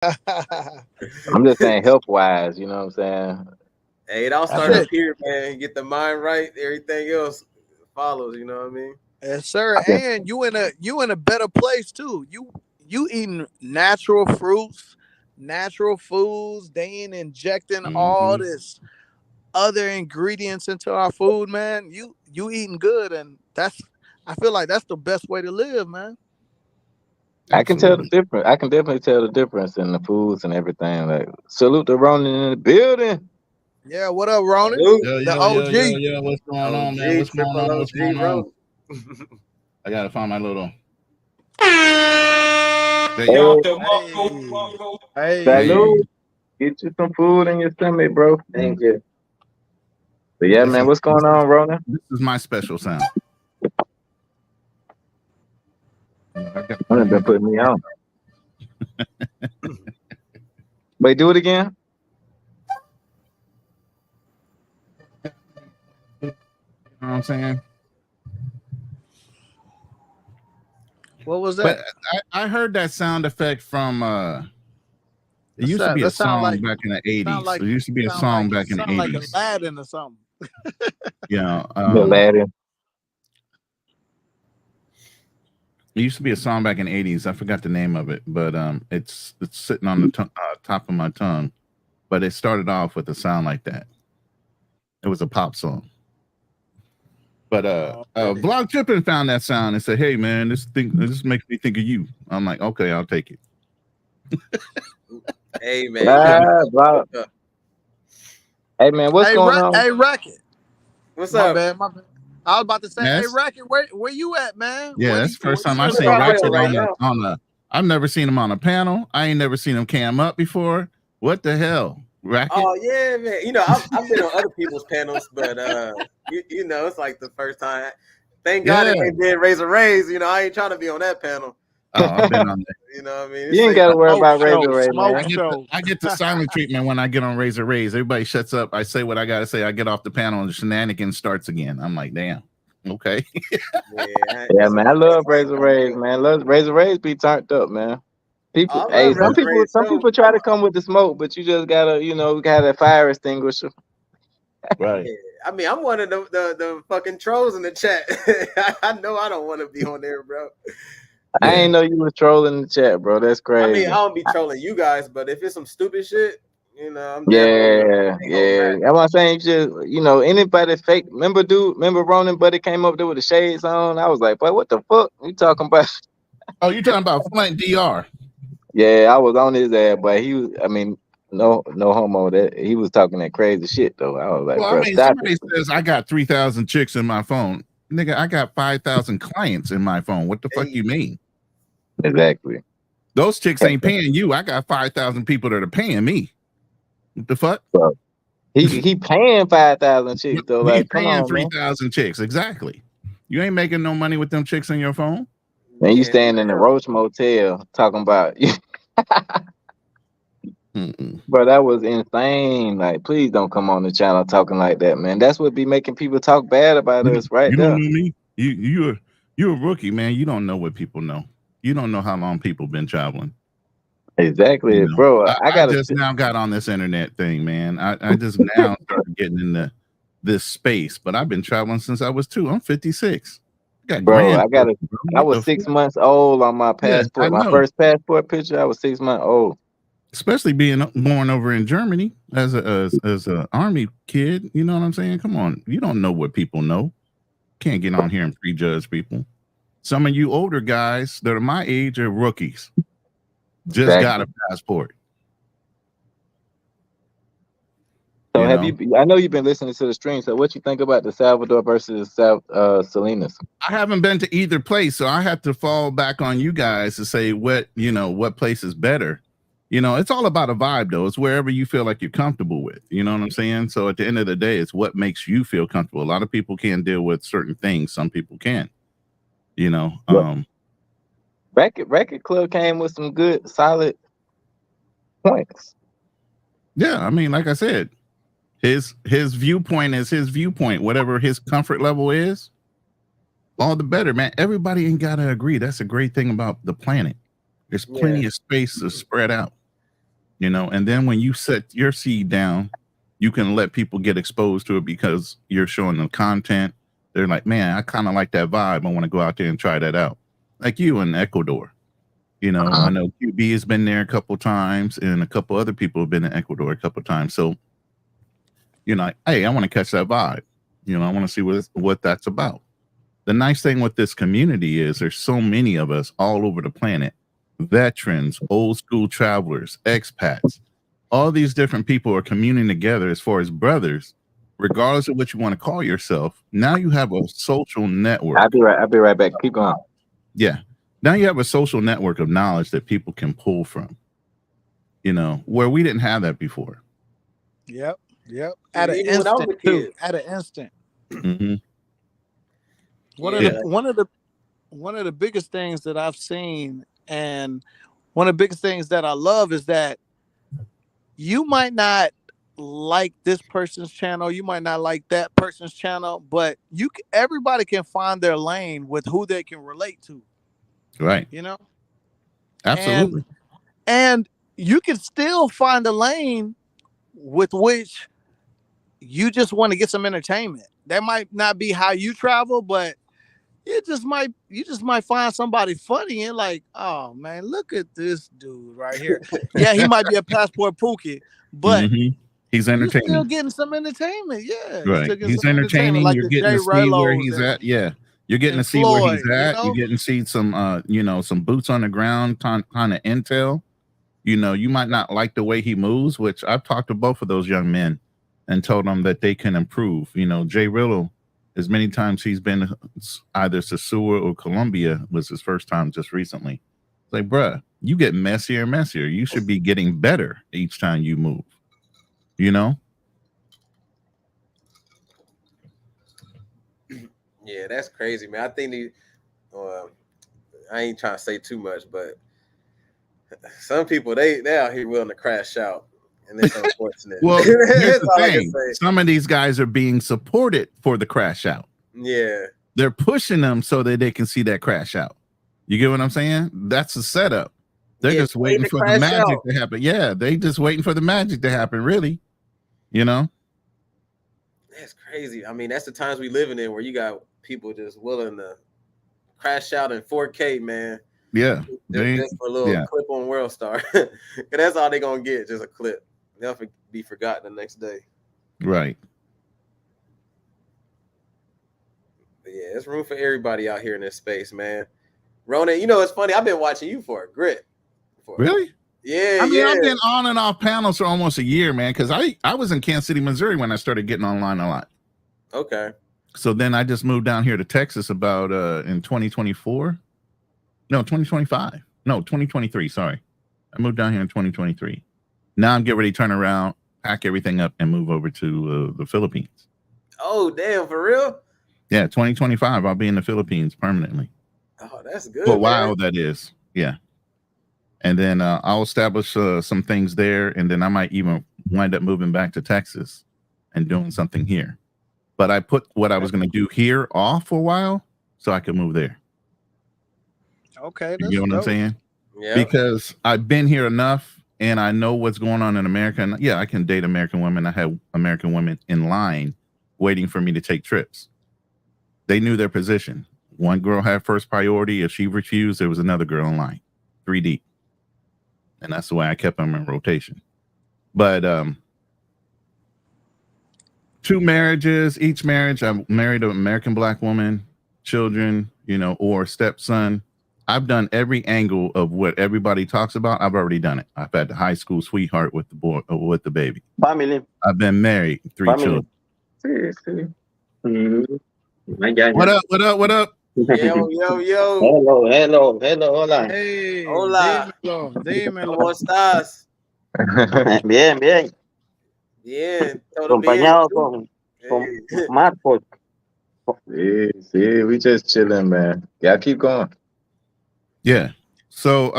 I'm just saying health wise, you know what I'm saying? Hey, it all That's start up it. here, man. Get the mind right, everything else follows. You know what I mean? Yes, sir. I can, And you in a better place too. You eating natural fruits, natural foods. They ain't injecting all Hmm. this other ingredients into our food, man. You eating good, and that's I feel like that's the best way to live, man. I can tell the Absolutely. difference. I can definitely tell the difference in the foods and everything. Like salute the Ronin in the building. Yeah, what up, Ronan? Salute. The OG. What's going on, man? OG, What's going triple on? What's OG, going on? bro. I gotta find my little. There you go. Hey, Hey, Hey, hey. salute. Get you some food in your stomach, bro. Thank you. But yeah, this man, is what's this going is on, Ronin? this is my special sound. I got Ronin been putting me on. Wait, do it again. you know what I'm saying? What was But that? I heard that sound effect from it What's used to that? be a That song back in the sound 80s. like It used to be a song back in the sound like 80s. Aladdin or something. You know, Aladdin. it used to be a song back in the 80s. I forgot the name of it, but it's sitting on the top of my tongue. But it started off with a sound like that. It was a pop song. But Blog Trippin found that sound and said, "Hey man, this makes me think of you." I'm like, "Okay, I'll take it." Hey, man, you know Blah, we blah. fucked up. Hey, man, what's going on? Hey, Racket. What's My up? bad, my bad. I was about to say, hey, Yes, Racket, where you at, man? yeah, that's the first What are time you I I'm in seen about? Roswell Ratchet right on now. a. I've never seen him on a panel. I ain't never seen him cam up before. What the hell, Racket? Oh yeah, man. You know, I've been on other people's panels, but you know, it's like the first time. Thank God Yeah. that they did Raise a Raise. You know, I ain't trying to be on that panel. Oh, I've been on there. You know what I mean? It's You ain't safe. got to worry about Razor Ray, Smoke man. show. I get the silent treatment when I get on Razor Rays. Everybody shuts up. I say what I gotta say. I get off the panel and the shenanigans starts again. I'm like, damn. Okay. Yeah, Yeah, it's man, I okay. love Razor Rays, man. Love Razor Rays be turned up, man. People, Oh, I hey, love some Razor people, Raise some show. people try to come with the smoke, but you just gotta, got a fire extinguisher. Right. Yeah. I mean, I'm one of the fucking trolls in the chat. I know I don't want to be on there, bro. I Yeah. ain't know you was trolling the chat, bro. That's I mean, I crazy. don't be trolling you guys, but if it's some stupid shit, you know, I'm definitely Yeah, ain't holding yeah. back. That's what I'm saying. You just, anybody fake. Remember Ronan Buddy came up there with the shades on? I was like, boy, what the fuck you talking about? Oh, you talking about Flint DR? Yeah, I was on his ass, but he was, I mean, no homo. That he was talking that crazy shit though. I was like, Well, I bro, mean, stop it. somebody says I got 3,000 chicks in my phone. Nigga, I got 5,000 clients in my phone. What the fuck Hey, you mean? Exactly. Those chicks ain't paying you. I got 5,000 people that are paying me. What the fuck? So he paying 5,000 chicks though. He's Like, come paying on, man. 3,000 chicks. Exactly. You ain't making no money with them chicks on your phone. And you man, staying in the Roach Motel talking about, Mm-mm. bro, that was insane. Like, please don't come on the channel talking like that, man. That's what be making people talk bad about You, us right you don't there. know me. You're a rookie, man. You don't know what people know. You don't know how long people been traveling. You Exactly, know, bro. I I gotta. just now got on this internet thing, man. I just now started getting into this space, but I've been traveling since I was 2. I'm 56. Got Bro, I grandchildren, gotta. bro. I What was the 6 months old on my Yeah, I passport. My know. first passport picture, I was 6 months old. Especially being born over in Germany as a army kid. You know what I'm saying? Come on, you don't know what people know. Can't get on here and prejudge people. Some of you older guys that are my age are rookies. Just got Exactly. a passport. So You have know, you? I know you've been listening to the stream. So what you think about the Salvador versus Salinas? I haven't been to either place, so I have to fall back on you guys to say what place is better. You know, it's all about a vibe, though. It's wherever you feel like you're comfortable with. You know what I'm saying? So at the end of the day, it's what makes you feel comfortable. A lot of people can't deal with certain things. Some people can. You know, Well, Record Club came with some good, solid points. yeah. I mean, like I said, his viewpoint is his viewpoint. Whatever his comfort level is, all the better, man. Everybody ain't gotta agree. That's a great thing about the planet. There's yeah. plenty of space to spread out. And then when you set your seed down, you can let people get exposed to it because you're showing them content. They're like, man, I kind of like that vibe. I want to go out there and try that out. Like you in Ecuador. I know QB has been there a couple times, and a couple other people have been in Ecuador a couple times. So, like, hey, I want to catch that vibe. I want to see what that's about. The nice thing with this community is there's so many of us all over the planet, veterans, old school travelers, expats. All these different people are communing together as far as brothers, regardless of what you want to call yourself. Now you have a social network. I'll be right back. Keep going. Yeah. Now you have a social network of knowledge that people can pull from, where we didn't have that before. Yep. At an instant, too. At an instant. Mm-hmm. One of the biggest things that I've seen, and one of the biggest things that I love, is that you might not like this person's channel, you might not like that person's channel, but everybody can find their lane with who they can relate to. Right. Absolutely. And you can still find a lane with which you just want to get some entertainment. That might not be how you travel, but you just might find somebody funny and like, oh man, look at this dude right here. Yeah, he might be a passport pookie, but he's entertaining. You're still getting some entertainment. Yeah. Right. He's entertaining. Like you're getting to see where he's at. Yeah. You're getting to see where he's at. You're getting to see some some boots on the ground kind of intel. You might not like the way he moves, which I've talked to both of those young men and told them that they can improve. Jay Rillo, as many times he's been either Sosua or Colombia, was his first time just recently. It's like, bruh, you get messier and messier. You should be getting better each time you move. Yeah, that's crazy, man. I think I ain't trying to say too much, but some people they out here willing to crash out, and it's unfortunate. Well, here's the thing: some of these guys are being supported for the crash out. Yeah, they're pushing them so that they can see that crash out. You get what I'm saying? That's the setup. They're just waiting for the magic to happen. Yeah, they just waiting for the magic to happen. Really, That's crazy. I mean, that's the times we living in where you got people just willing to crash out in 4K, man. Yeah. Just for a little clip on World Star. That's all they're going to get, just a clip. They'll be forgotten the next day. Right. But yeah, there's room for everybody out here in this space, man. Ronan, it's funny. I've been watching you for a grip. Really? Yeah, I mean, I've been on and off panels for almost a year, man, because I was in Kansas City, Missouri when I started getting online a lot. Okay. So then I just moved down here to Texas about in 2024. No, 2025. No, 2023. Sorry. I moved down here in 2023. Now I'm getting ready to turn around, pack everything up, and move over to the Philippines. Oh, damn, for real? Yeah, 2025. I'll be in the Philippines permanently. Oh, that's good. For a while, that is. Yeah. And then I'll establish some things there, and then I might even wind up moving back to Texas and doing something here. But I put what I was going to do here off for a while so I could move there. Okay. You get what I'm saying? Yeah. Because I've been here enough, and I know what's going on in America. And yeah, I can date American women. I have American women in line waiting for me to take trips. They knew their position. One girl had first priority. If she refused, there was another girl in line, 3 deep. And that's the way I kept them in rotation. But 2 marriages, each marriage, I married an American black woman, children, or stepson. I've done every angle of what everybody talks about. I've already done it. I've had the high school sweetheart with the boy, with the baby. Family. I've been married, 3 children. What up? What up? What up? Yo. Hello, hola. Hey, hola. Dímelo. ¿Cómo estás? Bien. Bien. Acompañado con Marco. Sí, we just chilling, man. Yeah, keep going. Yeah. So,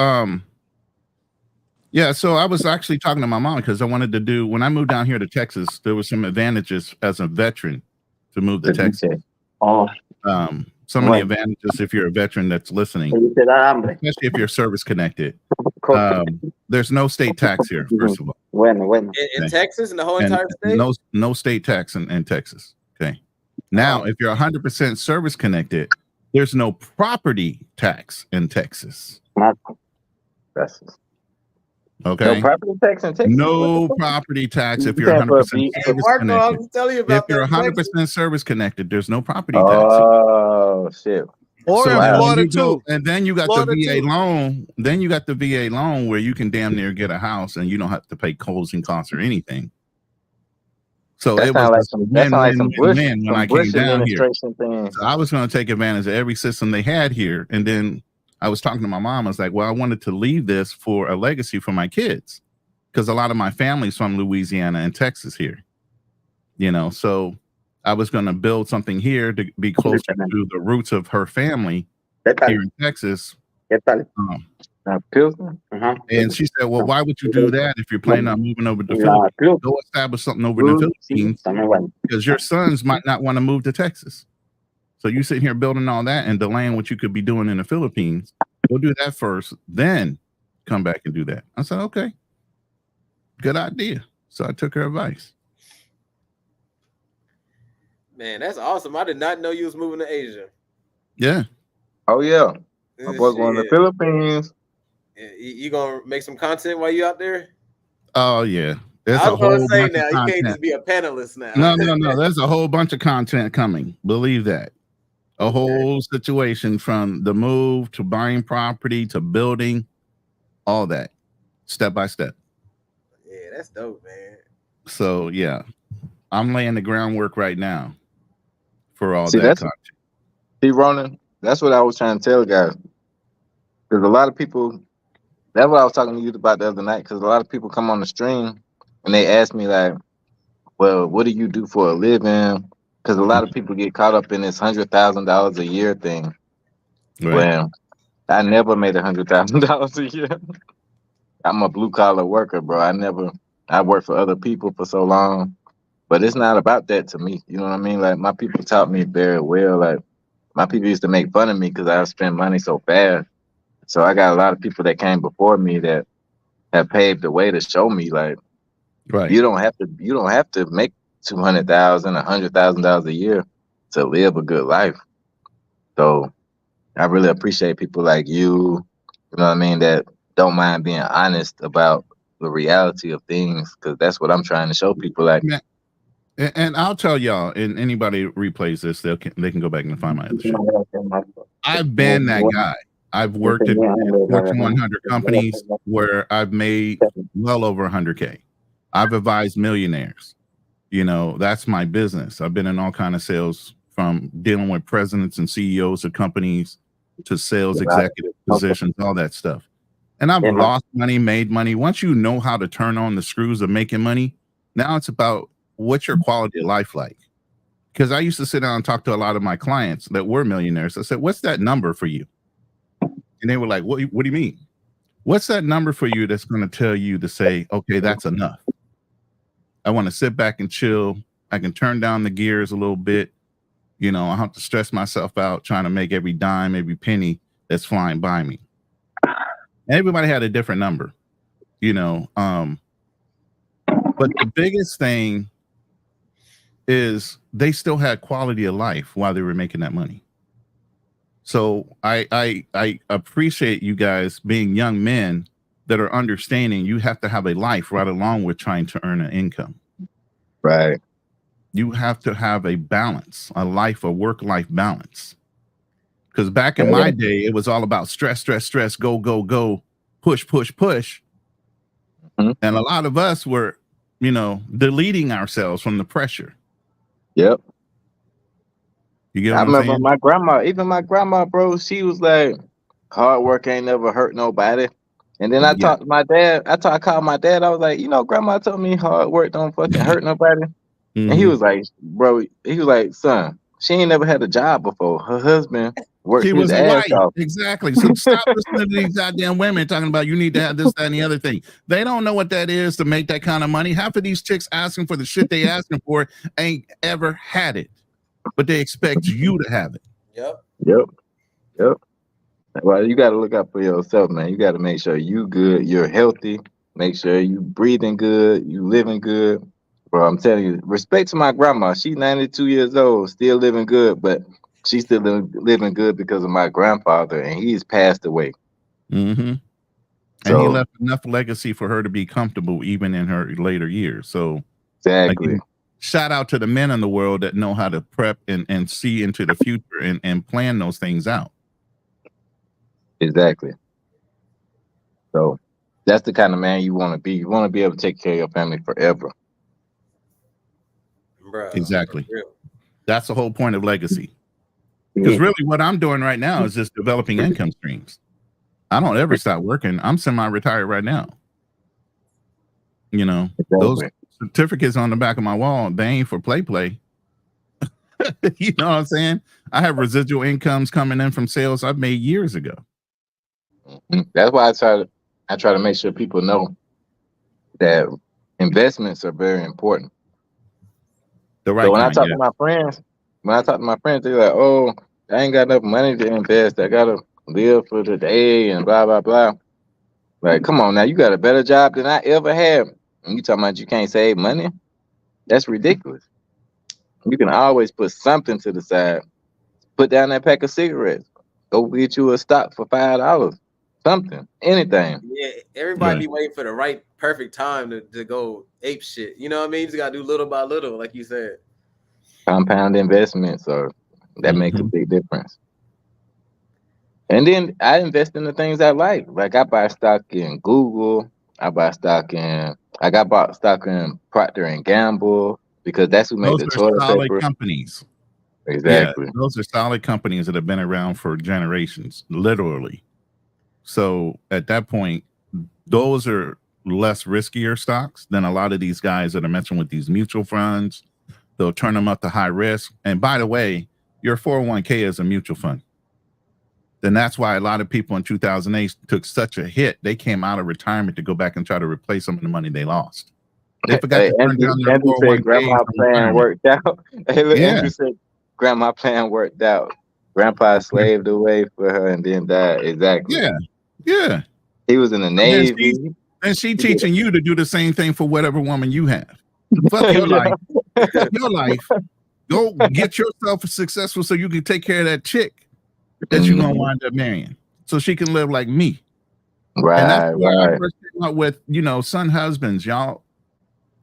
so I was actually talking to my mom because I wanted to do, when I moved down here to Texas, there was some advantages as a veteran to move to Texas. Oh. Some of the advantages if you're a veteran that's listening, especially if you're service connected. There's no state tax here, first of all. When? In Texas, in the whole And entire state? no state tax in Texas. Okay. Now, if you're 100% service connected, there's no property tax in Texas. Okay. No property tax in Texas. No property tax if You you're can't 100% put B- service Marco, I connected. was telling you If about you're that. 100% service connected, there's no property tax. Oh shit. Or So in then Florida you go, too. and then you got Florida the VA too. loan. Then you got the VA loan where you can damn near get a house and you don't have to pay closing costs or anything. So That it was sounds like a some. That win, sounds like win, some win, Bush, win when I some Bush came down here. administration thing. So I was going to take advantage of every system they had here. And then I was talking to my mom. I was like, well, I wanted to leave this for a legacy for my kids because a lot of my family's from Louisiana and Texas here. You know, so I was going to build something here to be closer to the roots of her family here in Texas. And she said, well, why would you do that if you're planning on moving over to the Philippines? Go establish something over in the Philippines because your sons might not want to move to Texas. So you sitting here building all that and delaying what you could be doing in the Philippines. Go do that first, then come back and do that. I said, okay, good idea. So I took her advice. Man, that's awesome. I did not know you was moving to Asia. Yeah. Oh yeah. My boy going to the Philippines. You gonna make some content while you out there? Oh yeah. There's I a was gonna whole say bunch now of you content. can't just be a panelist now. No. There's a whole bunch of content coming. Believe that. A whole situation from the move to buying property to building, all that, step by step. Yeah, that's dope, man. So yeah, I'm laying the groundwork right now for all See, that content. See, Ronan, that's what I was trying to tell guys. Because a lot of people, that's what I was talking to you about the other night. Because a lot of people come on the stream and they ask me like, well, what do you do for a living? Because a lot of people get caught up in this $100,000 a year thing. Right. Well, I never made $100,000 a year. I'm a blue collar worker, bro. I worked for other people for so long, but it's not about that to me. You know what I mean? Like my people taught me very well. Like my people used to make fun of me because I spent money so fast. So I got a lot of people that came before me that have paved the way to show me like, right. You don't have to make $200,000, $100,000 a year to live a good life. So I really appreciate people like you. You know what I mean? That don't mind being honest about the reality of things, because that's what I'm trying to show people. Like, and I'll tell y'all, and anybody replays this, they can go back and find my other show. I've been that guy. I've worked at Fortune 100 companies where I've made well over 100K. I've advised millionaires. You know, that's my business. I've been in all kind of sales, from dealing with presidents and CEOs of companies to sales executive positions, all that stuff. And I've lost money, made money. Once you know how to turn on the screws of making money, now it's about what's your quality of life like? Because I used to sit down and talk to a lot of my clients that were millionaires. I said, what's that number for you? And they were like, what do you mean? What's that number for you that's going to tell you to say, okay, that's enough? I want to sit back and chill. I can turn down the gears a little bit. You know, I have to stress myself out trying to make every dime, every penny that's flying by me. Everybody had a different number, you know. But the biggest thing is they still had quality of life while they were making that money. So I appreciate you guys being young men that are understanding you have to have a life right along with trying to earn an income. right. You have to have a balance, a work-life balance. Because back in my day, it was all about stress, go, push. Mm-hmm. And a lot of us were, you know, deleting ourselves from the pressure. Yep. You get I what I'm remember saying? even my grandma, bro, she was like, hard work ain't never hurt nobody. And then I talked to my dad. I called my dad. I was like, you know, grandma told me hard work don't fucking hurt nobody. And he was like, bro, son, she ain't never had a job before. Her husband worked She his was ass white. off. Exactly. So stop listening to these goddamn women talking about you need to have this, that, and the other thing. They don't know what that is to make that kind of money. Half of these chicks asking for the shit they asking for ain't ever had it, but they expect you to have it. Yep. Well, you got to look out for yourself, man. You got to make sure you good, you're healthy. Make sure you breathing good, you living good. Bro, I'm telling you, respect to my grandma. She's 92 years old, still living good, but she's still living good because of my grandfather, and he's passed away. Mm-hmm. And he So left enough legacy for her to be comfortable even in her later years. So exactly, again, shout out to the men in the world that know how to prep and see into the future and plan those things out. exactly. So that's the kind of man you want to be. You want to be able to take care of your family forever. Bruh, Exactly. for real. That's the whole point of legacy. Because really what I'm doing right now is just developing income streams. I don't ever stop working. I'm semi-retired right now. You know, those Exactly. certificates on the back of my wall, they ain't for play. You know what I'm saying? I have residual incomes coming in from sales I've made years ago. That's why I try to make sure people know that investments are very important. The So right when I kind, talk yeah. to my friends, they're like, "Oh, I ain't got enough money to invest. I gotta live for today and blah blah blah." Like, come on now, you got a better job than I ever had. And you talking about you can't save money? That's ridiculous. You can always put something to the side. Put down that pack of cigarettes. Go get you a stock for $5. Something, anything. Yeah, everybody be waiting for the right perfect time to go ape shit. You know what I mean? You just gotta do little by little, like you said. Compound investments, or that makes a Mhm. big difference. And then I invest in the things I like. Like I buy stock in Google. I got bought stock in Procter and Gamble because that's who make Those the are toilet solid paper. companies. Yeah, Exactly. those are solid companies that have been around for generations, literally. So at that point, those are less riskier stocks than a lot of these guys that are messing with these mutual funds. They'll turn them up to high risk. And by the way, your 401k is a mutual fund. Then that's why a lot of people in 2008 took such a hit. They came out of retirement to go back and try to replace some of the money they lost. They forgot Hey, to turn down their Andrew said 401ks grandma from plan retirement. worked out. Hey, look, Yeah. Andrew said grandma plan worked out. Grandpa slaved away for her and then died. Exactly. Yeah. Yeah. He was in the And Navy. she teaching you to do the same thing for whatever woman you have. Fuck your Yeah. life. Fuck your life. Go get yourself successful so you can take care of that chick that you're gonna wind up marrying, so she can live like me. And that's Right, why I right. first came out with, son husbands, y'all,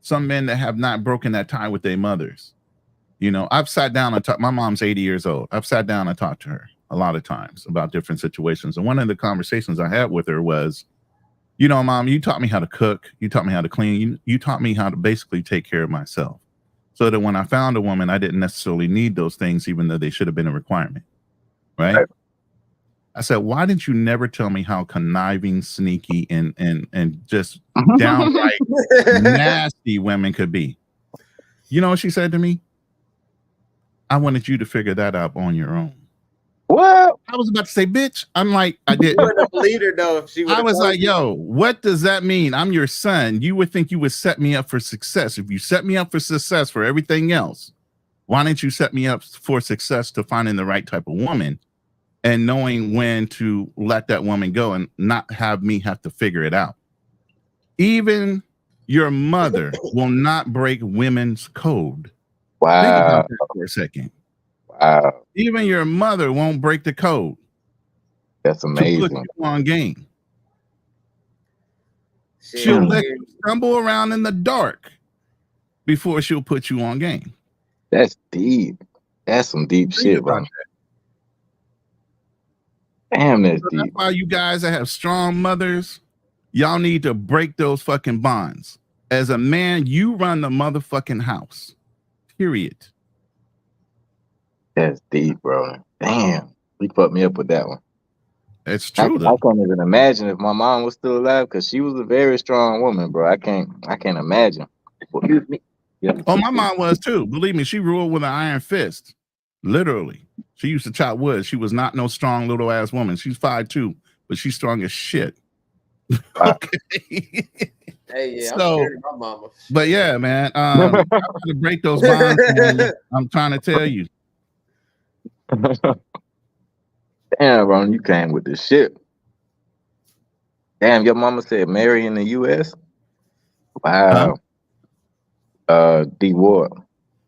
some men that have not broken that tie with their mothers. I've sat down and talked. My mom's 80 years old. I've sat down and talked to her a lot of times about different situations. And one of the conversations I had with her was, Mom, you taught me how to cook. You taught me how to clean. You taught me how to basically take care of myself, so that when I found a woman, I didn't necessarily need those things, even though they should have been a requirement. Right? I said, why didn't you never tell me how conniving, sneaky, and just downright nasty women could be? You know what she said to me? I wanted you to figure that out on your own. What? I was about to say, bitch. I'm like, I didn't. You wouldn't have believed her though if she would. I was like, yo, what does that mean? I'm your son. You would think you would set me up for success. If you set me up for success for everything else, why didn't you set me up for success to finding the right type of woman and knowing when to let that woman go and not have me have to figure it out? Even your mother will not break women's code. Wow. Think about that for a second. Wow. Even your mother won't break the code. That's To put amazing. you on game. She'll let you stumble around in the dark before she'll put you on game. That's deep. That's some deep shit, bro. Damn, that's deep. That's why you guys that have strong mothers, y'all need to break those fucking bonds. As a man, you run the motherfucking house. Period. That's deep, bro. Damn. You fucked me up with that one. It's true, I though. can't even imagine if my mom was still alive, because she was a very strong woman, bro. I can't imagine. Excuse me. Yeah. Oh, my mom was too. Believe me, she ruled with an iron fist. Literally. She used to chop wood. She was not no strong little ass woman. She's 5'2", but she's strong as shit. Okay. Hey, yeah, So, I'm scared of my mama. but yeah, man, I'm trying to break those bonds, man. I'm trying to tell you. Damn, Ron, you came with the shit. Damn, your mama said marry in the U.S. Huh? Wow. D Ward.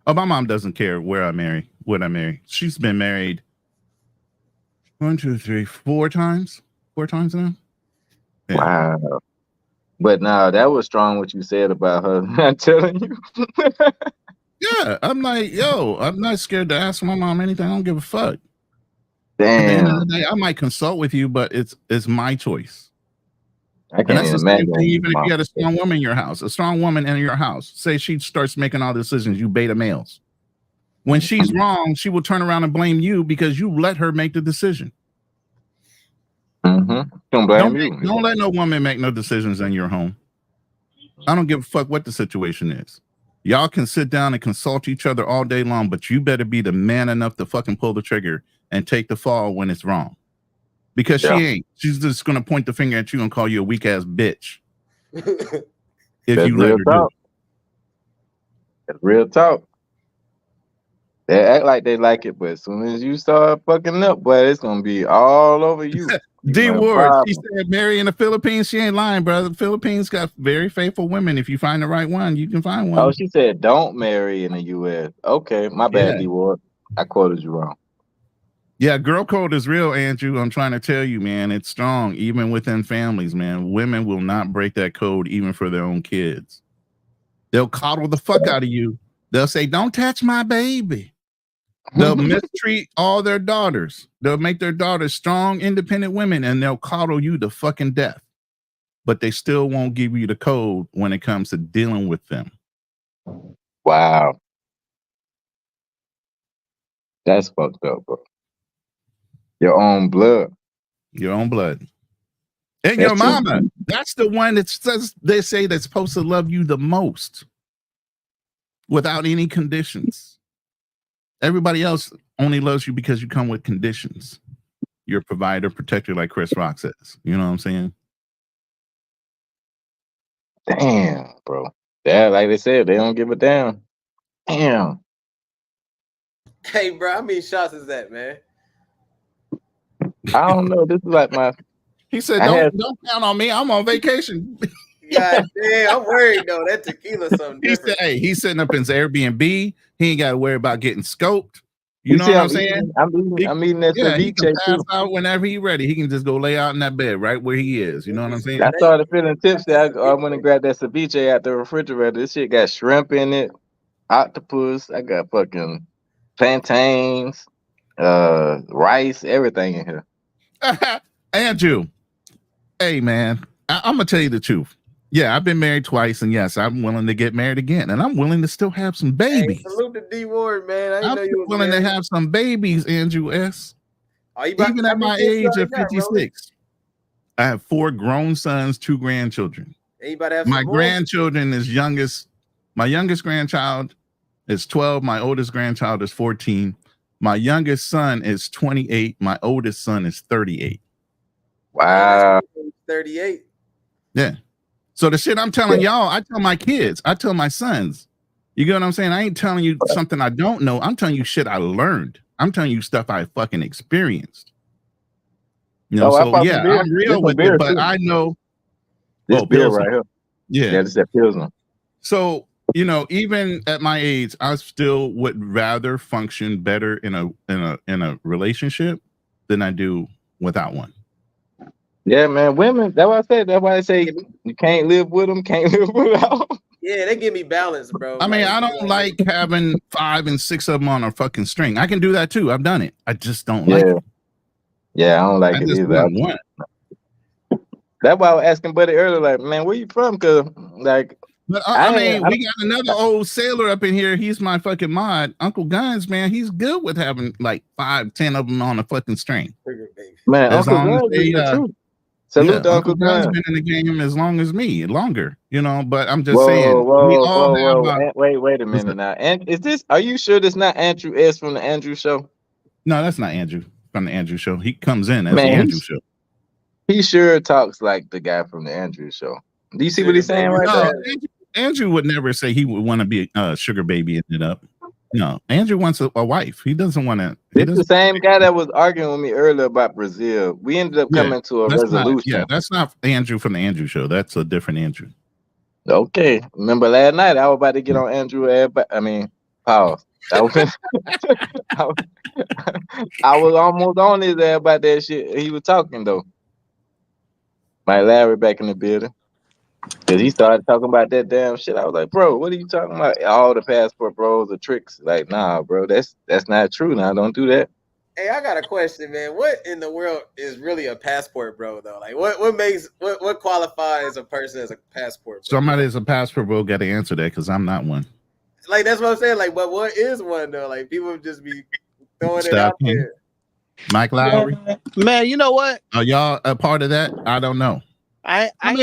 Oh, my mom doesn't care where I marry, what I marry. She's been married 1, 2, 3, 4 times. 4 times now. Yeah. Wow. But now that was strong what you said about her not telling you. Yeah, I'm like, yo, I'm not scared to ask my mom anything. I don't give a fuck. At the end of the Damn. day, I might consult with you, but it's my choice. I And can't that's even the same thing, imagine. even if you got a strong woman in your house. A strong woman in your house, say she starts making all the decisions, you beta males. When she's wrong, she will turn around and blame you because you let her make the decision. Mm-hmm. Don't blame you. Don't let no woman make no decisions in your home. I don't give a fuck what the situation is. Y'all can sit down and consult each other all day long, but you better be the man enough to fucking pull the trigger and take the fall when it's wrong. Because she ain't. She's just gonna point the finger at you and call you a weak ass bitch if That's you let real her do talk. it. That's real talk. They act like they like it, but as soon as you start fucking up, boy, it's gonna be all over you. D My Ward, she problem. said marry in the Philippines. She ain't lying, brother. The Philippines got very faithful women. If you find the right one, you can find Oh, one. she said don't marry in the U.S. Okay, my bad, Yeah. D Ward. I quoted you wrong. Yeah, girl code is real, Andrew. I'm trying to tell you, man. It's strong, even within families, man. Women will not break that code, even for their own kids. They'll coddle the fuck out of you. They'll say, "Don't touch my baby." They'll mistreat all their daughters. They'll make their daughters strong, independent women, and they'll coddle you to fucking death. But they still won't give you the code when it comes to dealing with them. Wow, that's fucked up, bro. Your own blood. Your own blood. And your That's too. mama. That's the one that says they say that's supposed to love you the most without any conditions. Everybody else only loves you because you come with conditions. You're a provider, protector, like Chris Rock says. You know what I'm saying? Damn, bro. Yeah, like they said, they don't give a damn. Damn. Hey, bro, how many shots is that, man? I don't know. This is like my. He said, I had. don't count on me. I'm on vacation. God damn, I'm worried though. That tequila's something He said, different. hey, he's setting up his Airbnb. He ain't got to worry about getting scoped. You You know see, what I'm I'm saying? eating. I'm eating that Yeah, he can ceviche pass too. out whenever he's ready. He can just go lay out in that bed right where he is. You know what I'm saying? I started feeling tipsy. I went and grabbed that ceviche out the refrigerator. This shit got shrimp in it, octopus. I got fucking plantains, rice, everything in here. Andrew, hey, man, I'm going to tell you the truth. Yeah, I've been married twice, and yes, I'm willing to get married again, and I'm willing to still have some babies. Hey, salute to D Ward, man. I didn't I'm know you was willing married. to have some babies, Andrew S. Are you about Even how at many my kids you age of already got, Roland? 56, I have 4 grown sons, 2 grandchildren. Anybody have My some more? grandchildren is youngest. My youngest grandchild is 12. My oldest grandchild is 14. My youngest son is 28. My oldest son is 38. Wow. 38. Yeah. So the shit I'm telling y'all, I tell my kids, I tell my sons. You get what I'm saying? I ain't telling you something I don't know. I'm telling you shit I learned. I'm telling you stuff I fucking experienced. You know, I so bought yeah, some beer. I'm This real some with beer it, but too. I know This beer Pilsner. right here. Yeah. Yeah, this is that Pilsner. So, you know, even at my age, I still would rather function better in a relationship than I do without one. Yeah, man. Women. That's why I said. That's why I say you can't live with them. Can't live without them. Yeah, they give me balance, bro. I mean, I don't like having 5 and 6 of them on a fucking string. I can do that too. I've done it. I just don't like it. Yeah, I don't like I it just either. want one. That's why I was asking Buddy earlier, like, man, where you from? Cause like, But I mean, we got another old sailor up in here. He's my fucking mod, Uncle Guns. Man, he's good with having like 5, 10 of them on a fucking string. Man, As Uncle long as Guns they, is the truth. Salute to Uncle Uncle Guns Guns. been in the game as long as me, longer, you know. But I'm just saying, we all have. Wait a minute now. And is this? Are you sure this not Andrew S from the Andrew Show? No, that's not Andrew from the Andrew Show. He comes in as the Man, Andrew Show. he sure talks like the guy from the Andrew Show. Do you see what he's saying right No, there? Andrew would never say he would want to be a sugar baby. Ended up. No, Andrew wants a wife. He doesn't want to. It's the same guy that was arguing with me earlier about Brazil. We ended up coming to a resolution. That's not Andrew from the Andrew show. That's a different Andrew. Okay. Remember last night I was about to get on Andrew. Pause. I was, I was almost on his ass about that shit. He was talking though. My Larry back in the building. Cause he started talking about that damn shit. I was like, bro, what are you talking about? All the passport bros are tricks. Like, nah, bro, that's not true. Now, don't do that. Hey, I got a question, man. What in the world is really a passport bro though? Like what qualifies a person as a passport bro? Somebody as a passport bro got to answer that because I'm not one. Like that's what I'm saying. Like, but what is one though? Like people just be throwing it out there. Mike Lowry. Man, you know what? Are y'all a part of that? I don't know. I hang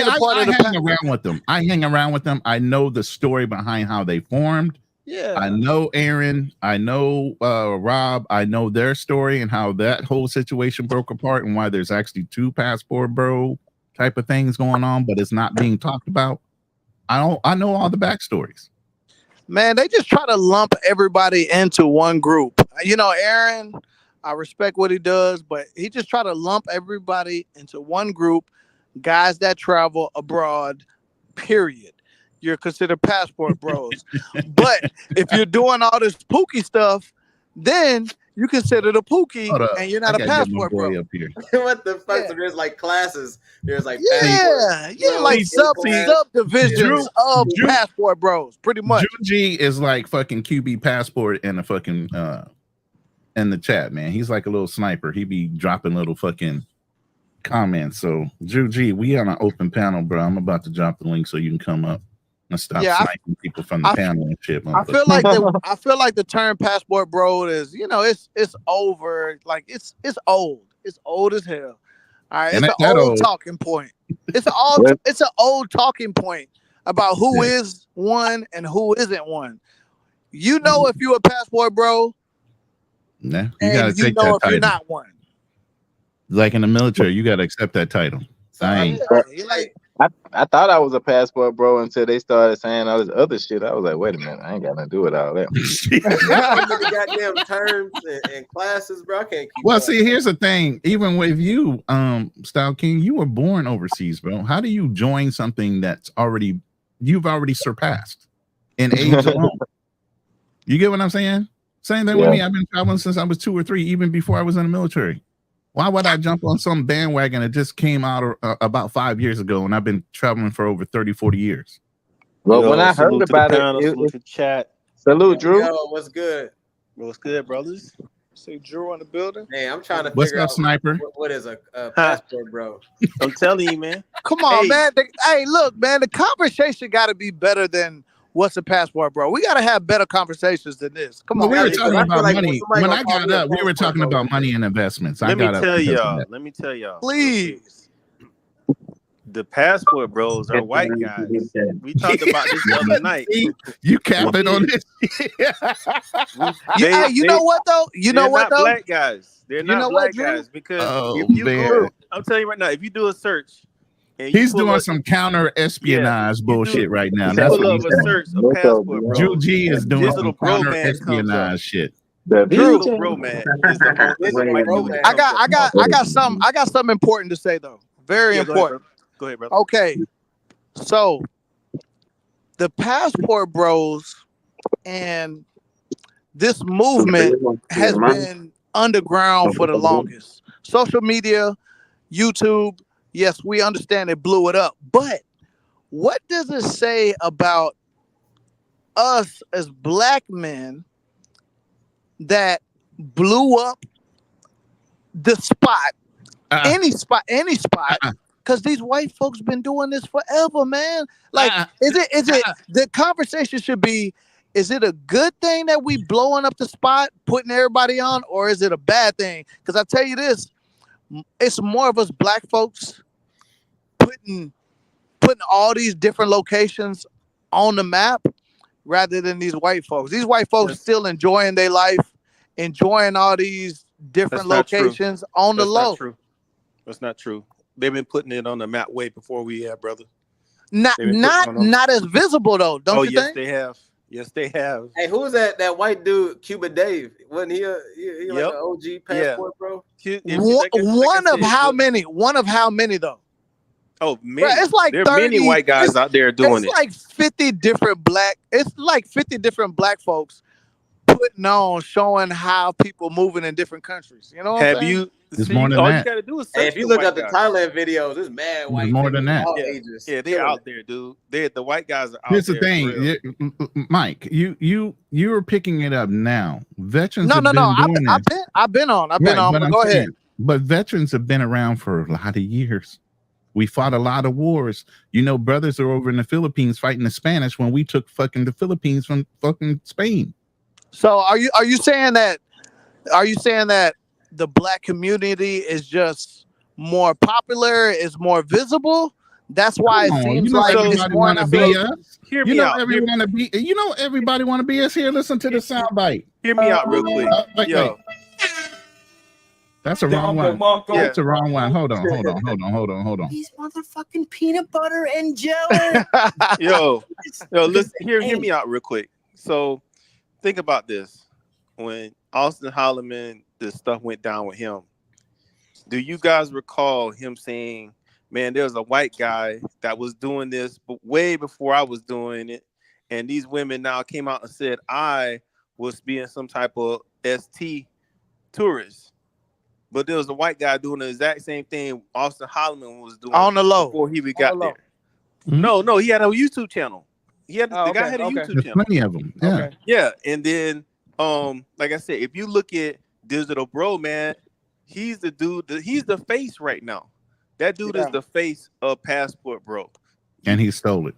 around with them. I know the story behind how they formed. Yeah. I know Aaron. I know Rob. I know their story and how that whole situation broke apart and why there's actually 2 passport bro type of things going on, but it's not being talked about. I know all the backstories. Man, they just try to lump everybody into one group. You know, Aaron, I respect what he does, but he just try to lump everybody into one group. Guys that travel abroad, period. You're considered passport bros. But if you're doing all this Pookie stuff, then you consider the Pookie and you're not a passport bro. Up here. What the fuck? Yeah. So there's like classes. There's like like subdivisions of passport bros, pretty much. Juji is like fucking QB passport and a fucking in the chat, man. He's like a little sniper. He be dropping little fucking comments. So Juji, we on an open panel, bro. I'm about to drop the link so you can come up and stop sniping people from the panel and shit. I feel like the term passport bro is, you know, it's over. Like it's old. It's old as hell. All right, it's an old talking point. It's an old talking point about who is one and who isn't one. You know if you a passport bro. Nah, you gotta take that title. If you're not one. Like in the military, you gotta accept that title. I thought I was a passport bro until they started saying all this other shit. I was like, wait a minute, I ain't got nothing to do with all that. Goddamn terms and classes, bro. I can't keep Well, see, here's the thing. Even with you, Style King, you were born overseas, bro. How do you join something that's you've already surpassed in age alone? You get what I'm saying? Same thing with me. I've been traveling since I was 2 or 3, even before I was in the military. Why would I jump on some bandwagon that just came out about 5 years ago, and I've been traveling for over 30, 40 years? Well, when I heard about salute to chat. Salute, Drew. Yo, what's good? What's good, brothers? See Drew in the building. Hey, I'm trying to figure out Sniper? What is a passport, bro? I'm telling you, man. Come on, man. Hey, look, man. The conversation got to be better than what's a passport, bro. We got to have better conversations than this. Come on. We were talking about money. When I got up, we were talking about money and investments. Let me tell y'all. Please. The passport bros are white guys. We talked about this the other night. You capping on this? You know what though? You know what though? Black guys. They're not black guys because if you go, I'm telling you right now, if you do a search. He's doing some counter espionage bullshit right now. That's what he's doing. Search a passport, bro. Drew G is doing some counter espionage shit. Drew, bro, man. I got something important to say though. Very important. Go ahead, brother. Okay, so the passport bros and this movement has been underground for the longest. Social media, YouTube. Yes, we understand it blew it up, but what does it say about us as black men that blew up the spot, any spot, because these white folks been doing this forever, man. Like, is it the conversation should be, is it a good thing that we blowing up the spot, putting everybody on, or is it a bad thing? Because I tell you this, it's more of us black folks putting all these different locations on the map rather than these white folks. These white folks still enjoying their life, enjoying all these different locations on the low. That's not true. They've been putting it on the map way before we have, brother. Not as visible though, don't you think? They have. Yes, they have. Hey, who was that white dude, Cuba Dave? Wasn't he he like Yep. an OG Yeah. passport, bro? One of how many? One of how many though? Oh, Bro, many. it's like There are 30. many white guys out there doing It's it. like 50 different black. It's like 50 different black folks putting on, showing how people moving in different countries. You know what I'm Have saying? you? There's See, more than all you that. got to do is Hey, search if you the look white up the guys. Thailand videos, there's mad white more people than that. all Yeah, ages. yeah, they killing out it. there, dude. The white guys are out Here's the there. for real. thing, Mike. You're picking it up now. Veterans No. have been doing this. I've been on. Right, But I'm go saying, ahead. but veterans have been around for a lot of years. We fought a lot of wars. You know, brothers are over in the Philippines fighting the Spanish when we took fucking the Philippines from fucking Spain. So are you saying that? Are you saying that the black community is just more popular, is more visible? That's why it Come on, you seems know like it's everybody more want to be information. us. Hear You me know out. everybody want to be us. Here, listen to the soundbite. Hear me out real quick. Wait. Yo, That's a wrong one. Yeah. That's a wrong one. Hold on. These motherfucking peanut butter and jelly. yo, listen. Hear me out real quick. So, think about this: when Austin Holloman, this stuff went down with him. Do you guys recall him saying, "Man, there's a white guy that was doing this, but way before I was doing it, and these women now came out and said I was being some type of ST tourist." But there was a white guy doing the exact same thing Austin Holloman was doing On the low. before he On got the low. there. No, he had a YouTube channel. The guy okay, had a okay. YouTube There's channel. plenty of them. Yeah. Okay. Yeah, and then like I said, if you look at Digital Bro, man, he's the dude. He's the face right now. That dude is the face of Passport Bro, And he stole it.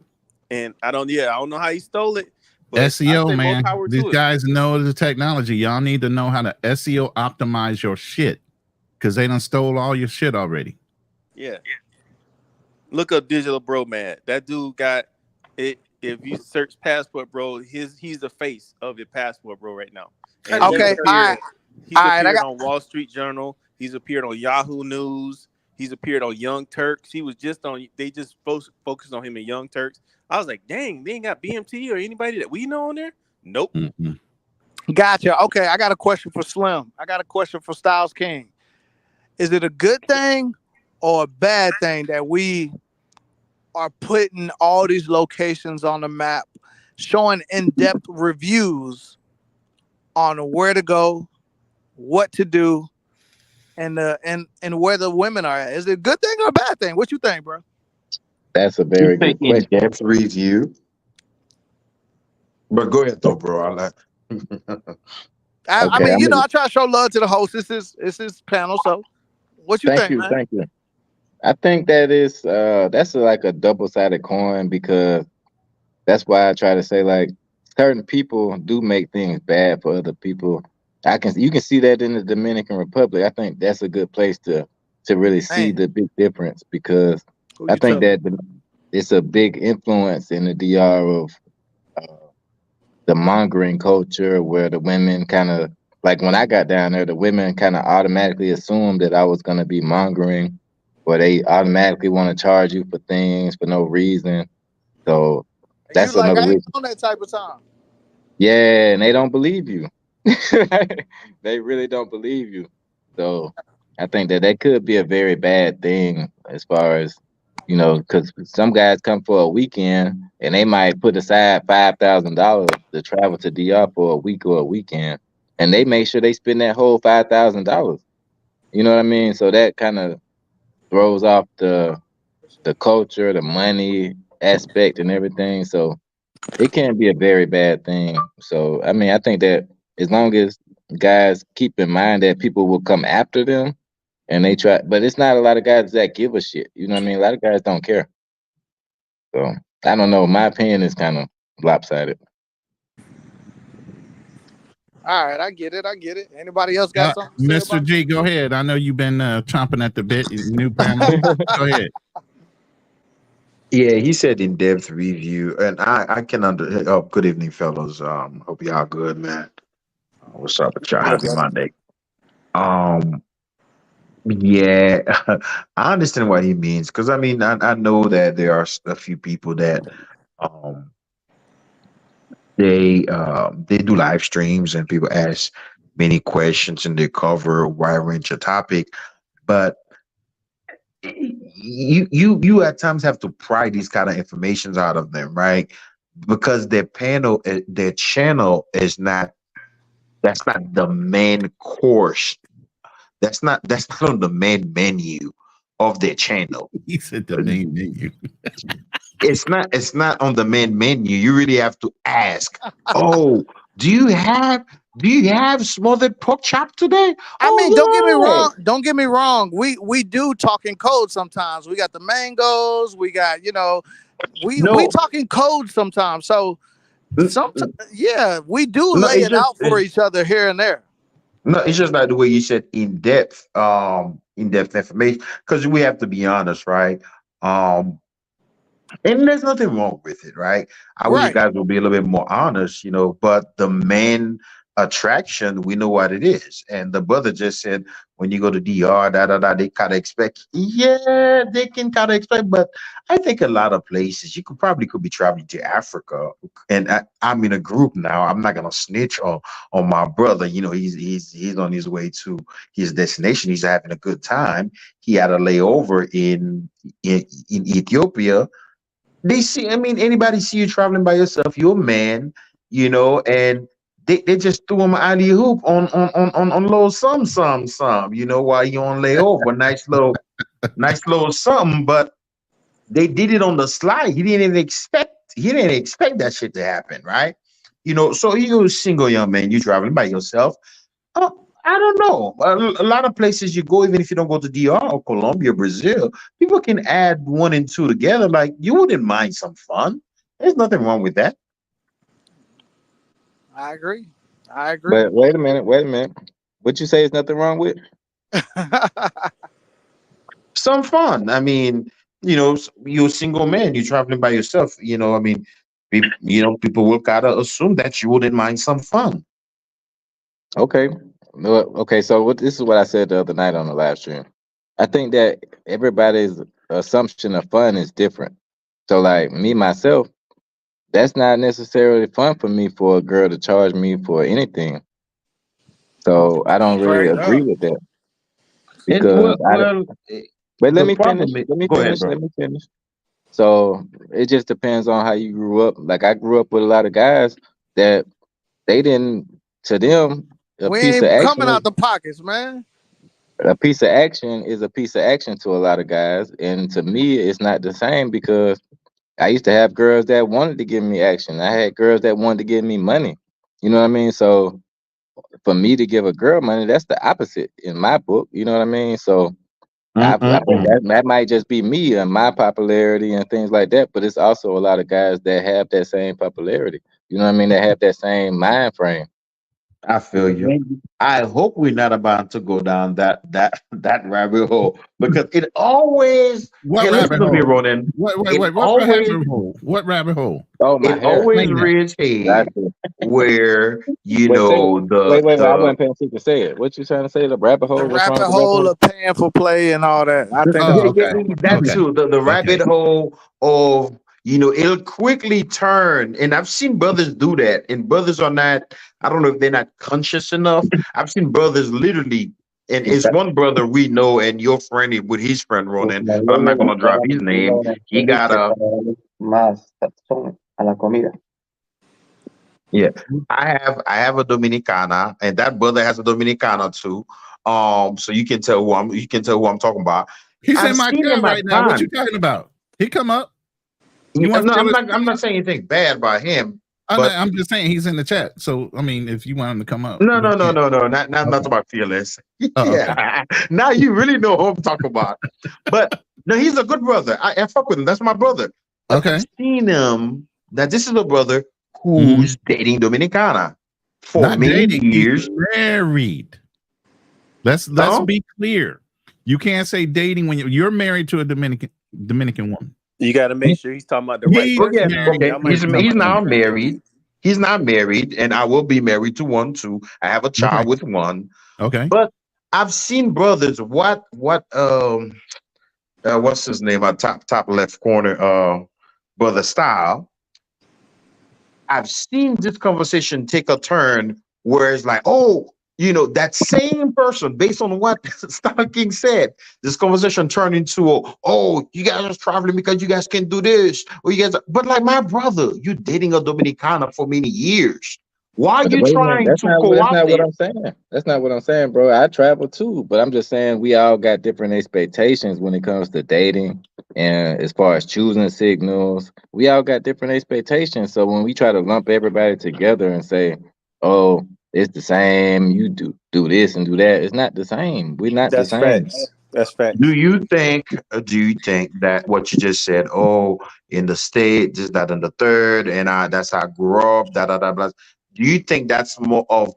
and I don't know how he stole it. But I SEO, say man. more power These to it. guys know the technology. Y'all need to know how to SEO optimize your shit because they done stole all your shit already. Yeah. Look up Digital Bro, man. That dude got it. If you search Passport Bro, he's the face of your Passport Bro right now. And Okay, he's appeared got- on Wall Street Journal. He's appeared on Yahoo News. He's appeared on Young Turks. He was just on. They just focused on him in Young Turks. I was like, dang, they ain't got BMT or anybody that we know on there. Nope. Mm-hmm. Gotcha. Okay, I got a question for Slim. I got a question for Styles King. Is it a good thing or a bad thing that we are putting all these locations on the map, showing in-depth reviews on where to go, what to do, and where the women are at? Is it a good thing or a bad thing? What you think, bro? That's a very good question. In-depth review. But go ahead though, bro. I like. I mean, I try to show love to the host. It's his panel. So, what you think, man? Thank you. I think that is that's like a double-sided coin because that's why I try to say like certain people do make things bad for other people. You can see that in the Dominican Republic. I think that's a good place to really see the big difference because I think that it's a big influence in the DR of the mongering culture where the women kind of like when I got down there, the women kind of automatically assumed that I was going to be mongering, where they automatically want to charge you for things for no reason. So that's you like, another I ain't reason. on that type of time. Yeah, and they don't believe you. They really don't believe you. So I think that could be a very bad thing as far as, because some guys come for a weekend and they might put aside $5,000 to travel to DR for a week or a weekend, and they make sure they spend that whole $5,000. You know what I mean? So that kind of throws off the culture, the money aspect, and everything. So it can be a very bad thing. So I mean, I think that as long as guys keep in mind that people will come after them and they try, but it's not a lot of guys that give a shit. You know what I mean? A lot of guys don't care. So I don't know. My opinion is kind of lopsided. All right, I get it. Anybody else got something to say Mr. about G, go ahead. I know you've been chomping at the bit. New panel. Go ahead. Yeah, he said in-depth review, and I can Oh, good evening, fellas. Hope y'all good, man. What's up with y'all? What up, Happy brother? Monday. Yeah, I understand what he means because I mean I know that there are a few people that um they do live streams and people ask many questions and they cover a wide range of topic. But you at times have to pry these kind of informations out of them, right? Because their channel is not that's not the main course. That's not on the main menu of their channel. He said the main menu. It's not on the main menu. You really have to ask, oh, do you have smothered pork chop today? I mean, Oh don't get me wrong. We do talk in code sometimes. We got the mangoes. We got we no, talk in code sometimes. So sometimes, yeah, we do no, lay it out for each other here and there. no, it's just like the way you said in depth information. Because we have to be honest, right? Um, And there's nothing wrong with it, right? I wish you Right. guys would be a little bit more honest, but the main attraction, we know what it is. And the brother just said, when you go to DR, they kind of expect, yeah, they can kind of expect, but I think a lot of places you could be traveling to Africa. And I'm in a group now. I'm not gonna snitch on my brother. He's on his way to his destination. He's having a good time. He had a layover in Ethiopia. Anybody see you traveling by yourself, you're a man, and they just threw him an alley hoop on little some, while you're on layover. Nice little something, but they did it on the slide. He didn't expect that shit to happen, right? So you're a single young man, you traveling by yourself. I don't know. A lot of places you go, even if you don't go to DR or Colombia, Brazil, people can add one and two together. Like, you wouldn't mind some fun. There's nothing wrong with that. I agree. I agree. But wait a minute. What you say is nothing wrong with? Some fun. I mean, you're a single man. You're traveling by yourself. People will kind of assume that you wouldn't mind some fun. Okay. Okay. So this is what I said the other night on the live stream. I think that everybody's assumption of fun is different. So like me myself, that's not necessarily fun for me for a girl to charge me for anything. So I don't really Straight agree up. with that And because but let the me finish. problem is, Let me go ahead, finish. bro. Let me finish. So it just depends on how you grew up. Like I grew up with a lot of guys that they didn't to them a We piece of ain't coming out action the pockets, man. a piece of action is a piece of action to a lot of guys. And to me it's not the same because I used to have girls that wanted to give me action. I had girls that wanted to give me money. You know what I mean? So for me to give a girl money, that's the opposite in my book. You know what I mean? So I think Mm-mm-mm. that might just be me and my popularity and things like that. But it's also a lot of guys that have that same popularity. You know what I mean? That have that same mind frame. I feel you. I hope we're not about to go down that rabbit hole because it always. What And listen rabbit to me, hole? Ronan. Wait. It What always rabbit hole? What rabbit hole? Oh, my it hair. always Explain that. rears head Gotcha. where Wait, say it. the Wait. I the wasn't paying attention to say it. What you trying to say? The rabbit The hole? What's wrong rabbit with the rabbit hole hole? of paying for play and all that. I think that's Oh, yeah, what yeah, you're okay. saying. that Okay. too. The Okay. rabbit hole of it'll quickly turn, and I've seen brothers do that, and brothers are not. I don't know if they're not conscious enough. I've seen brothers literally, and it's one brother we know, and your friend with his friend Ronan, but I'm not gonna drop his name. He got a yeah. I have a Dominicana, and that brother has a Dominicana too. So you can tell who I'm talking about. He's I've in my seen them chat at right now. What you times. talking about? He come up. You want No, to give I'm us? not. I'm not saying anything bad about him, I'm but I'm just saying he's in the chat. So I mean, if you want him to come up, no, he no, no, can. no, no. Not Okay. about fearless. Oh, okay. Yeah. Now you really know who I'm talking about. But no, he's a good brother. I fuck with him. That's my brother. But Okay. I've seen him. That this is a brother hmm who's dating Dominicana for Not many dating. He's years. married. Let's Huh? be clear. You can't say dating when you're married to a Dominican woman. You got to make sure he's talking about the right He's Oh yeah, person. married okay. Y'all to a might He's be talking he's about two now Dominican. different married. dudes. He's not married, and I will be married to one too. I have a Okay. child with one. Okay. But I've seen brothers. What's his name? Top left corner. Brother Style. I've seen this conversation take a turn where it's like, oh, that same person, based on what Star King said, this conversation turned into, oh, you guys are traveling because you guys can do this, or you guys, but like, my brother, you dating a Dominicana for many years. Why are But you wait a minute, trying to that's co-opt not what it? I'm saying. That's not what I'm saying, bro. I travel too, but I'm just saying we all got different expectations when it comes to dating and as far as choosing signals. We all got different expectations. So when we try to lump everybody together and say, "Oh, it's the same," you do this and do that, it's not the same. We're not the That's same. facts. That's Do facts. you think, that what you just said, oh, in the state, this, that, and the third, and that's how I grew up, da, da, da, blah. Do you think that's more of,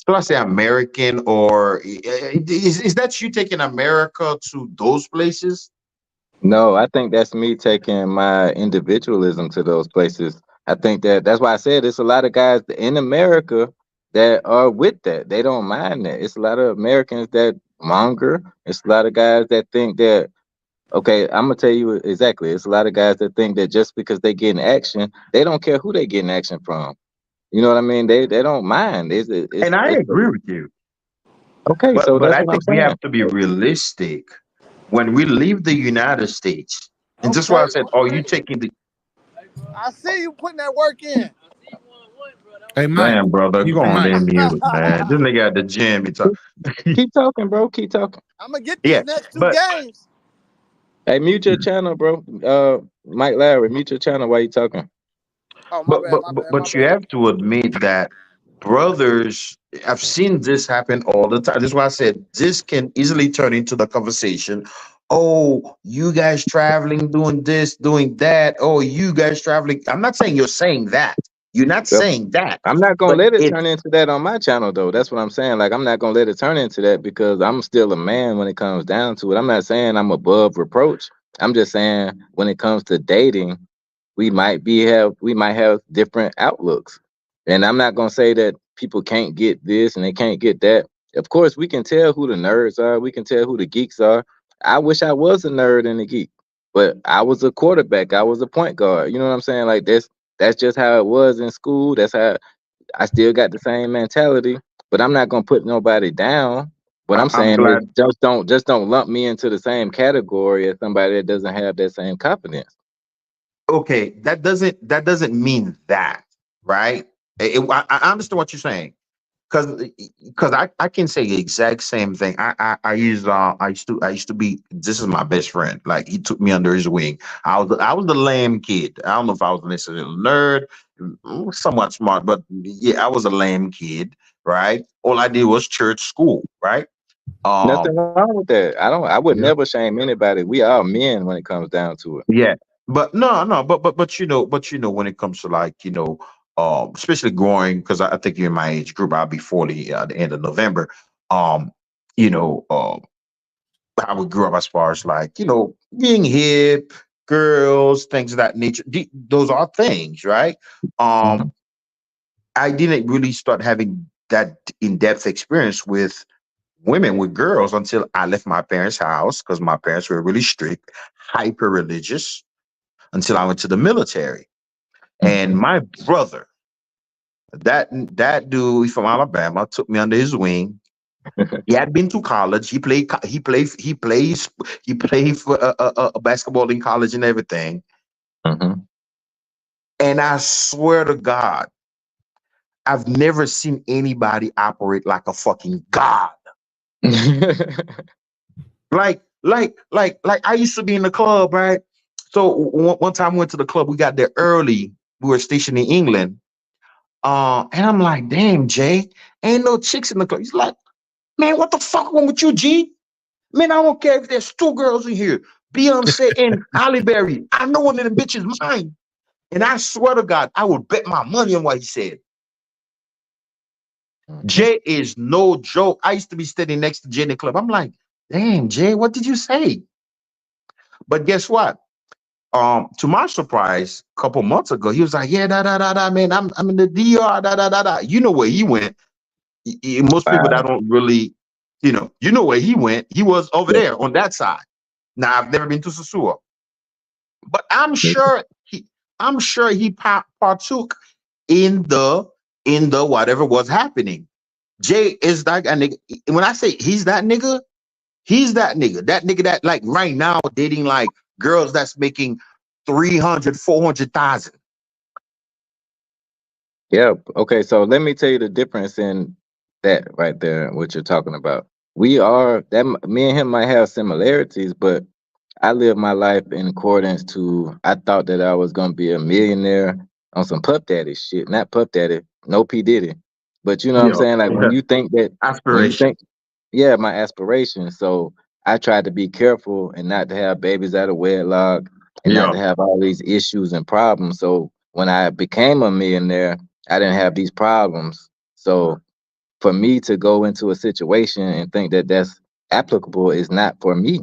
should I say American, or is that you taking America to those places? No, I think that's me taking my individualism to those places. I think that's why I said it's a lot of guys in America that are with that. They don't mind that. It's a lot of Americans that monger. It's a lot of guys that think that, okay, I'm gonna tell you exactly. It's a lot of guys that think that just because they get in action, they don't care who they get in action from. You know what I mean? They don't mind. And I agree with you. Okay, so But that's I what I'm think we saying. have to be realistic when we leave the United States. And just why I Okay, said, oh, you taking the I see you putting that work in. Hey, Mike. damn, brother, Hey, go on Mike. there mute, man. This nigga at the gym, he talk. Keep talking, bro. Keep talking. I'm gonna get Yeah, these next two but games. Hey, mute your channel, bro. Mike Larry, mute your channel while you talking. Oh my but bad, but my but, bad, my but you bad. have to admit that brothers, I've seen this happen all the time. This is why I said this can easily turn into the conversation. Oh, you guys traveling, doing this, doing that. Oh, you guys traveling. I'm not saying you're saying that. You're not Well, saying that. I'm not gonna But let it it turn into that on my channel, though. That's what I'm saying. Like, I'm not gonna let it turn into that because I'm still a man when it comes down to it. I'm not saying I'm above reproach. I'm just saying when it comes to dating, we might have different outlooks. And I'm not gonna say that people can't get this and they can't get that. Of course, we can tell who the nerds are, we can tell who the geeks are. I wish I was a nerd and a geek, but I was a quarterback, I was a point guard. You know what I'm saying? Like that's just how it was in school. That's how I still got the same mentality, but I'm not gonna put nobody down. What I'm I'm saying is glad. just don't lump me into the same category as somebody that doesn't have that same confidence. Okay, that doesn't mean that, right? I understand what you're saying. Because I can say the exact same thing. I used to be, this is my best friend. Like, he took me under his wing. I was the lame kid. I don't know if I was necessarily a nerd, somewhat smart, but yeah, I was a lame kid, right? All I did was church, school, right? Nothing Um wrong with that. I would never shame anybody. We are men when it comes down to it. Yeah, but no, but when it comes to, like, especially growing, because I think you're in my age group. I'll be 40 at the end of November. Um, you know, how we grew up, as far as, like, being hip, girls, things of that nature. Those are things, right? Um, Mhm. I didn't really start having that in-depth experience with women, with girls, until I left my parents' house, because my parents were really strict, hyper religious, until I went to the military. And Mhm. my brother, that dude from Alabama, took me under his wing. He had been to college. He played for basketball in college and everything. Mhm. And I swear to God, I've never seen anybody operate like a fucking god. Like I used to be in the club, right? So one time we went to the club. We got there early. We were stationed in England. And I'm like, damn, Jay, ain't no chicks in the club. He's like, man, what the fuck wrong with you, G? Man, I don't care if there's two girls in here, Beyonce and Halle Berry. I know one of them bitches mine. And I swear to God, I would bet my money on what he said. Mhm. Jay is no joke. I used to be standing next to Jay in the club. I'm like, damn, Jay, what did you say? But guess what? To my surprise, a couple months ago, he was like, yeah, da da da da, man, I'm in the DR, da da da da. You know where he went. Most people that Wow. don't really, you know where he went. He was over Yeah. there on that side. Now, I've never been to Sasua, but I'm Yeah. sure I'm sure he partook in the whatever was happening. Jay is that nigga. When I say he's that nigga, he's that nigga. That nigga that like right now dating like girls that's making 300, 400,000. Yeah. Okay. So let me tell you the difference in that right there, what you're talking about. We are that me and him might have similarities, but I live my life in accordance to. I thought that I was gonna be a millionaire on some Puff Daddy shit, not Puff Daddy, no P Diddy. But you know what I'm Yeah. saying? Like when you think that, when you Aspiration. think, yeah, my aspiration. So I tried to be careful and not to have babies out of wedlock and not Yeah. to have all these issues and problems. So when I became a millionaire, I didn't have these problems. So for me to go into a situation and think that that's applicable is not for me.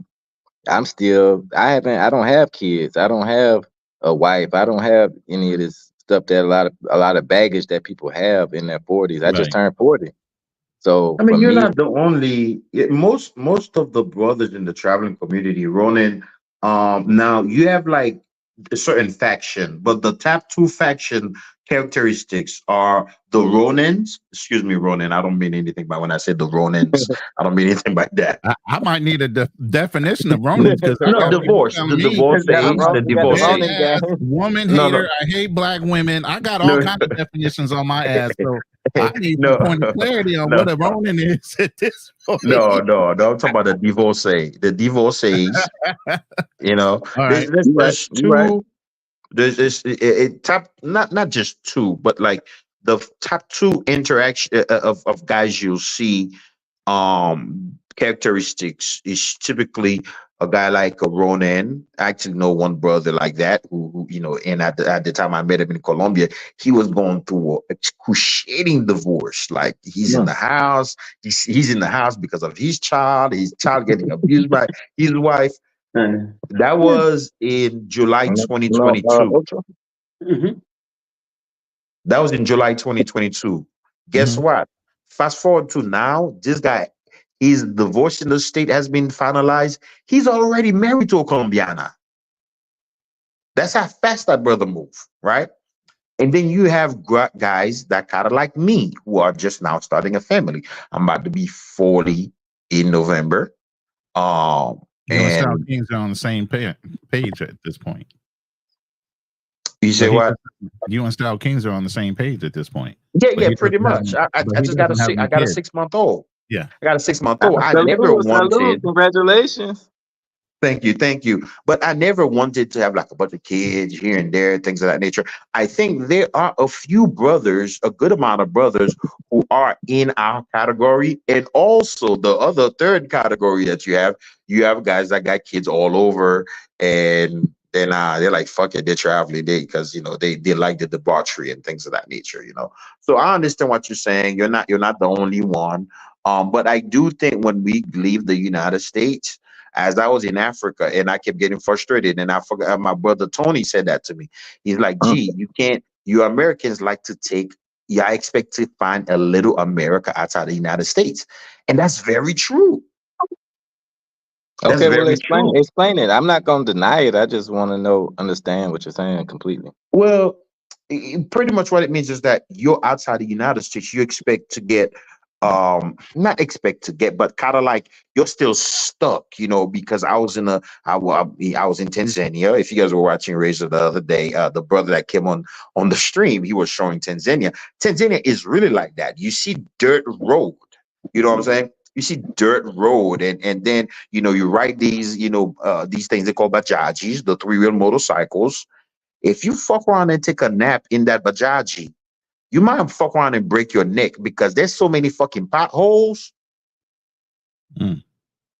I don't have kids. I don't have a wife. I don't have any of this stuff that a lot of baggage that people have in their 40s. I just Right. turned 40. So I for mean, you're me, not the only. Most of the brothers in the traveling community, Ronan. Now you have like a certain faction, but the top two faction characteristics are the Ronins. Excuse me, Ronan. I don't mean anything by when I said the Ronins. I don't mean anything by that. I might need a definition of Ronins because I No, got people divorce. telling The me got divorcees. I'm a The You got the dead Ronin divorcees. gang. ass woman No, hater. no, I hate black women. I got all no, kinds of definitions on my ass. So I need some no, point of clarity on no. what a Ronin is at this point. No, no, no. I'm talking about the divorcee. The divorcees. You know, All right. You right. there's You right. two. There's this top not just two, but like the top two interaction of guys you'll see characteristics is typically a guy like a Ronan. I actually know one brother like that who you know, and at the time I met him in Colombia, he was going through a excruciating divorce. Like he's in Mm. the house, he's in the house because of his child getting abused by his wife. That was in July No, 2022. Ultra. That was in July 2022. Guess Mhm. what? Fast forward to now, this guy, his divorce in the state has been finalized. He's already married to a Colombiana. That's how fast that brother move, right? And then you have guys that kind of like me who are just now starting a family. I'm about to be 40 in November. You and Sal And Kings are on the same page at this point. you say But he what? doesn't, you and Sal Kings are on the same page at this point. Yeah, But yeah, he pretty doesn't have much. any, I but he just got doesn't have I any got a kids. 6 month old. Yeah. I got a 6 month old. I never Salute, salute. wanted. Congratulations. Thank you. But I never wanted to have like a bunch of kids here and there, things of that nature. I think there are a few brothers, a good amount of brothers who are in our category. And also the other third category that you have guys that got kids all over and then they're like, fuck it, they're traveling day because you know they like the debauchery and things of that nature, you know. So I understand what you're saying. You're not the only one. But I do think when we leave the United States, as I was in Africa and I kept getting frustrated. And I forgot my brother Tony said that to me. He's like, Mm. gee, you can't, you Americans like to take, yeah, I expect to find a little America outside the United States. And that's very true. That's Okay, well, very true. explain it. I'm not gonna deny it. I just want to understand what you're saying completely. Well, pretty much what it means is that you're outside the United States. You expect to get, not expect to get, but kind of like you're still stuck, you know. Because I was in Tanzania. If you guys were watching Razor the other day, the brother that came on the stream, he was showing Tanzania. Tanzania is really like that. You see dirt road. You know what I'm saying? You see dirt road, and then you know you ride these these things they call bajajis, the three-wheel motorcycles. If you fuck around and take a nap in that Bajaji, you might fuck around and break your neck because there's so many fucking potholes. Mm.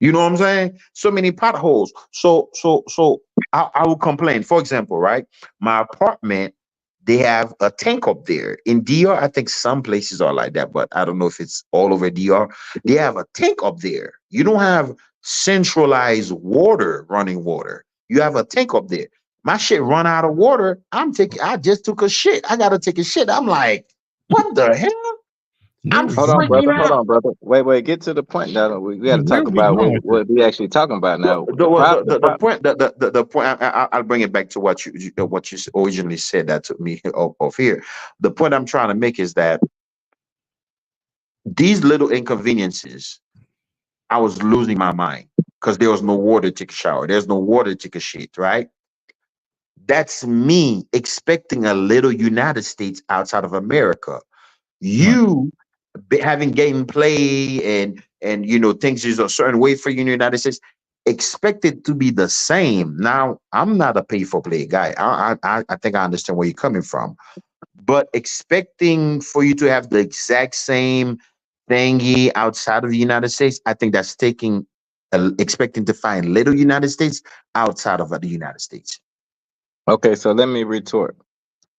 You know what I'm saying? So many potholes. So I will complain. For example, right? My apartment, they have a tank up there. In DR, I think some places are like that, but I don't know if it's all over DR. They have a tank up there. You don't have centralized water, running water. You have a tank up there. My shit run out of water. I just took a shit. I gotta take a shit. I'm like, what the hell? I'm Where, Hold on, freaking brother. Hold out. on, brother. Wait. Get to the point now. We got to where talk are we about going with this? what we actually talking about now. The Well, prop, the the prop. point, the point. I'll bring it back to what what you originally said that to me of here. The point I'm trying to make is that these little inconveniences, I was losing my mind because there was no water to take a shower. There's no water to take a shit, right? That's me expecting a little United States outside of America. Right. You having gameplay and things is a certain way for you in the United States, expect it to be the same. Now, I'm not a pay for play guy. I think I understand where you're coming from, but expecting for you to have the exact same thingy outside of the United States, I think that's taking expecting to find little United States outside of the United States. Okay, so let me retort.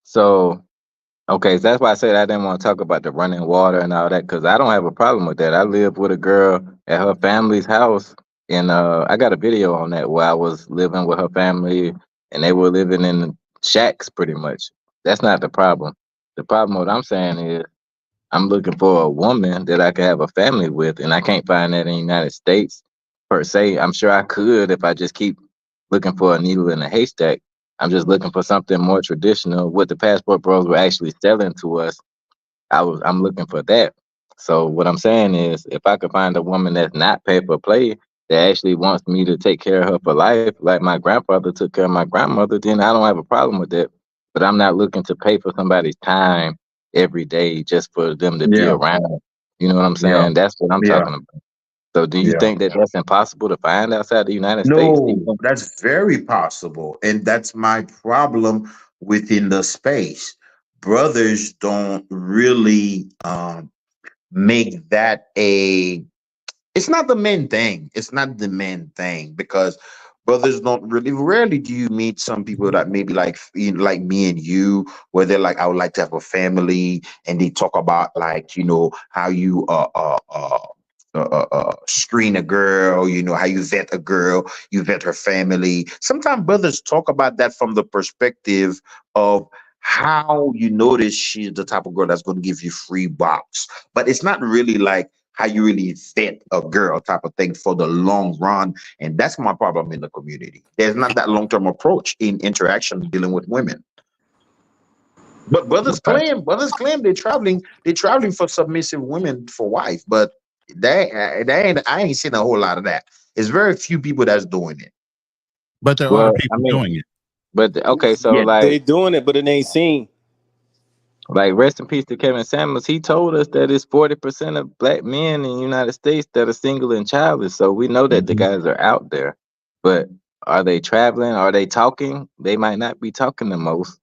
So okay, so that's why I said I didn't want to talk about the running water and all that because I don't have a problem with that. I live with a girl at her family's house, and I got a video on that where I was living with her family, and they were living in shacks pretty much. That's not the problem. The problem, what I'm saying is, I'm looking for a woman that I can have a family with, and I can't find that in the United States per se. I'm sure I could if I just keep looking for a needle in a haystack. I'm just looking for something more traditional. What the passport bros were actually selling to us, I'm looking for that. So what I'm saying is, if I could find a woman that's not pay for play, that actually wants me to take care of her for life, like my grandfather took care of my grandmother, then I don't have a problem with that. But I'm not looking to pay for somebody's time every day just for them to be Yeah, around. You know what I'm yeah, saying? That's what I'm yeah, talking about. So do you yeah. think that that's impossible to find outside the United States? No, Even that's very possible. And that's my problem within the space. Brothers don't really make that a it's not the main thing. It's not the main thing because brothers don't really rarely do you meet some people that maybe like me and you where they're like I would like to have a family and they talk about like how you screen a girl, how you vet a girl, you vet her family. Sometimes brothers talk about that from the perspective of how you notice she's the type of girl that's going to give you free box, but it's not really like how you really vet a girl type of thing for the long run. And that's my problem in the community. There's not that long-term approach in interaction dealing with women. But brothers claim they're traveling for submissive women for wife, but I ain't seen a whole lot of that. It's very few people that's doing it. But there are well, I people mean, doing it. but okay, so Yeah, like They doing it, but it ain't seen. rest in peace to Kevin Samuels. He told us that it's 40% of black men in the United States that are single and childless. So we know that the mhm. guys are out there. But are they traveling? Are they talking? They might not be talking the most.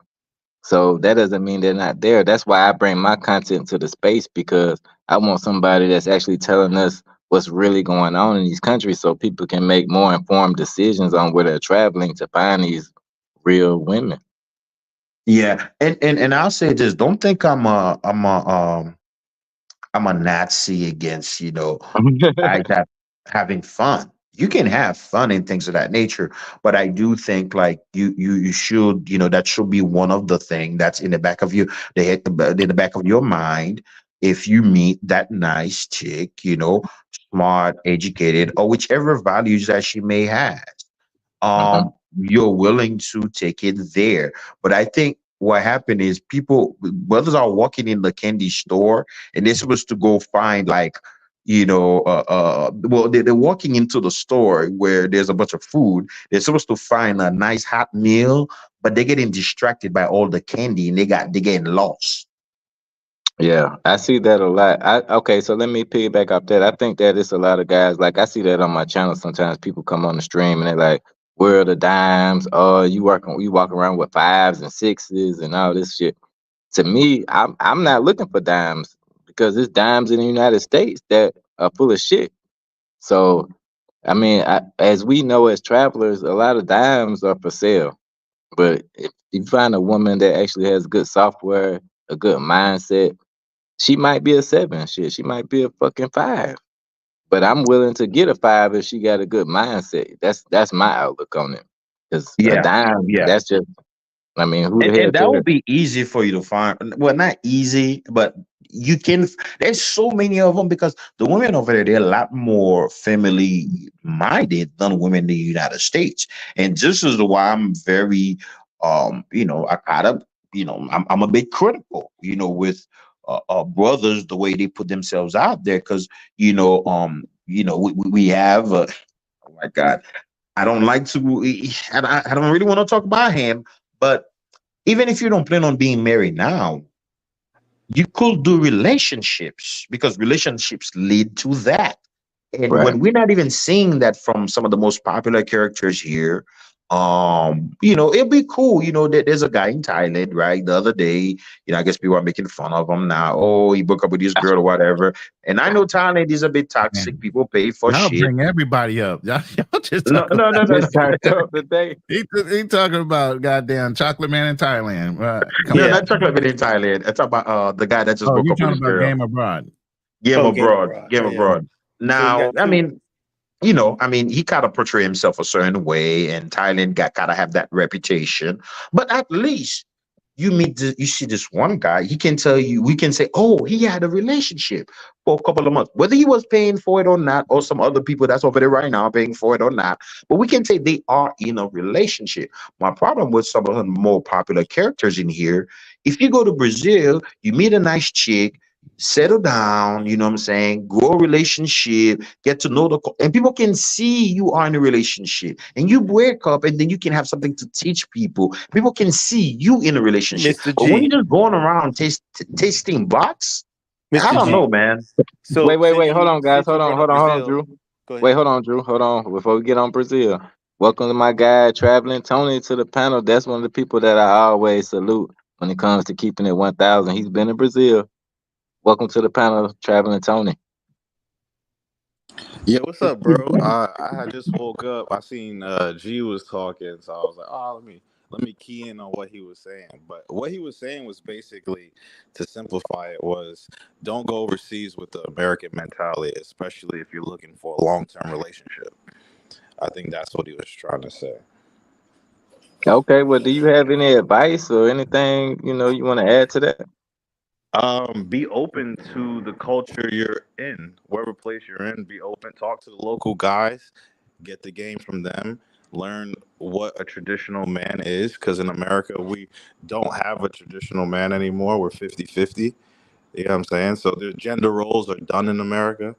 So that doesn't mean they're not there. That's why I bring my content to the space because I want somebody that's actually telling us what's really going on in these countries so people can make more informed decisions on where they're traveling to find these real women. Yeah, and I'll say this: don't think I'm a Nazi against guys having fun. You can have fun and things of that nature, but I do think like you should that should be one of the thing that's in the back of in the back of your mind. If you meet that nice chick, smart, educated, or whichever values that she may have, Mhm. you're willing to take it there. But I think what happened is brothers are walking in the candy store and they're supposed to go find like well they're walking into the store where there's a bunch of food. They're supposed to find a nice hot meal, but they're getting distracted by all the candy and they're getting lost. Yeah, I see that a lot. Okay, so let me piggyback off that. I think that it's a lot of guys like I see that on my channel. Sometimes people come on the stream and they're like, "Where are the dimes? Oh, you walk around with fives and sixes and all this shit." To me, I'm not looking for dimes because it's dimes in the United States that are full of shit. So I mean, as we know as travelers, a lot of dimes are for sale. But if you find a woman that actually has good software, a good mindset, she might be a seven. Shit, she might be a fucking five. But I'm willing to get a five if she got a good mindset. That's my outlook on it. Cause a Yeah, dime, yeah. that's just. I mean, who the hell And that cares? would be easy for you to find. Well, not easy, but you can. There's so many of them because the women over there, they're a lot more family minded than women in the United States, and this is why I'm very, I kind of, I'm a bit critical, with brothers the way they put themselves out there because we have. Oh my God, I don't like to. I don't really want to talk about him, but even if you don't plan on being married now, you could do relationships because relationships lead to that. And Right. when we're not even seeing that from some of the most popular characters here, it'd be cool. There's a guy in Thailand, right? The other day, I guess people are making fun of him now. Oh, he broke up with his girl or whatever. And I know Thailand is a bit toxic. Man, People pay for y'all shit. bring everybody up. Y'all just No, talk no, about no, no, no. Just turned up today. he talking about goddamn chocolate man in Thailand. Come No, on. Yeah. not chocolate bit in Thailand. It's about the guy that just Oh, broke you up with talking his about girl. Game Abroad? Game Oh, Game abroad. Abroad. Game Yeah. abroad. So you Now, got I two. mean, he kind of portray himself a certain way, and Thailand got kind of have that reputation. But at least you see this one guy. He can tell you. We can say, oh, he had a relationship for a couple of months, whether he was paying for it or not, or some other people that's over there right now paying for it or not. But we can say they are in a relationship. My problem with some of the more popular characters in here, if you go to Brazil, you meet a nice chick. Settle down, you know what I'm saying? Grow a relationship, get to know and people can see you are in a relationship and you break up and then you can have something to teach people. People can see you in a relationship. Mr. But when G. you're just going around tasting box, I Mr. don't G. know, man. So Wait. Hold on, guys. since you brought up Hold on, Brazil, Drew. go ahead. Wait, hold on, Drew. Hold on. Before we get on Brazil, welcome to my guy, Traveling Tony, to the panel. That's one of the people that I always salute when it comes to keeping it 1,000. He's been in Brazil. Welcome to the panel, Traveling Tony. Yeah, what's up, bro? I had just woke up. I seen G was talking, so I was like, oh, let me key in on what he was saying. But what he was saying was basically, to simplify it, was don't go overseas with the American mentality, especially if you're looking for a long-term relationship. I think that's what he was trying to say. Okay, well, do you have any advice or anything you want to add to that? Be open to the culture you're in, wherever place you're in. Be open. Talk to the local guys. Get the game from them. Learn what a traditional man is, because in America we don't have a traditional man anymore. We're 50-50. You know what I'm saying? So the gender roles are done in America.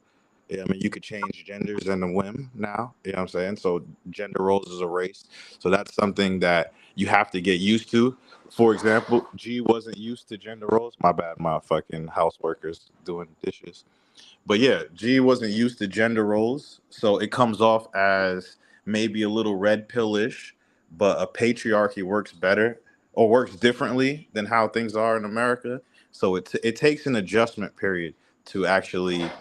Yeah, I mean, you could change genders in a whim now. You know what I'm saying? So gender roles is erased. So that's something that you have to get used to. For example, G wasn't used to gender roles. My bad, my fucking house workers doing dishes. But yeah, G wasn't used to gender roles. So it comes off as maybe a little red pillish, but a patriarchy works better or works differently than how things are in America. So it takes an adjustment period to actually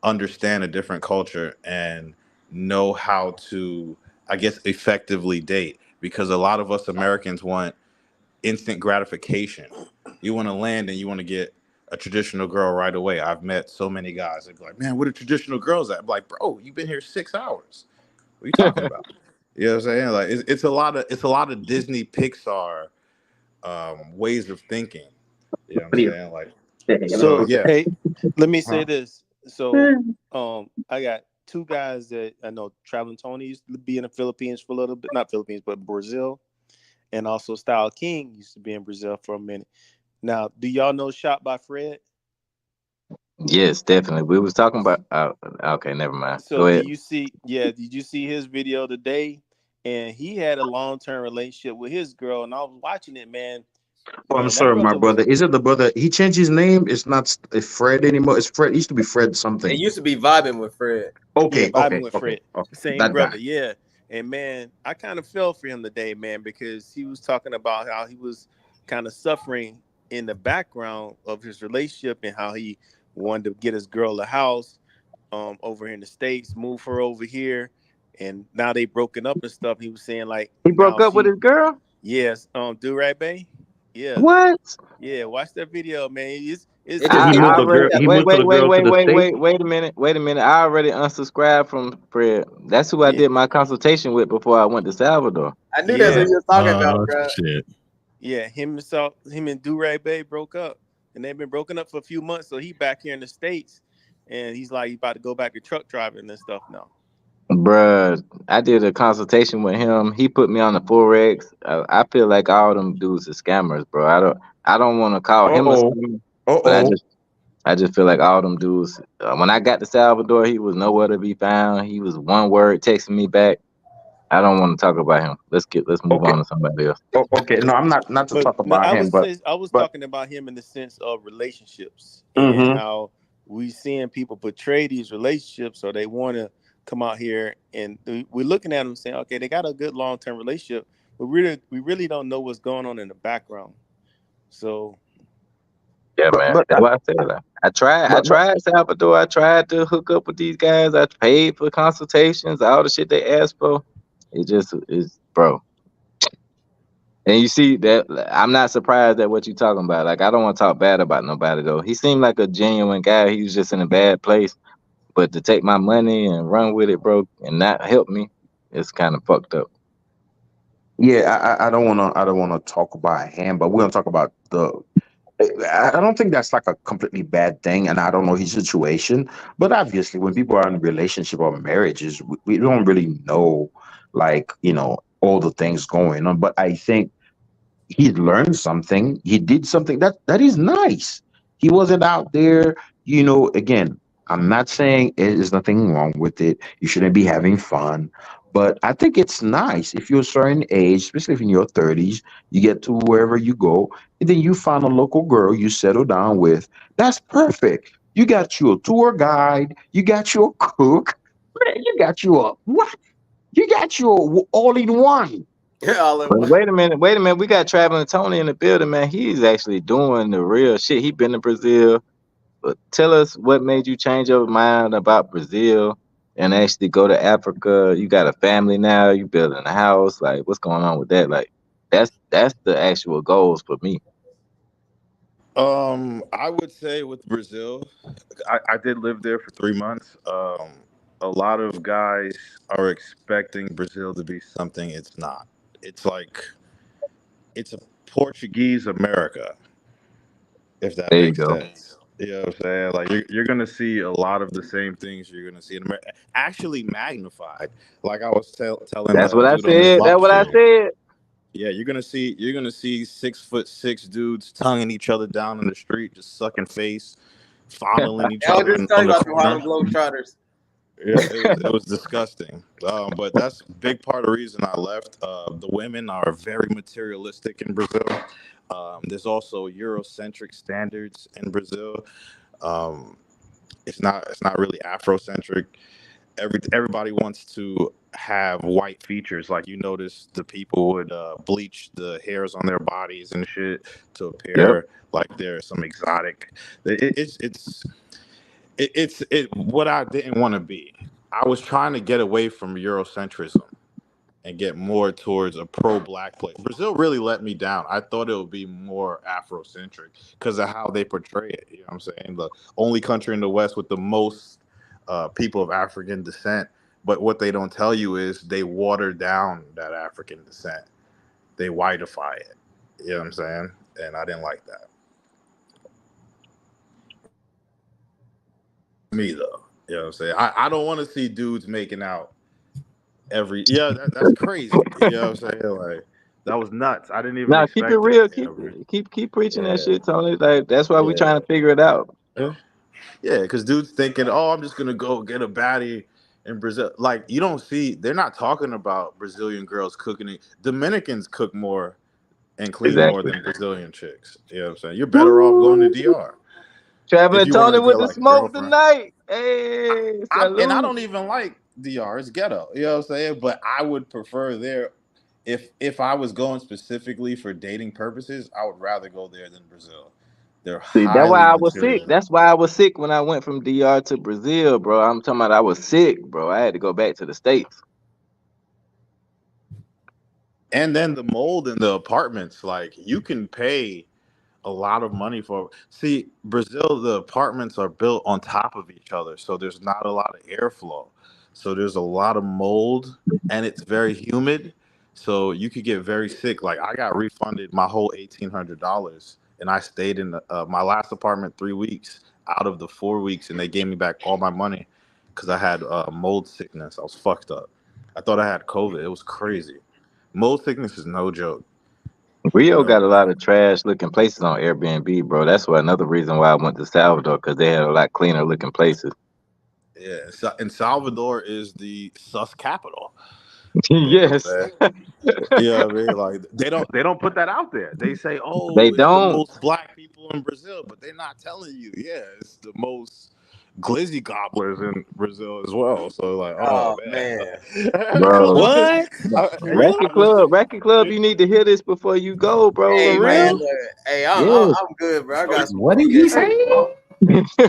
understand a different culture and know how to, I guess, effectively date. Because a lot of us Americans want instant gratification. You want to land and you want to get a traditional girl right away. I've met so many guys that be like, man, where the traditional girls at? I'm like, bro, you've been here 6 hours. What are you talking about? You know what I'm saying? Like, it's a lot of Disney Pixar ways of thinking. You know what I'm saying? Like, so So yeah, hey, let me say huh? this. So I got two guys that I know. Traveling Tony used to be in the Philippines for a little bit, not Philippines, but Brazil, and also Style King used to be in Brazil for a minute. Now, do y'all know Shot by Fred? Yes, definitely. We was talking about. Okay, never mind. So Go ahead. did you see his video today? And he had a long-term relationship with his girl, and I was watching it, man. Oh, I'm Man, that sorry, my brother was brother. Is it the brother? He changed his name. It's not Fred anymore. It's Fred. It used to be Fred It something. used to be vibing with Fred. yeah, Okay, vibing okay, with okay, Fred. okay. Same That guy. brother, yeah. And man, I kind of fell for him today, man, because he was talking about how he was kind of suffering in the background of his relationship and how he wanted to get his girl a house over here in the States, move her over here, and now they broken up and stuff. He was saying like He broke now up with she his girl. yes, do right, Bay? Yeah, What? yeah, watch that video, man. It's It So just he came moved out. the girl. He Wait, moved to wait, the wait, girl to wait, the wait, state. wait, wait a minute. Wait a minute. I already unsubscribed from Fred. That's who I yeah, did my consultation with before I went to Salvador. I knew that's what yeah. you were talking about, Oh bro. shit! Yeah, him and Do Bay broke up, and they've been broken up for a few months. So he back here in the States, and he's like, he's about to go back to truck driving and stuff now. Bruh, I did a consultation with him. He put me on the forex. I feel like all them dudes are scammers, bro. I don't want to call him a Uh-oh. scammer, but I Uh-oh. just I just feel like all them dudes. When I got to Salvador, he was nowhere to be found. He was one word texting me back. I don't want to talk about him. Let's move Okay. on to somebody else. Okay. No, I'm not to But talk no, about him, I was but talking about him in the sense of relationships and hmm how we seeing people portray these relationships, or they want to come out here and we're looking at them saying, okay, they got a good long term relationship, but we really don't know what's going on in the background. So Yeah, but man. but That's what I said. I but tried Salvador. I tried to hook up with these guys. I paid for consultations, all the shit they asked for. It just is, bro. And you see that I'm not surprised at what you're talking about. Like I don't want to talk bad about nobody though. He seemed like a genuine guy. He was just in a bad place. But to take my money and run with it, bro, and not help me, it's kind of fucked up. yeah, I don't wanna talk about him, but we're gonna talk about the I don't think that's like a completely bad thing, and I don't know his situation. But obviously, when people are in a relationship or marriages, we don't really know, like all the things going on. But I think he learned something. He did something that is nice. He wasn't out there, again, I'm not saying there's nothing wrong with it. You shouldn't be having fun. But I think it's nice if you're a certain age, especially if in your 30s, you get to wherever you go, and then you find a local girl you settle down with. That's perfect. You got you a tour guide, you got you a cook, man, you got you a what? You got you a all in one. All in But one. wait a minute. We got Traveling Tony in the building, man. He's actually doing the real shit. He been to Brazil. But tell us what made you change your mind about Brazil and actually go to Africa. You got a family now. You building a house. Like, what's going on with that? Like, that's the actual goals for me. I would say with Brazil, I did live there for 3 months. A lot of guys are expecting Brazil to be something it's not. It's like it's a Portuguese America, if that There you makes go. sense. You know what I'm saying? Like you're gonna see a lot of the same things you're gonna see in America, actually magnified. Like I was telling That's the what I dude on this said. That's live what I stream. said. Yeah, you're gonna see 6'6" dudes tonguing each other down in the street, just sucking face, fondling each I was other just telling on you the about the corner. Harlem Globetrotters. Yeah, it was disgusting. But that's a big part of the reason I left. The women are very materialistic in Brazil. There's also Eurocentric standards in Brazil. Um, it's not really Afrocentric. Everybody wants to have white features. Like you notice, the people would bleach the hairs on their bodies and shit to Yep. appear like they're some exotic. It's what I didn't want to be. I was trying to get away from Eurocentrism and get more towards a pro-black place. Brazil really let me down. I thought it would be more Afrocentric because of how they portray it. You know what I'm saying? The only country in the West with the most people of African descent. But what they don't tell you is they water down that African descent. They whiteify it. You know what I'm saying? And I didn't like that. Me though. You know what I'm saying? I don't want to see dudes making out that's crazy. You know what I'm saying? Like that was nuts. I didn't even Now keep it expect real. that. Keep preaching that Yeah, shit, Tony. Like that's why we yeah, trying to figure it out. yeah. Yeah, because dudes thinking, oh, I'm just gonna go get a baddie in Brazil. Like you don't see, they're not talking about Brazilian girls cooking it. Dominicans cook more and clean more Exactly. than Brazilian chicks. You know what I'm saying? You're better off going to Woo! DR if Traveling you want Tony to with get the like a smoke girlfriend. tonight. Hey, And I salute. don't even like DR. It's ghetto. You know what I'm saying? But I would prefer there if I was going specifically for dating purposes, I would rather go there than Brazil. They're See, that's why highly I was sick. material. That's why I was sick when I went from DR to Brazil, bro. I'm talking about I was sick, bro. I had to go back to the States. And then the mold in the apartments, like you can pay a lot of money for. See, Brazil, the apartments are built on top of each other, so there's not a lot of airflow. So there's a lot of mold, and it's very humid. So you could get very sick. Like I got refunded my whole $1,800 and I stayed in my last apartment 3 weeks out of the 4 weeks, and they gave me back all my money because I had mold sickness. I was fucked up. I thought I had COVID. It was crazy. Mold sickness is no joke. Rio No got a joke. lot of trash looking places on Airbnb, bro. That's why another reason why I went to Salvador, because they had a lot cleaner looking places. Yeah, and Salvador is the sus capital. You know what I'm Yes. saying? Yeah, I mean, like they don't put that out there. They say, They "Oh, it's the don't. most black people in Brazil," but they're not telling you. Yeah, it's the most glizzy gobblers in Brazil as well. So like, oh Oh man, man. come Bro. on, What? Record Club, you need to hear this before you go, bro. Hey For Like, man, real? look, hey, yes. I'm good, bro. I got some What did funky he ass. say?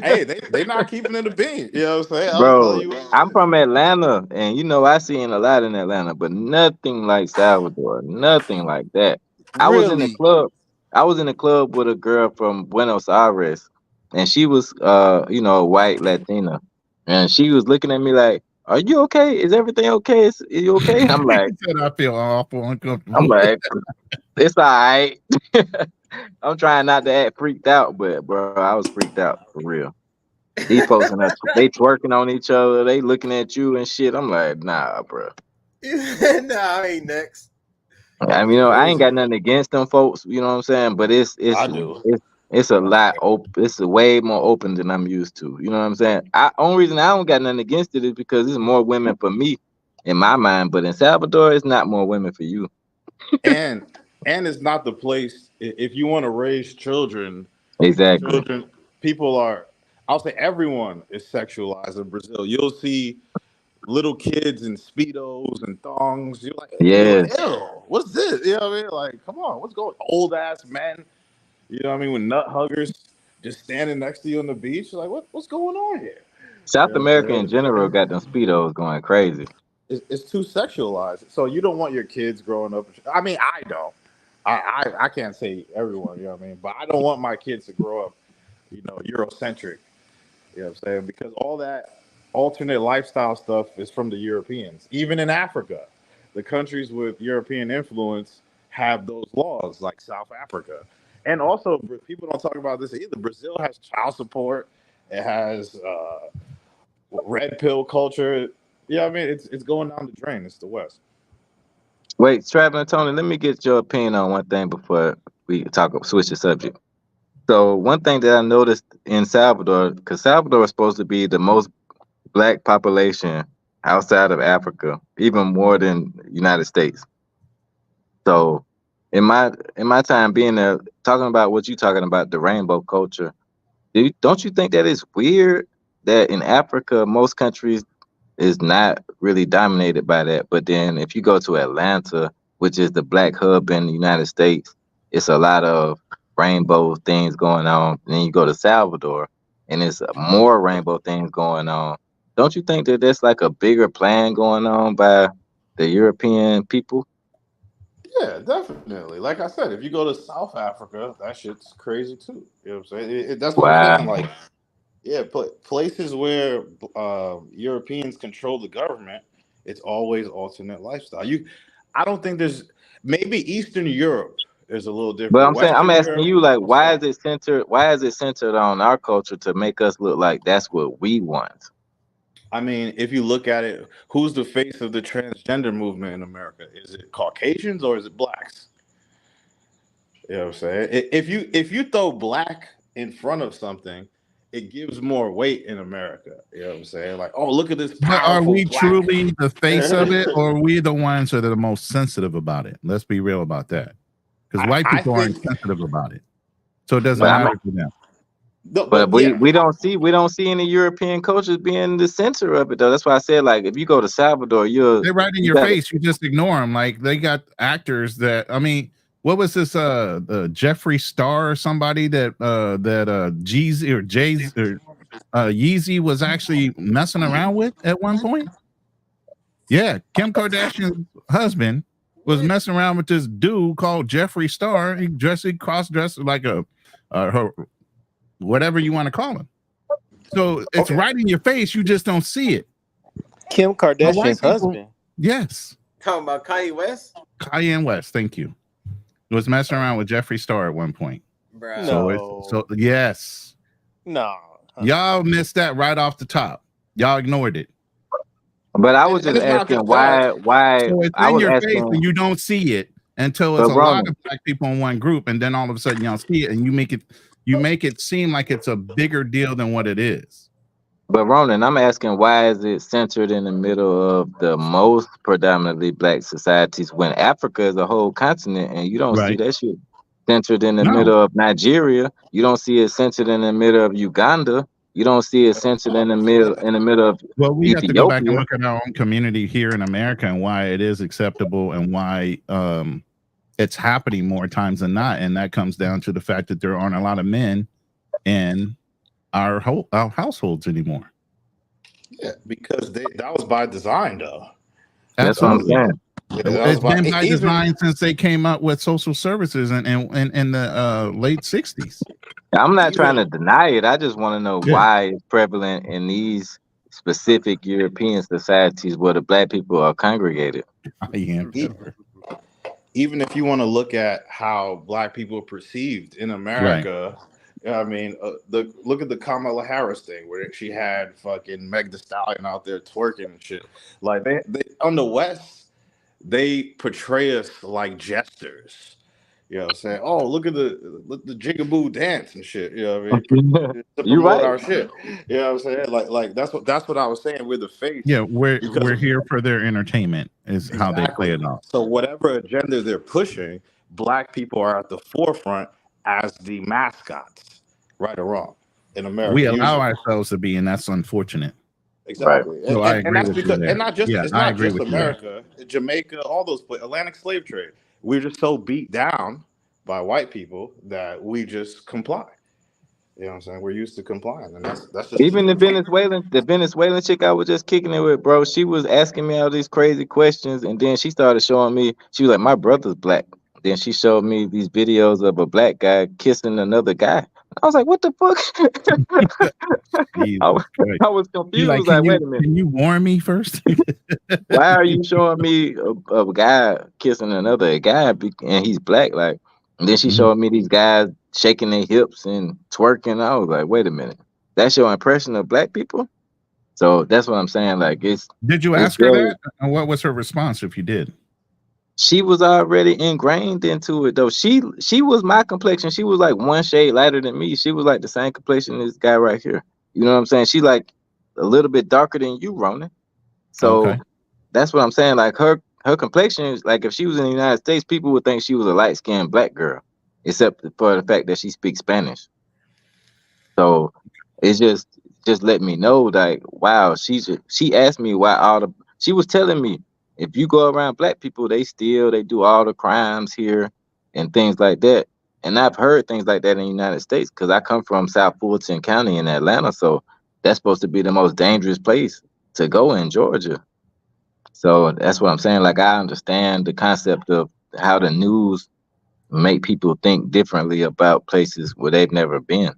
hey, they not keeping it a bean. You know what I'm saying? I was telling Bro, you what I'm it is. from Atlanta, and you know I seen a lot in Atlanta, but nothing like Salvador, nothing like that. I was in the Really? club. I was in the club with a girl from Buenos Aires, and she was, a white Latina, and she was looking at me like, "Are you okay? Is everything okay? Is you okay?" He said, I feel awful, I'm uncomfortable. like, "It's all right." I'm trying not to act freaked out, but bro, I was freaked out for real. These folks in there, they twerking on each other, they looking at you and shit. I'm like, nah, bro. Nah, I ain't next. I mean, I ain't Crazy, got man. nothing against them folks, you know what I'm saying? But I do. it's a lot open. It's a way more open than I'm used to. You know what I'm saying? Only reason I don't got nothing against it is because there's more women for me in my mind. But in Salvador, it's not more women for you. And it's not the place if you want to raise children. Exactly. Children, people are. I'll say everyone is sexualized in Brazil. You'll see little kids in speedos and thongs. You're like, Yes. ew, what's this? You know what I mean? Like, come on, what's going? Old ass men. You know what I mean? With nut huggers just standing next to you on the beach. You're like, what's going on here? You South know what I'm America in saying? general got them speedos going crazy. It's too sexualized. So you don't want your kids growing up. I mean, I don't. I can't say everyone. You know what I mean? But I don't want my kids to grow up, Eurocentric. You know what I'm saying? Because all that alternate lifestyle stuff is from the Europeans. Even in Africa, the countries with European influence have those laws, like South Africa. And also, people don't talk about this either. Brazil has child support. It has red pill culture. Yeah, I mean, it's going down the drain. It's the West. Wait, Traveling Tony, let me get your opinion on one thing before we switch the subject. So one thing that I noticed in Salvador, because Salvador is supposed to be the most black population outside of Africa, even more than United States. So in my time being there, talking about what you talking about, the rainbow culture, don't you think that it's weird that in Africa most countries is not really dominated by that. But then if you go to Atlanta, which is the black hub in the United States, it's a lot of rainbow things going on. And then you go to Salvador, and it's more rainbow things going on. Don't you think that there's like a bigger plan going on by the European people? Yeah, definitely. Like I said, if you go to South Africa, that shit's crazy too. You know what I'm saying? That's what I'm Wow. saying. Like, yeah, places where Europeans control the government, it's always alternate lifestyle. I don't think there's maybe Eastern Europe is a little But different. I'm saying, I'm Western asking Europe, you, like, that's fine. why is it centered on our culture to make us look like that's what we want? I mean, if you look at it, who's the face of the transgender movement in America? Is it Caucasians or is it blacks? You know what I'm saying? If you throw black in front of something, it gives more weight in America. You know what I'm saying? Like, oh, look at this But are powerful we black. truly the face of it, or are we the ones that are the most sensitive about it? Let's be real about that. Because white I people think, aren't sensitive about it. So it doesn't But I'm no, matter for them. no, But but we yeah, we don't see any European cultures being the center of it though. That's why I said, like, if you go to Salvador, They're right in you your got face. You just ignore them. Like they got actors that, I mean, what was this Jeffree Star or somebody that Jeezy or Jay's or Yeezy was actually messing around with at one point? Yeah, Kim Kardashian's husband was messing around with this dude called Jeffree Star. He cross-dressed like a her whatever you want to call him. So it's okay. right in your face. You just don't see it. Kim But white Kardashian's people, husband. yes. Talking about Kanye West, Kanye West, thank you. Was messing around with Jeffree Star at one point. Bruh. So yes, No. y'all missed that right off the top. Y'all ignored it. But I was And just it's not asking just that. why So it's I in was your face asking. and you don't see it until it's But a lot Ronan, of black people in one group, and then all of a sudden y'all see it and you make it seem like it's a bigger deal than what it is. I'm asking why is it centered in the middle of the most predominantly black societies when Africa is a whole continent and you don't see Right. that shit centered in the No. middle of Nigeria. You don't see it centered in the middle of Uganda. You don't see it centered in the middle of Well, we have to go back and Ethiopia. look at our own community here in America and why it is acceptable and why it's happening more times than not. And that comes down to the fact that there aren't a lot of men in our households anymore. Yeah, because that was by design, though. That's what I'm Absolutely. saying. Yeah, that It's was been by even design since they came up with social services in the late 60s. I'm not trying to even deny it. I just want to know Yeah. why it's prevalent in these specific European societies where the black people are congregated. I am. e- even if you want to look at how black people are perceived in America, I mean, look at the Kamala Harris thing where she had fucking Meg Thee Stallion out there twerking and shit. Like they on the West, they portray us like jesters. You know what I'm saying? Oh, look at the jigaboo dance and shit. You know what I mean? To You promote right. our shit. You know what I'm saying? Like that's what I was saying. We're the face. Yeah, we're Because here for their entertainment is how they play it off. So whatever agenda they're pushing, black people are at the forefront as the mascots, right or wrong, in America. We allow Usually. ourselves to be, and that's unfortunate. Exactly. So I And agree that's with you because, there. and not just, Yeah, it's I not agree just with you there. America, Jamaica, all those places, Atlantic slave trade. We're just so beat down by white people that we just comply. You know what I'm saying? We're used to complying, and that's just the Even truth. the Venezuelan chick I was just kicking it with, bro, she was asking me all these crazy questions, and then she started showing me. She was like, "My brother's black." Then she showed me these videos of a black guy kissing another guy. I was like, "What the fuck?" Jesus I, was- Christ. I was You like, confused. Like, wait a minute, can you warn me first? why are you showing me a guy kissing another guy and he's black? Like, and then she Mhm. showed me these guys shaking their hips and twerking. I was like, wait a minute, that's your impression of black people? So that's what I'm saying. Like Did you it's ask her very. that? And what was her response if you did? She was already ingrained into it though. She was my complexion. She was like one shade lighter than me. She was like the same complexion as this guy right here. You know what I'm saying? She like a little bit darker than you, Ronan. So Okay. that's what I'm saying. Like her complexion is like if she was in the United States, people would think she was a light skinned black girl, except for the fact that she speaks Spanish. So it's just let me know like wow, she asked me why she was telling me if you go around black people, they do all the crimes here and things like that. And I've heard things like that in the United States because I come from South Fulton County in Atlanta, so that's supposed to be the most dangerous place to go in Georgia. So that's what I'm saying. Like I understand the concept of how the news make people think differently about places where they've never been.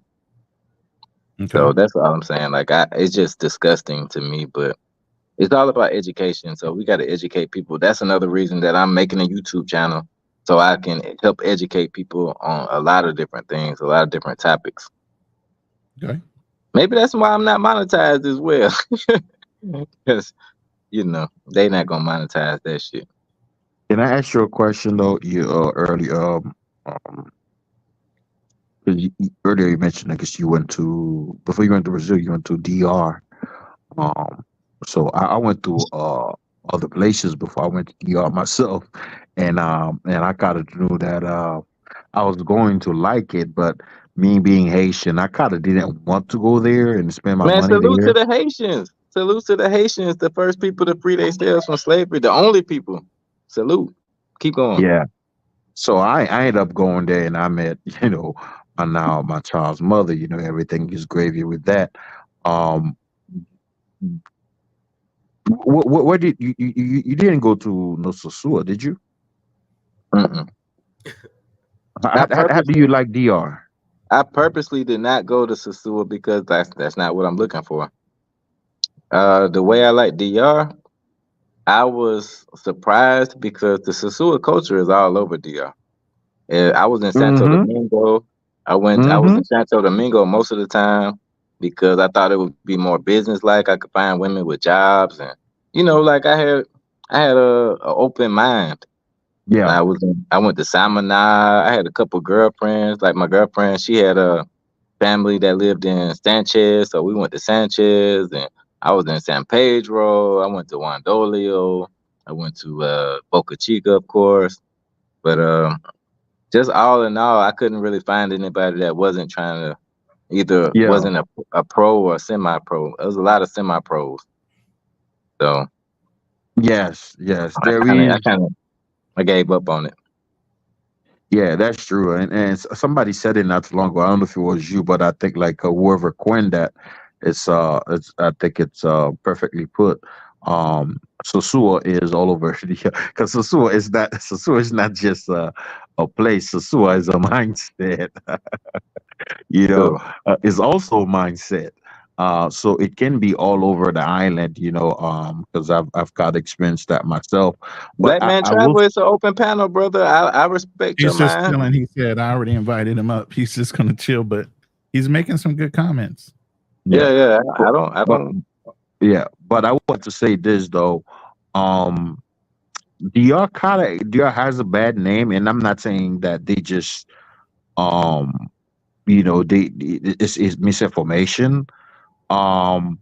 So Okay. that's all I'm saying. Like it's just disgusting to me, but it's all about education. So we got to educate people. That's another reason that I'm making a YouTube channel so I can help educate people on a lot of different things, a lot of different topics. Okay. Maybe that's why I'm not monetized as well, because they not gonna monetize that shit. Can I ask you a question though? You earlier, 'cause earlier you mentioned, I guess you went to before you went to Brazil, you went to DR. Um, so I went to other places before I went to DR myself, and I kind of knew that I was going to like it, but me being Haitian, I kind of didn't want to go there and spend my Man, money salute to there. the Haitians. Salute to the Haitians, the first people to free themselves from slavery, the only people. Salute. Keep going. Yeah. So I ended up going there, and I met my child's mother. Everything is gravy with that. Um, where did you didn't go to no Sosua, did you? Mm-mm. I How do you purposely, like DR? I purposely did not go to Sasua because that's not what I'm looking for. The way I like DR, I was surprised because the Sasua culture is all over DR. I was in Santo Mm-hmm. Domingo. I was in Santo Domingo most of the time because I thought it would be more business like. I could find women with jobs, and like I had a open mind. Yeah. I went to Salinas. I had a couple girlfriends. Like my girlfriend, she had a family that lived in Sanchez, so we went to Sanchez, and I was in San Pedro. I went to Juan Dolio. I went to Boca Chica, of course. But just all in all, I couldn't really find anybody that wasn't trying to either Yeah. wasn't a pro or semi-pro. There was a lot of semi-pros, so Yes. Yes. I There kind of is. I kind of I gave up on it. Yeah, that's true. And somebody said it not too long ago. I don't know if it was you, but I think like whoever coined that, it's I think it's perfectly put. Sosua is all over because Sosua is not just a place. Sosua is a mindset. you know, True. is also a mindset. So it can be all over the island, because I've got experience that myself. But Black Man I will. Travel is an open panel, brother. I respect your He's just mind. chilling. He said, I already invited him up. He's just going to chill, but he's making some good comments. Yeah. Yeah. But, I but don't. yeah, but I want to say this though. DR has a bad name, and I'm not saying that they just it's misinformation. Um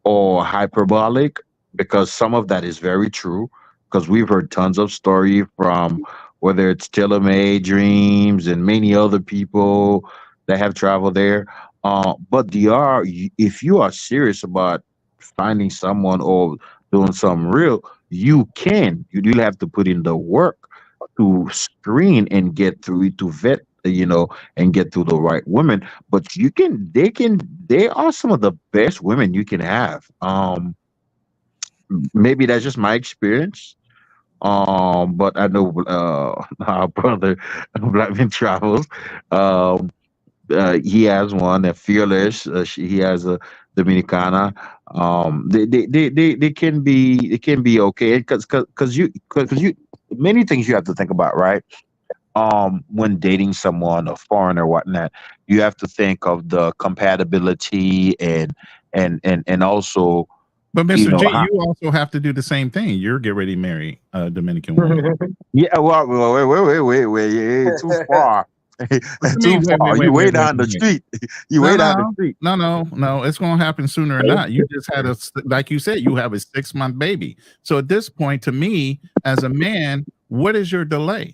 or hyperbolic, because some of that is very true, because we've heard tons of story from whether it's May Dreams and many other people that have traveled there. But if you are serious about finding someone or doing something real, you'll have to put in the work to screen and get through to vet, and get through the right women. But they are some of the best women you can have. Maybe that's just my experience. But I know our brother Black Man Travels. Um, he has one, a fearless. He has a Dominicana. They can be okay, because you many things you have to think about, right? When dating someone, a foreigner, whatnot, you have to think of the compatibility and also, But Mr. G, how, you also have to do the same thing. You're get ready to marry a Dominican woman. yeah. Well, wait, yeah, too far. What you Too mean? far. You way down the Wait. street. You No, way down the no, street. no. It's going to happen sooner or not. You just had like you said, you have a 6-month baby. So at this point, to me, as a man, what is your delay?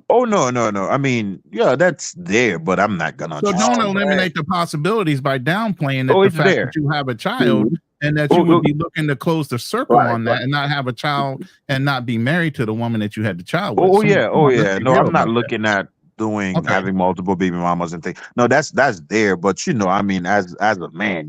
Oh, no. I mean, yeah, that's there, but I'm not gonna So just. don't Oh man, eliminate the possibilities by downplaying that Oh, the it's fact there. that you have a child and that you Oh, would oh, be looking to close the circle Right. on that and not have a child and not be married to the woman that you had the child with. oh, So yeah. come Oh, on, let's yeah. be No, real I'm not about that. looking at doing Okay. having multiple baby mamas and things. No, that's there. But I mean, as a man,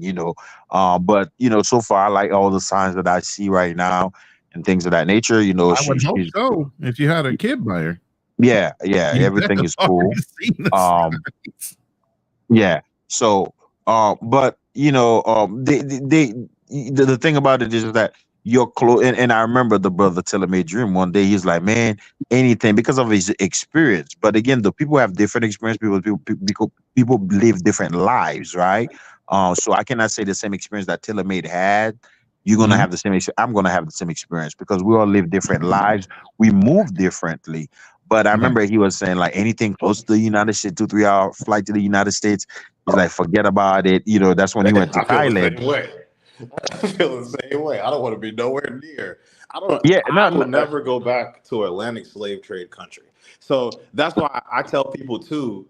but so far I like all the signs that I see right now and things of that nature. I would hope so if you had a kid by her. Yeah, You everything is already cool. seen the Um, signs. yeah. So, but the thing about it is that your clothes, and I remember the brother telling me a dream one day. He's like, man, anything, because of his experience. But again, the people have different experience. People live different lives, right? So I cannot say the same experience that Made had. You're gonna Mhm. have the same. I'm gonna have the same experience because we all live different lives. We move differently. But I Right. remember he was saying like anything close to the United States, 2-3 hour flight to the United States, he's like, forget about it. That's when he went to I feel the Thailand. same way. I feel the same way. I don't want to be nowhere near. I don't. Yeah, I will never go back to Atlantic slave trade country. So that's why I tell people too.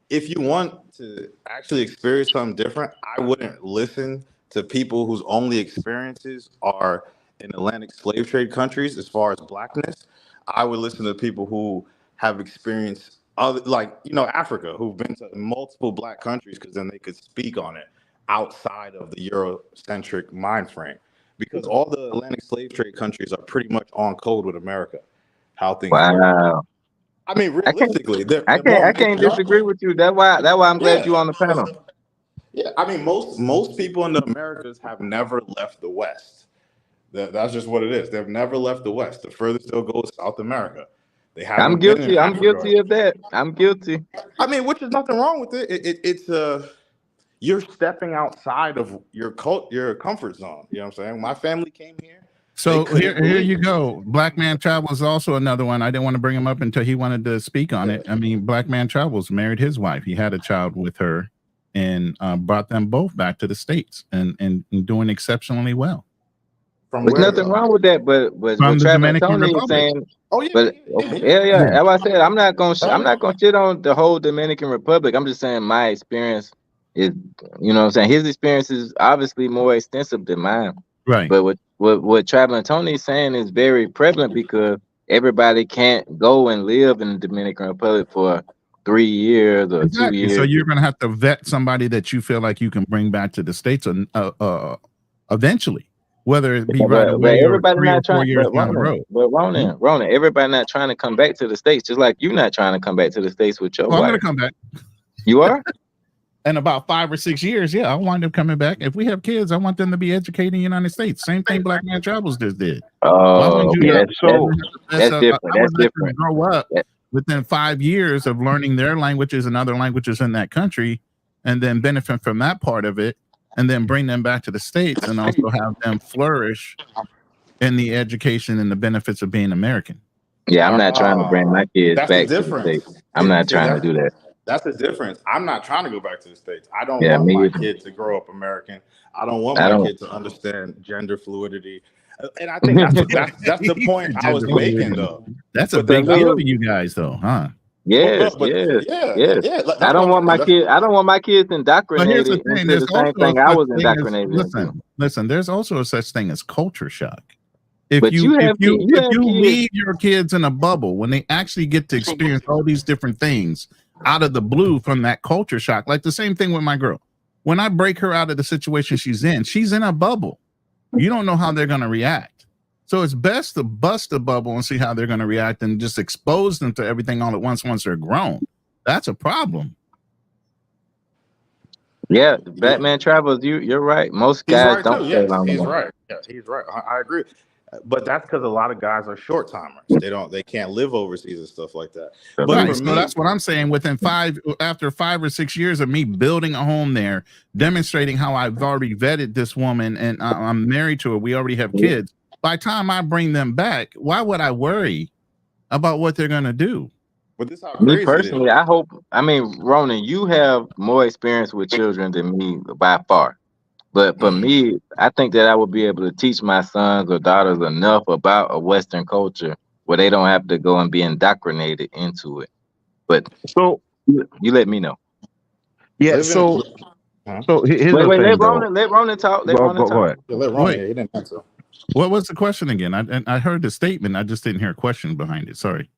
If you want to actually experience something different, I wouldn't listen to people whose only experiences are in Atlantic slave trade countries as far as blackness. I would listen to people who have experienced other, like Africa, who've been to multiple black countries, because then they could speak on it outside of the Eurocentric mind frame. Because all the Atlantic slave trade countries are pretty much on code with America, how things work. Wow. I mean, I can't. realistically, they're more I can't disagree matriarchal. with you. That's why I'm glad Yeah, you on the panel. yeah. I mean, most people in the Americas have never left the West. That's just what it is. They've never left the West. The furthest they'll go is South America. They I'm haven't been in guilty. I'm Africa. guilty of that. I'm guilty. I mean, which is nothing wrong with it. It's you're stepping outside of your comfort zone. You know what I'm saying? My family came here. They So couldn't here believe you it. go. Black Man Travels is also another one. I didn't want to bring him up until he wanted to speak on it. I mean, Black Man Travels married his wife. He had a child with her and brought them both back to the States and doing exceptionally well. From There's where nothing though? wrong with that, but From what the Traveling Dominican Tony is Republic. saying. Oh yeah, But yeah. yeah. Yeah. As I said, I'm not gonna shit on the whole Dominican Republic. I'm just saying my experience is, you know what I'm saying. His experience is obviously more extensive than mine. Right. But what Traveling Tony is saying is very prevalent because everybody can't go and live in the Dominican Republic for 3 years or 2 Exactly. So years. you're going to have to vet somebody that you feel like you can bring back to the States eventually, whether it be right But away or everybody 3 or not 4 trying. years down the road. Hmm? Ronan, everybody not trying to come back to the States. Just like you not trying to come back to the States with your Well, I'm going wife. to come back. You are. In about 5 or 6 years, yeah, I wind up coming back. If we have kids, I want them to be educated in the United States. Same thing Black Man Travels just did. Why Oh, would you okay. not? That's different. I would That's let them different. grow up That- within 5 years of learning their languages and other languages in that country, and then benefit from that part of it, and then bring them back to the States and also have them flourish in the education and the benefits of being American. Yeah, I'm not trying to bring my kids That's the back to the difference. States. I'm not See, trying to do that. that's the difference. I'm not trying to go back to the States. I don't Yeah, want me my either. kid to grow up American. I don't want I my don't. kid to understand gender fluidity. And I think that's the point I was making though. That's a But big the deal little- to you guys, though, huh? Yes, but yes, yeah, yes. that's I what don't I'm want my saying. kids. I don't want my kids But here's the indoctrinated thing: into there's the same also a thing I such was thing as indoctrinated into. listen. There's also a such thing as culture shock. If But you you if have you kids. leave your kids in a bubble when they actually get to experience all these different things out of the blue from that culture shock, like the same thing with my girl. When I break her out of the situation she's in a bubble. You don't know how they're going to react. So it's best to bust the bubble and see how they're going to react and just expose them to everything all at once they're grown. That's a problem. Yeah, Batman Travels. You're right. Most He's guys right don't too. stay Yes, long he's enough. right. Yeah, he's right. I agree. But that's because a lot of guys are short timers. They can't live overseas and stuff like that. But Right. for So me, that's what I'm saying. After 5 or 6 years of me building a home there, demonstrating how I've already vetted this woman and I'm married to her, we already have kids. By the time I bring them back, why would I worry about what they're going to do? but this is how Me crazy personally, it is. I hope. I mean, Ronan, you have more experience with children than me by far. But for me, I think that I would be able to teach my sons or daughters enough about a Western culture where they don't have to go and be indoctrinated into it. But So you let me know. yeah, Living, so here's Wait, the wait, thing though. let Ronan talk. Let Ronan Go talk. ahead. yeah, let Ron Wait. here. He didn't answer. What was the question again? I heard the statement. I just didn't hear a question behind it. Sorry.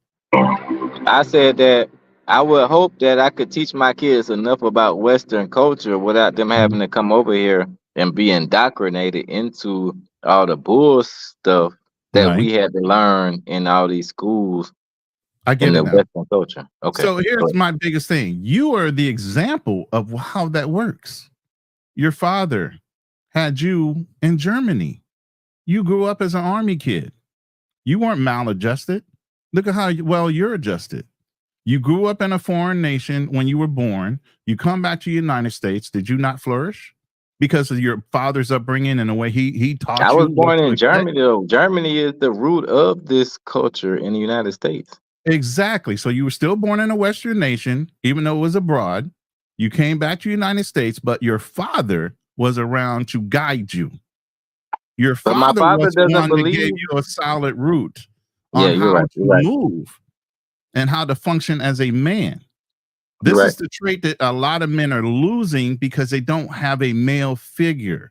I said that I would hope that I could teach my kids enough about Western culture without them having to come over here and be indoctrinated into all the bull stuff that Right. we had to learn in all these schools I in get the it now. Western culture. Okay. So here's my biggest thing. You are the example of how that works. Your father had you in Germany. You grew up as an army kid. You weren't maladjusted. Look at how well you're adjusted. You grew up in a foreign nation when you were born. You come back to the United States. Did you not flourish because of your father's upbringing and the way he taught I you was what born to in expect? Germany, though. Germany is the root of this culture in the United States. Exactly. So you were still born in a Western nation, even though it was abroad. You came back to the United States, but your father was around to guide you. Your But my father father was the doesn't one that gave believe. you a solid route Yeah, on you're how right. to You're right. move and how to function as a man. You're This right. is the trait that a lot of men are losing because they don't have a male figure.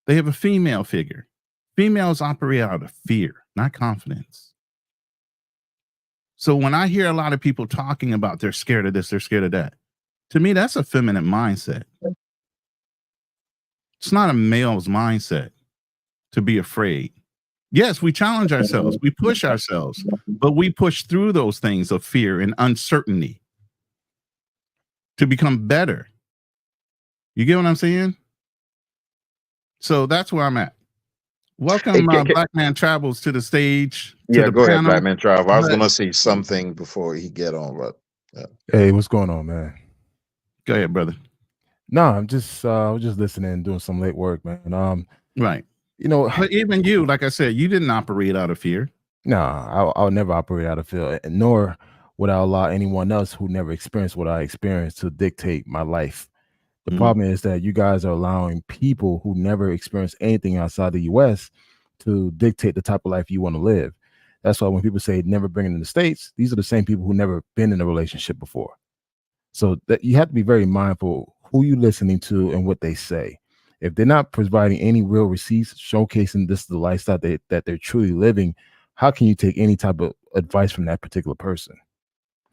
They have a female figure. Females operate out of fear, not confidence. So when I hear a lot of people talking about they're scared of this, they're scared of that, to me, that's a feminine mindset. It's not a male's mindset to be afraid. Yes, we challenge ourselves, we push ourselves, but we push through those things of fear and uncertainty to become better. You get what I'm saying? So that's where I'm at. Welcome, Hey, Black Man Travels, to the stage, to yeah, the go ahead, panel. Black Man Travel. I was But gonna say something before he get on, but yeah. Hey, what's going on, man? go ahead, brother. No, I'm just listening and doing some late work, man. Right. You know, But even you, like I said, you didn't operate out of fear. nah, I'll never operate out of fear, nor would I allow anyone else who never experienced what I experienced to dictate my life. The Mhm. problem is that you guys are allowing people who never experienced anything outside the US to dictate the type of life you want to live. That's why when people say never bring it in the States, these are the same people who never been in a relationship before. So that you have to be very mindful who you listening to and what they say. If they're not providing any real receipts showcasing this is the lifestyle that they're truly living, how can you take any type of advice from that particular person?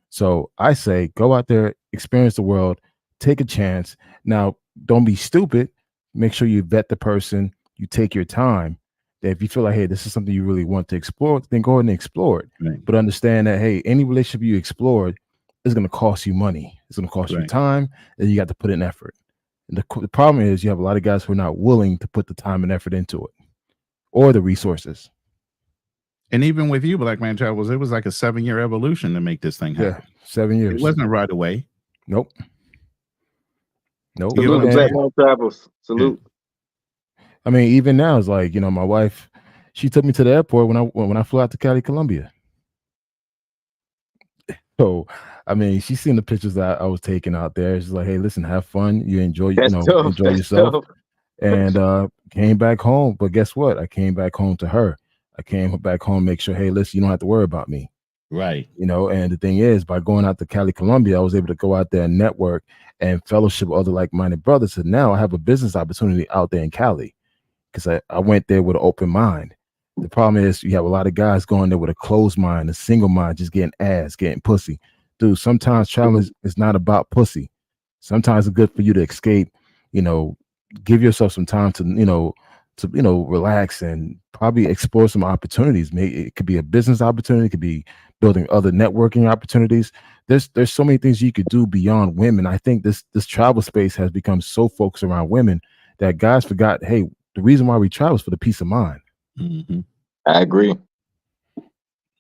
So I say go out there, experience the world, take a chance. Now, don't be stupid. Make sure you vet the person, you take your time. That if you feel like, hey, this is something you really want to explore, then go ahead and explore it. Right. But understand that, hey, any relationship you explored is going to cost you money. It's going to cost you Right. time, and you got to put in effort. And the problem is you have a lot of guys who are not willing to put the time and effort into it or the resources. And even with you, Black Man Travels, it was like a 7-year evolution to make this thing Yeah, happen. 7 years. It wasn't right away. Nope. You Salute to understand? Black Man Travels. Salute. I mean, even now, it's like, my wife, she took me to the airport when I flew out to Cali, Colombia. So, I mean, she's seen the pictures that I was taking out there. She's like, hey, listen, have fun. You enjoy, That's tough. enjoy That's yourself. tough. And came back home. But guess what? I came back home to her. I came back home, make sure, hey, listen, you don't have to worry about me. Right. And the thing is, by going out to Cali, Colombia, I was able to go out there and network and fellowship with other like-minded brothers. And now I have a business opportunity out there in Cali because I went there with an open mind. The problem is you have a lot of guys going there with a closed mind, a single mind, just getting ass, getting pussy. Dude, sometimes traveling is not about pussy. Sometimes it's good for you to escape, give yourself some time to relax and probably explore some opportunities. Maybe it could be a business opportunity, it could be building other networking opportunities. There's so many things you could do beyond women. I think this travel space has become so focused around women that guys forgot, hey, the reason why we travel is for the peace of mind. Mm-hmm. I agree.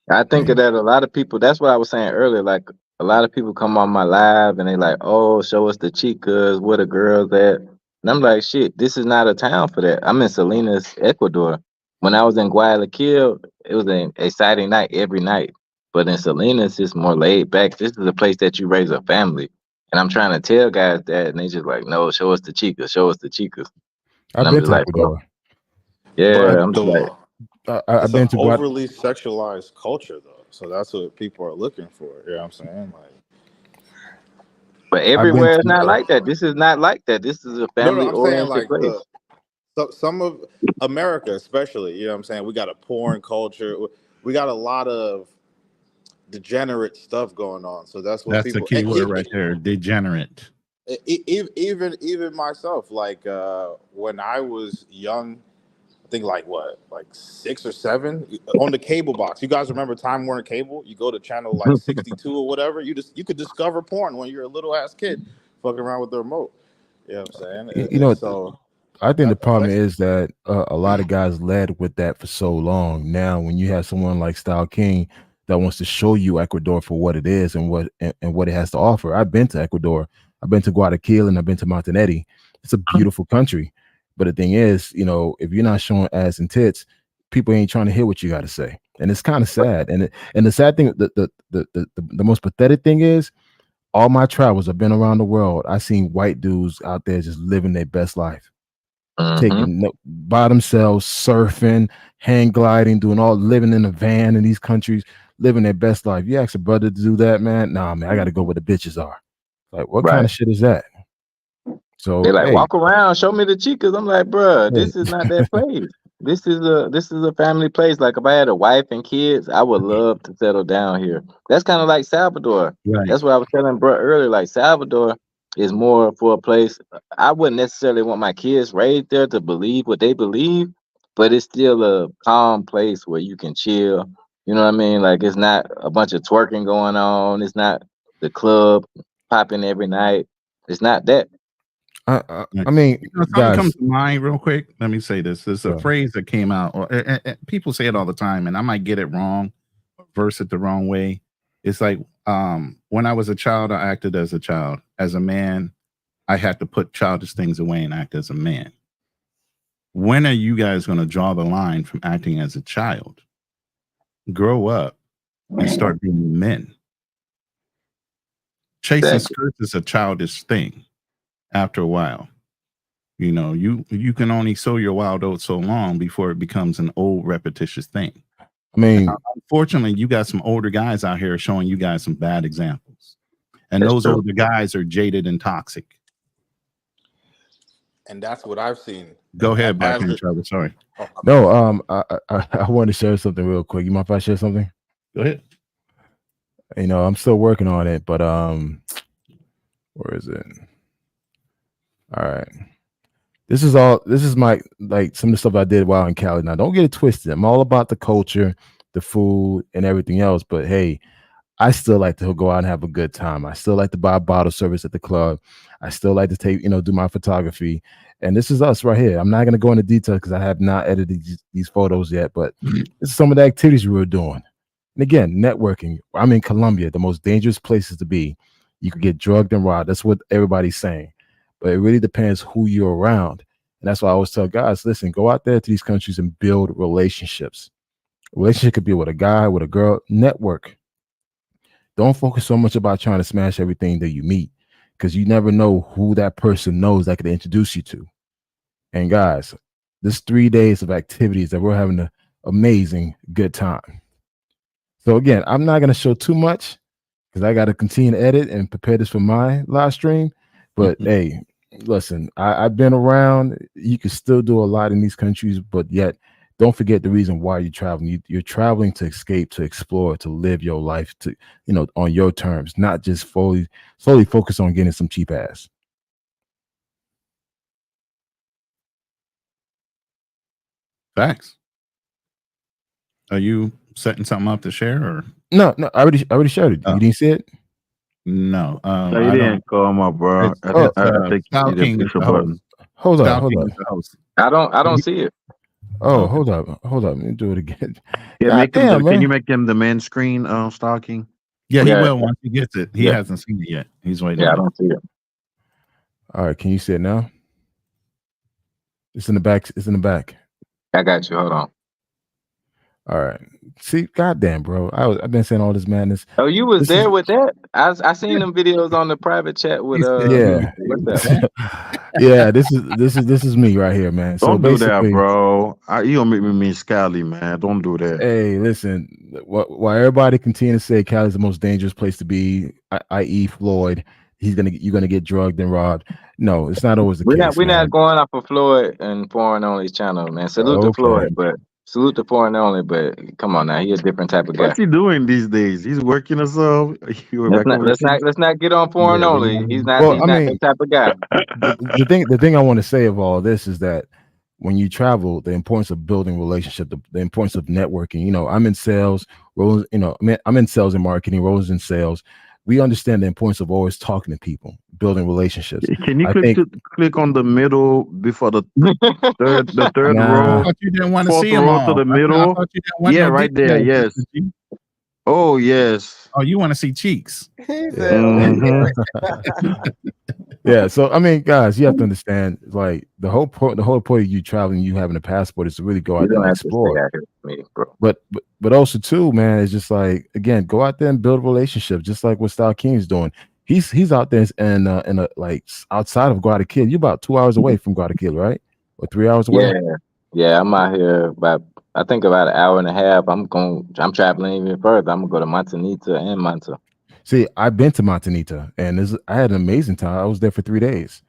I think of that a lot of people. That's what I was saying earlier. Like a lot of people come on my live and they like, oh, show us the chicas, where the girls at. And I'm like, shit, this is not a town for that. I'm in Salinas, Ecuador. When I was in Guayaquil, it was an exciting night every night. But in Salinas, it's more laid back. This is a place that you raise a family. And I'm trying to tell guys that, and they just like, no, show us the chicas, show us the chicas. And I've I'm been just to like, bro, Ecuador. yeah, But I'm just like, I've it's an been to Guatemala. overly sexualized culture, though. So that's what people are looking for. You know what I'm saying? Like, but I've been everywhere is to not like that. This is not like that. This is a no, I'm saying family-oriented like place. some of America, especially. You know what I'm saying? We got a porn culture. We got a lot of degenerate stuff going on. So that's what That's the people. key word right there. Degenerate. Even myself, like when I was young, I think like 6 or 7 on the cable box. You guys remember Time Warner Cable? You go to channel like 62 or whatever. You could discover porn when you're a little ass kid fucking around with the remote. You know what I'm saying? So I think the problem that's is that a lot of guys led with that for so long. Now, when you have someone like Style King that wants to show you Ecuador for what it is and what it has to offer, I've been to Ecuador, I've been to Guayaquil, and I've been to Montenegro. It's a beautiful country, but the thing is, if you're not showing ass and tits, people ain't trying to hear what you got to say, and it's kind of sad. And the sad thing, the most pathetic thing is, all my travels, I've been around the world. I seen white dudes out there just living their best life. Taking by themselves, surfing, hang gliding, living in a van in these countries, living their best life. You ask a brother to do that, man. Nah, man, I got to go where the bitches are. Like, what kind Right. of shit is that? So They like hey, walk around, show me the chicas. I'm like, bruh, hey, this is not that place. This is a family place. Like if I had a wife and kids, I would love to settle down here. That's kind of like Salvador. Right. That's what I was telling bruh earlier. Like Salvador is more for a place. I wouldn't necessarily want my kids raised there to believe what they believe, but it's still a calm place where you can chill. You know what I mean? Like it's not a bunch of twerking going on. It's not the club popping every night. It's not that. I mean, You know, something guys, comes to mind real quick. Let me say this. There's a Sure. phrase that came out, or people say it all the time, and I might get it wrong, verse it the wrong way. It's like when I was a child, I acted as a child. As a man, I had to put childish things away and act as a man. When are you guys going to draw the line from acting as a child? Grow up and start being men. Chasing skirts is a childish thing after a while. You know, you can only sow your wild oats so long before it becomes an old repetitious thing. I mean, unfortunately, you got some older guys out here showing you guys some bad examples. And those older guys are jaded and toxic. And that's what I've seen. Go ahead, Black and Trevor. Sorry. No, I want to share something real quick. You mind if I share something? Go ahead. You know, I'm still working on it, but where is it? All right. This is my, like, some of the stuff I did while in Cali. Now, don't get it twisted. I'm all about the culture, the food, and everything else. But hey, I still like to go out and have a good time. I still like to buy a bottle service at the club. I still like to take, do my photography. And this is us right here. I'm not going to go into detail because I have not edited these photos yet, but this is some of the activities we were doing. And again, networking. I'm in Colombia, the most dangerous places to be. You could get drugged and robbed. That's what everybody's saying. But it really depends who you're around. And that's why I always tell guys, listen, go out there to these countries and build relationships. A relationship could be with a guy, with a girl. Network. Don't focus so much about trying to smash everything that you meet, because you never know who that person knows that could introduce you to. And guys, this 3 days of activities that we're having an amazing good time. So again, I'm not going to show too much because I got to continue to edit and prepare this for my live stream. But hey, listen, I've been around. You can still do a lot in these countries, but yet don't forget the reason why you're traveling. You're traveling to escape, to explore, to live your life, to, on your terms, not just solely focus on getting some cheap ass. Facts. Are you setting something up to share, or no? I already shared it. You didn't see it? No. So you didn't come up, bro. I think Style you need King to is push a the button. host. Hold Style up. King is the host. I don't see it. Oh, Okay. hold up. Let me do it again. Yeah, God damn, can you make him the main screen stalking? Yeah, he Yeah. will once he gets it. He Yeah. hasn't seen it yet. He's waiting. Yeah, I on it. don't see it. All right, can you see it now? It's in the back. It's in the back. I got you. Hold on. All right. See, goddamn, bro. I've been saying all this madness. Oh, you was This there is- with that? I seen them videos on the private chat with Yeah. what's that? Yeah, this is me right here, man. So Don't do that, basically, bro. You gonna make me mean Scally, man. Don't do that. hey, listen, while everybody continue to say Cali's the most dangerous place to be, i.e. Floyd, you're gonna get drugged and robbed. No, it's not always the case. We're man. not going off of Floyd and Foreign Only channel, man. Salute to Okay. Floyd, but salute to Foreign Only, but come on now, he a different type of guy. What's he doing these days? He's working or so. Let's not get on Foreign Yeah, Only. He's not Well, he's I not mean, that type of guy. the thing I want to say of all this is that when you travel, the importance of building relationship, the importance of networking. I'm in sales, Rose. I'm in sales and marketing. Rose in sales. We understand the importance of always talking to people, building relationships. Can you click on the middle before the third Nah. row? I thought you didn't want to Fourth see them row all. to the I middle. thought you didn't want Yeah, no right there. details. Yes. Oh, yes. Oh, you want to see cheeks? He said, Yeah, so I mean, guys, you have to understand, like the whole point of you traveling, you having a passport, is to really go out You there don't and have to explore. stay out here with me, bro. But also too, man, it's just like, again, go out there and build relationships, just like what Style King's doing. He's out there in a like outside of Guayaquil. You're about 2 hours away from Guayaquil, right? Or 3 hours away? Yeah, I'm out here about an hour and a half. I'm traveling even further. I'm gonna go to Montanita and Manta. See, I've been to Montanita, and I had an amazing time. I was there for 3 days.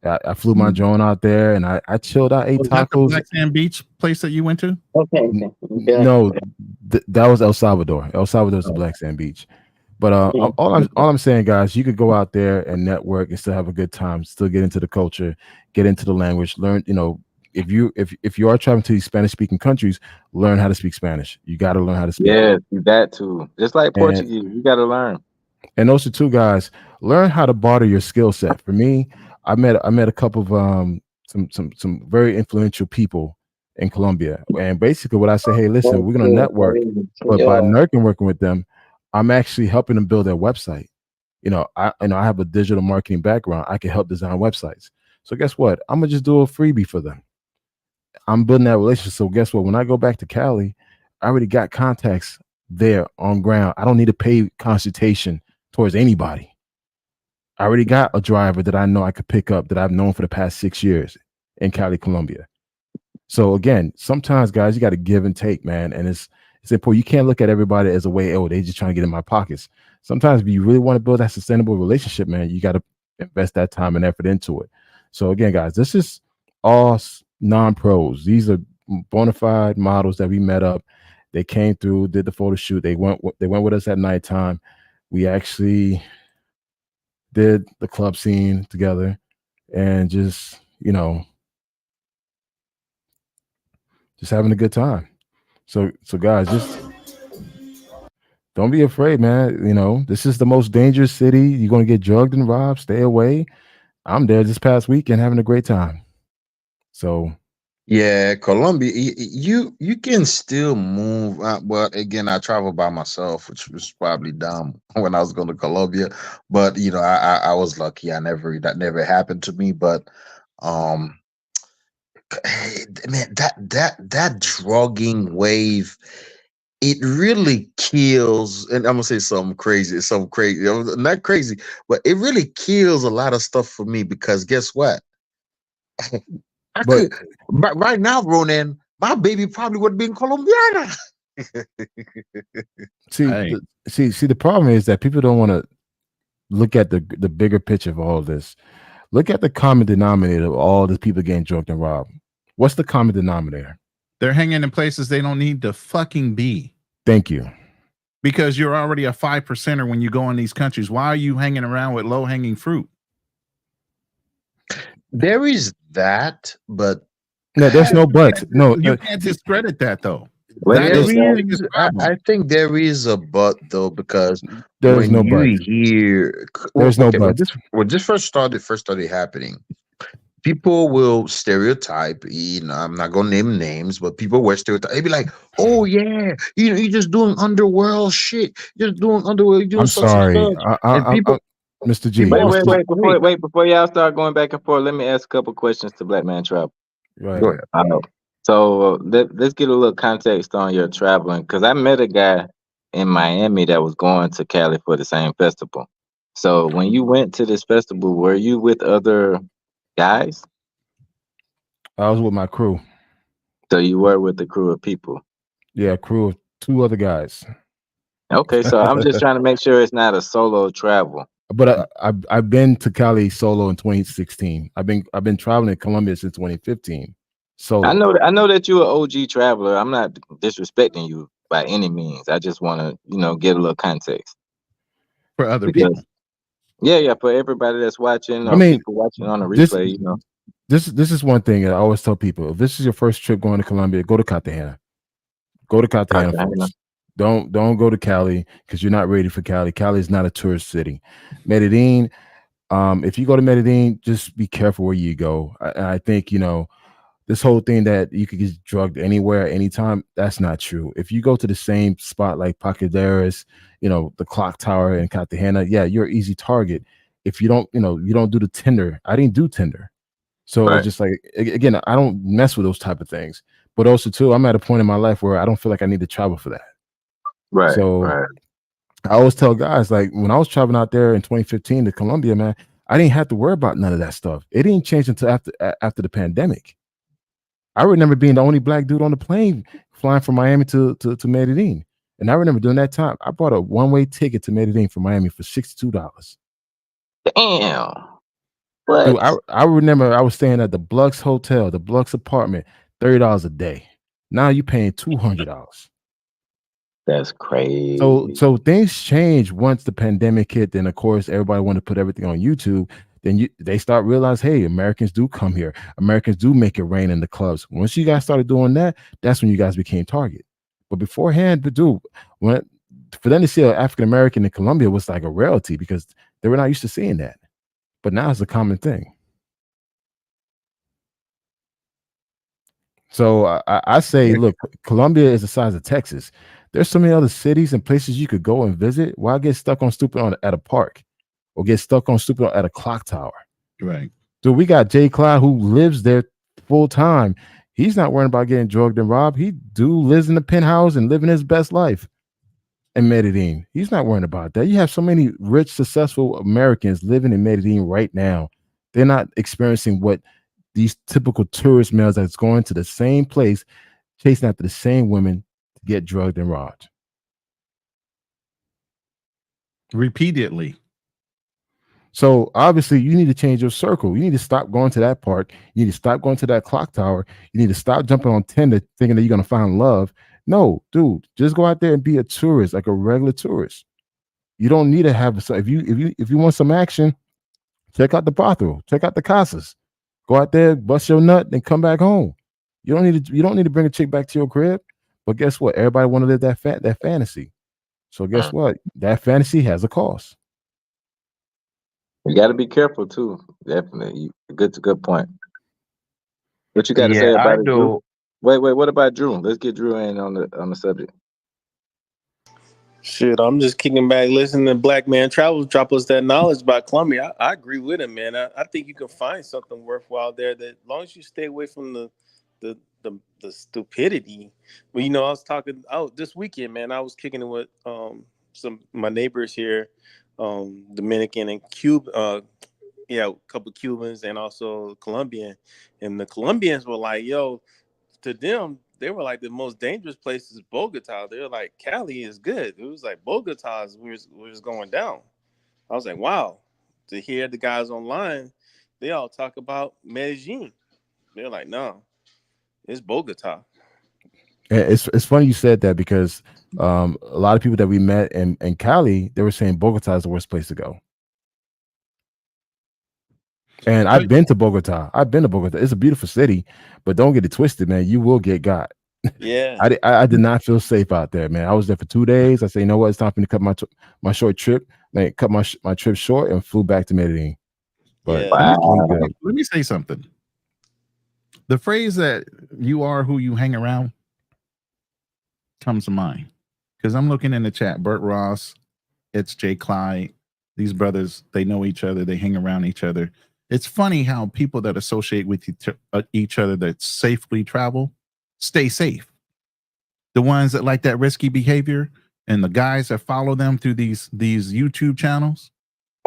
I flew my drone out there, and I chilled out, ate Was that the tacos. Black Sand Beach place that you went to? Okay. No, that was El Salvador. El Salvador is the Black Sand Beach. But all I'm saying, guys, you could go out there and network and still have a good time, still get into the culture, get into the language, learn. If you are traveling to these Spanish-speaking countries, learn how to speak Spanish. You got to learn how to speak. Yeah, that too. Just like Portuguese, you got to learn. And also, too, guys, learn how to barter your skill set. For me, I met a couple of some very influential people in Colombia, and basically what I say, hey, listen, we're gonna network, but by working with them, I'm actually helping them build their website. I have a digital marketing background. I can help design websites. So guess what? I'm gonna just do a freebie for them. I'm building that relationship. So guess what? When I go back to Cali, I already got contacts there on ground. I don't need to pay consultation towards anybody. I already got a driver that I know I could pick up that I've known for the past 6 years in Cali, Colombia. So again, sometimes guys, you got to give and take, man. And it's important. You can't look at everybody as a way, oh, they just trying to get in my pockets. Sometimes if you really want to build that sustainable relationship, man, you got to invest that time and effort into it. So again, guys, this is all non-pros. These are bona fide models that we met up. They came through, did the photo shoot. They went with us at nighttime. We actually did the club scene together and just having a good time. So guys, just don't be afraid, man. This is the most dangerous city. You're going to get drugged and robbed. Stay away. I'm there this past weekend having a great time. So Yeah, Colombia, you can still move. But again, I travel by myself, which was probably dumb when I was going to Colombia. But I was lucky. That never happened to me. But um, man, that drugging wave, it really kills. And I'm gonna say something crazy. Not crazy, but it really kills a lot of stuff for me because guess what? I But could, but right now, Ronan, my baby probably would be in Colombiana. see, Hey. the problem is that people don't want to look at the bigger picture of all this. Look at the common denominator of all the people getting drugged and robbed. What's the common denominator? They're hanging in places they don't need to fucking be. Thank you. Because you're already a 5%er when you go in these countries. Why are you hanging around with low hanging fruit? There is that, but No, there's no but. No, You can't discredit that though. there That is the biggest is. problem. I think there is a but though because there's when no but. you hear, There's no okay, but. when this first started happening, people will stereotype. I'm not gonna name names, but people were stereotype. They'd be like, "Oh yeah, you're just doing underworld shit. You're just doing underworld. You're doing I'm such and sorry, such." And people, Mr. G. people Wait, are before y'all start going back and forth, let me ask a couple questions to Black Man Travel. Right. Go ahead. So let's get a little context on your traveling, because I met a guy in Miami that was going to Cali for the same festival. So when you went to this festival, were you with other guys? I was with my crew. So you were with the crew of people. Yeah, crew of 2 other guys. Okay, so I'm just trying to make sure it's not a solo travel. But I've been to Cali solo in 2016. I've been traveling to Colombia since 2015. Solo. I know that you're an OG traveler. I'm not disrespecting you by any means. I just want to, get a little context For other people. Yeah, for everybody that's watching, or I mean, people watching on a this- replay, This is one thing that I always tell people. If this is your first trip going to Colombia, go to Cartagena. Go to Cartagena first. Don't go to Cali because you're not ready for Cali. Cali is not a tourist city. Medellin, if you go to Medellin, just be careful where you go. I think this whole thing that you could get drugged anywhere, anytime, that's not true. If you go to the same spot like Pacaderas, the clock tower in Cartagena, yeah, you're an easy target. If you don't do the Tinder. I didn't do Tinder. So Right. It's just like, again, I don't mess with those type of things. But also too, I'm at a point in my life where I don't feel like I need to travel for that. Right. So right. I always tell guys, like when I was traveling out there in 2015 to Colombia, man, I didn't have to worry about none of that stuff. It didn't change until after the pandemic. I remember being the only Black dude on the plane flying from Miami to Medellin. And I remember during that time, I bought a one-way ticket to Medellin from Miami for $62. Damn. What? Dude, I remember I was staying at the Blux Hotel, the Blux apartment, $30 a day. Now you're paying $200. That's crazy. So things change once the pandemic hit. Then of course everybody wanted to put everything on YouTube. Then they start realize, hey, Americans do come here. Americans do make it rain in the clubs. Once you guys started doing that, that's when you guys became target. But beforehand, dude, for them to see an African American in Colombia was like a rarity because they were not used to seeing that. But now it's a common thing. So I say, look, Colombia is the size of Texas. There's so many other cities and places you could go and visit. Why get stuck on stupid at a park, or get stuck on stupid at a clock tower? Right. Dude, we got Jay Clyde who lives there full time. He's not worrying about getting drugged and robbed. He lives in the penthouse and living his best life in Medellin. He's not worrying about that. You have so many rich, successful Americans living in Medellin right now. They're not experiencing what these typical tourist males that's going to the same place, chasing after the same women to get drugged and robbed. Repeatedly. So obviously you need to change your circle. You need to stop going to that park. You need to stop going to that clock tower. You need to stop jumping on Tinder thinking that you're going to find love. No, dude, just go out there and be a tourist, like a regular tourist. You don't need to have, so if you want some action, check out the brothel, check out the casas. Go out there, bust your nut, and come back home. You don't need to bring a chick back to your crib. But guess what? Everybody want to live that fantasy. So guess what? That fantasy has a cost. You got to be careful too. Definitely, good point. What you got to say Yeah, I about it, Drew? do. Wait. What about Drew? Let's get Drew in on the subject. Shit, I'm just kicking back, listening to Black Man Travels drop us that knowledge about Colombia. I agree with him, man. I think you can find something worthwhile there. That as long as you stay away from the stupidity. Well, I was talking out this weekend, man. I was kicking it with some my neighbors here, Dominican and Cuba. A couple Cubans and also Colombian, and the Colombians were like, "Yo." To them, they were like the most dangerous place is Bogota. They were like, Cali is good. It was like Bogota is where it's going down. I was like, wow. To hear the guys online, they all talk about Medellin. They're like, no, it's Bogota. It's funny you said that because a lot of people that we met in Cali, they were saying Bogota is the worst place to go. And I've been to Bogota. It's a beautiful city, but don't get it twisted, man. You will get got. Yeah. I did not feel safe out there, man. I was there for 2 days. I said, you know what? It's time for me to cut my short trip. Like, cut my trip short and flew back to Medellin. But Yeah. Let me say something. The phrase that you are who you hang around comes to mind. Because I'm looking in the chat. Bert Ross, it's Jay Clyde. These brothers, they know each other. They hang around each other. It's funny how people that associate with each other that safely travel stay safe. The ones that like that risky behavior and the guys that follow them through these YouTube channels,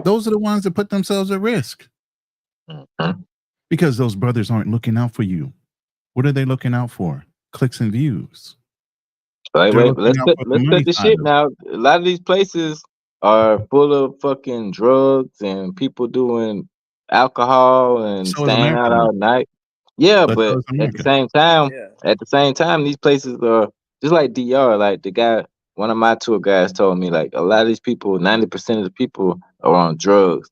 those are the ones that put themselves at risk. Because those brothers aren't looking out for you. What are they looking out for? Clicks and views. Wait, let's cut the shit now. A lot of these places are full of fucking drugs and people doing alcohol and staying out all night. Yeah, but at the same time, these places are just like DR. Like the guy, one of my tour guys told me, like a lot of these people, 90% of the people are on drugs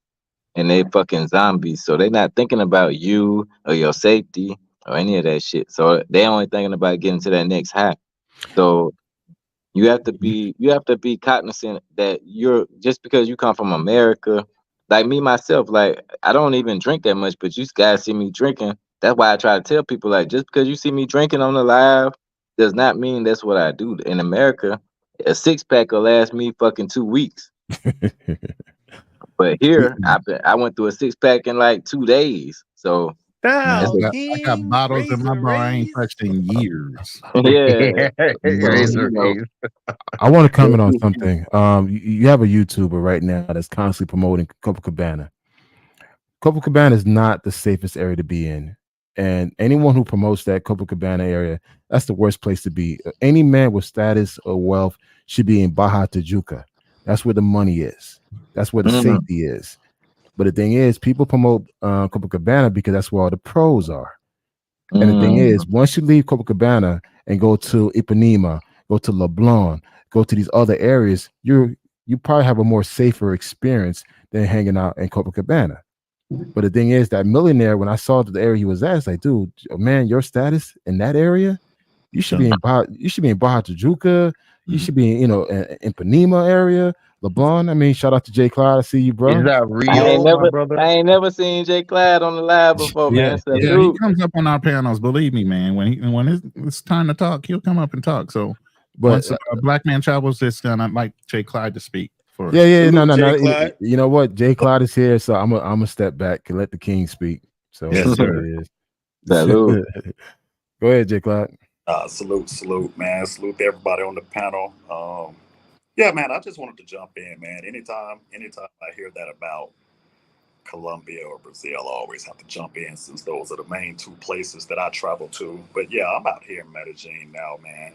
and they fucking zombies. So they're not thinking about you or your safety or any of that shit. So they only thinking about getting to that next high. So you have to be cognizant that you're just because you come from America, like me myself, like I don't even drink that much, but you guys see me drinking. That's why I try to tell people, like, just because you see me drinking on the live does not mean that's what I do. In America, a 6-pack will last me fucking 2 weeks. But here, I went through a 6-pack in like 2 days. So I got bottles in my bar I ain't touched in years. Yeah. I want to comment on something. You have a YouTuber right now that's constantly promoting Copacabana. Copacabana is not the safest area to be in. And anyone who promotes that Copacabana area, that's the worst place to be. Any man with status or wealth should be in Baja Tijuca. That's where the money is. That's where the safety is. But the thing is, people promote Copacabana because that's where all the pros are. And the thing is, once you leave Copacabana and go to Ipanema, go to Leblon, go to these other areas, you probably have a more safer experience than hanging out in Copacabana. But the thing is, that millionaire, when I saw the area he was at, it's like, dude, man, your status in that area, you should be in Baja Tijuca, you should be in, in Ipanema area. LeBron, I mean, shout out to Jay Clyde. I see you, bro. Is that Rio, my brother? I ain't never seen Jay Clyde on the live before, man. Yeah, Yeah, he Salute. comes up on our panels. Believe me, man. When it's time to talk, he'll come up and talk. So but once a black man travels this gun, I'd like Jay Clyde to speak for. yeah, no, Salute, Jay no. Clyde. You know what? Jay Clyde is here, so I'm gonna step back and let the king speak. So Yes, that's what sir. it is. Salute. Go ahead, Jay Clyde. Salute, man. Salute to everybody on the panel. Yeah, man, I just wanted to jump in, man. Anytime I hear that about Colombia or Brazil, I always have to jump in since those are the main two places that I travel to. But yeah, I'm out here in Medellin now, man.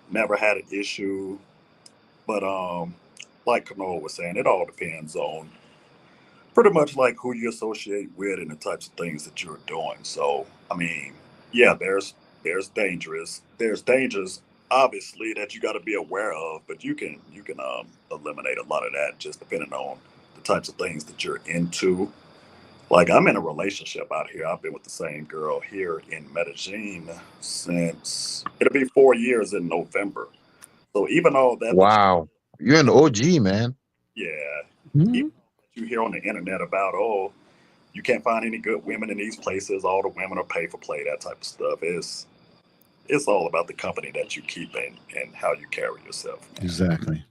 Never had an issue. But like Kano was saying, it all depends on pretty much like who you associate with and the types of things that you're doing. So, I mean, yeah, there's dangers obviously that you got to be aware of, but you can eliminate a lot of that just depending on the types of things that you're into. Like I'm in a relationship out here. I've been with the same girl here in Medellin since it'll be 4 years in November. So even though that Wow, you're an OG, man. yeah, Mhm. even that you hear on the internet about you can't find any good women in these places, all the women are pay for play, that type of stuff. It's all about the company that you keep and how you carry yourself, man. Exactly.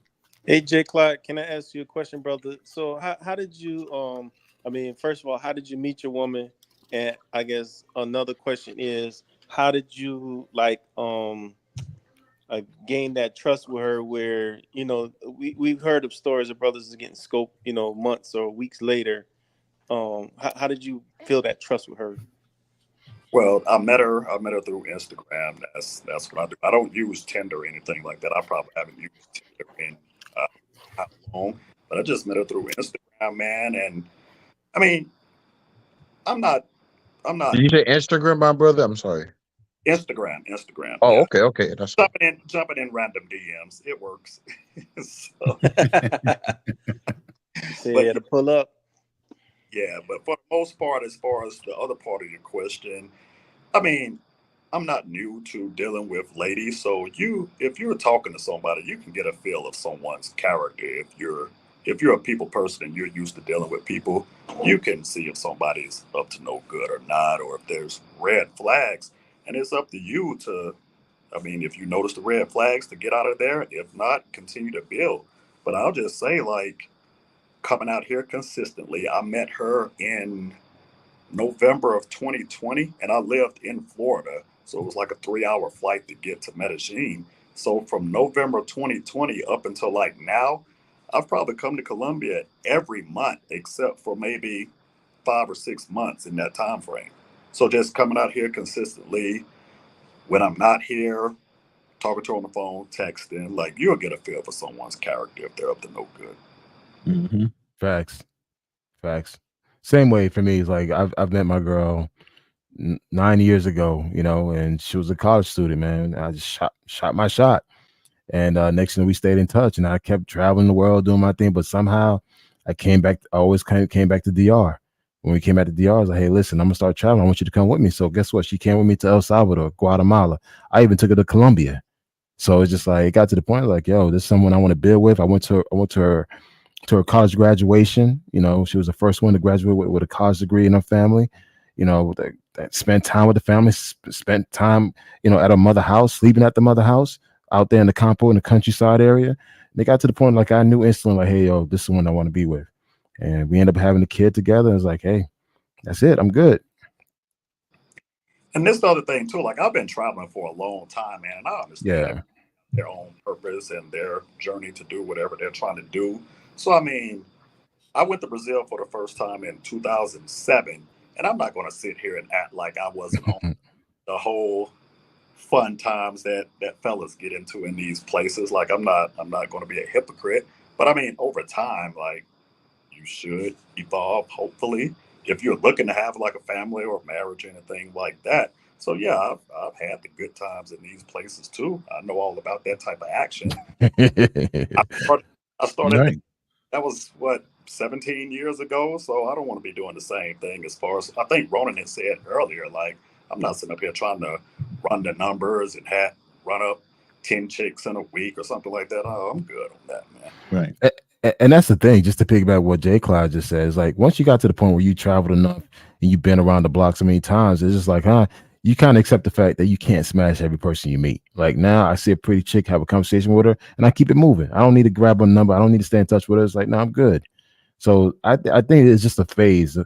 Hey, Jay Clyde, can I ask you a question, brother? So how did you I mean, first of all, how did you meet your woman? And I guess another question is, how did you gain that trust with her where, we've heard of stories of brothers getting scoped, months or weeks later. How did you feel that trust with her? Well, I met her through Instagram. That's what I do. I don't use Tinder or anything like that. I probably haven't used Tinder in how long, but I just met her through Instagram, man. And I mean, I'm not Did you say Instagram, my brother? I'm sorry. Instagram. Oh, Yeah, okay, that's cool. jumping in random DMs. It works. So, Say to pull up. yeah, but for the most part, as far as the other part of your question, I mean, I'm not new to dealing with ladies, so if you're talking to somebody, you can get a feel of someone's character. If you're a people person and you're used to dealing with people, you can see if somebody's up to no good or not, or if there's red flags. And it's up to you I mean, if you notice the red flags, to get out of there. If not, continue to build. But I'll just say, like, coming out here consistently, I met her in November of 2020, and I lived in Florida. So it was like a 3-hour flight to get to Medellin. So from November 2020 up until like now, I've probably come to Colombia every month except for maybe 5 or 6 months in that time frame. So just coming out here consistently when I'm not here, talking to her on the phone, texting, like you'll get a feel for someone's character if they're up to no good. Mm-hmm. Facts. Same way for me. It's like I've met my girl 9 years ago, and she was a college student, man. I just shot my shot. And next thing we stayed in touch, and I kept traveling the world doing my thing. But somehow I always came back to DR. When we came back to DR, I was like, hey, listen, I'm gonna start traveling. I want you to come with me. So guess what? She came with me to El Salvador, Guatemala. I even took her to Colombia. So it's just like it got to the point like, yo, this is someone I want to build with. I went to her college graduation. She was the first one to graduate with a college degree in her family. That spent time with the family, spent time, at her mother house, sleeping at the mother house, out there in the campo in the countryside area. And they got to the point like I knew instantly, like, hey, yo, this is the one I want to be with. And we ended up having a kid together. And it's like, hey, that's it. I'm good. And this other thing too, like I've been traveling for a long time, man, and I understand Yeah. their own purpose and their journey to do whatever they're trying to do. So I mean, I went to Brazil for the first time in 2007, and I'm not going to sit here and act like I wasn't on the whole fun times that fellas get into in these places. Like I'm not going to be a hypocrite, but I mean, over time, like you should evolve, hopefully, if you're looking to have like a family or marriage or anything like that. So yeah, I've had the good times in these places too. I know all about that type of action. I started Right. that was what 17 years ago. So I don't want to be doing the same thing as far as I think Ronan had said earlier. Like I'm not sitting up here trying to run the numbers and run up 10 chicks in a week or something like that. Oh, I'm good on that, man. Right. And that's the thing, just to piggyback what Jay Clyde just said, is like once you got to the point where you traveled enough and you've been around the block so many times, it's just like, you kind of accept the fact that you can't smash every person you meet. Like now I see a pretty chick, have a conversation with her, and I keep it moving. I don't need to grab a number. I don't need to stay in touch with her. It's like, no, I'm good. So I think it's just a phase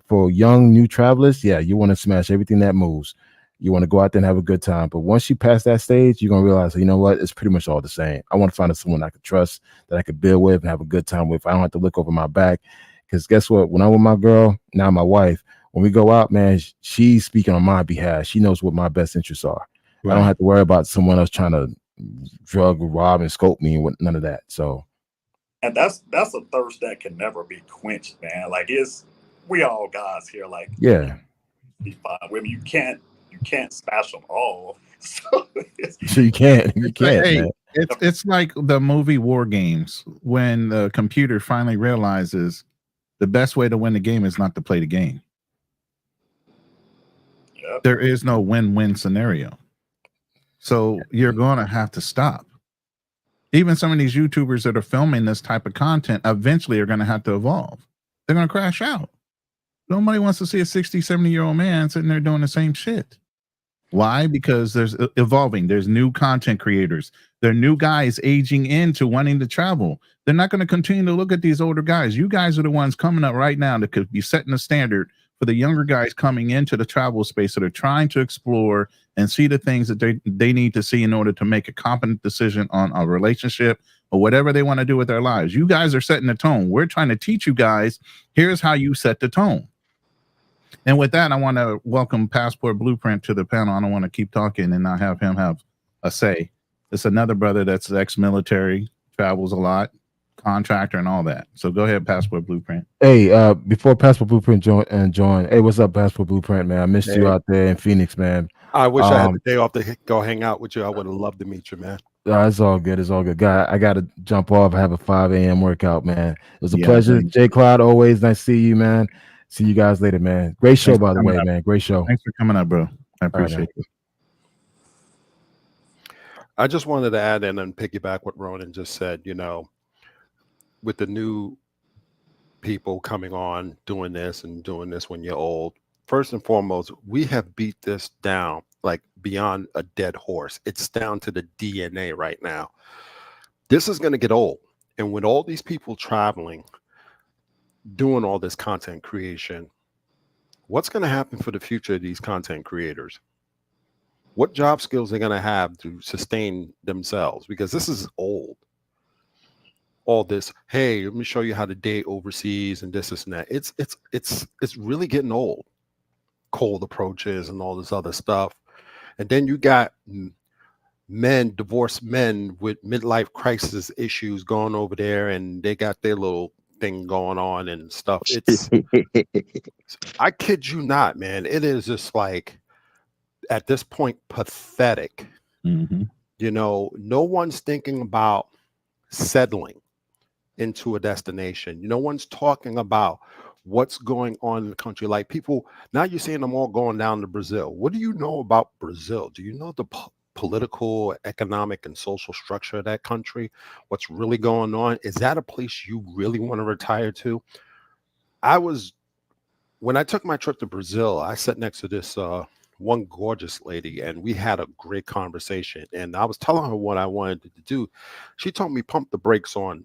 for young new travelers. Yeah, you want to smash everything that moves. You want to go out there and have a good time. But once you pass that stage, you're gonna realize, you know what, it's pretty much all the same. I want to find someone I could trust, that I could build with and have a good time with. I don't have to look over my back. Because guess what? When I'm with my girl, now my wife, when we go out, man, she's speaking on my behalf. She knows what my best interests are. Right. I don't have to worry about someone else trying to drug, rob, and scope me and none of that. So. And that's a thirst that can never be quenched, man. Like we all guys here, like yeah, be fine. Women, you can't smash them all. So you can't, hey, man. It's like the movie War Games, when the computer finally realizes the best way to win the game is not to play the game. Yep. There is no win-win scenario. So you're going to have to stop. Even some of these YouTubers that are filming this type of content eventually are going to have to evolve. They're going to crash out. Nobody wants to see a 60, 70-year-old man sitting there doing the same shit. Why? Because there's evolving. There's new content creators. There are new guys aging into wanting to travel. They're not going to continue to look at these older guys. You guys are the ones coming up right now that could be setting the standard for the younger guys coming into the travel space that are trying to explore and see the things that they need to see in order to make a competent decision on a relationship or whatever they want to do with their lives. You guys are setting the tone. We're trying to teach you guys, here's how you set the tone. And with that, I want to welcome Passport Blueprint to the panel. I don't want to keep talking and not have him have a say. It's another brother that's ex-military, travels a lot, contractor and all that. So go ahead, Passport Blueprint. Hey, before Passport Blueprint join, hey, what's up, Passport Blueprint, man? I missed you out there in Phoenix, man. I wish I had the day off to go hang out with you. I would have loved to meet you, man. It's all good. It's all good. I got to jump off. I have a 5 a.m. workout, man. It was a pleasure. Jay Clyde, always nice to see you, man. See you guys later, man. Great show, by the way, man. Great show. Thanks for coming up, bro. I appreciate it. I just wanted to add in and piggyback what Ronan just said, with the new people coming on doing this when you're old. First and foremost, we have beat this down like beyond a dead horse. It's down to the DNA right now. This is going to get old. And with all these people traveling, doing all this content creation, what's going to happen for the future of these content creators? What job skills they're going to have to sustain themselves? Because this is old. All this, hey, let me show you how to date overseas and this and that. It's really getting old. Cold approaches and all this other stuff. And then you got divorced men with midlife crisis issues going over there, and they got their little thing going on and stuff. It's I kid you not, man. It is just like at this point pathetic. Mm-hmm. No one's thinking about settling into a destination. No one's talking about what's going on in the country. Like people, now you're seeing them all going down to Brazil. What do you know about Brazil? Do you know the political, economic, and social structure of that country? What's really going on? Is that a place you really want to retire to? When I took my trip to Brazil, I sat next to this one gorgeous lady, and we had a great conversation. And I was telling her what I wanted to do. She told me pump the brakes on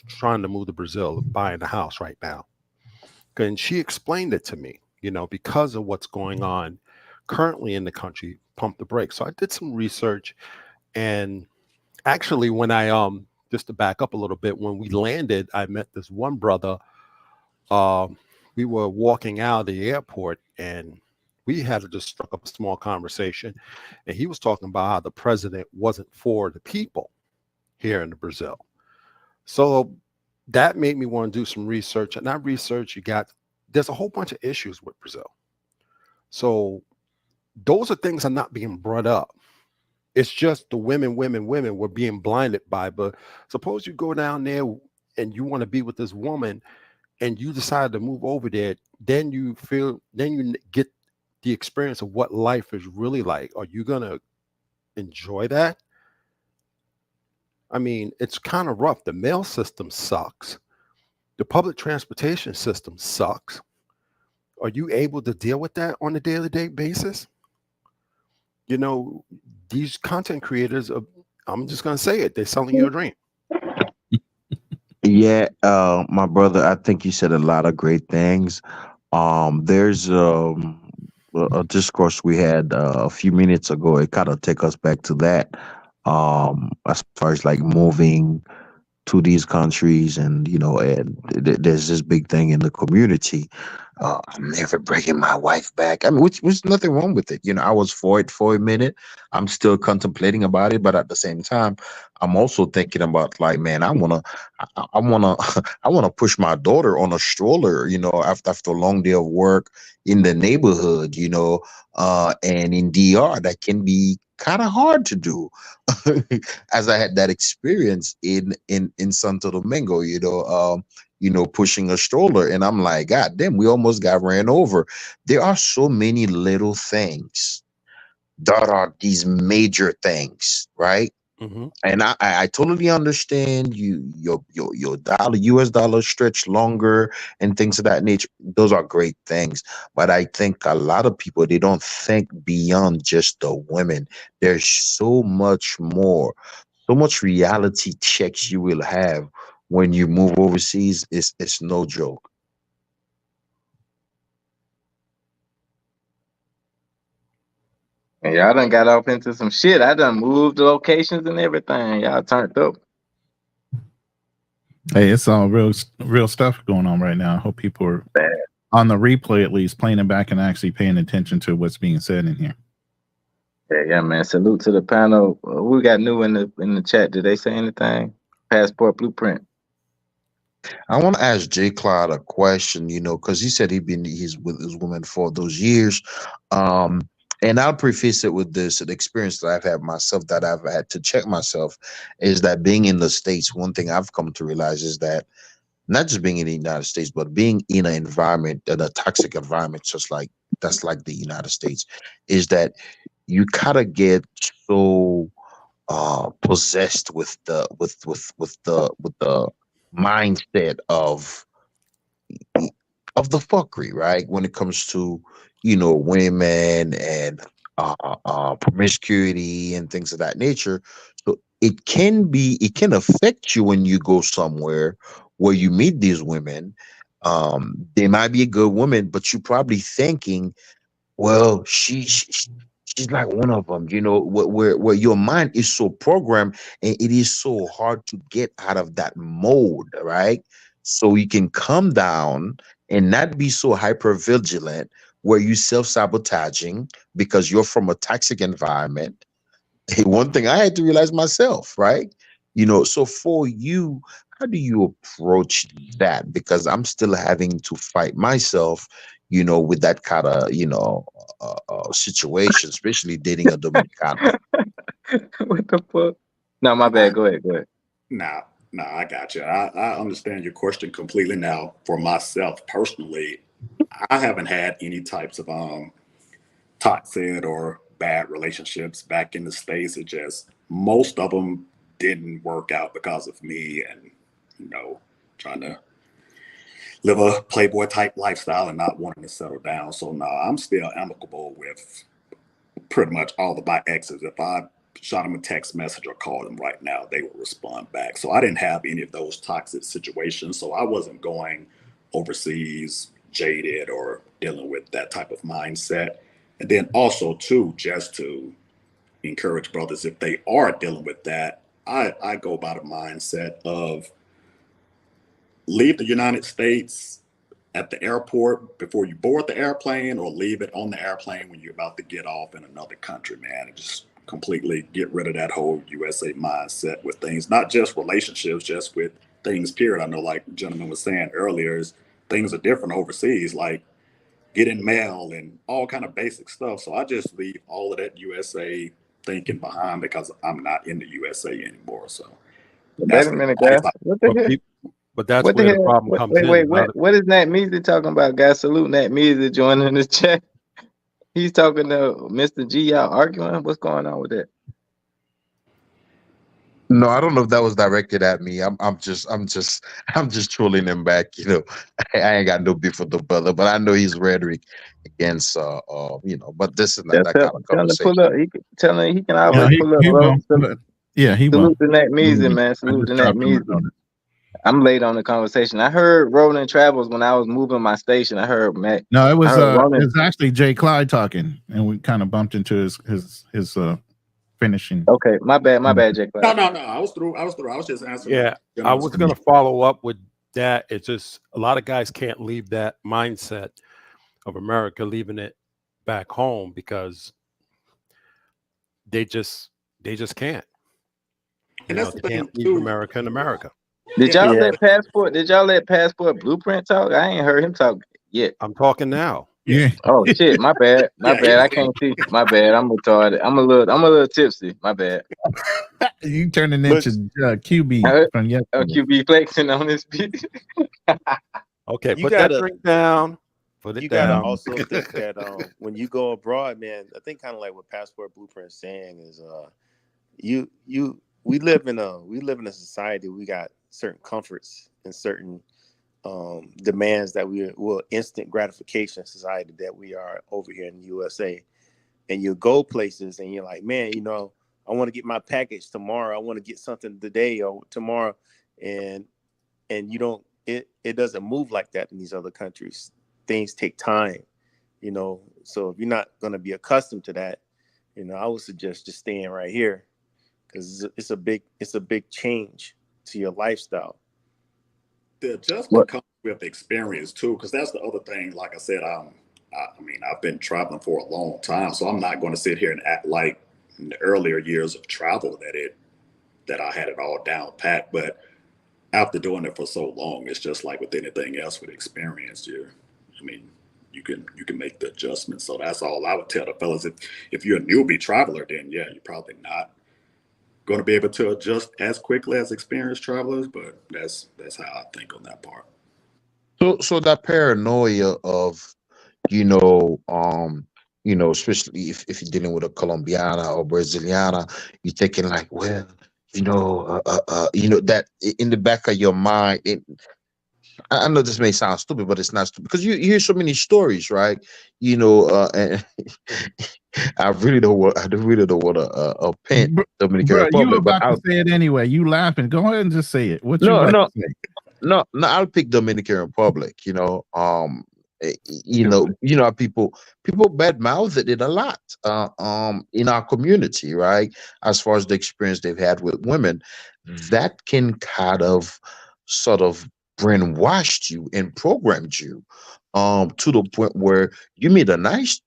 trying to move to Brazil and buying a house right now. And she explained it to me, because of what's going on currently in the country, pump the brakes. So I did some research, and actually when I just to back up a little bit, when we landed, I met this one brother. We were walking out of the airport, and we had to just struck up a small conversation, and he was talking about how the president wasn't for the people here in Brazil. So that made me want to do some research, and that research there's a whole bunch of issues with Brazil. So those are things that are not being brought up. It's just the women were being blinded by. But suppose you go down there and you want to be with this woman, and you decide to move over there, then you get the experience of what life is really like. Are you gonna enjoy that? I mean, it's kind of rough. The mail system sucks. The public transportation system sucks. Are you able to deal with that on a daily day basis? You know, these content creators are, I'm just going to say it, they're selling you a dream. Yeah, my brother, I think you said a lot of great things. There's a discourse we had a few minutes ago. It kind of take us back to that. As far as like moving to these countries, and and there's this big thing in the community. I'm never bringing my wife back. I mean, which nothing wrong with it. I was for it for a minute. I'm still contemplating about it, but at the same time, I'm also thinking about, like, man, I wanna I wanna push my daughter on a stroller. After a long day of work in the neighborhood. And in DR, that can be kind of hard to do. As I had that experience in Santo Domingo, pushing a stroller, and I'm like, God damn, we almost got ran over. There are so many little things that are these major things, right? Hmm. And I totally understand your dollar, US dollar stretch longer and things of that nature. Those are great things. But I think a lot of people, they don't think beyond just the women. There's so much more, so much reality checks you will have when you move overseas. It's no joke. And y'all done got off into some shit. I done moved locations and everything. Y'all turned up. Hey, it's all real stuff going on right now. I hope people are on the replay, at least playing it back and actually paying attention to what's being said in here. Yeah, man. Salute to the panel. Who got new in the chat? Did they say anything? Passport blueprint. I want to ask J Cloud a question, because he said he's with his woman for those years. Um, and I'll preface it with this: an experience that I've had myself, that I've had to check myself, is that being in the States, one thing I've come to realize is that not just being in the United States, but being in an environment, in a toxic environment, just like that's like the United States, is that you kind of get so possessed with the mindset of the fuckery, right? When it comes to women and promiscuity and things of that nature. So it can affect you when you go somewhere where you meet these women. They might be a good woman, but you're probably thinking, well, she's like one of them, where your mind is so programmed, and it is so hard to get out of that mode, right? So you can come down and not be so hyper vigilant, where you self-sabotaging because you're from a toxic environment. Hey, one thing I had to realize myself, right? So for you, how do you approach that? Because I'm still having to fight myself, with that kind of, situation, especially dating a Dominicana. What the fuck? No, my Nah, bad. Go ahead. Go ahead. nah, I got you. I understand your question completely now. For myself personally, I haven't had any types of toxic or bad relationships back in the States. It just, most of them didn't work out because of me, and trying to live a playboy type lifestyle and not wanting to settle down. So no, I'm still amicable with pretty much all of my exes. If I shot them a text message or called them right now, they would respond back. So I didn't have any of those toxic situations. So I wasn't going overseas jaded or dealing with that type of mindset. And then also too, just to encourage brothers, if they are dealing with that, I go by the mindset of leave the United States at the airport before you board the airplane, or leave it on the airplane when you're about to get off in another country, man. And just completely get rid of that whole USA mindset with things, not just relationships, just with things, period. I know, like the gentleman was saying earlier, is things are different overseas, like getting mail and all kind of basic stuff. So I just leave all of that USA thinking behind, because I'm not in the USA anymore. So Wait that's a the minute, advice guys. What the But hell? but that's What the where the hell? problem comes Wait, in. wait. What is Nat Measy talking about, guys? Salute Nat Measy joining the chat. He's talking to Mr. G. Y'all arguing. What's going on with that? No, I don't know if that was directed at me. I'm just trolling him back. I ain't got no beef with the brother, but I know he's rhetoric against But this is Yeah, not that kind of tell him to pull up. conversation. Tell him he can Yeah, always pull up, he bro. will. But yeah, he will. Salute the Nat Measy, Mhm. man. I Salute just the Nat dropped him a Measy. note. I'm late on the conversation. I heard Rolling Travels when I was moving my station. I heard Matt. No, I heard it Rolling. was actually Jay Clyde talking, and we kind of bumped into his finishing. Okay, my bad, Jake. No. I was through. I was just answering. Yeah, I was going to follow up with that. It's just a lot of guys can't leave that mindset of America, leaving it back home because they just can't. And that's They the thing can't leave too. America in America. Did And y'all Yeah. let Passport? Did y'all let Passport Blueprint talk? I ain't heard him talk yet. I'm talking now. yeah, Yeah, Oh shit, my bad. My yeah, bad. I can't see. My bad. I'm retarded. I'm a little tipsy. My bad. you turning But into I QB heard from yesterday. QB flexing on this bitch. Okay, you put that gotta drink down. Put you it gotta down. also think that when you go abroad, man, I think kind of like what Passport Blueprint is saying is we live in a society. We got certain comforts and certain demands that will instant gratification society that we are over here in the USA. And you go places and you're like, man, I want to get my package tomorrow. I want to get something today or tomorrow, and you don't. It doesn't move like that in these other countries. Things take time, So if you're not going to be accustomed to that, I would suggest just staying right here because it's a big change to your lifestyle. the What? adjustment comes with experience too, because that's the other thing. Like I said, I mean, I've been traveling for a long time, so I'm not going to sit here and act like in the earlier years of travel that I had it all down pat. But after doing it for so long, it's just like with anything else with experience. I mean, you can make the adjustments. So that's all I would tell the fellas. If you're a newbie traveler, then yeah, you're probably not going to be able to adjust as quickly as experienced travelers. But that's how I think on that part. So that paranoia of, especially if you're dealing with a Colombiana or Braziliana, you're thinking like, well, that in the back of your mind. I know this may sound stupid, but it's not stupid because you hear so many stories, right? And I really don't want to paint Dominican Bro, you were Republic, but about to say it anyway. You laughing? Go ahead and just say it. What you no, about no, to say? no, I'll pick Dominican Republic. People badmouth it a lot, in our community, right? As far as the experience they've had with women, that can kind of, sort of brainwashed you and programmed you, to the point where you meet a nice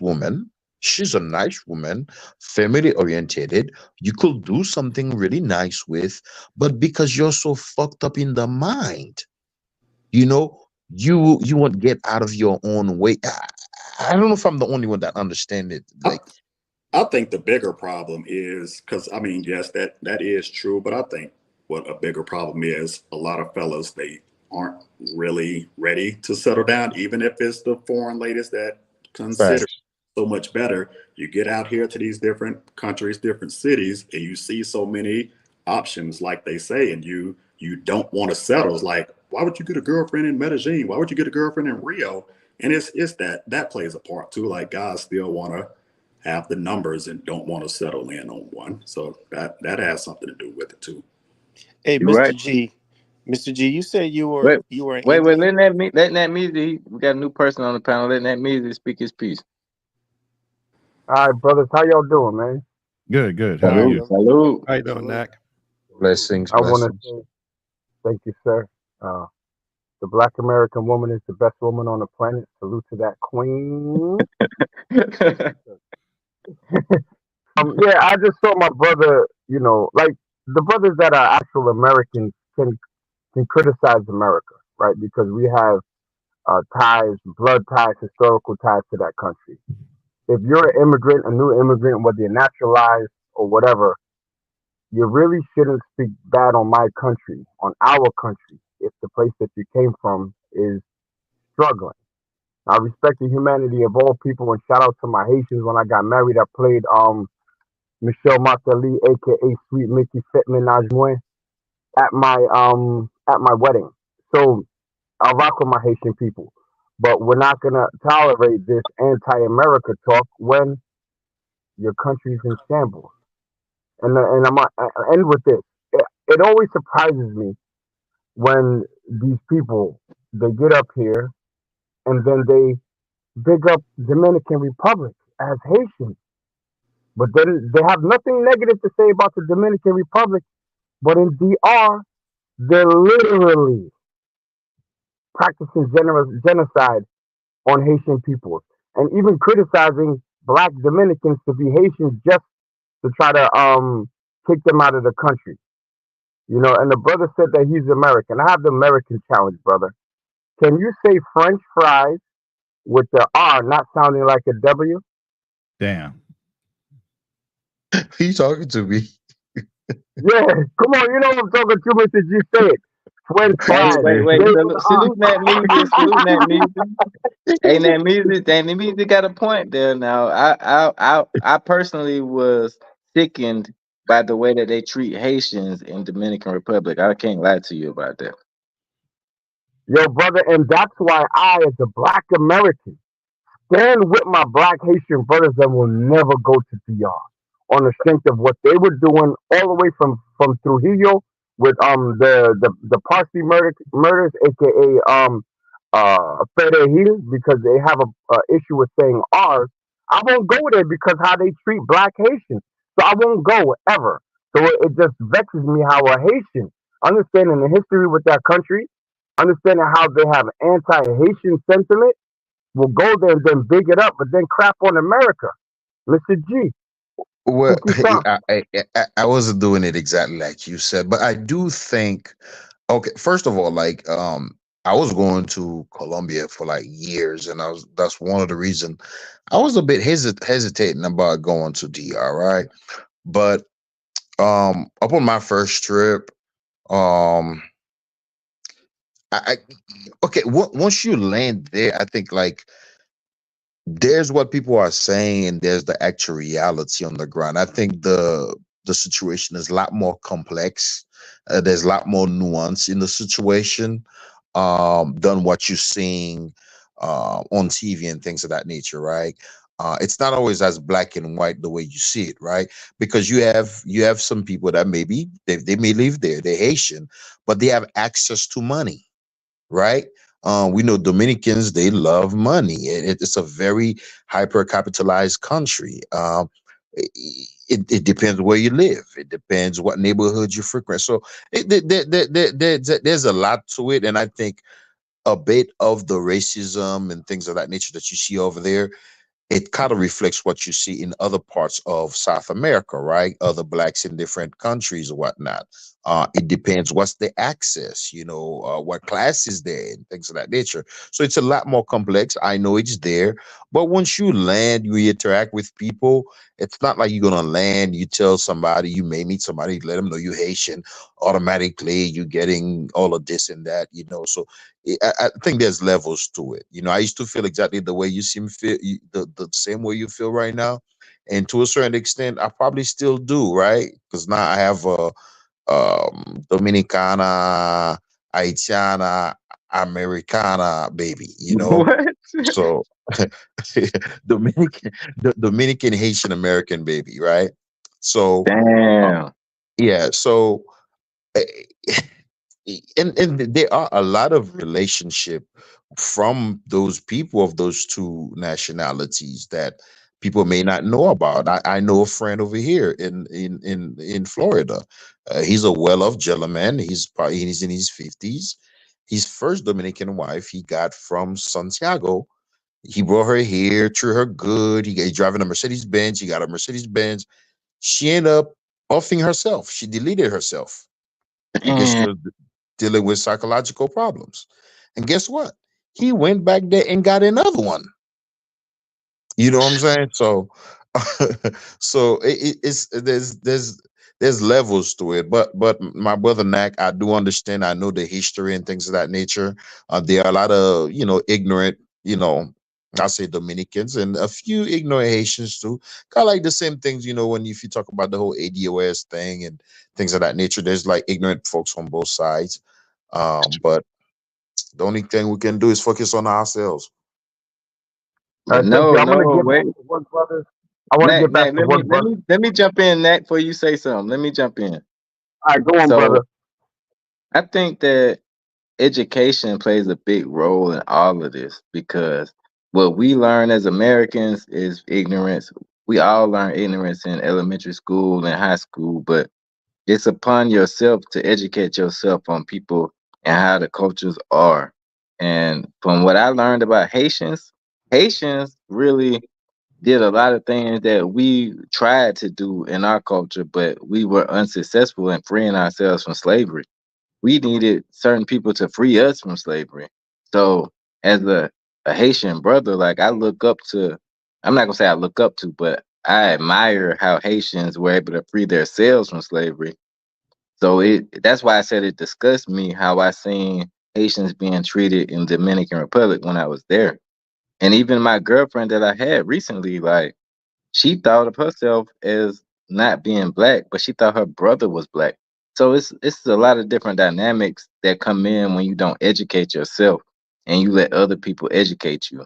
woman. She's a nice woman, family oriented. You could do something really nice with, but because you're so fucked up in the mind, you know, you won't get out of your own way. I don't know if I'm the only one that understand it. I, Like, I think the bigger problem is because I mean, yes, that is true, but I think what a bigger problem is, a lot of fellas they aren't really ready to settle down, even if it's the foreign ladies that consider facts. so much better. You get out here to these different countries, different cities, and you see so many options, like they say, and you don't want to settle. It's like, why would you get a girlfriend in Medellin? Why would you get a girlfriend in Rio? And it's that plays a part too. Like guys still want to have the numbers and don't want to settle in on one. So that has something to do with it too. Hey, You right. Mr. G, you said Wait, you were in wait. India. Let that Measy. We got a new person on the panel. Let that Measy speak his piece. All right, brothers, how y'all doing, man? Good, good. All How are right, Salute, you? brother. salute. How you doing, Salute. Mac? Blessings, I want to blessings. say thank you, sir. Uh, the Black American woman is the best woman on the planet. Salute to that queen. Yeah, I just saw my brother. Like the brothers that are actual Americans can criticize America, right? Because we have ties, blood ties, historical ties to that country. If you're an immigrant, a new immigrant, whether you're naturalized or whatever, you really shouldn't speak bad on my country, on our country, if the place that you came from is struggling. I respect the humanity of all people and shout out to my Haitians when I got married. I played Michelle Martelly, aka Sweet Mickey Fitman Najmoy, at my wedding. So I'll rock with my Haitian people. But we're not gonna tolerate this anti-America talk when your country's in shambles. And I end with this. It always surprises me when these people they get up here and then they big up Dominican Republic as Haitians, but then they have nothing negative to say about the Dominican Republic. But in DR, they're literally practicing genocide on Haitian people and even criticizing black Dominicans to be Haitians just to try to kick them out of the country. You know, and the brother said that he's American. I have the American challenge, brother. Can you say French fries with the R not sounding like a W? Damn. Who you talking to me? Yeah, come on, you know what I'm talking to, Mr. G. Say it. French Hey, fries. wait, Say wait. it with Salute, the R. salute that music. Salute that music. Hey, that music got a point there. Now, I personally was sickened by the way that they treat Haitians in Dominican Republic. I can't lie to you about that. Yo, brother, and that's why I, as a black American, stand with my black Haitian brothers that will never go to DR on the strength of what they were doing all the way from Trujillo with the Parsley murders, aka Perejil, because they have a issue with saying ours. I won't go there because how they treat black Haitians. So I won't go ever. So it just vexes me how a Haitian, understanding the history with that country, understanding how they have anti-Haitian sentiment, will go there and then big it up, but then crap on America. Mr. G, Well, Tiki Talk. I wasn't doing it exactly like you said, but I do think. Okay, first of all, like I was going to Colombia for like years, and that's one of the reason I was a bit hesitating about going to DR, right? But upon my first trip, um, I okay, once you land there, I think like there's what people are saying and there's the actual reality on the ground. I think the situation is a lot more complex. There's a lot more nuance in the situation than what you're seeing on TV and things of that nature, right? It's not always as black and white the way you see it, right? Because you have some people that maybe they may live there, they're Haitian, but they have access to money, right? We know Dominicans, they love money. It's a very hyper capitalized country. It depends where you live. It depends what neighborhood you frequent. So there's a lot to it, and I think a bit of the racism and things of that nature that you see over there, it kind of reflects what you see in other parts of South America, right? Other blacks in different countries or whatnot. It depends what's the access, what class is there and things of that nature. So it's a lot more complex. I know it's there, but once you land, you interact with people. It's not like you're gonna land, you tell somebody, you may meet somebody, let them know you Haitian, automatically you're getting all of this and that. So I think there's levels to it. I used to feel exactly the way you seem feel, the same way you feel right now, and to a certain extent, I probably still do, right? Because now I have a Dominicana, Haitiana, Americana baby. What? So Dominican, Dominican Haitian American baby, right? So, uh, Damn. yeah. So eh, and there are a lot of relationship from those people of those two nationalities that people may not know about. I know a friend over here in Florida. He's a well-off gentleman. He's in his 50s. His first Dominican wife he got from Santiago. He brought her here, treated her good. He driving a Mercedes Benz. He got a Mercedes Benz. She ended up offing herself. She deleted herself. I guess she Mm. was dealing with psychological problems. And guess what? He went back there and got another one. You know what I'm saying? So, so it's there's levels to it. But my brother Knack, I do understand. I know the history and things of that nature. There are a lot of ignorant, I say Dominicans and a few ignorant Haitians too. Kind of like the same things, when if you talk about the whole ADOS thing and things of that nature, there's like ignorant folks on both sides. But the only thing we can do is focus on ourselves. But Thank you. no, I want to no, get back wait. to one brother. I want to Mac, get back Mac, to let me one let brother. me let me jump in, Mac, before you say something. Let me jump in. All right, go on, So brother. I think that education plays a big role in all of this because what we learn as Americans is ignorance. We all learn ignorance in elementary school and high school, but it's upon yourself to educate yourself on people and how the cultures are. And from what I learned about Haitians, Haitians really did a lot of things that we tried to do in our culture, but we were unsuccessful in freeing ourselves from slavery. We needed certain people to free us from slavery. So as a Haitian brother, like I look up to, I'm not gonna say I look up to, but I admire how Haitians were able to free themselves from slavery. So that's why I said it disgusts me how I seen Haitians being treated in Dominican Republic when I was there. And even my girlfriend that I had recently, like she thought of herself as not being black, but she thought her brother was black. So it's a lot of different dynamics that come in when you don't educate yourself and you let other people educate you.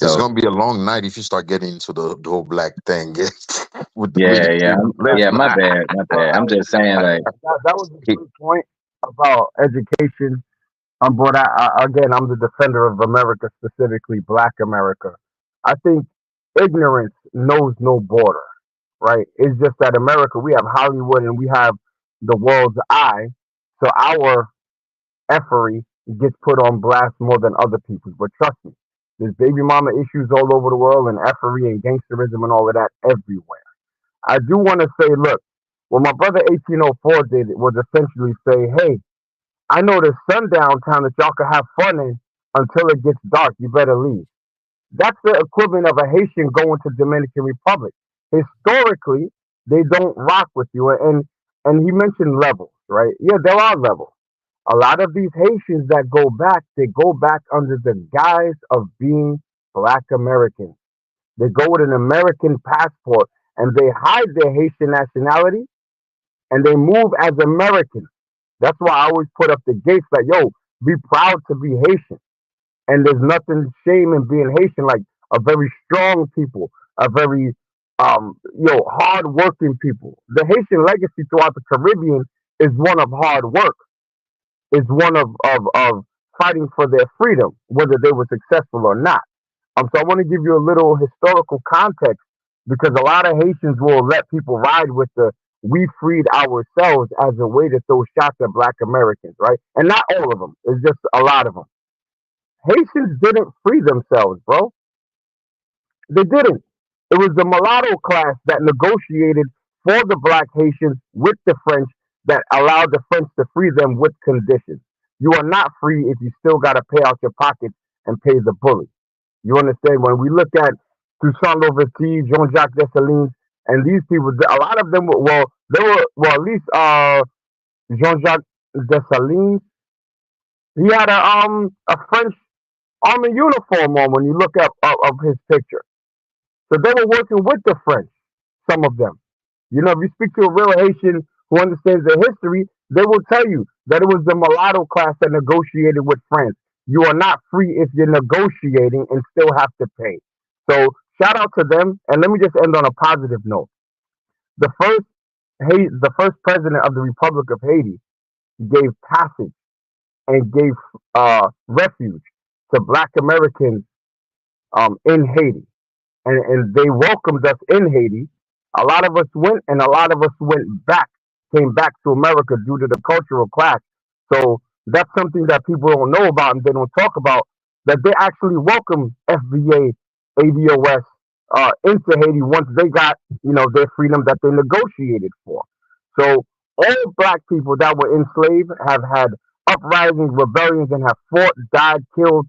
It's So gonna be a long night if you start getting into the whole black thing with yeah, the yeah, Cuban. yeah. Listen, My bad, my bad. I'm just saying, like, That was a he- great point about education. But again, I'm the defender of America, specifically Black America. I think ignorance knows no border, right? It's just that America, we have Hollywood and we have the world's eye, so our effery gets put on blast more than other people's. But trust me, there's baby mama issues all over the world and effery and gangsterism and all of that everywhere. I do want to say, look, what my brother 1804 did was essentially say, hey, I know there's sundown town that y'all can have fun in until it gets dark. You better leave. That's the equivalent of a Haitian going to Dominican Republic. Historically, they don't rock with you. And he mentioned levels, right? Yeah, there are levels. A lot of these Haitians that go back, they go back under the guise of being Black Americans. They go with an American passport and they hide their Haitian nationality and they move as Americans. That's why I always put up the gates like, yo, be proud to be Haitian. And there's nothing shame in being Haitian, like a very strong people, a very hard working people. The Haitian legacy throughout the Caribbean is one of hard work, is one of fighting for their freedom, whether they were successful or not. So I want to give you a little historical context because a lot of Haitians will let people ride with the we freed ourselves as a way to throw shots at Black Americans, right? And not all of them. It's just a lot of them. Haitians didn't free themselves, bro. They didn't. It was the mulatto class that negotiated for the Black Haitians with the French that allowed the French to free them with conditions. You are not free if you still got to pay out your pockets and pay the bully. You understand? When we look at Toussaint Louverture, Jean-Jacques Dessalines, and these people, a lot of them, well, at least Jean-Jacques Dessalines, he had a French army uniform on when you look up of his picture. So they were working with the French, some of them. You know, if you speak to a real Haitian who understands their history, they will tell you that it was the mulatto class that negotiated with France. You are not free if you're negotiating and still have to pay. So shout out to them. And let me just end on a positive note. The first the first president of the Republic of Haiti gave passage and gave refuge to Black Americans in Haiti. And they welcomed us in Haiti. A lot of us went, and a lot of us went back, came back to America due to the cultural clash. So that's something that people don't know about and they don't talk about. That they actually welcomed FBA, ADOS into Haiti once they got their freedom that they negotiated for. So all black people that were enslaved have had uprisings, rebellions, and have fought, died, killed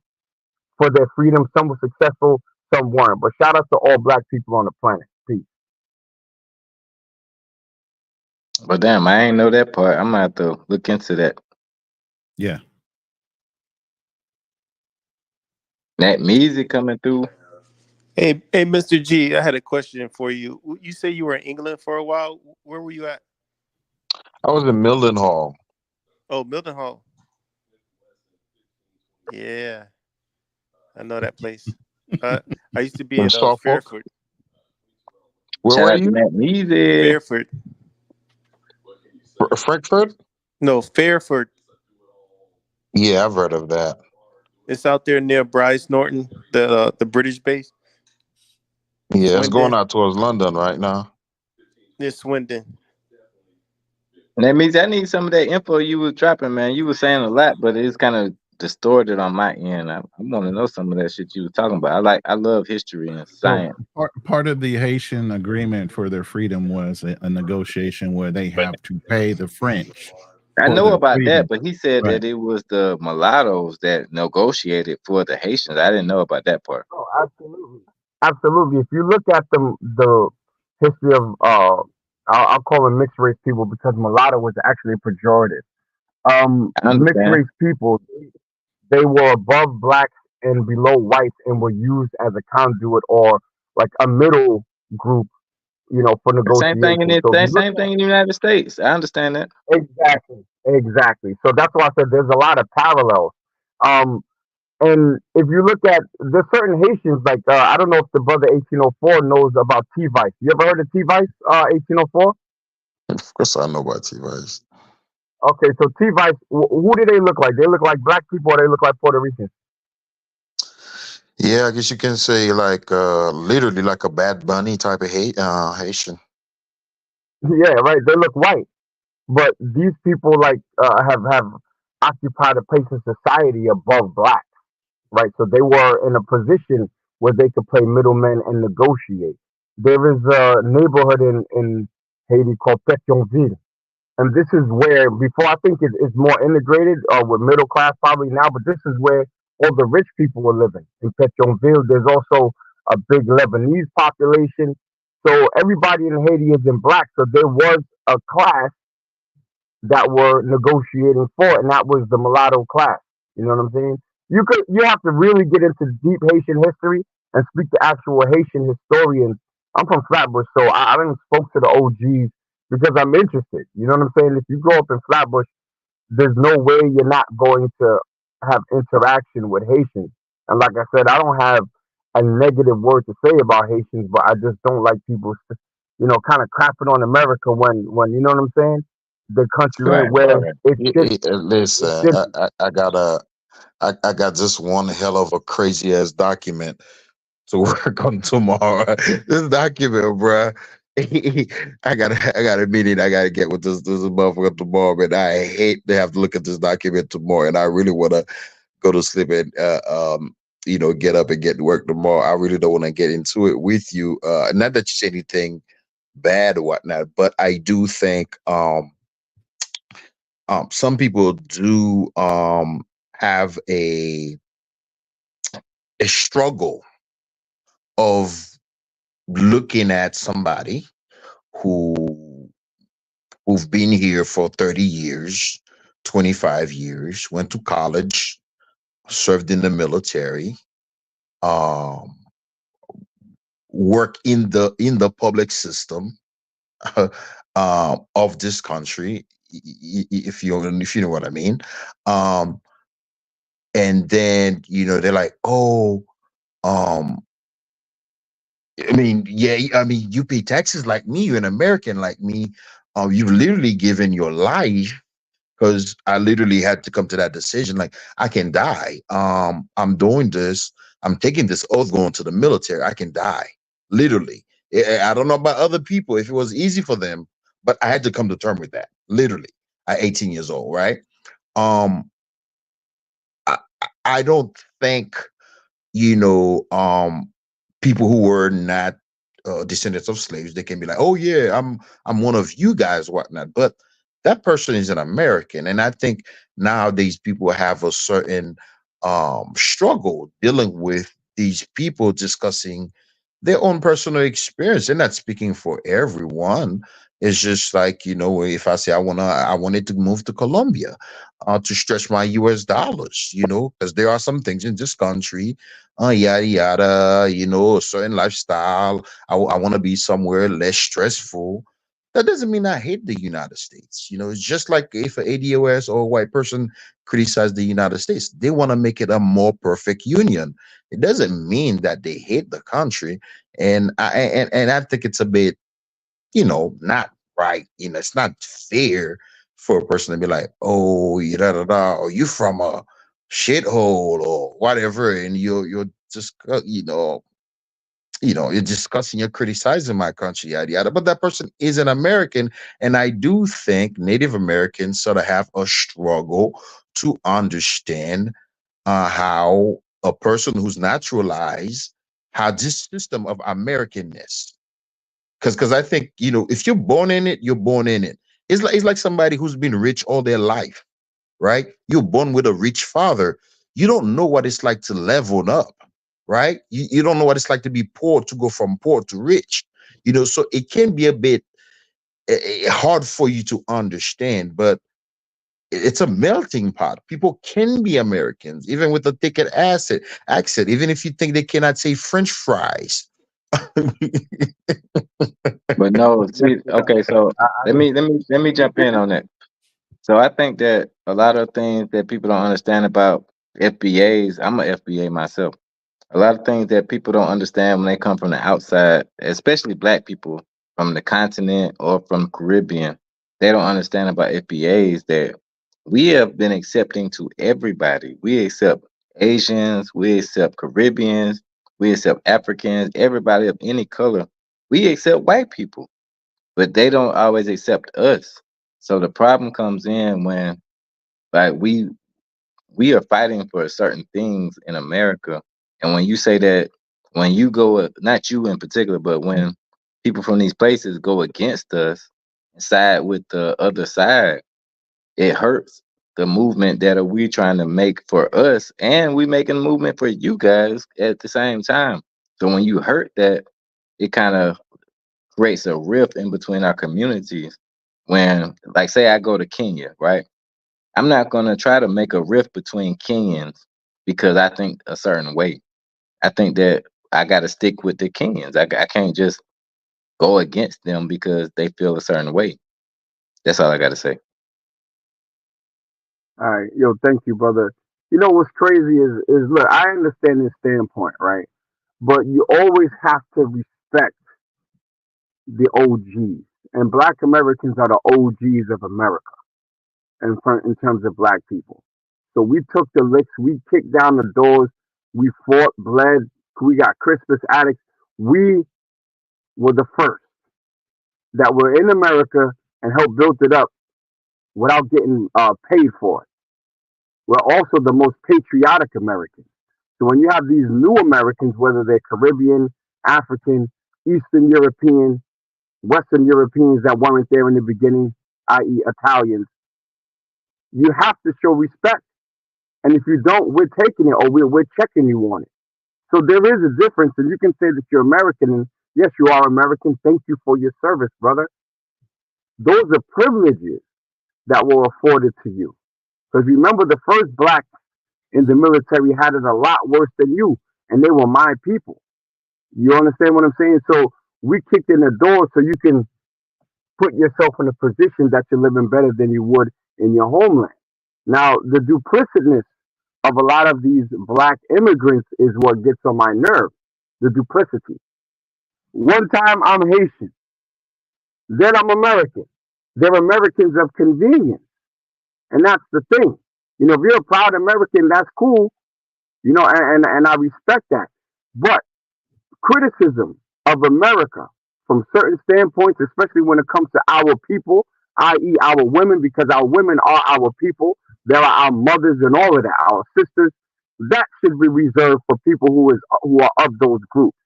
for their freedom. Some were successful, some weren't. But shout out to all black people on the planet. Peace. but damn, I ain't know that part. I'm gonna have to look into that. Yeah. That music coming through. Hey, Mr. G, I had a question for you. You say you were in England for a while. Where were you at? I was in Mildenhall Oh, Milton Hall. Yeah, I know that place. Uh, I used to be in in Suffolk. Fairford. Where Shout were out to you? that music. Fairford. Frankfurt? No, Fairford. Yeah, I've heard of that. It's out there near Bryce Norton, the British base. Yeah, it's going Swindon, out towards London right now. near Swindon. And that means I need some of that info you was dropping, man. You were saying a lot, but it's kind of distorted on my end. I want to know some of that shit you was talking about. I love history and So science. part of the Haitian agreement for their freedom was a negotiation where they have to pay the French I for know their about that, freedom. but he said Right. that it was the mulattoes that negotiated for the Haitians. I didn't know about that part. Oh, absolutely, absolutely. If you look at the history of I'll call them mixed race people because mulatto was actually pejorative. I Mixed understand. race people, they were above blacks and below whites and were used as a conduit or like a middle group, for Same thing in negotiation. the So if you look same thing in the United States. I understand that. at exactly. So that's why I said there's a lot of parallels. Um, and if you look at there's certain Haitians like I don't know if the brother 1804 knows about T Vice. You ever heard of T Vice 1804? Of course, I know about T-Vice. Okay, so T Vice, who do they look like? They look like black people or they look like Puerto Ricans? Yeah, I guess you can say like literally like a Bad Bunny type of Haitian. Yeah, right. They look white. But these people like have occupied a place in society above blacks, right? So they were in a position where they could play middlemen and negotiate. There is a neighborhood in Haiti called Pétionville, and this is where before I think it's more integrated with middle class probably now, but this is where all the rich people were living in Pétionville. There's also a big Lebanese population, so everybody in Haiti is in black. So there was a class that were negotiating for it, and that was the mulatto class. You know what I'm saying? You have to really get into deep Haitian history and speak to actual Haitian historians. I'm from Flatbush, so I didn't spoke to the OGs because I'm interested. You know what I'm saying? If you grow up in Flatbush, there's no way you're not going to have interaction with Haitians. And like I said, I don't have a negative word to say about Haitians, but I just don't like people, kind of crapping on America when you know what I'm saying. The country Right, where right. it Listen, should I got just one hell of a crazy ass document to work on tomorrow. This document, bruh. I got a meeting. I gotta get with this motherfucker tomorrow, but I hate to have to look at this document tomorrow, and I really want to go to sleep and get up and get to work tomorrow. I really don't want to get into it with you. Not that you say anything bad or whatnot, but I do think some people do have a struggle of looking at somebody who who've been here for 30 years, 25 years, went to college, served in the military, um, work in the public system of this country, if you know what I mean. Um, and then they're like, oh, um, I mean, yeah, I mean, you pay taxes like me, you're an American like me. You've literally given your life because I literally had to come to that decision. Like, I can die. I'm doing this. I'm taking this oath going to the military. I can die, literally. I don't know about other people if it was easy for them, but I had to come to terms with that, literally, at 18 years old, right? Um, I, I don't think you know, people who were not descendants of slaves, they can be like, "Oh yeah, I'm one of you guys, whatnot." But that person is an American, and I think nowadays people have a certain struggle dealing with these people discussing their own personal experience. They're not speaking for everyone. It's just like, if I say I wanted to move to Colombia, to stretch my US dollars, because there are some things in this country, yada yada, a certain lifestyle. I want to be somewhere less stressful. That doesn't mean I hate the United States. It's just like if an ADOS or a white person criticize the United States, they want to make it a more perfect union. It doesn't mean that they hate the country. And I think it's a bit, not right. It's not fair for a person to be like, oh, da da da, or you from a shithole or whatever, and you're just, you're discussing, you're criticizing my country, yada yada. But that person is an American, and I do think Native Americans sort of have a struggle to understand how a person who's naturalized, how this system of Americanness, because I think, if you're born in it, you're born in it. It's like somebody who's been rich all their life, right? You're born with a rich father. You don't know what it's like to level up, right? You don't know what it's like to be poor, to go from poor to rich. So it can be a bit hard for you to understand, but it's a melting pot. People can be Americans, even with a thick accent, even if you think they cannot say French fries. But no, see, okay, so let me jump in on that. So I think that a lot of things that people don't understand about FBAs, I'm an FBA myself. A lot of things that people don't understand when they come from the outside, especially black people from the continent or from the Caribbean, they don't understand about FBAs that we have been accepting to everybody. We accept Asians, we accept Caribbeans, we accept Africans, everybody of any color. We accept white people, but they don't always accept us. So the problem comes in when like we are fighting for certain things in America. And when you say that, when you go, not you in particular, but when people from these places go against us and side with the other side, it hurts the movement that are we trying to make for us, and we making a movement for you guys at the same time. So when you hurt that, it kind of creates a rift in between our communities. When, like, say I go to Kenya, right? I'm not going to try to make a rift between Kenyans because I think a certain way. I think that I got to stick with the Kenyans. I can't just go against them because they feel a certain way. That's all I got to say. All right, yo, thank you, brother. What's crazy is look, I understand this standpoint, right? But you always have to respect the OGs, and Black Americans are the OGs of America, in terms of Black people. So we took the licks, we kicked down the doors, we fought, bled, we got Christmas addicts. We were the first that were in America and helped build it up without getting paid for it. We're also the most patriotic Americans. So when you have these new Americans, whether they're Caribbean, African, Eastern European, Western Europeans that weren't there in the beginning, i.e., Italians, you have to show respect. And if you don't, we're taking it, or we're checking you on it. So there is a difference, and you can say that you're American, and yes, you are American. Thank you for your service, brother. Those are privileges that were afforded to you. Because remember, the first blacks in the military had it a lot worse than you, and they were my people. You understand what I'm saying? So we kicked in the door so you can put yourself in a position that you're living better than you would in your homeland. Now, the duplicitousness of a lot of these black immigrants is what gets on my nerve. The duplicity. One time I'm Haitian, then I'm American. They're Americans of convenience. And that's the thing. If you're a proud American, that's cool, and I respect that. But criticism of America from certain standpoints, especially when it comes to our people, i.e., our women, because our women are our people. There are our mothers and all of that, our sisters. That should be reserved for people who are of those groups.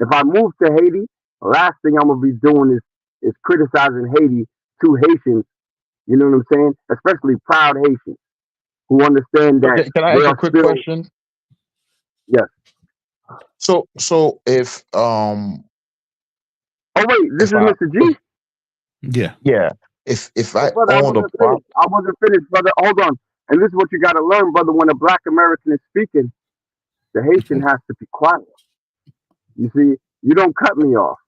If I move to Haiti, the last thing I'm gonna be doing is criticizing Haiti to Haitians. You know what I'm saying? Especially proud Haitians who understand that Can I they ask a are quick still question? yes. So if Oh wait, this if is I Mr. G. Yeah. Yeah. If I Brother, I own a wasn't finished. prop, I wasn't finished, brother. Hold on. And this is what you got to learn, brother. When a black American is speaking, the Haitian has to be quiet. You see, you don't cut me off.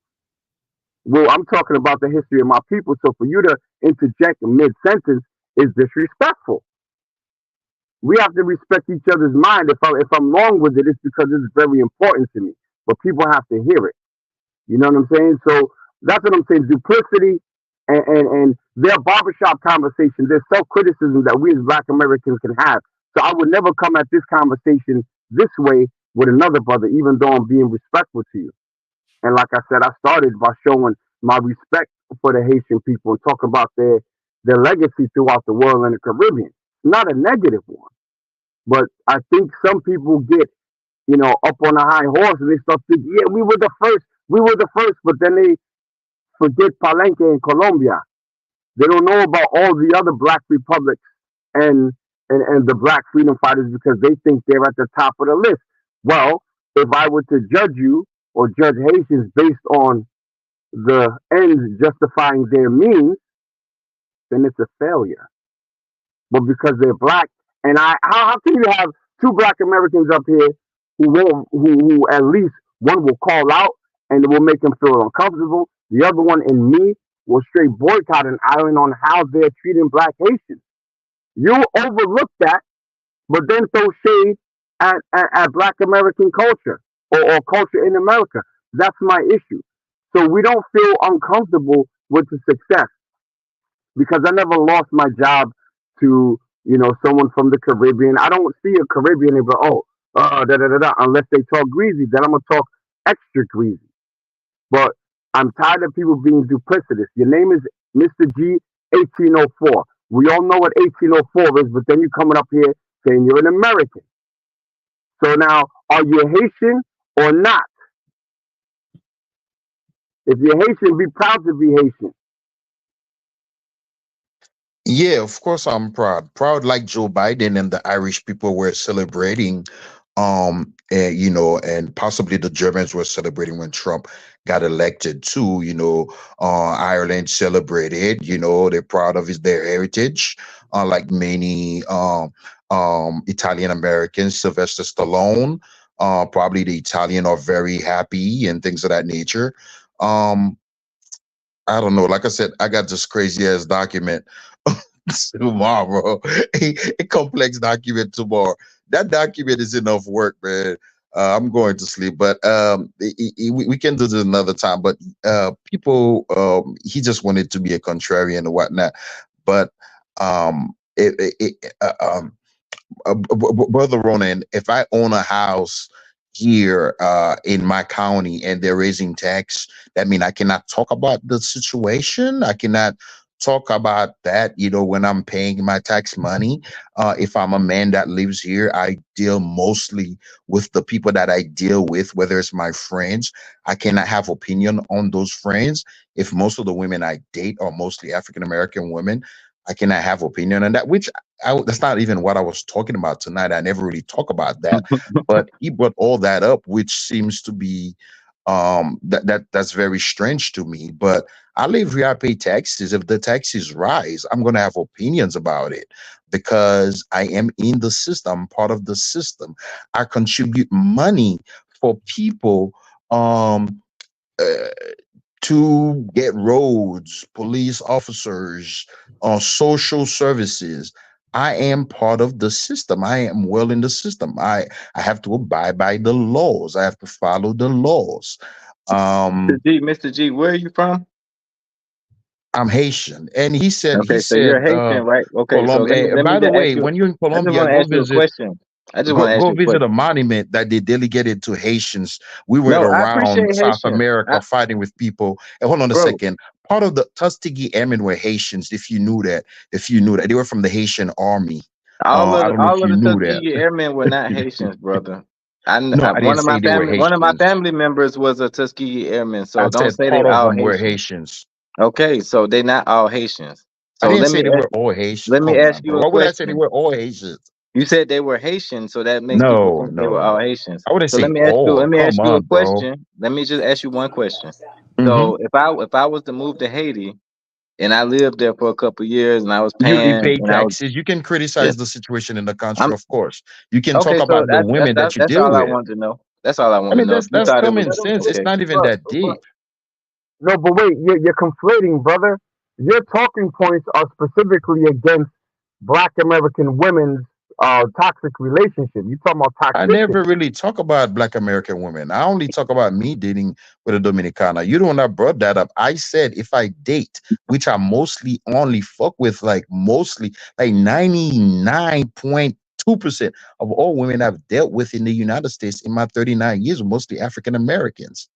Well, I'm talking about the history of my people. So for you to interject mid sentence is disrespectful. We have to respect each other's mind. If I'm wrong with it, it's because it's very important to me. But people have to hear it. You know what I'm saying? So that's what I'm saying. Duplicity and their barbershop conversation, there's self criticism that we as black Americans can have. So I would never come at this conversation this way with another brother, even though I'm being respectful to you. And like I said, I started by showing my respect for the Haitian people and talk about their legacy throughout the world and the Caribbean. Not a negative one, but I think some people get, up on a high horse and they start thinking, yeah, we were the first, but then they forget Palenque in Colombia. They don't know about all the other black republics and and the black freedom fighters because they think they're at the top of the list. Well, if I were to judge you or judge Haitians based on the ends justifying their means, then it's a failure. But because they're black, and how can you have two black Americans up here who at least one will call out and it will make them feel uncomfortable. The other one in me will straight boycott an island on how they're treating black Haitians. You overlook that, but then throw shade at black American culture or culture in America. That's my issue. So we don't feel uncomfortable with the success because I never lost my job to someone from the Caribbean. I don't see a Caribbean and go, oh, da da da da, unless they talk greasy. Then I'm gonna talk extra greasy. But I'm tired of people being duplicitous. Your name is Mr. G 1804. We all know what 1804 is, but then you're coming up here saying you're an American. So now, are you Haitian or not? If you're Haitian, be proud to be Haitian. yeah, of course I'm proud. Proud like Joe Biden and the Irish people were celebrating, and possibly the Germans were celebrating when Trump got elected too. Ireland celebrated. They're proud of their heritage. Like many Italian Americans, Sylvester Stallone, probably the Italian are very happy and things of that nature. Um, I don't know. Like I said, I got this crazy ass document tomorrow, a complex document tomorrow. That document is enough work, man. I'm going to sleep, but we can do this another time. But people, he just wanted to be a contrarian and whatnot. But brother Ronan, if I own a house here in my county and they're raising tax, that means I cannot talk about the situation. I cannot talk about that. When I'm paying my tax money, if I'm a man that lives here, I deal mostly with the people that I deal with, whether it's my friends. I cannot have opinion on those friends. If most of the women I date are mostly African American women, I cannot have opinion on that, which that's not even what I was talking about tonight. I never really talk about that, but he brought all that up, which seems to be that's very strange to me. But I live here, I pay taxes. If the taxes rise, I'm gonna have opinions about it because I am in the system, I'm part of the system. I contribute money for people. Uh, to get roads, police officers, social services. I am part of the system. I am well in the system. I have to abide by the laws. I have to follow the laws. Mr. G, Mr. G, where are you from? I'm Haitian, and he Okay, so you're said, Haitian, right? Okay, so Colombia. let me By the just ask way, you. when you're in I just Colombia, want to go ask you a visit. question. I just want to ask Go you a visit a question. monument that they delegated to Haitians. We went No, I around appreciate South Haitians. America fighting with people. And hold on a Bro, second. Part of the Tuskegee Airmen were Haitians. If you knew that, they were from the Haitian army. I don't know if all of you the knew that. Tuskegee Airmen were not Haitians, brother. No, I didn't say they were One of my Haitians. family members was a Tuskegee Airman. I So don't said say they part of all them were Haitians. Haitians. Okay, so they not all Haitians. I So didn't say they were all Haitians. let me Come ask on, you bro. a Why would I say they question. were all Haitians? You said they were Haitian, so that makes people No, think they no, were all no. Haitians. I wouldn't So say all. let me Come ask you a on, bro. question. Let me just ask you one question. Hmm. So if I was to move to Haiti, and I lived there for a couple years, and I was You paying, pay and I was taxes. You can yeah. criticize the situation in the country, I'm of course. You can talk okay. So about the women that you that's deal all I with. wanted to know. That's all I I wanted to mean, know. If you that's thought it common was sense. It's okay, not even But, that deep. no, but wait, you're conflating, brother. Your talking points are specifically against Black American women's toxic relationship. You talking about I never toxicity? really talk about Black American women. I only talk about me dating with a Dominicana. You don't have brought that up. I said if I date, which I mostly only fuck with, like mostly, like 99.2% of all women I've dealt with in the United States in my 39 years, are mostly African Americans.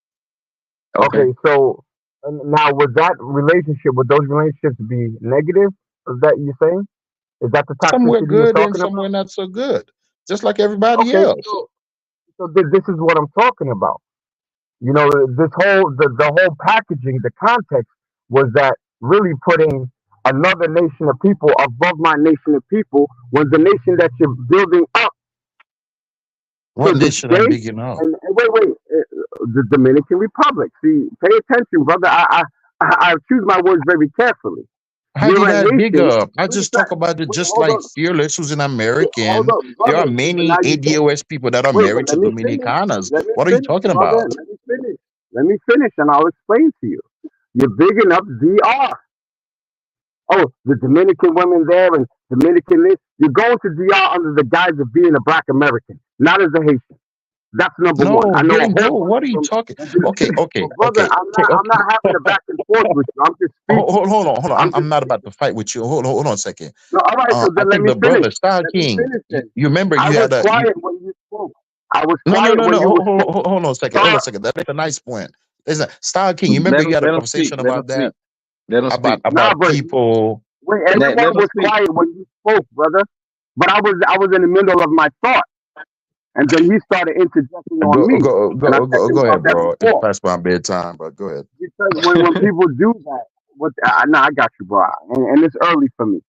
okay. Okay, so now would those relationships be negative? Is that you saying? Is that the Somewhere toxicity you're good and talking somewhere about? not so good, just like everybody Okay, else. so this is what I'm talking about. You know, the whole packaging, the context was that really putting another nation of people above my nation of people was the nation that you're building up What to nation I'm disgrace. bigging up? And wait, the Dominican Republic. See, pay attention, brother. I choose my words very carefully. How You're did a I big nation. up? I Wait a just talk sec. about it Wait, just hold like on. Fearless, who's an Hold American. on, There are brother. Now many you can ADOS people that are wait, but married to let me finish. Dominicanas. Let me What are you finish, talking brother. about? Let me finish. Let me finish, and I'll explain to you. You're bigging up DR. Oh, the Dominican women there and Dominican this. You're going to DR under the guise of being a Black American, not as a Haitian. That's number one. I No, know a getting whole no. bunch What are of you them. talking? And just, Okay, okay, but brother, okay, okay, I'm okay. not having a back and forth with you. I'm just speaking. Hold on, hold on. I'm I'm just not about to speaking. fight with you. Hold on a second. No, all right. So I then let think me the finish. brother Star Let me King. finish You, then. you remember I you was had a you. quiet when you spoke. I was No, no, quiet no, when no. you were Hold on a second. Hold on a speaking. second. That's a nice point. Listen, Star King. You remember you had a Let him speak. conversation Let him about speak. that Let him speak. Nah, about but people. wait, everyone Let him was speak. quiet when you spoke, brother. But I was in the middle of my thought, and then he started interjecting on me, and I said, "Hey, Go about ahead, that bro. It's before." past my bedtime, but go ahead. Because when people do that, nah, I got you, bro, and it's early for me.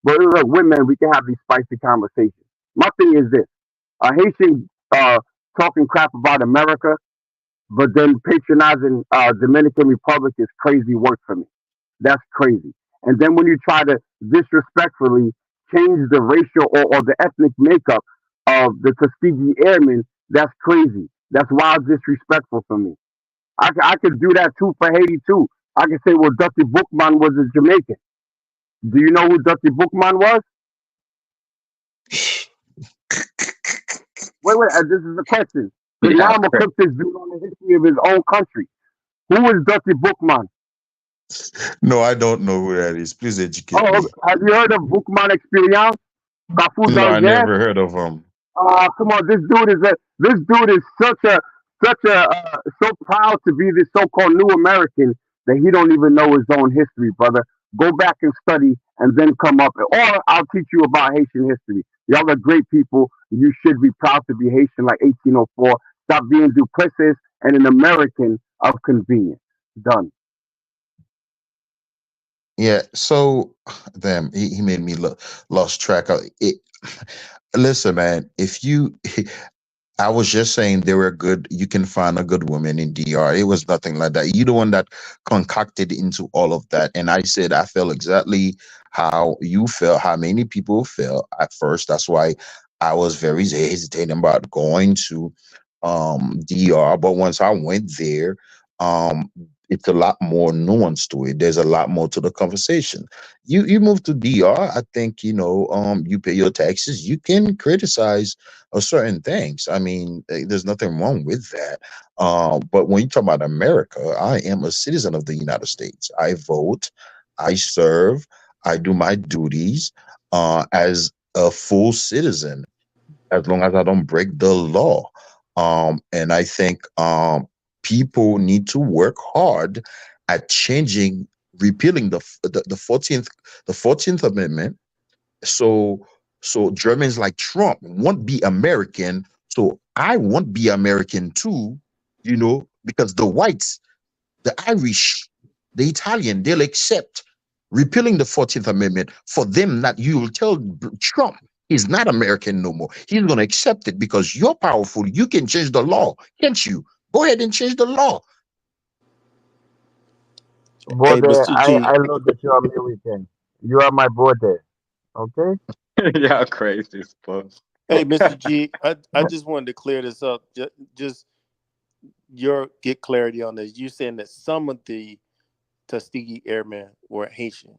But look, women, we can have these spicy conversations. My thing is this: Haitian talking crap about America, but then patronizing Dominican Republic is crazy work for me. That's crazy. And then when you try to disrespectfully change the racial or the ethnic makeup of the Tuskegee Airmen, that's crazy. That's wild disrespectful for me. I could do that too for Haiti too. I could say, well, Dusty Bookman was a Jamaican. Do you know who Dusty Bookman was? Wait, this is a question. Because now Yeah. I'm going to cook this dude on the history of his own country. Who is Dusty Bookman? No, I don't know who that is. Please educate Oh, me. have you heard of Bookman Experience? Cafu No, I Danger? never heard of him. Come on, this dude is so proud to be this so-called new American that he don't even know his own history, brother. Go back and study, and then come up, or I'll teach you about Haitian history. Y'all are great people. You should be proud to be Haitian, like 1804. Stop being duplicitous and an American of convenience. Done. Yeah. So, damn, he made me lost track of it. Listen, man. If you I was just saying they were good. You can find a good woman in DR. It was nothing like that. You the one that concocted into all of that. And I said I felt exactly how you felt, how many people felt at first. That's why I was very hesitating about going to DR. But once I went there, it's a lot more nuance to it. There's a lot more to the conversation. You move to DR, I think, you pay your taxes, you can criticize certain things. I mean, there's nothing wrong with that. But when you talk about America, I am a citizen of the United States. I vote, I serve, I do my duties as a full citizen, as long as I don't break the law. And I think people need to work hard at changing, repealing the 14th Amendment, so Germans like Trump won't be American, so I won't be American too, because the whites, the Irish, the Italian, they'll accept repealing the 14th Amendment. For them, not you will tell Trump he's not American no more. He's going to accept it because you're powerful. You can change the law, can't you? Go ahead and change the law. Hey, Brother, Mr. G. I love that you're American. You are my brother. Okay? Y'all crazy as fuck. Hey, Mr. G. I just wanted to clear this up. Just get clarity on this. You saying that some of the Tuskegee Airmen were Haitian.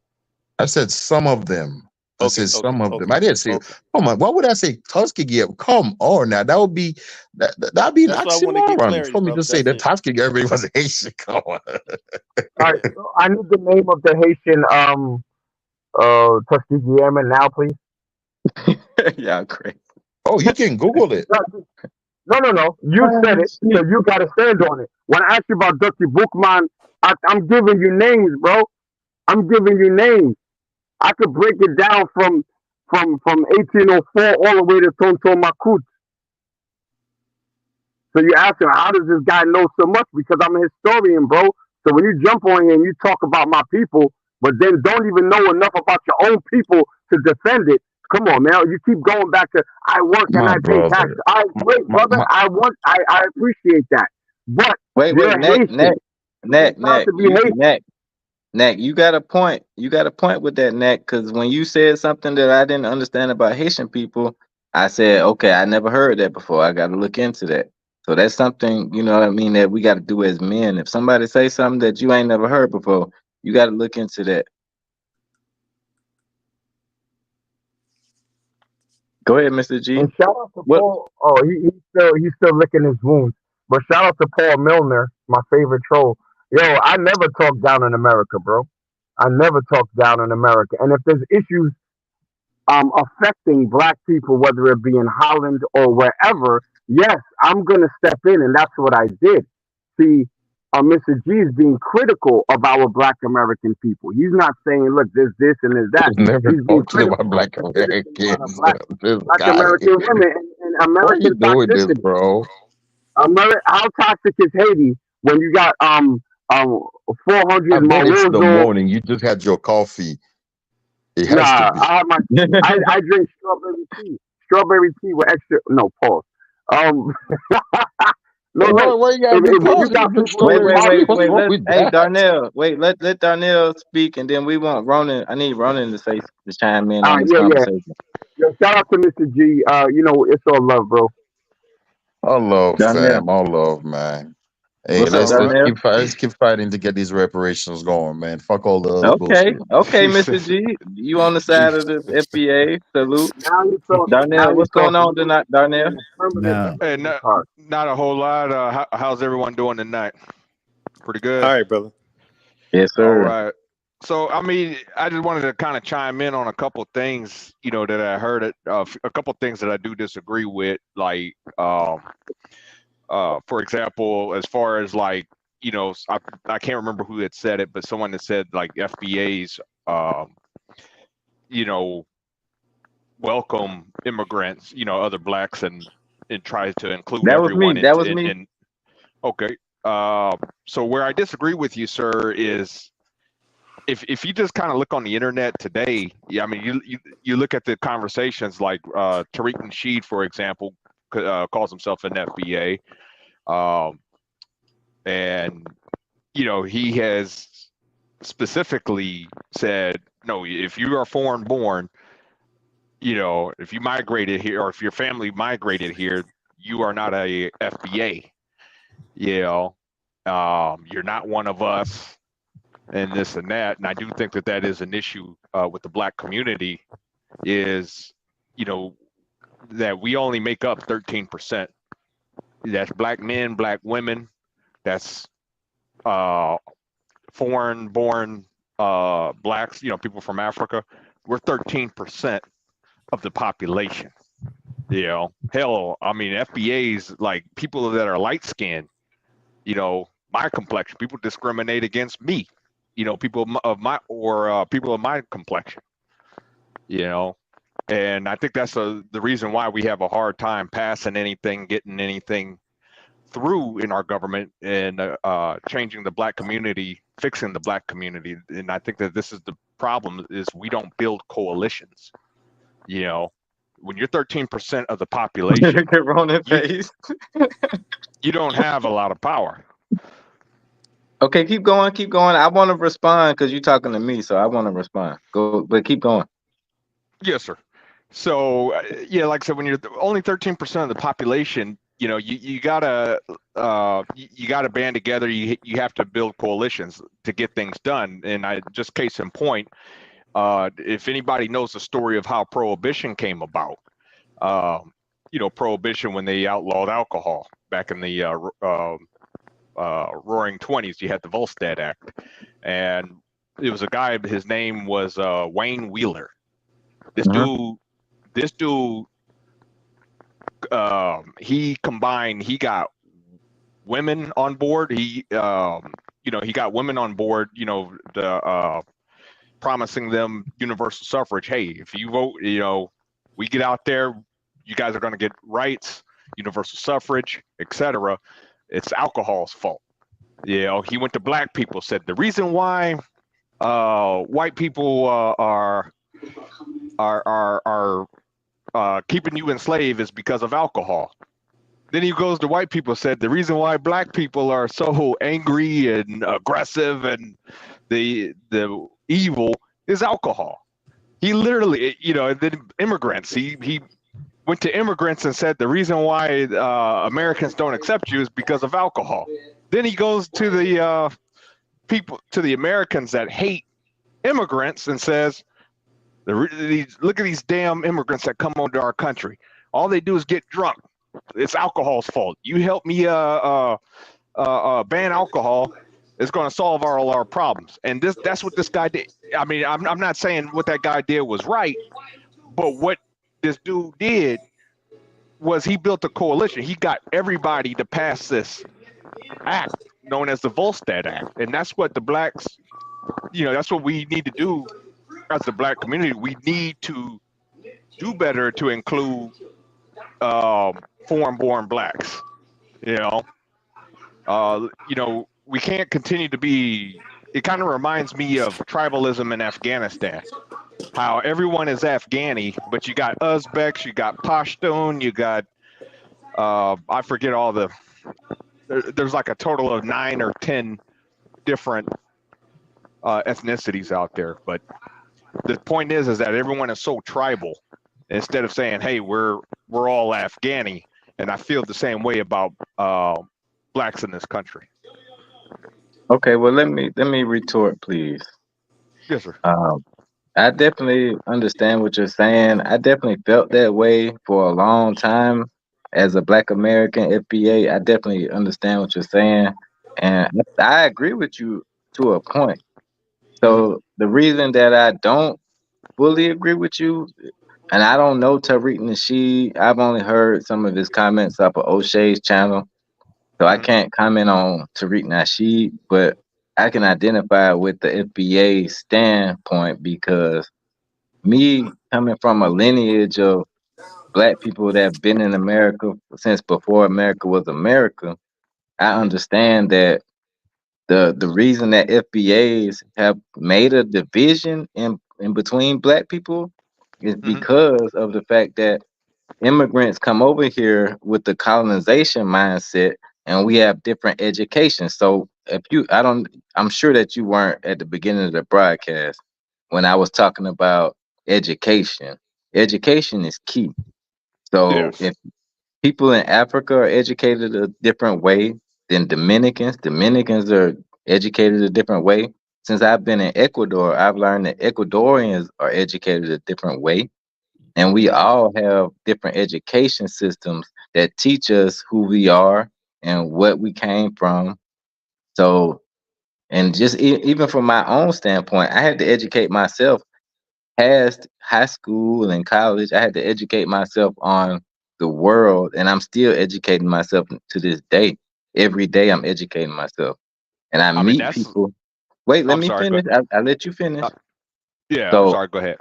I said some of them. I Okay, said some of them. okay, I didn't say. okay. Oh my! Why would I say Tuskegee? Come on now, that would be that'd be an That's why I want to get oxymoron clarity, for me to brother. say That's that it. Tuskegee everybody was Haitian. Come on. All right. Yeah. So I need the name of the Haitian Tuskegee Airmen now, please. Y'all crazy. Oh, you can Google it. No. You said Oh, it, so shit. you got to stand on it. When I asked you about Dusty Bookman, I'm giving you names, bro. I'm giving you names. I could break it down from 1804 all the way to Tonton Makut. So you ask him, how does this guy know so much? Because I'm a historian, bro. So when you jump on here and you talk about my people, but then don't even know enough about your own people to defend it, come on, man. You keep going back to I work and My I pay taxes. brother. All right, great, brother. My I appreciate that. But Wait, you're Haitian. Neck, It's not Neck, to be Haitian. Neck, you got a point. You got a point with that, Neck, because when you said something that I didn't understand about Haitian people, I said, okay, I never heard that before. I got to look into that. So that's something, you know what I mean, that we got to do as men. If somebody say something that you ain't never heard before, you got to look into that. Go ahead, Mr. G. And shout out to What? Paul. Oh, he's still licking his wounds. But shout out to Paul Milner, my favorite troll. Yo, I never talk down in America, bro. I never talk down in America. And if there's issues affecting black people, whether it be in Holland or wherever, yes, I'm gonna step in, and that's what I did. See, Mr. G is being critical of our black American people. He's not saying, look, there's this and there's that. never He's being talked about critical of Black the significant amount of Americans. This black guy American here. women and Why are you American doing this, toxicity. bro? How toxic is Haiti when you got 400 I bet it's the Marozo? morning. You just had your coffee. It has to Nah, be. I have my tea. I drink strawberry tea. Strawberry tea with extra no pause. Um no, look, Why you gotta be if you paused? got You just people in told Wait, the me. wait, wait, audience, What's wait. wrong Let with Hey that? Darnell, wait, let Darnell speak, and then we want Ronan. I need Ronan to chime in on this yeah. conversation. Yo, shout out to Mr. G. It's all love, bro. All love, Darnell, fam. All love, man. Hey, what's up, All right. Darnell? let's keep fighting to get these reparations going, man. Fuck all the other Okay, bullshit. okay, He Mr. said, G, you on the he, side of the FBA? Salute, Now you're talking. Now Darnell. you're What's going talking. on You tonight, Darnell? being a permanent Now, hey, FBA card. not a whole lot. How's everyone doing tonight? Pretty All good. right, brother. Yes, All sir. right. So, I mean, I just wanted to kind of chime in on a couple things, that I heard a couple things that I do disagree with, like, for example, as far as like, I can't remember who had said it, but someone that said like FBA's, you know, welcome immigrants, other blacks and tries to include That was me. everyone That was me. in okay. So where I disagree with you, sir, is if you just kind of look on the internet today, yeah, I mean, you look at the conversations like Tariq Nasheed, for example, calls himself an FBA, and he has specifically said, no, if you are foreign born, if you migrated here or if your family migrated here, you are not a FBA. You're not one of us, and this and that. And I do think that is an issue with the black community. Is that we only make up 13%. That's black men, black women. That's foreign-born blacks. People from Africa. We're 13% of the population. Hell, I mean, FBA's like people that are light skinned, my complexion, people discriminate against me, people of my, or people of my complexion, and I think that's the reason why we have a hard time passing anything, getting anything through in our government and changing the black community, fixing the black community. And I think that this is the problem is we don't build coalitions, when you're 13% of the population, Ronan face. you don't have a lot of power. Okay, keep going, keep going. I want to respond because you're talking to me, so I want to respond. Go, but keep going. Yes, sir. So yeah, like I said, when you're only 13% of the population, you gotta you gotta band together. You have to build coalitions to get things done. And I just case in point, if anybody knows the story of how prohibition came about, prohibition when they outlawed alcohol back in the Roaring '20s, you had the Volstead Act, and it was a guy. His name was Wayne Wheeler. This Mhm. dude, this dude, he combined. He got women on board. He got women on board. The promising them universal suffrage. Hey, if you vote, we get out there, you guys are going to get rights, universal suffrage, etc. It's alcohol's fault. He went to black people, said the reason why white people are keeping you enslaved is because of alcohol. Then he goes to white people, said the reason why black people are so angry and aggressive and the evil is alcohol. He literally, then immigrants. He went to immigrants and said the reason why Americans don't accept you is because of alcohol. Then he goes to the to the Americans that hate immigrants and says, look at these damn immigrants that come onto our country. All they do is get drunk. It's alcohol's fault. You help me ban alcohol, it's going to solve all our problems. And that's what this guy did. I mean, I'm not saying what that guy did was right, but what this dude did was he built a coalition. He got everybody to pass this act known as the Volstead Act. And that's what the blacks, that's what we need to do as the black community. We need to do better to include foreign-born blacks. We can't continue to be. It kind of reminds me of tribalism in Afghanistan. How everyone is Afghani, but you got Uzbeks, you got Pashtun, you got I forget all the. There's like a total of 9 or 10 different ethnicities out there. But the point is that everyone is so tribal. Instead of saying, "Hey, we're all Afghani," and I feel the same way about blacks in this country. Okay, well let me retort, please. Yes, sir. I definitely understand what you're saying. I definitely felt that way for a long time as a Black American FBA. I definitely understand what you're saying, and I agree with you to a point. So the reason that I don't fully agree with you, and I don't know Tariq Nasheed, I've only heard some of his comments up at O'Shea's channel, so I can't comment on Tariq Nasheed, but I can identify with the FBA standpoint because me coming from a lineage of black people that have been in America since before America was America, I understand that the reason that FBAs have made a division in between black people is because of the fact that immigrants come over here with the colonization mindset and we have different education. So if you I'm sure that you weren't at the beginning of the broadcast when I was talking about education. Education is key. So Yes. if people in Africa are educated a different way than Dominicans, Dominicans are educated a different way. Since I've been in Ecuador, I've learned that Ecuadorians are educated a different way. And we all have different education systems that teach us who we are and what we came from. So, and just even from my own standpoint, I had to educate myself past high school and college. I had to educate myself on the world, and I'm still educating myself to this day. Every day, I'm educating myself, and I I mean, meet that's. people. Wait, let I'm me sorry. Go. finish. I let you finish. Yeah, I'm So sorry. Go ahead.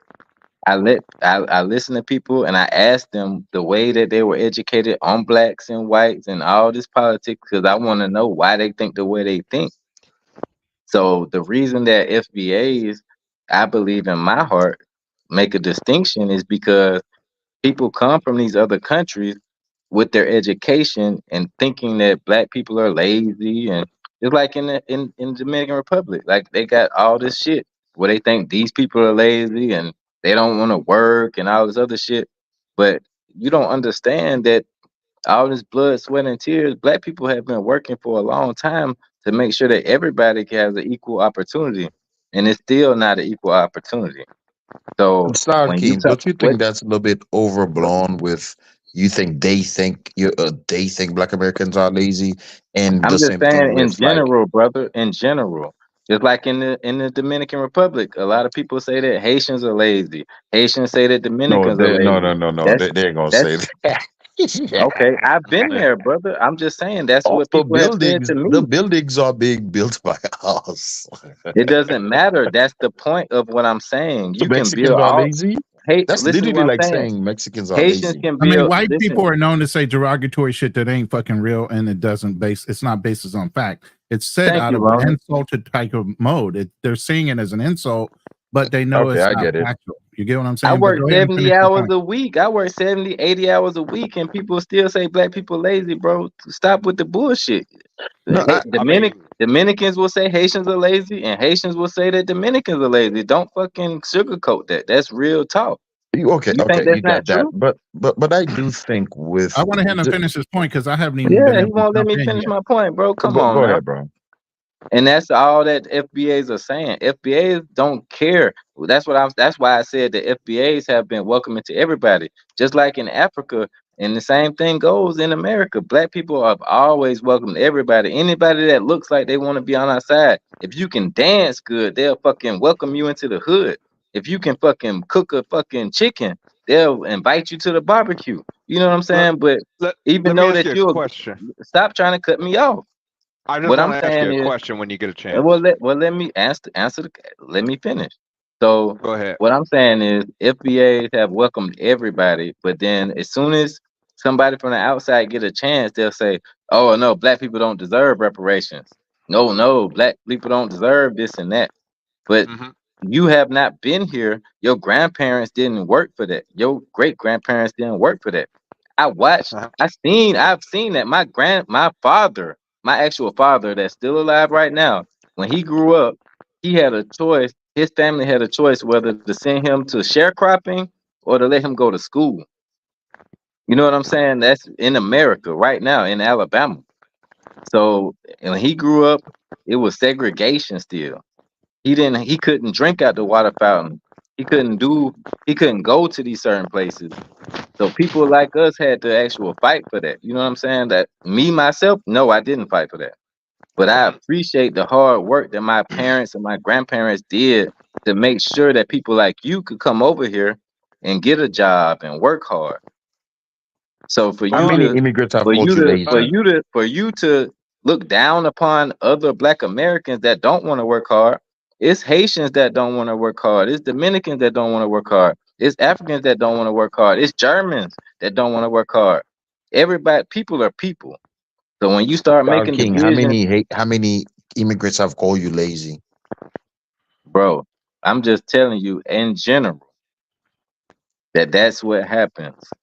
I listen to people and I ask them the way that they were educated on blacks and whites and all this politics because I want to know why they think the way they think. So the reason that FBAs, I believe in my heart, make a distinction is because people come from these other countries with their education and thinking that black people are lazy and It's like in Dominican Republic, like they got all this shit where they think these people are lazy and they don't want to work and all this other shit. But you don't understand that all this blood, sweat, and tears, black people have been working for a long time to make sure that everybody has an equal opportunity, and it's still not an equal opportunity. So Star when you King, talk, don't you what think that's a little bit overblown with you think they think black Americans are lazy and I'm the just same thing saying in with like general, brother, in general. Just like in the Dominican Republic, a lot of people say that Haitians are lazy. Haitians say that no Dominicans are they no no lazy. no no That's they ain't gonna that's say that. Yeah. okay. I've been there, brother. I'm just saying that's what Also people have said to the me. buildings are being built by us. It doesn't matter. That's the point of what I'm saying. So You can build Mexicans are all. lazy? Hey, That's listen to what literally I'm like saying. saying Mexicans are Haitians lazy. can I mean, build. white Listen, people are known to say derogatory shit that ain't fucking real, and it's not basis on fact. It's said thank out you, of an Ron. insulted type of mode. They're seeing it as an insult, but they know Okay, it's I not get it. factual. You get what I'm I saying? But work go ahead and 70 finish your hours point. a week. I work 70, 80 hours a week, and people still say black people lazy, bro. Stop with the bullshit. No, I mean, Dominicans will say Haitians are lazy, and Haitians will say that Dominicans are lazy. Don't fucking sugarcoat that. That's real talk. okay, You think okay, you that's not got that. true? But I do think I with want him to finish his point because I haven't even been Yeah, he able to won't let jump me in finish yet. my point, bro. Come go on go now. ahead, bro. And that's all that FBAs are saying. FBAs don't care. That's why I said that FBAs have been welcoming to everybody. Just like in Africa, and the same thing goes in America. Black people have always welcomed everybody. Anybody that looks like they want to be on our side. If you can dance good, they'll fucking welcome you into the hood. If you can fucking cook a fucking chicken, they'll invite you to the barbecue. You know what I'm let, saying? But let, even let me though ask that you a you'll question. stop trying to cut me off. I just What want I'm to ask you saying a is question when you get a well, chance. let me answer. Let me finish. So, Go ahead. what I'm saying is, FBAs have welcomed everybody, but then as soon as somebody from the outside get a chance, they'll say, "Oh no, black people don't deserve reparations. No, black people don't deserve this and that." But Hmm. you have not been here. Your grandparents didn't work for that. Your great grandparents didn't work for that. I watched. Uh-huh. I've seen that. My father, my actual father, that's still alive right now. When he grew up, he had a choice. His family had a choice whether to send him to sharecropping or to let him go to school. You know what I'm saying? That's in America right now in Alabama. So when he grew up, it was segregation still. He couldn't drink out the water fountain. He couldn't do he couldn't go to these certain places. So people like us had to actual fight for that. You know what I'm saying? That me myself, no, I didn't fight for that. But I Hmm. appreciate the hard work that my parents and my grandparents did to make sure that people like you could come over here and get a job and work hard. So How many immigrants have called you lazy? for you to look down upon other black Americans that don't want to work hard, it's Haitians that don't want to work hard. It's Dominicans that don't want to work hard. It's Africans that don't want to work hard. It's Germans that don't want to work hard. Everybody, people are people. So when you start Star making King, divisions, how many immigrants have called you lazy? bro, I'm just telling you in general that that's what happens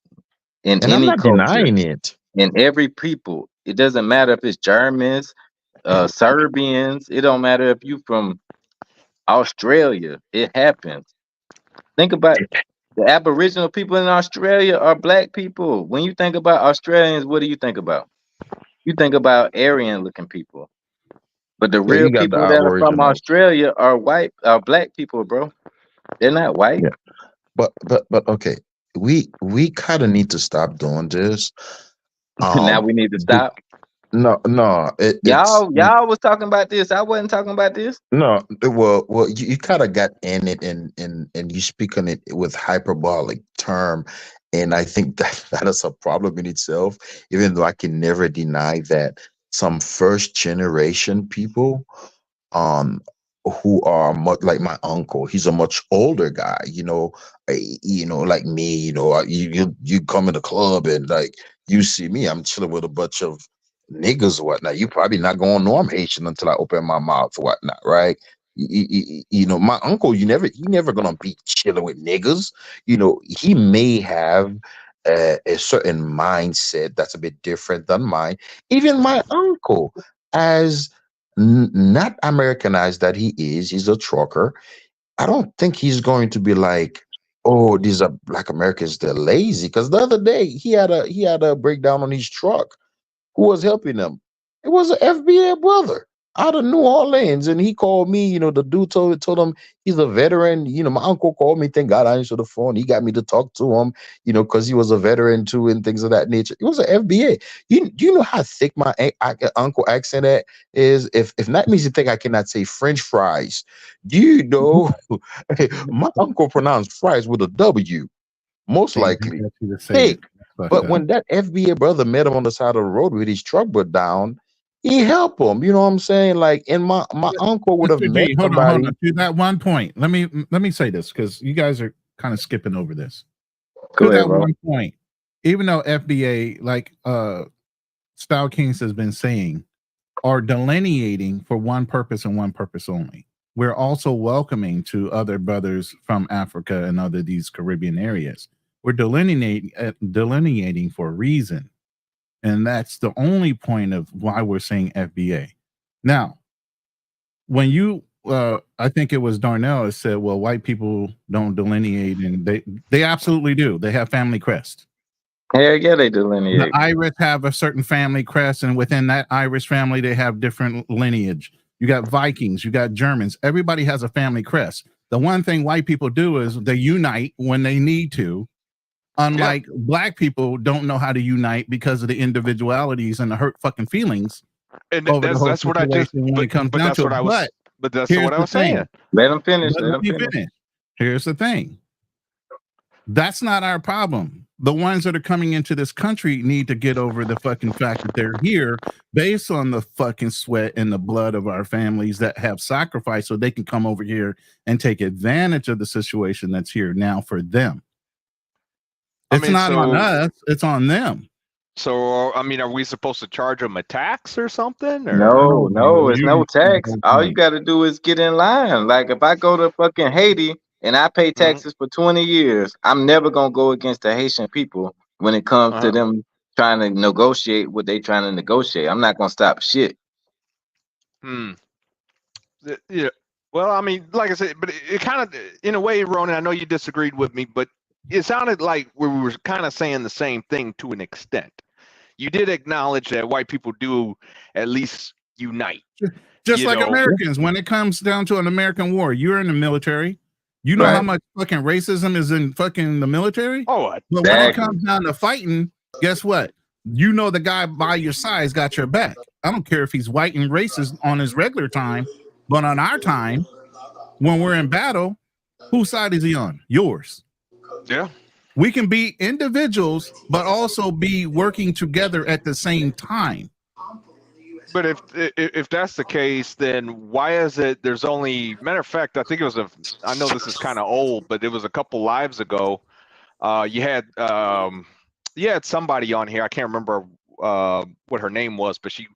in And I'm any not culture, denying it. in every people. It doesn't matter if it's Germans, Serbians. It don't matter if you from Australia. It happens. Think about the Aboriginal people in Australia are black people. When you think about Australians, what do you think about? You think about Aryan looking people. But the Yeah, real you got the people that are from Aboriginals. Australia are black people, bro. They're not white. Yeah, but okay, we kind of need to stop doing this. Now Um, we need to be, stop. no, it's Y'all was talking about this. I wasn't talking about this. no. Well, you kind of got in it, and you speak on it with hyperbolic term, and I think that that is a problem in itself. Even though I can never deny that some first generation people um who are much like my uncle, he's a much older guy, like me, you come in the club and like you see me, I'm chilling with a bunch of niggas or whatnot. You probably not gonna know I'm Haitian until I open my mouth or whatnot, right? My uncle, he never gonna be chilling with niggas. He may have a certain mindset that's a bit different than mine. Even my uncle, as not Americanized that he is. He's a trucker. I don't think he's going to be like, oh, these are Black Americans. They're lazy. Because the other day he had a breakdown on his truck. Who was helping him? It was an FBA brother out of New Orleans, and he called me. The dude told him he's a veteran. My uncle called me. Thank God I answered the phone. He got me to talk to him. Because he was a veteran too, and things of that nature. It was an FBA. Do you know how thick my uncle accent is? If not means you think I cannot say French fries. Do you know my uncle pronounced fries with a W? Most Can't get likely. you to say Hey, it. Fucked but up. when that FBA brother met him on the side of the road with his truck but down, he helped him. You know what I'm saying? Like, and my uncle would have Mr. met G, hold somebody. on. To that one point, let me say this because you guys are kind of skipping over this. Go To ahead, that bro. one point, even though FBA, like Style Kings has been saying, are delineating for one purpose and one purpose only. We're also welcoming to other brothers from Africa and other these Caribbean areas. We're delineating for a reason. And that's the only point of why we're saying FBA. Now, when you I think it was Darnell that said, well, white people don't delineate, and they absolutely do. They have family crest. Hell yeah, they The delineate. Irish have a certain family crest, and within that Irish family, they have different lineage. You got Vikings, you got Germans. Everybody has a family crest. The one thing white people do is they unite when they need to. Unlike black people don't know how to unite because of the individualities and the hurt fucking feelings And over the whole that's what I situation just. when it comes But down that's to what it. I was. But that's Here's what I the was saying. thing. Let them finish. But Let let them me finish. finish. Here's the thing. That's not our problem. The ones that are coming into this country need to get over the fucking fact that they're here based on the fucking sweat and the blood of our families that have sacrificed so they can come over here and take advantage of the situation that's here now for them. It's not on us, it's on them. So I mean, are we supposed to charge them a tax or something? Or No, it's no tax. All you got to do is get in line. Like if I go to fucking Haiti and I pay taxes for 20 years, I'm never gonna go against the Haitian people when it comes to them trying to negotiate what they trying to negotiate. I'm not gonna stop shit. Yeah. Well, I mean, like I said, but it kind of, in a way, Ronan, I know you disagreed with me, but it sounded like we were kind of saying the same thing to an extent. You did acknowledge that white people do at least unite. Just like Americans, when it comes down to an American war, you're in the military. You know how much fucking racism is in fucking the military? Oh, but when it comes down to fighting, guess what? You know the guy by your side's got your back. I don't care if he's white and racist on his regular time, but on our time, when we're in battle, whose side is he on? Yours. Yeah. We can be individuals, but also be working together at the same time. But if that's the case, then why is it there's only, matter of fact, I think it was I know this is kind of old, but it was a couple lives ago. You had somebody on here, I can't remember what her name was, but she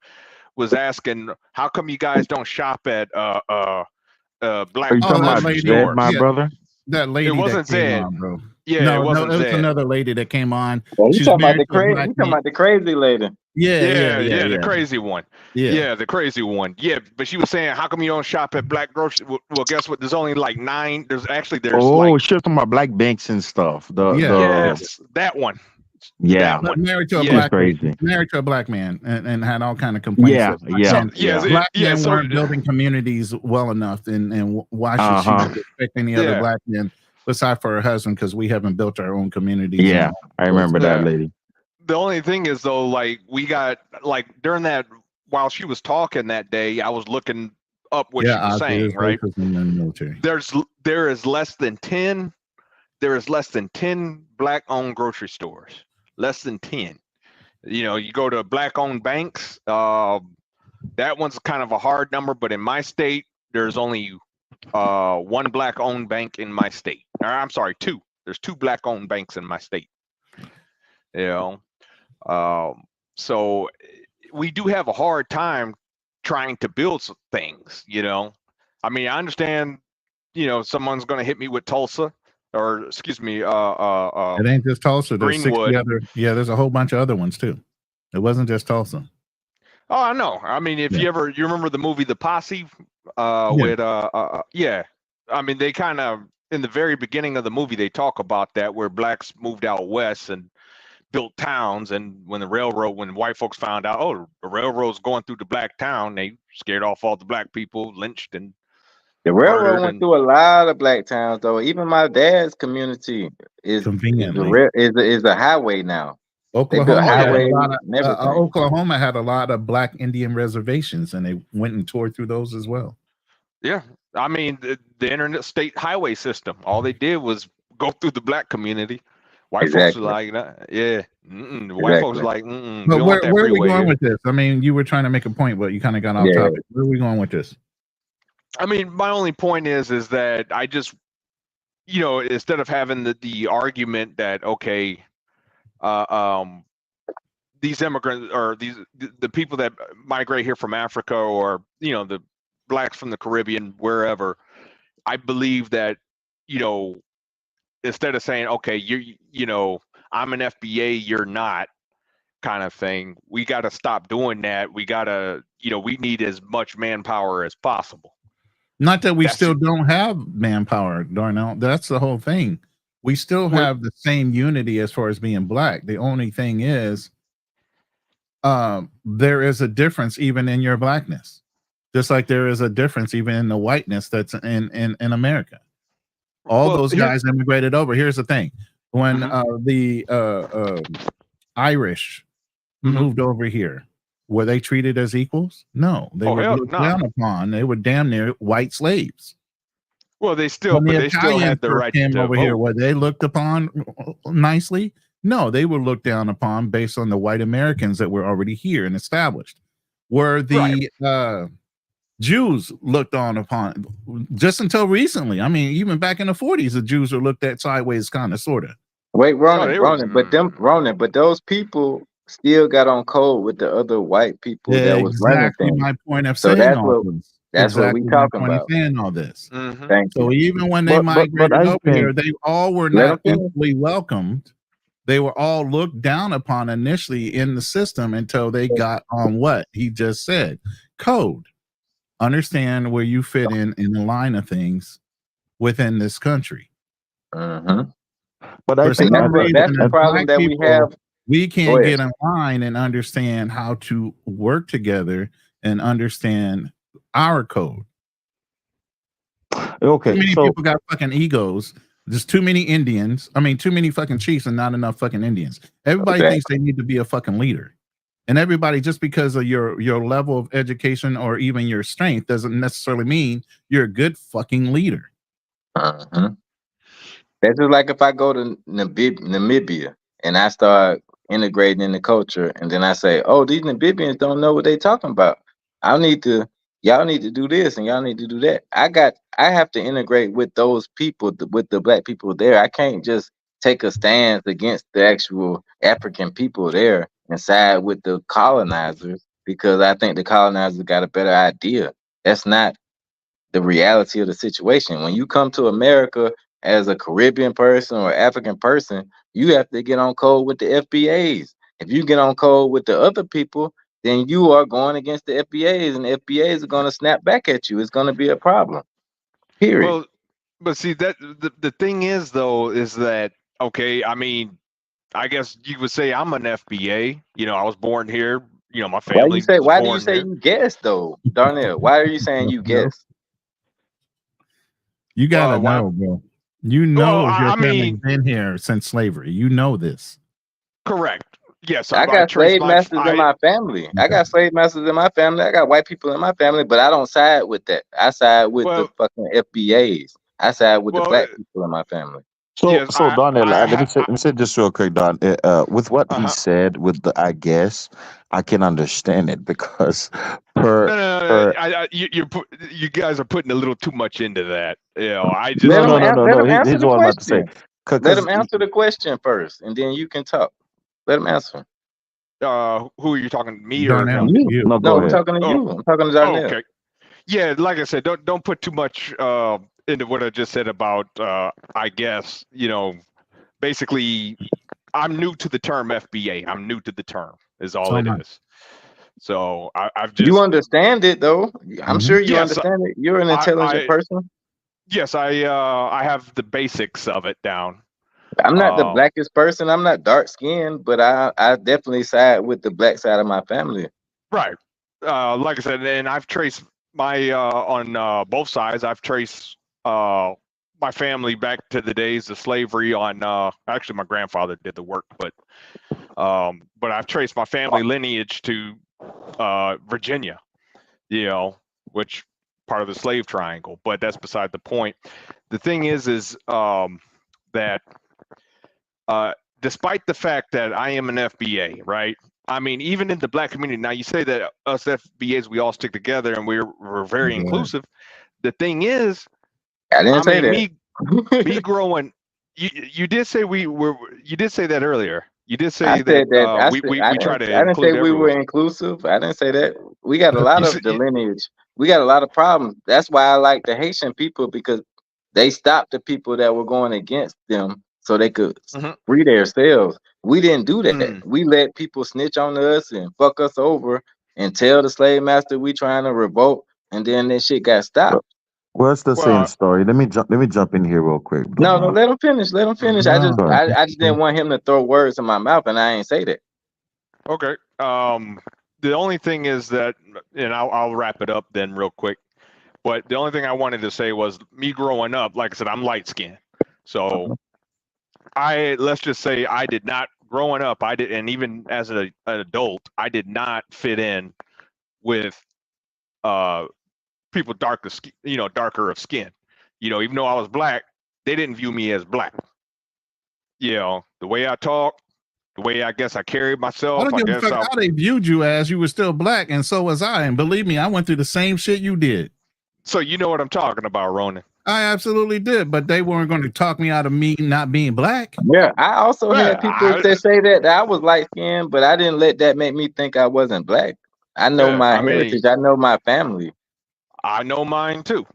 was asking, how come you guys don't shop at Black Are you talking about Zed, my brother? That lady it wasn't that came Zed. on, bro. Yeah, it wasn't it was Zed. another lady that came on. Oh, you She's talking about married the to a crazy? black You talking man. about the crazy lady? Yeah, Yeah. the crazy one. Yeah. The crazy one. Yeah, but she was saying, how come you don't shop at Black grocery? Well, guess what? There's only like 9. There's Oh, like, she's talking about black banks and stuff. Yes, that one. Yeah, that one. Married to a She's black crazy. married to a black man and had all kind of complaints. Black men weren't building communities well enough, and why should she respect any other black men besides for her husband? Because we haven't built our own communities. Yeah, I remember that lady. The only thing is though, like we got like during that while she was talking that day, I was looking up what she was saying. Right? In the military. There is less than 10. There is less than 10 black-owned grocery stores. Less than 10. You go to black-owned banks. That one's kind of a hard number, but in my state, there's only one black-owned bank in my state. Or, I'm sorry, 2. There's 2 black-owned banks in my state. So we do have a hard time trying to build some things. I mean, I understand. Someone's going to hit me with Tulsa. Or excuse me, it ain't just Tulsa. There's Greenwood. 60 other. Yeah, there's a whole bunch of other ones too. It wasn't just Tulsa. Oh, I know. I mean, if you remember the movie The Posse, with yeah. I mean, they kind of in the very beginning of the movie they talk about that where blacks moved out west and built towns, and when white folks found out, oh, the railroad's going through the black town, they scared off all the black people, lynched and The railroad murdered, went and through a lot of black towns, though. Even my dad's community Conveniently. is a highway now. They built Oklahoma had a highways lot of and everything. Oklahoma had a lot of black Indian reservations, and they went and tore through those as well. yeah. I mean, the interstate highway system, all they did was go through the black community. White folks were like, yeah. White folks were like, we But don't want that where are we freeway going here. with this? I mean, you were trying to make a point, but you kind of got off topic. Where are we going with this? I mean, my only point is that I just, instead of having the argument that, okay, these immigrants or the people that migrate here from Africa, or the blacks from the Caribbean, wherever, I believe that, instead of saying, okay, I'm an FBA, you're not, kind of thing, we got to stop doing that. We got to, we need as much manpower as possible. Not that we still don't have manpower, Darnell. That's the whole thing. We still have the same unity as far as being black. The only thing is, there is a difference even in your blackness, just like there is a difference even in the whiteness that's in America. All those guys immigrated over. Here's the thing: when the Irish moved over here, were they treated as equals? No, they were looked down upon. They were damn near white slaves. Well, they still had the right came to over vote. here. Were they looked upon nicely? No, they were looked down upon based on the white Americans that were already here and established. Were the Jews looked on upon just until recently? I mean, even back in the 40s, the Jews were looked at sideways, kind of, sort of. Wait, Ronan, but those people still got on code with the other white people that was running things. My point of so saying that's all what this. that's what we talking about. Saying all this. Thank So you. even when they migrated over here, they all were not equally welcomed. They were all looked down upon initially in the system until they got on what he just said, code. Understand where you fit in the line of things within this country. But that's the problem that we have. We can't get in line and understand how to work together and understand our code. Okay, too many people got fucking egos. There's too many Indians. I mean, too many fucking chiefs and not enough fucking Indians. Everybody thinks they need to be a fucking leader. And everybody, just because of your level of education or even your strength, doesn't necessarily mean you're a good fucking leader. That's just like if I go to Namibia and I start integrating in the culture, and then I say, "Oh, these Namibians don't know what they're talking about. Y'all need to do this and y'all need to do that." I have to integrate with those people, with the black people there. I can't just take a stance against the actual African people there and side with the colonizers because I think the colonizers got a better idea. That's not the reality of the situation. When you come to America as a Caribbean person or African person, you have to get on code with the FBAs. If you get on code with the other people, then you are going against the FBAs, and the FBAs are going to snap back at you. It's going to be a problem. Period. Well, but see that the thing is though is that okay? I mean, I guess you would say I'm an FBA. I was born here. My family. Why do you say you guess though, Darnell? Why are you saying you guess? You gotta know, bro. You know, your family's been here since slavery. You know this. Correct. Yes, I got slave masters in my family. I got slave masters in my family. I got white people in my family, but I don't side with that. I side with the fucking FBAs. I side with the black people in my family. So Darnell, let me say this real quick, Don. With what he said, with the I guess, I can understand it because you guys are putting a little too much into that. I just let him answer here's the what I'm about to say. question. Let him answer the question first, and then you can talk. Let him answer. Who are you talking? Me Darnell, or you? No, I'm talking to you. I'm talking to Darnell. Okay. Yeah, like I said, don't put too much into what I just said about I guess, basically I'm new to the term FBA. I'm new to the term is all it is. So I've You just understand it though. I'm sure you yes, understand it. You're an I intelligent person. yes I have the basics of it down. I'm not the Um, blackest person. I'm not dark skinned, but I definitely side with the black side of my family. right. Like I said, and I've traced my on both sides. I've traced my family back to the days of slavery. On actually, my grandfather did the work, but I've traced my family lineage to Virginia. You know, which part of the slave triangle. But that's beside the point. The thing is that despite the fact that I am an FBA, right? I mean, even in the black community, now you say that us FBAs, we all stick together and we're very inclusive. The thing is, I didn't I say mean, that. me growing, you did say you did say that earlier. You did I say that said that. we try to I didn't say include we were everyone. inclusive. I didn't say that. We got a lot You of said, the lineage. We got a lot of problems. That's why I like the Haitian people because they stopped the people that were going against them so they could mhm, free themselves. We didn't do that. mm, We let people snitch on us and fuck us over and tell the slave master we trying to revolt, and then that shit got stopped. Well, it's the same well, story. Let me jump in here real quick. No, no, let him finish. Let him finish. mhm, No, I just didn't want him to throw words in my mouth, and I ain't say that. okay. The only thing is that, and I'll wrap it up then real quick. But the only thing I wanted to say was me growing up, like I said, I'm light skinned. So let's just say I did not growing up, I did, and even as an adult, I did not fit in with uh people darker of skin. Even though I was black, they didn't view me as black. The way I talk, the way I guess I carried I myself, don't I give a guess fuck how they viewed you as. You were still black, and so was I. And believe me, I went through the same shit you did. so you know what I'm talking about, Ronan. I absolutely did, but they weren't going to talk me out of me not being black. Yeah, I also Well, had people that say that I was light skinned, but I didn't let that make me think I wasn't black. I know yeah, my I mean, heritage. I know my family. I know mine too.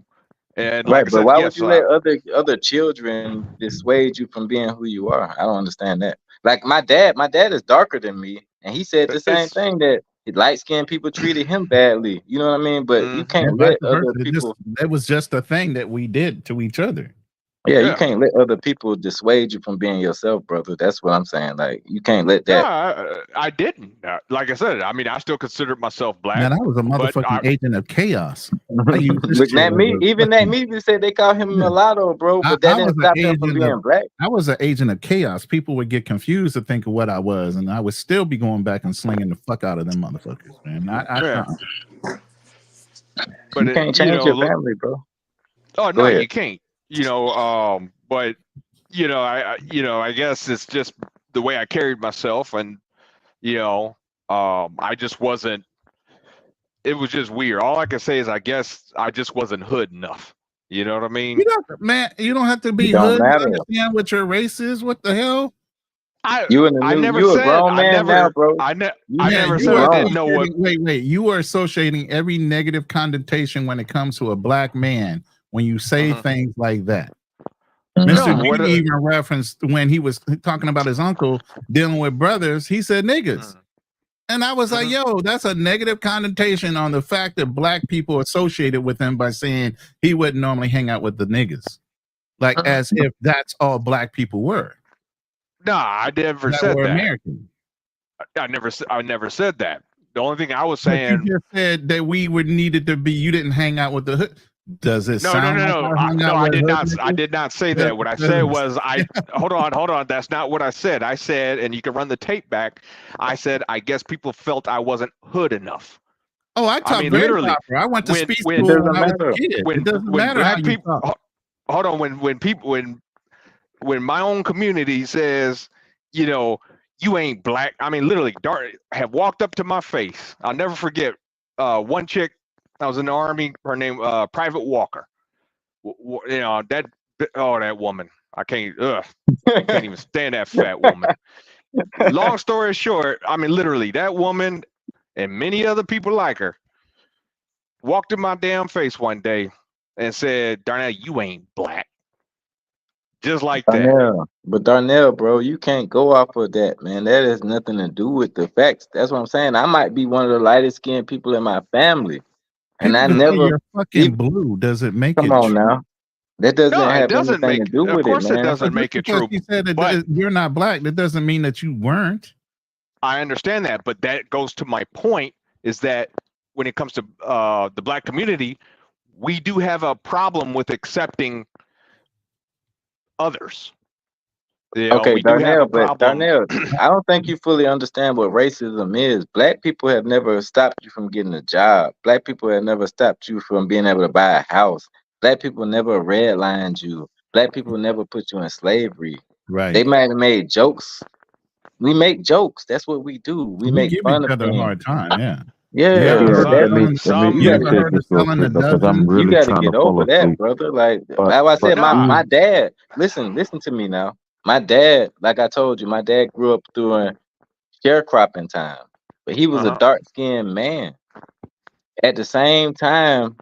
And Right, like I but said, why would yes, you let other children dissuade you from being who you are? I don't understand that. Like my dad is darker than me, and he said the same it's thing that light skinned people treated him badly. You know what I mean? But you mhm, And can't vice let versa. other people. That was just a thing that we did to each other. Yeah, you yeah. can't let other people dissuade you from being yourself, brother. That's what I'm saying. Like you can't let No, that. I didn't. Like I said, I mean, I still considered myself black, Man, I was a but motherfucking agent of chaos. I used this But shit that as me, a even that fucking me, they said they call him yeah. mulatto, bro. But that I was didn't an stop him from agent of being black. chaos. People would get confused to think of what I was, and I would still be going back and slinging the fuck out of them motherfuckers, man. yeah. But You can't change your look. family, bro. Oh Go no, ahead. you can't. But I guess it's just the way I carried myself, and you know, I just wasn't. It was just weird. All I can say is, I guess I just wasn't hood enough. You know what I mean? You don't have to It be don't hood to matter. understand what your race is. What the hell? I never You a said grown man now, bro. I Yeah, never you said are I Grown. didn't know what. associating. Wait. You are associating every negative connotation when it comes to a black man when you say Mhm. things like that. Mr. No, Mhm. what? G even referenced when he was talking about his uncle dealing with brothers. He said niggas. And I was like, Mhm. yo, that's a negative connotation on the fact that black people associated with him by saying he wouldn't normally hang out with the niggas. Like as if that's all black people were. No, I never That said were that. American. I never said that. The only thing I was But you saying. just said that we would needed to be, you didn't hang out with the hood. Does it sound like I hung No, out I with did hood not. I niggas? did not say Does- that. What I said does- was, hold on. That's not what I said. I said, and you can run the tape back. I said, I guess people felt I wasn't hood enough. Oh, I I talk mean, very literally, proper. I went to speed It school when doesn't I was a matter. kid. It doesn't when matter how black you people, talk. hold on, when my own community says, you ain't black. I mean, literally, have walked up to my face. I'll never forget. One chick, I was in the army. Her name, Private Walker. That woman. I can't even stand that fat woman. Long story short, I mean, literally, that woman and many other people like her walked in my damn face one day and said, Darnell, you ain't black. just like that. Darnell, bro, you can't go off of that, man. That has nothing to do with the facts. That's what I'm saying. I might be one of the lightest skinned people in my family, and I People say never you're fucking even blue. Does it make come it on true? now. That doesn't No, it have doesn't anything to make. do Of with it, course, it man. doesn't But just make it because true. he said But you're not black, that doesn't mean that you weren't. I understand that. But that goes to my point: is that when it comes to the black community, we do have a problem with accepting others. You know, Okay, we do have Darnell, a but problem. Darnell, I don't think you fully understand what racism is. Black people have never stopped you from getting a job. Black people have never stopped you from being able to buy a house. Black people never redlined you. Black people never put you in slavery. They Right. might have made jokes. We make jokes. That's what we do. We We make give fun each of other a things. hard time. Yeah. You Yeah, ever Yeah, heard of let Some me selling? let me some You let me ever say do. heard this of real selling a quick because I'm dozen? you really got to trying get to fall over that, asleep. brother. Like But I but said, my Nah. my dad. Listen to me now. My dad, like I told you, my dad grew up during sharecropping time, but he was a Uh-huh. dark skinned man. At the same time,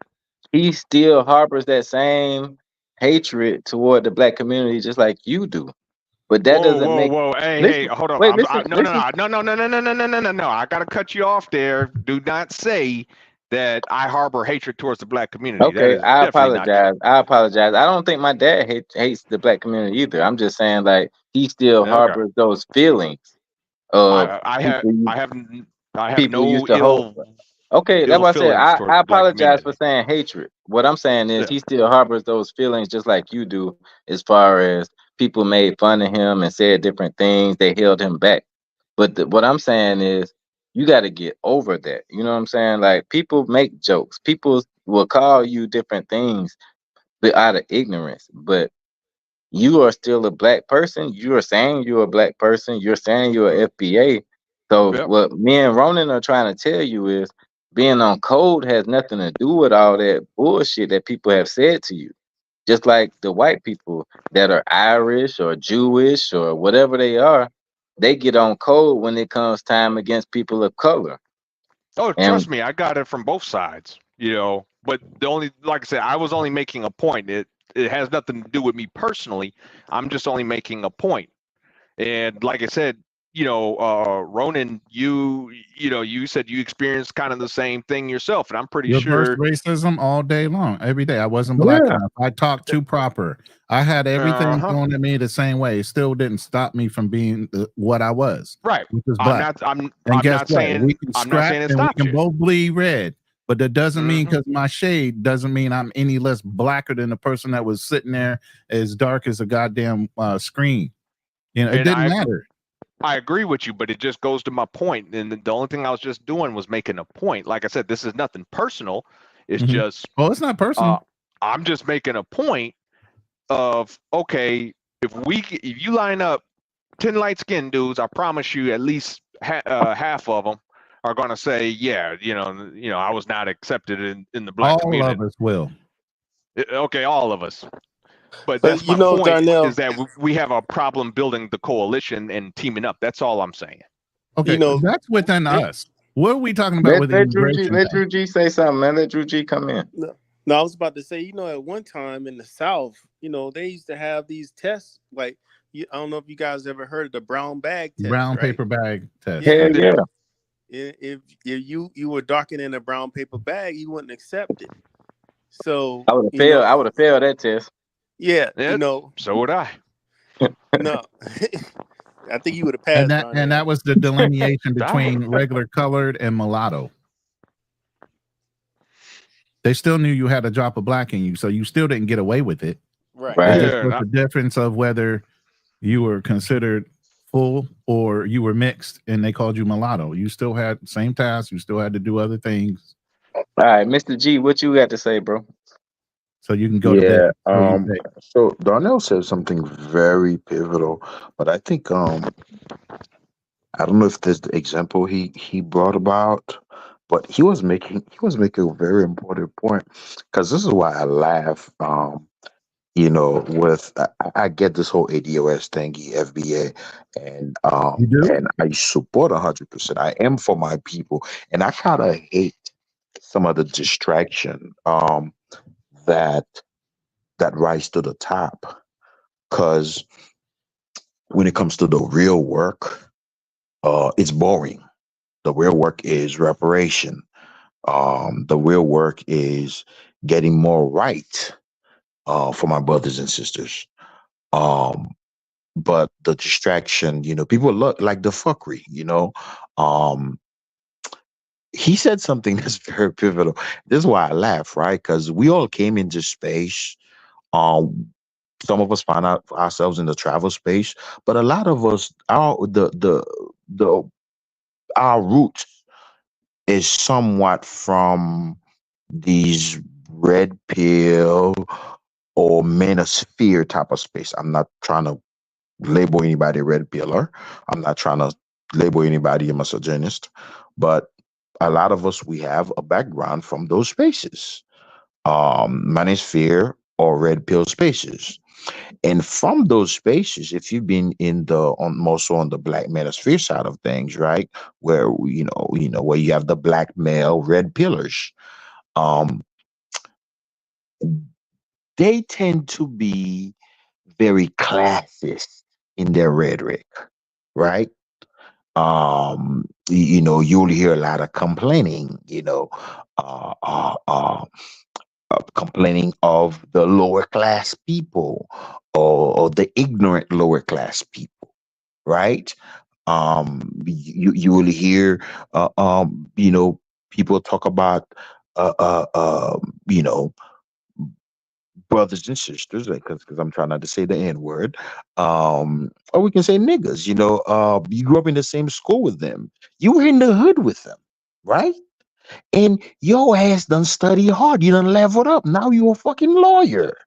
he still harbors that same hatred toward the black community, just like you do. But that Whoa, doesn't whoa, make whoa! Hey, listen. hold on. Wait, listen, No, no, listen. no, no, no, no, no, no, no, no, no, no. I gotta cut you off there. Do not say that I harbor hatred towards the black community. That Okay, is I definitely not apologize. true. I apologize. I don't think my dad hates the black community either. I'm just saying, like, he still Okay. harbors those feelings of I have people. I have People no used to hold. Okay, that's ill what I said. feelings towards I the black apologize for community. saying hatred. What I'm saying is Yeah. he still harbors those feelings just like you do, as far as people made fun of him and said different things. They held him back. But what I'm saying is you got to get over that. You know what I'm saying? Like people make jokes. People will call you different things but out of ignorance. But you are still a black person. You are saying you're a black person. You're saying you're a FBA. So Yep. what me and Ronan are trying to tell you is being on code has nothing to do with all that bullshit that people have said to you. Just like the white people that are Irish or Jewish or whatever they are, they get on code when it comes time against people of color. Oh, And trust me, I got it from both sides. You know, but the only, like I said, I was only making a point. It has nothing to do with me personally. I'm just only making a point. And like I said, Ronan, you said you experienced kind of the same thing yourself, and I'm pretty Reverse sure. racism all day long, every day. I wasn't black yeah, enough. I talked too proper. I had everything Uh-huh. thrown at me the same way. It still didn't stop me from being what I was, Right. which was I'm black. not. I'm. And I'm guess not what? We saying. can I'm not scrap saying it and we stopped can you. both bleed red. But that doesn't mean Hmm. because my shade doesn't mean I'm any less blacker than the person that was sitting there as dark as a goddamn screen. It And didn't matter. I agree with you, but it just goes to my point. And the only thing I was just doing was making a point. Like I said, this is nothing personal. It's Mhm. just Well, it's not personal. I'm just making a point of, okay, if you line up 10 light skinned dudes, I promise you at least half of them are going to say, yeah, I was not accepted in the black All of community. us will. Okay, all of us. But But that's you my know, point, Darnell, is that we have a problem building the coalition and teaming up. That's all I'm saying. you Okay, know, that's within it, us. What are we talking about with the immigration let thing? Drew G say something, man. Let Drew G come in. no, no, I was about to say, at one time in the South, they used to have these tests. Like, I don't know if you guys ever heard of the brown bag test, Brown right? paper bag test. Yeah. Hell Yeah. yeah. If you were darker in a brown paper bag, you wouldn't accept it. So, I would have failed that test. yeah, Yeah, so would I. no, I think you would have And passed, that Darnell. was the delineation Ah, between regular colored and mulatto. They still knew you had a drop of black in you, so you still didn't get away with it. Right. It Right. just yeah, was the difference of whether you were considered full or you were mixed, and they called you mulatto. You still had the same tasks. You still had to do other things, All right, Mr. G, what you got to say, bro? so you can go to bed. Yeah. So you say, So Darnell said something very pivotal, but I think I don't know if this the example he brought about, but he was making a very important point because this is why I laugh. With I get this whole ADOS thingy, FBA, you do? and I support 100%. I am for my people, and I kind of hate some of the distraction that that rise to the top. Because when it comes to the real work, it's boring. The real work is reparation. The real work is getting more right for my brothers and sisters. Um, but the distraction, people look like the fuckery. Um, he said something that's very pivotal. This is why I laugh, right? Because we all came into space. Um, some of us find out ourselves in the travel space, but a lot of us, the our roots is somewhat from these red pill or manosphere type of space. I'm not trying to label anybody a red pillar. I'm not trying to label anybody a misogynist, but a lot of us, we have a background from those spaces, manosphere or red pill spaces. And from those spaces, if you've been in more so on the black manosphere side of things, right, where where you have the black male red pillars, um, they tend to be very classist in their rhetoric, right? You'll hear a lot of complaining, uh, uh, uh, complaining of the lower class people, or the ignorant lower class people, right? You will hear, people talk about, uh, uh, uh, you know, brothers and sisters, because I'm trying not to say the N word, or we can say niggas. You grew up in the same school with them, you were in the hood with them, right? And your ass done study hard, you done leveled up. Now you're a fucking lawyer.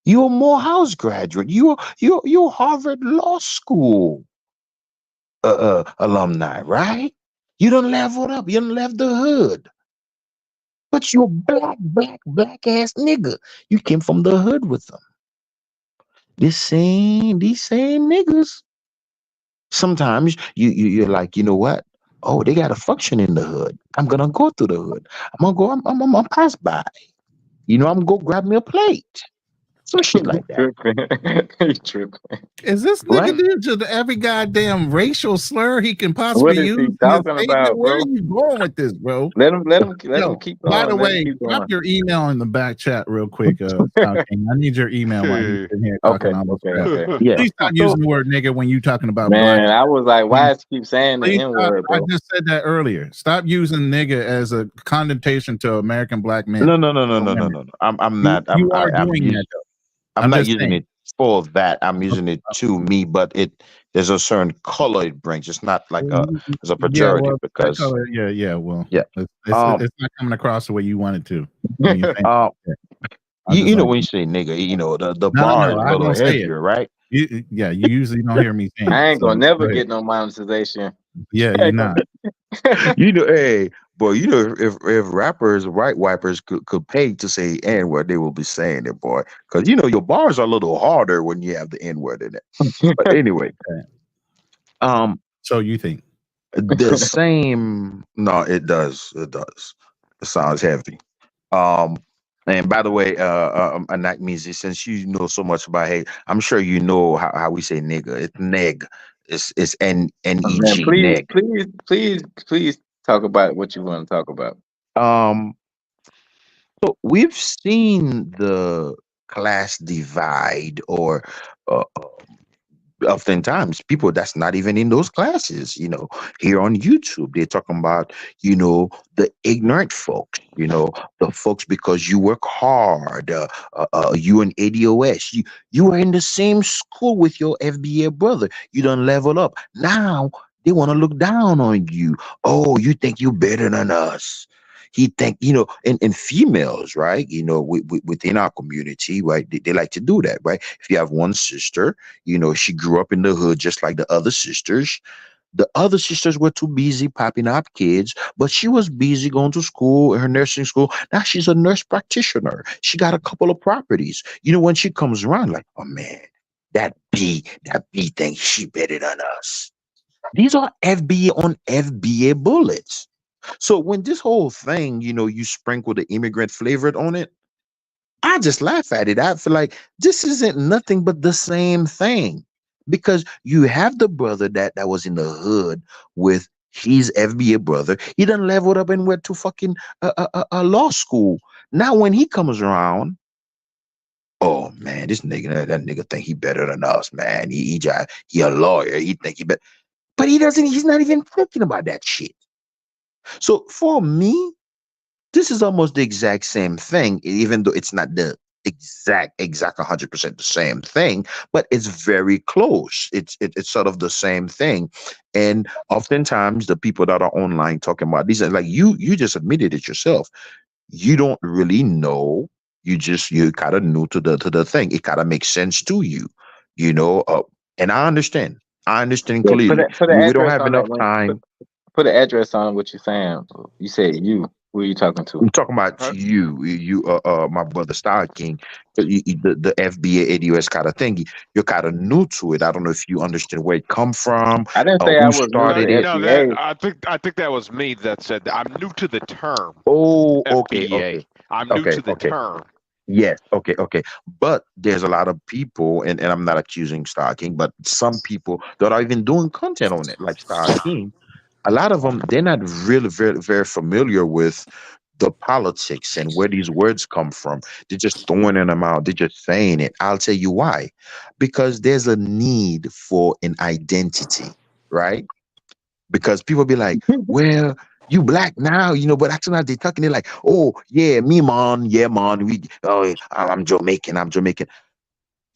You're a Morehouse graduate. You're Harvard Law School alumni, right? You done leveled up. You done left the hood. But you're black ass nigga. You came from the hood with them. These same niggas. Sometimes you're like, you know what? Oh, they got a function in the hood. I'm gonna go through the hood. I'm gonna go. I'm gonna pass by. I'm gonna go grab me a plate. Some shit like that, Tripping. He tripping. Is this right? nigga dude to every goddamn racial slur he can What possibly is he use in his talking statement? about, Where are bro? you going with this, bro? Let him Yo, keep by the going. Let him way, keep drop going. your email in the back chat real quick, Scout King. I need your email while he's sitting here talking Okay, all this okay, crap. okay. Yeah. Please stop So using the word nigga when you talking about black. Man, I was like, why Please, is he keep saying the please N stop. word, I bro? just said that earlier. Stop using nigga as a connotation to American black men no, no, no, no, or no, no, women. no, no. I'm You not. you are doing that though. I'm I'm not just using saying. it for that. I'm using it to me, but there's a certain color it brings. It's not like as a Yeah, well, pejorative that because color, yeah. Well, yeah. Um. it's not coming across the way you want it to when you think. Uh. Yeah, I just like When you say nigga, the bar no. is a I little don't say it. heavier, right? Yeah, you usually don't hear me saying I it. ain't gonna So never go ahead. get no monetization. Yeah, you're not. Hey, boy, if rappers, white wipers could pay to say N word, they will be saying it, boy. Because your bars are a little harder when you have the N word in it. But anyway, Okay. um, So you think? the same. No, it does. It does. It sounds heavy. Um, and by the way, Anak Mizi, since you know so much about hate, I'm sure you know how we say nigga. It's neg. It's Man, neg please, neg. please, please, please talk about what you want to talk about. Um, so we've seen the class divide, or oftentimes people that's not even in those classes, here on YouTube they're talking about, the ignorant folks, the folks because you work hard, you in ADOS, you are in the same school with your FBA brother, you done level up now, they want to look down on you. Oh, you think you better than us. He think, and females, right, within our community, right, they like to do that, right? If you have one sister, she grew up in the hood just like the other sisters. The other sisters were too busy popping up kids, but she was busy going to school, her nursing school. Now she's a nurse practitioner. She got a couple of properties. When she comes around, like, oh man, that B thinks she better than us. These are FBA on FBA bullets. So when this whole thing, you sprinkle the immigrant flavored on it, I just laugh at it. I feel like this isn't nothing but the same thing. Because you have the brother that was in the hood with his FBA brother. He done leveled up and went to fucking law school. Now when he comes around, oh man, this nigga, that nigga think he better than us, man. He a lawyer. He think he better, but he doesn't. He's not even thinking about that shit. So for me, this is almost the exact same thing, even though it's not the exact 100% the same thing, but it's very close. It's sort of the same thing. And oftentimes the people that are online talking about these are like you just admitted it yourself. You don't really know. You kind of new to the thing. It kind of makes sense to you, you know. And I understand. I understand Yeah, clearly. put the We don't address have on that enough one. time. Put the address on what you're saying. You said you. Who are you talking to? I'm talking about Huh? my brother Star King, the FBA ADOS kind of thing. You're kind of new to it. I don't know if you understand where it come from, I didn't say I who was new No, started to it. no, that FBA. I think that was me that said that. I'm new to the term Oh, okay, FBA. okay, I'm new okay, to the okay. term. Yes, okay, okay. But there's a lot of people, and I'm not accusing Star King, but some people that are even doing content on it, like Star King. A lot of them, they're not really very familiar with the politics and where these words come from. They're just throwing them out. They're just saying it. I'll tell you why. Because there's a need for an identity, right? Because people be like, well, you black now, but actually they talking, they're like, oh, yeah, man, I'm Jamaican, I'm Jamaican.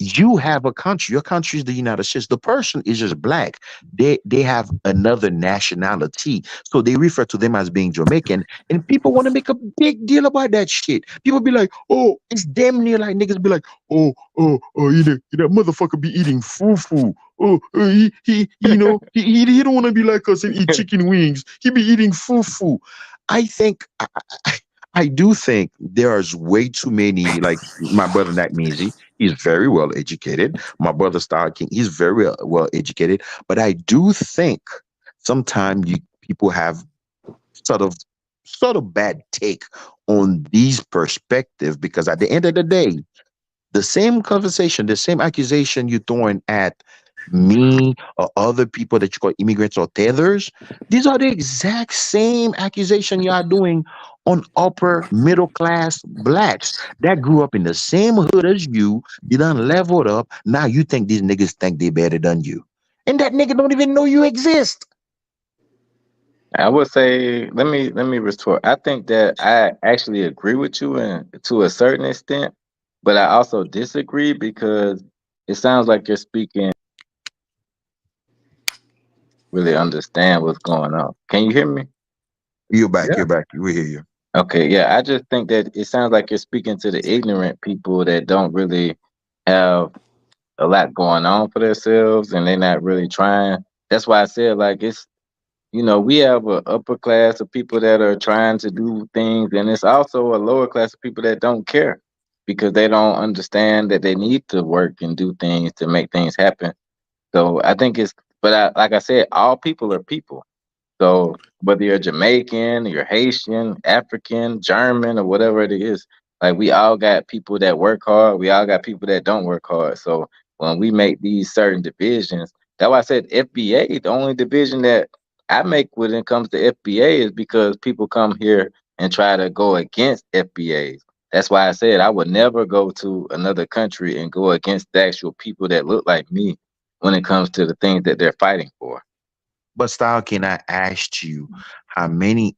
You have a country. Your country is the United States. The person is just black. They have another nationality, so they refer to them as being Jamaican. And people want to make a big deal about that shit. People be like, "Oh, it's damn near like niggas be like, that motherfucker be eating fufu. Oh, he don't want to be like us and eat chicken wings. He be eating fufu." I think I do think there's way too many, like my brother Nat Measy, he's very well educated. My brother Star King, he's very well educated. But I do think sometimes people have sort of bad take on these perspectives, because at the end of the day, the same conversation, the same accusation you're throwing at me or other people that you call immigrants or tethers, these are the exact same accusation you are doing on upper middle class blacks that grew up in the same hood as you. You done leveled up. Now you think these niggas think they better than you. And that nigga don't even know you exist. I would say, let me retort. I think that I actually agree with you and to a certain extent, but I also disagree because it sounds like you're speaking really understand what's going on. Can you hear me? You're back. We hear you. Okay, yeah. I just think that it sounds like you're speaking to the ignorant people that don't really have a lot going on for themselves and they're not really trying. That's why I said like we have a upper class of people that are trying to do things, and it's also a lower class of people that don't care because they don't understand that they need to work and do things to make things happen. So I think like I said, all people are people. So whether you're Jamaican, you're Haitian, African, German, or whatever it is, like we all got people that work hard. We all got people that don't work hard. So when we make these certain divisions, that's why I said FBA. The only division that I make when it comes to FBA is because people come here and try to go against FBAs. That's why I said I would never go to another country and go against the actual people that look like me when it comes to the things that they're fighting for. But Style, can I ask you how many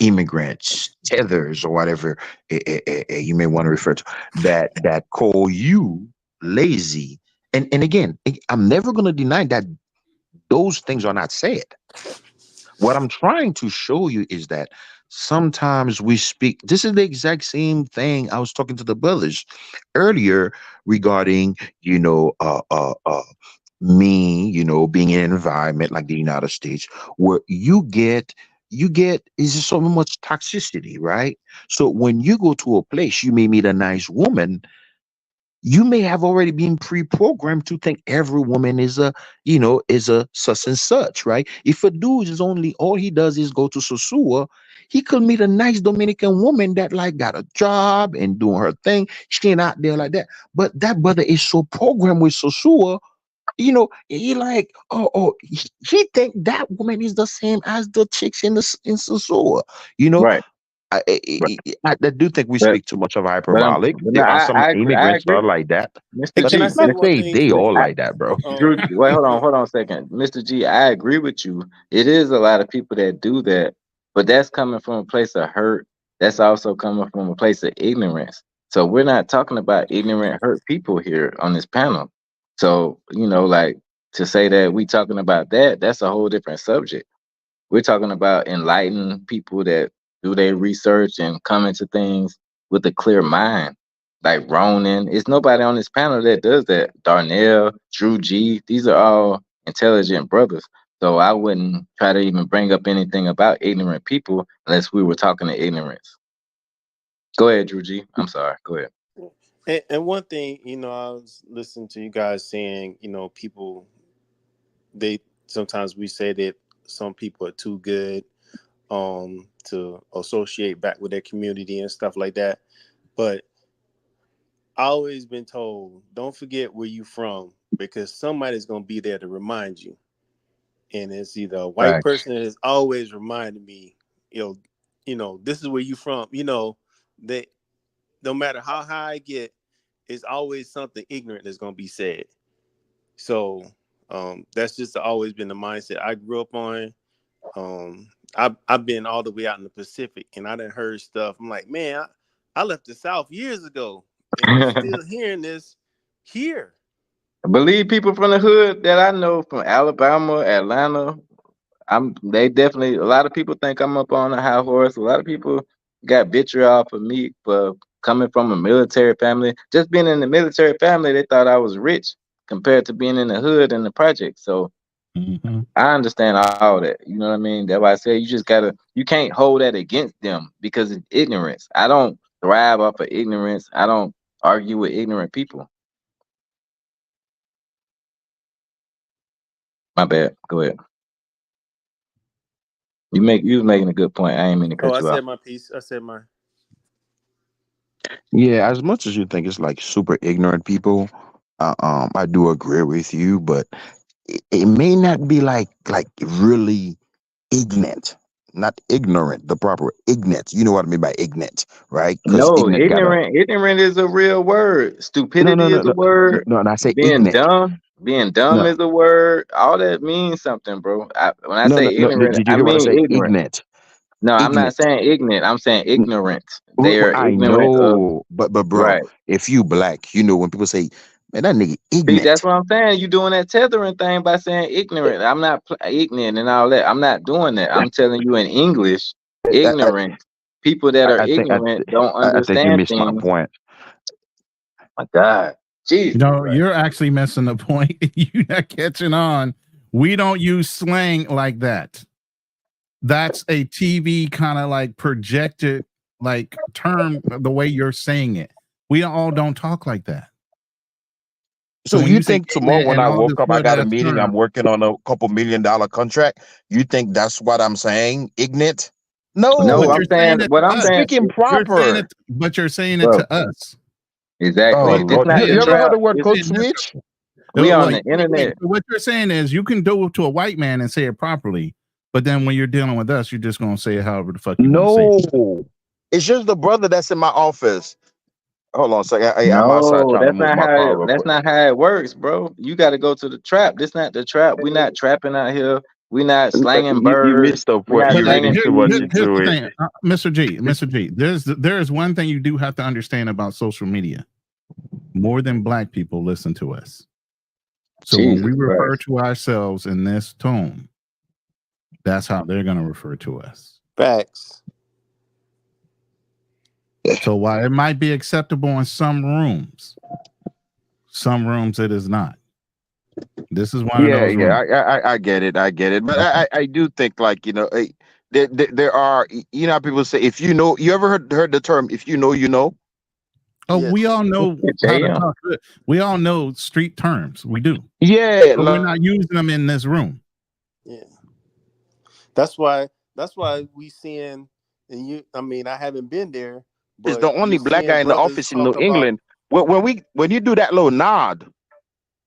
immigrants, tethers, or whatever you may want to refer to, that call you lazy? And again, I'm never going to deny that those things are not said. What I'm trying to show you is that sometimes we speak. This is the exact same thing I was talking to the brothers earlier regarding, you know, uh, uh, uh, me, being in an environment like the United States where you get is just so much toxicity, right? So when you go to a place, you may meet a nice woman, you may have already been pre-programmed to think every woman is a, is a such and such, right? If a dude is only all he does is go to Sosua, he could meet a nice Dominican woman that like got a job and doing her thing. She ain't out there like that. But that brother is so programmed with Sosua, he like, he think that woman is the same as the chicks in Sosua. You know, Right. I do think we But speak too much of but hyperbolic. no, There are some I agree. I immigrants that agree, are like that. Hey, Mr. Let's can I G. say not one say thing they too? all I, like that, bro. Drew, wait, hold on a second, Mr. G. I agree with you. It is a lot of people that do that, but that's coming from a place of hurt. That's also coming from a place of ignorance. So we're not talking about ignorant, hurt people here on this panel. So like to say that we talking about that, that's a whole different subject. We're talking about enlightened people that do their research and come into things with a clear mind. Like Ronan, it's nobody on this panel that does that. Darnell, Drew G, these are all intelligent brothers. So I wouldn't try to even bring up anything about ignorant people unless we were talking to ignorance. Go ahead, Drew G. I'm sorry. Go ahead. And one thing, I was listening to you guys saying, people, they sometimes we say that some people are too good to associate back with their community and stuff like that. But I always been told, don't forget where you from, because somebody's gonna be there to remind you. And it's either a white Facts. person that has always reminded me, this is where you from. That no matter how high I get, it's always something ignorant that's gonna be said. So that's just always been the mindset I grew up on. I've been all the way out in the Pacific, and I done heard stuff. I'm like, man, I left the South years ago, and I'm still hearing this here. Believe people from the hood that I know from Alabama, Atlanta. They definitely, a lot of people think I'm up on a high horse. A lot of people got vitriol for me for coming from a military family. Just being in the military family, they thought I was rich compared to being in the hood and the project. So Mhm. I understand all that. You know what I mean? That's why I say you can't hold that against them because it's ignorance. I don't thrive off of ignorance. I don't argue with ignorant people. My bad. Go ahead. You was making a good point. I ain't mean to Oh, cut I you off. said my piece. I said my. Yeah, as much as you think it's like super ignorant people, I do agree with you, but it may not be like really ignorant, not ignorant, the proper ignorant. You know what I mean by ignorant, right? Because No, ignorant got a ignorant is a real word. no, Stupidity is a word. no. And I say Being ignorant. dumb No, is a word. All that means something, bro. When I say no. ignorant, Did you I hear what I mean say? ignorant. Ignorant, No, I'm not ignorant. saying ignorant. I'm saying ignorant. They are I ignorant of know, but bro, right. if you black, when people say, man, that nigga See, that's ignorant. what I'm saying. You doing that tethering thing by saying ignorant. I'm not ignorant and all that. I'm not doing that. I'm telling you in English, I, I, ignorant. People that are I think ignorant don't I think you understand missed my things. point. My God, Jesus Christ. You're actually missing the point. You're not catching on. We don't use slang like that. That's a TV kind of like projected like term the way you're saying it. We all don't talk like that. So So when you you say think tomorrow ignorant when and I all this woke up, I hood got a ass meeting, I'm term, working on a couple $1 million contract. You think that's what I'm saying? Ignorant? No, but No, I'm you're saying saying it what to I'm I'm us. saying, speaking You're saying proper. it, but you're saying it bro. to us. Exactly. Oh, This Lord. not Yeah, the You ever heard trap. the word This, code saying that's switch? we on like the internet. what you're saying is you can do it to a white man and say it properly, but then when you're dealing with us, you're just gonna say it however the fuck you want to say it. No. It's just the brother that's in my office. Hold on a second. Hey, I'm outside No, trying to move my car real that's quick. not how it works, bro. You got to go to the trap. This not the trap. We not trapping out here. We not slanging You birds. missed the We point. not You slanging reading too much seeds. Here's into the it. thing, Mr. G. There is one thing you do have to understand about social media. More than black people listen to us. So when we Jesus refer Christ. to ourselves in this tone, that's how they're going to refer to us. Facts. So while it might be acceptable in some rooms it is not. This is one of Yeah, those yeah, rooms. I get it, but Okay. I do think like there are how people say if you know you ever heard the term if you know you know. Oh, Yeah. we all know how to JM. talk. We all know street terms. We do, Yeah, but we're not using them in this room. Yeah. That's why we seeing, and you, I mean, I haven't been there, Is but the you only black seeing guy in the brothers office in New talk about, England. When you do that little nod,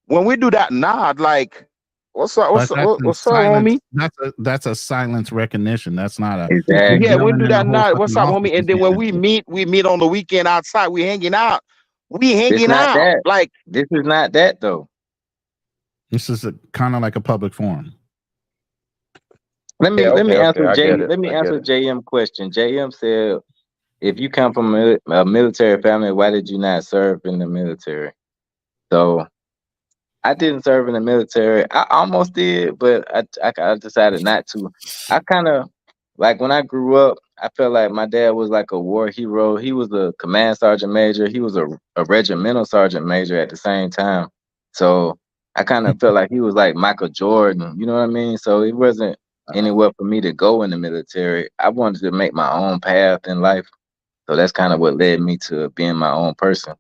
when we do that nod, like, what's up, But that's in what's up, silence. homie? That's a silence recognition. That's not a you're exactly. Yeah, we yelling do in the that whole nod. What's fucking up, office. homie? And You then when can't. we meet on the weekend outside. We hanging out. We It's hanging not out. that. Like, This is not that though. This is kind of like a public forum. Let me Yeah, let me okay, answer I get it. Let me I get answer it. JM question. JM said, if you come from a military family, why did you not serve in the military? So I didn't serve in the military. I almost did, but I decided not to. I kind of like when I grew up, I felt like my dad was like a war hero. He was a command sergeant major. He was a regimental sergeant major at the same time. So I kind of felt like he was like Michael Jordan. You know what I mean? So it wasn't anywhere for me to go in the military. I wanted to make my own path in life. So that's kind of what led me to being my own person.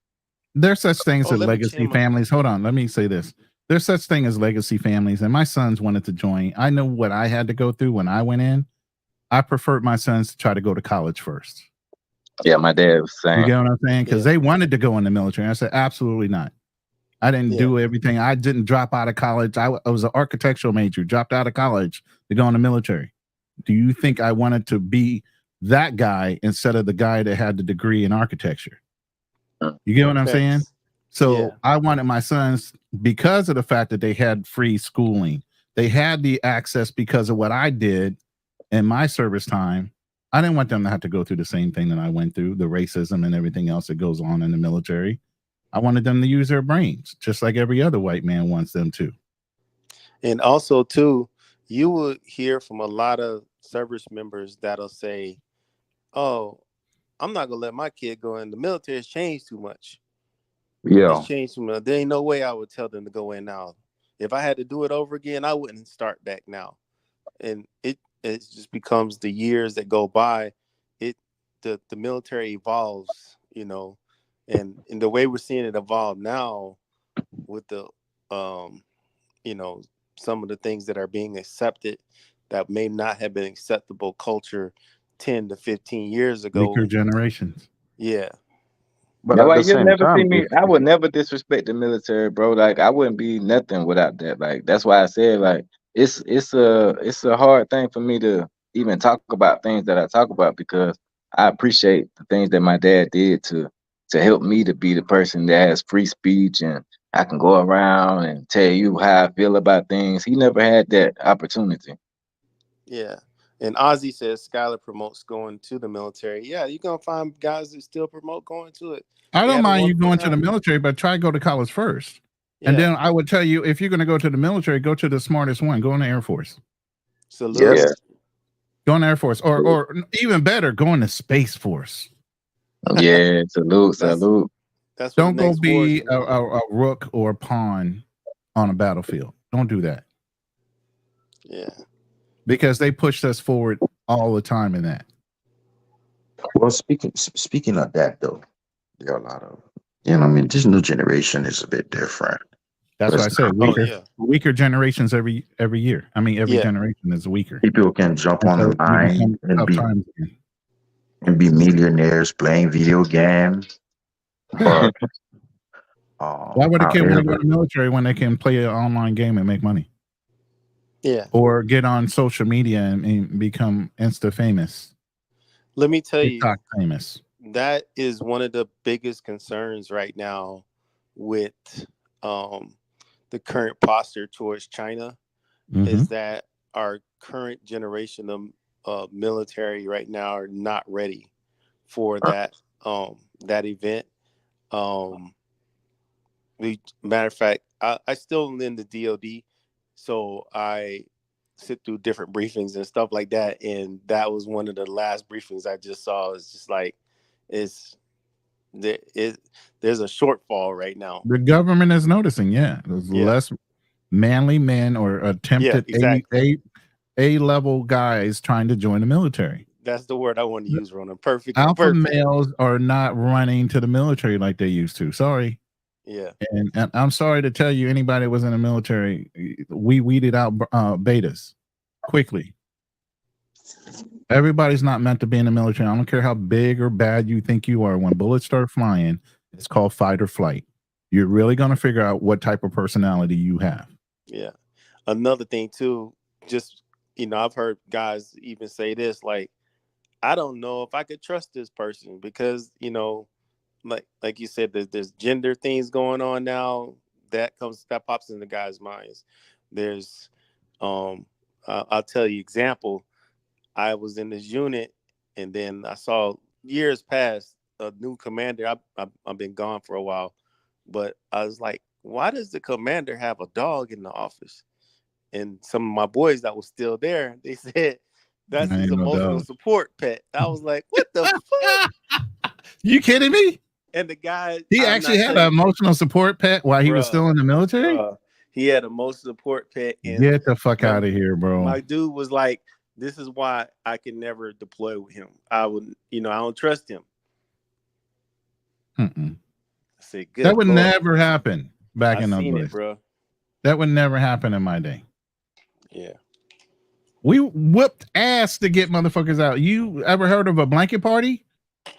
There's such things oh, as let me legacy change my, families. Hold on, let me say this. There's such thing as legacy families, and my sons wanted to join. I know what I had to go through when I went in. I preferred my sons to try to go to college first. Yeah, my dad was You saying. get what I'm saying? Because yeah, they wanted to go in the military. I said, absolutely not. I didn't yeah, do everything. I didn't drop out of college. I was an architectural major, dropped out of college to go in the military. Do you think I wanted to be that guy instead of the guy that had the degree in architecture? You get what I'm saying? facts. So Yeah, I wanted my sons, because of the fact that they had free schooling, they had the access because of what I did in my service time. I didn't want them to have to go through the same thing that I went through, the racism and everything else that goes on in the military. I wanted them to use their brains, just like every other white man wants them to. and also too, you will hear from a lot of service members that'll say, "Oh, I'm not gonna let my kid go in. The military has changed too much. It's Yeah. changed too much. There ain't no way I would tell them to go in now. If I had to do it over again, I wouldn't start back now." And it just becomes the years that go by. It the military evolves, and the way we're seeing it evolve now with the you know some of the things that are being accepted that may not have been acceptable culture 10 to 15 years Weaker ago. generations. Yeah, But That's at why the you'll same never see time, me. I would never disrespect the military, bro. Like I wouldn't be nothing without that. Like that's why I said like it's a hard thing for me to even talk about things that I talk about because I appreciate the things that my dad did to help me to be the person that has free speech and I can go around and tell you how I feel about things. He never had that opportunity. yeah. And Ozzy says Skylar promotes going to the military. Yeah, you're gonna find guys that still promote going to it. I We don't had a mind you wonderful going to the time. military, but try to go to college first. And Yeah, then I would tell you, if you're going to go to the military, go to the smartest one. Go in the Air Force. salute. Yeah. yes. Go in the Air Force, or even better, go in the Space Force. Yeah. Salute, That's salute. that's where the Don't go next war is be gonna be. a rook or a pawn on a battlefield. Don't do that Yeah, because they pushed us forward all the time in that. Well, speaking of that though, there are a lot of I mean, this new generation is a bit different. That's why It's I said not oh like yeah, weaker generations every year. I mean, every yeah, generation is weaker people can jump until we online become tough times again. and be millionaires playing video games. Yeah. But Why would a kid want to go however, in the military when they can play an online game and make money, yeah. or get on social media and become Insta famous, Let me tell you, TikTok famous? that is one of the biggest concerns right now with um, the current posture towards China Mm-hmm. is that our current generation of military right now are not ready for that event. Um, Matter of fact, I still in the DoD, so I sit through different briefings and stuff like that. And that was one of the last briefings I just saw. It's just like it's there's a shortfall right now. The government is noticing. Yeah, there's Yeah, less manly men or yeah, attempted exactly. A level guys trying to join the military. That's the word I want to use, Ronan. Perfect. Alpha Perfect. males are not running to the military like they used to. Sorry. Yeah. And I'm sorry to tell you, anybody that was in the military, we weeded out betas quickly. Everybody's not meant to be in the military. I don't care how big or bad you think you are. When bullets start flying, it's called fight or flight. You're really going to figure out what type of personality you have. Yeah. Another thing too, just I've heard guys even say this, like, I don't know if I could trust this person because, like you said, there's gender things going on now that pops in the guys' minds. There's I'll tell you example. I was in this unit, and then I saw years past a new commander. I've been gone for a while, but I was like, why does the commander have a dog in the office? And some of my boys that was still there, they said that's his emotional support pet. I was like, what the fuck? You kidding me? And the guy, he actually had an emotional support pet while he was still in the military. He had an emotional support pet. And get the fuck out of here, bro. My dude was like, this is why I can never deploy with him. I would, I don't trust him. I said, good that would Lord. Never happen back in those days, bro. That would never happen in my day. Yeah. We whooped ass to get motherfuckers out. You ever heard of a blanket party?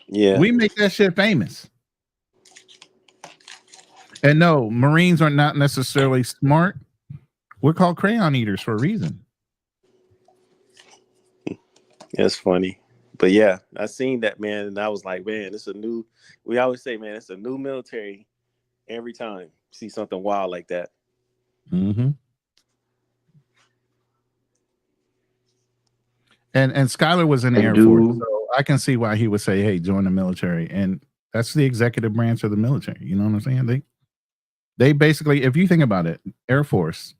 Yeah. We make that shit famous. And no, Marines are not necessarily smart. We're called crayon eaters for a reason. That's funny. But yeah, I seen that, man, and I was like, man, we always say, man, it's a new military every time. See something wild like that. Mm-hmm. And Skylar was in the Air Force, so I can see why he would say, hey, join the military. And that's the executive branch of the military. You know what I'm saying? They basically, if you think about it, Air Force,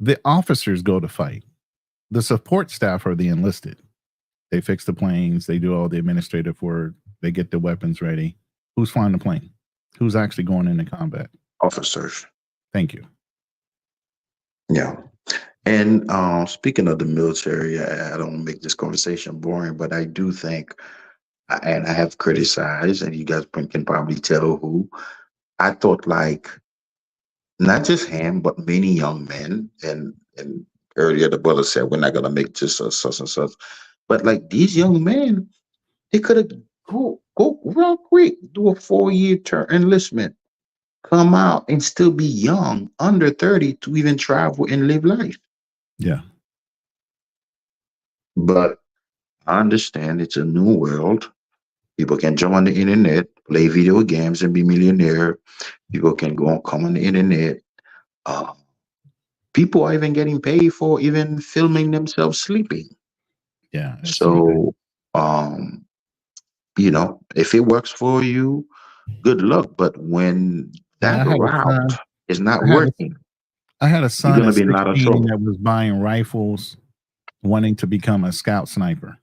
the officers go to fight. The support staff are the enlisted. They fix the planes. They do all the administrative work. They get the weapons ready. Who's flying the plane? Who's actually going into combat? Officers. Thank you. Yeah. And speaking of the military, I don't make this conversation boring, but I do think, and I have criticized, and you guys can probably tell who, I thought like, not just him, but many young men, and earlier the brother said, we're not going to make just such and such, but like these young men, they could have go real quick, do a 4-year term enlistment, come out and still be young, under 30 to even travel and live life. Yeah. But I understand it's a new world. People can jump on the internet, play video games, and be millionaire. People can come on the internet. People are even getting paid for even filming themselves sleeping. Yeah. So, if it works for you, good luck. But when that route is not working, I had a son you're gonna at be in a lot of trouble. that was buying rifles, wanting to become a scout sniper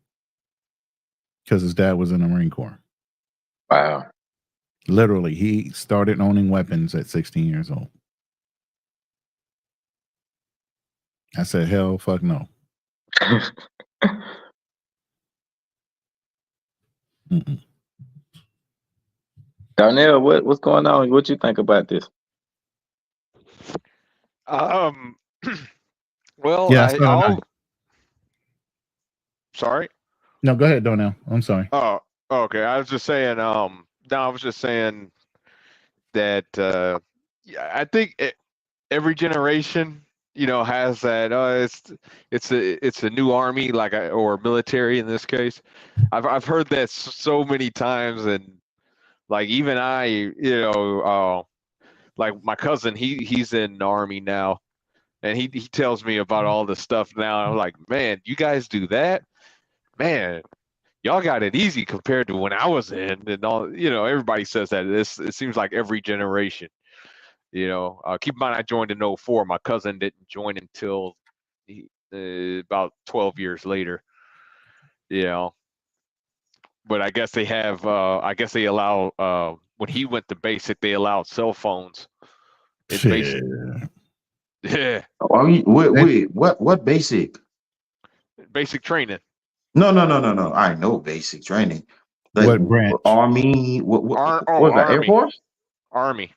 because his dad was in the Marine Corps. Wow. Literally, he started owning weapons at 16 years old. I said, hell, fuck no. Darnell, what's going on? What you think about this? Well, yeah, sorry. No, go ahead, Darnell. I'm sorry. Oh, okay. I was just saying. No, I was just saying that. I think every generation, has that. It's a new army, or military in this case. I've heard that so many times, and like even I, like my cousin, he's in the army now, and he tells me about all the stuff now. I'm like, man, you guys do that, man. Y'all got it easy compared to when I was in, and all. Everybody says that. It seems like every generation. Keep in mind, I joined in 2004. My cousin didn't join until about 12 years later. But I guess they have. I guess they allow. When he went to basic, they allowed cell phones in basic. Yeah. Wait, what basic? Basic training. No. I know basic training. Like What branch? Army, what was that? Air Army. Force? Army.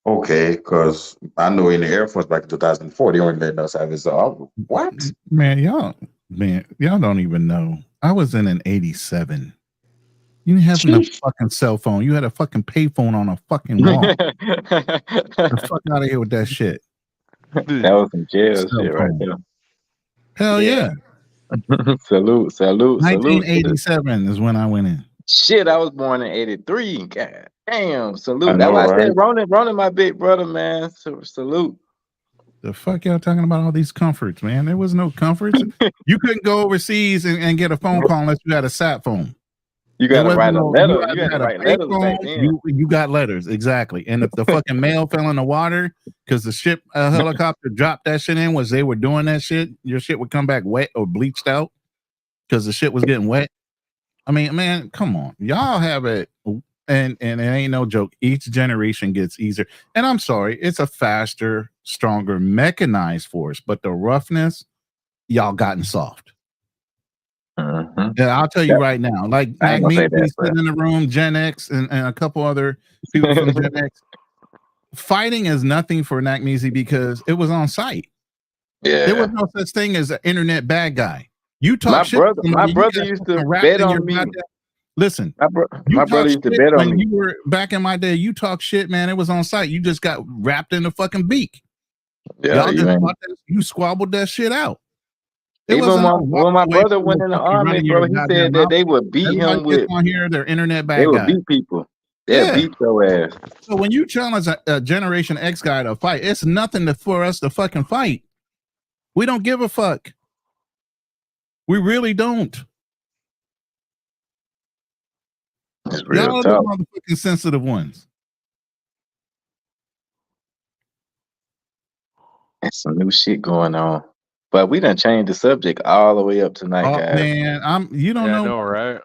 Okay, because I know in the Air Force back in 2004, they only let us have it. So what? Man, y'all don't even know. I was in an 87. You didn't have no fucking cell phone. You had a fucking payphone on a fucking wall. The fuck out of here with that shit. That was some jail Cell shit right phone. there. Hell yeah. Salute. 1987 is when I went in. Shit, I was born in 83. God damn, I salute. That's know, why I right? said Ronan, my big brother, man. So, salute. The fuck y'all talking about all these comforts, man? There was no comforts. You couldn't go overseas and get a phone call unless you had a sat phone. You There gotta was write a no, you letter. You either had to had a write pay letters phone, back then. you got letters, exactly. And if the fucking mail fell in the water because the ship helicopter dropped that shit in, was they were doing that shit, your shit would come back wet or bleached out because the shit was getting wet. I mean, man, come on. Y'all have it, and it ain't no joke. Each generation gets easier. And I'm sorry, it's a faster, stronger, mechanized force, but the roughness, y'all gotten soft. Yeah, I'll tell you right now. Like I ain't gonna say Magnesium that, but sitting in the room, Gen X, and a couple other people from Gen X. Fighting is nothing for Magnesium because it was on site. There was yeah. no such thing as an internet bad guy. You talk My shit to brother somebody, you got used to fucking wrapped bet in your on me. goddamn. Listen, My you brother talk used to shit bet on when me. you were back in my day. You talk shit, man. It was on site. You just got wrapped in the fucking beak. Yeah, Y'all you just ain't. you squabbled that shit out. It Even wasn't no when my walking away brother from went the in the fucking army, running your bro, he goddamn said that mouth. they would beat Everybody him gets with. on here, they're internet They bad would guys. beat people. They'll Yeah. beat your ass. So when you challenge a Generation X guy to fight, it's nothing for us to fucking fight. We don't give a fuck. We really don't. It's real Y'all are the tough. motherfucking sensitive ones. There's some new shit going on. But we done changed the subject all the way up tonight, Oh guys. man, you don't Yeah, I know. know, right?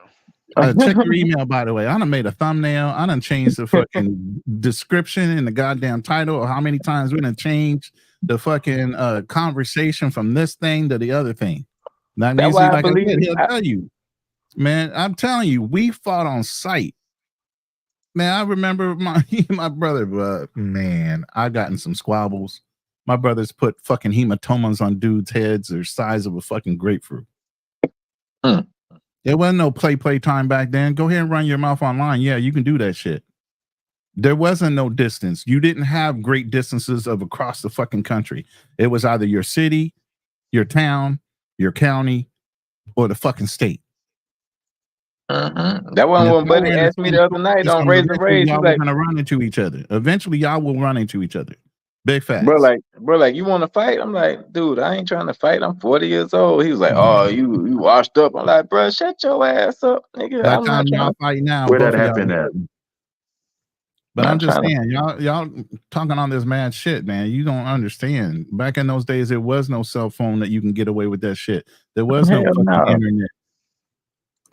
Check your email, by the way. I done made a thumbnail. I done changed the fucking description and the goddamn title. Or how many times we done changed the fucking conversation from this thing to the other thing. That That's means, why I like I believe said, he'll tell you, man. I'm telling you, we fought on site. Man, I remember my brother, but man, I got in some squabbles. My brothers put fucking hematomas on dudes' heads the size of a fucking grapefruit. There wasn't no play time back then. Go ahead and run your mouth online. Yeah, you can do that shit. There wasn't no distance. You didn't have great distances of across the fucking country. It was either your city, your town, your county, or the fucking state. That one when Buddy asked me the other night on Razor Rage. He's Y'all like, were gonna run into each other. Eventually, y'all will run into each other. Big facts. bro, like, you want to fight? I'm like, dude, I ain't trying to fight. I'm 40 years old. He was like, oh, you washed up. I'm like, bro, shut your ass up, nigga. By the I'm time not y'all trying fight now, Where both that of y'all. happened at? But I'm just saying, y'all talking on this mad shit, man. You don't understand. Back in those days, there was no cell phone that you can get away with that shit. There was no fucking internet.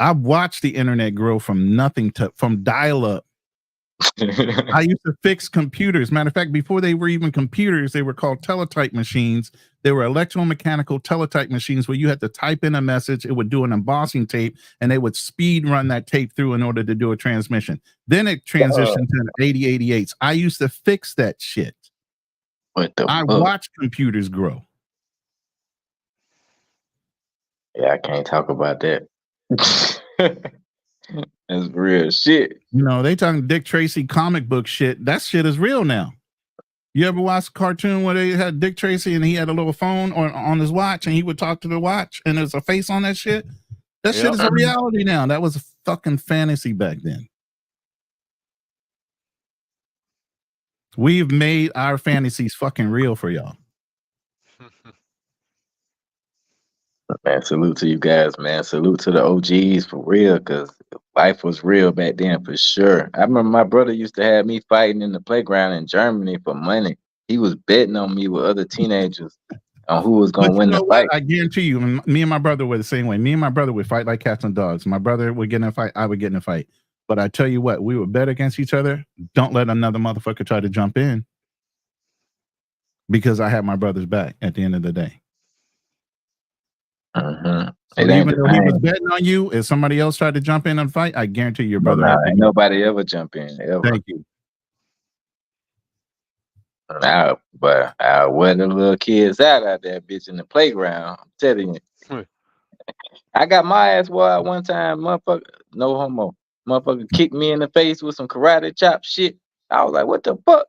I've watched the internet grow from nothing from dial-up. I used to fix computers. Matter of fact, before they were even computers, they were called teletype machines. They were electromechanical teletype machines where you had to type in a message. It would do an embossing tape, and they would speed run that tape through in order to do a transmission. Then it transitioned to 8088s. I used to fix that shit. I watched computers grow. Yeah, I can't talk about that. That's real shit. You know, they talking Dick Tracy comic book shit. That shit is real now. You ever watch a cartoon where they had Dick Tracy and he had a little phone on his watch and he would talk to the watch and there's a face on that shit? That shit is a reality now. That was a fucking fantasy back then. We've made our fantasies fucking real for y'all. Man, salute to you guys, man. Salute to the OGs for real, because life was real back then for sure. I remember my brother used to have me fighting in the playground in Germany for money. He was betting on me with other teenagers on who was going to win the fight. I guarantee you, me and my brother were the same way. Me and my brother would fight like cats and dogs. My brother would get in a fight, I would get in a fight. But I tell you what, we would bet against each other. Don't let another motherfucker try to jump in, because I have my brother's back at the end of the day. Mm-hmm. So It ain't even the though he was same. betting on you, if somebody else tried to jump in and fight, I guarantee your brother had to Ain't go. nobody ever jump in ever. Thank you. But I wear the little kids out there, bitch, in the playground. I'm telling you. I got my ass whooped one time, motherfucker. No homo. Motherfucker kicked me in the face with some karate chop shit. I was like, what the fuck?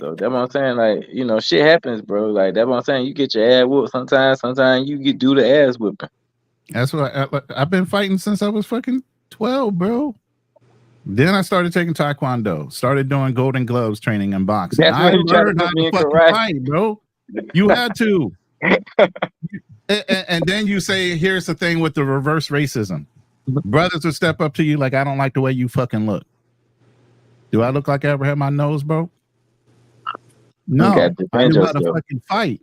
So that's what I'm saying. Like, you know, shit happens, bro. Like that's what I'm saying. You get your ass whooped sometimes. Sometimes you do the ass whipping. That's what I've been fighting since I was fucking 12, bro. Then I started taking Taekwondo, started doing Golden Gloves training and boxing. That's I when you try to learned how put me to in fucking karate. fight, bro. You had to. And then you say, here's the thing with the reverse racism. Brothers would step up to you like, I don't like the way you fucking look. Do I look like I ever had my nose broke? No. You gotta I defend knew how to yourself. fucking fight.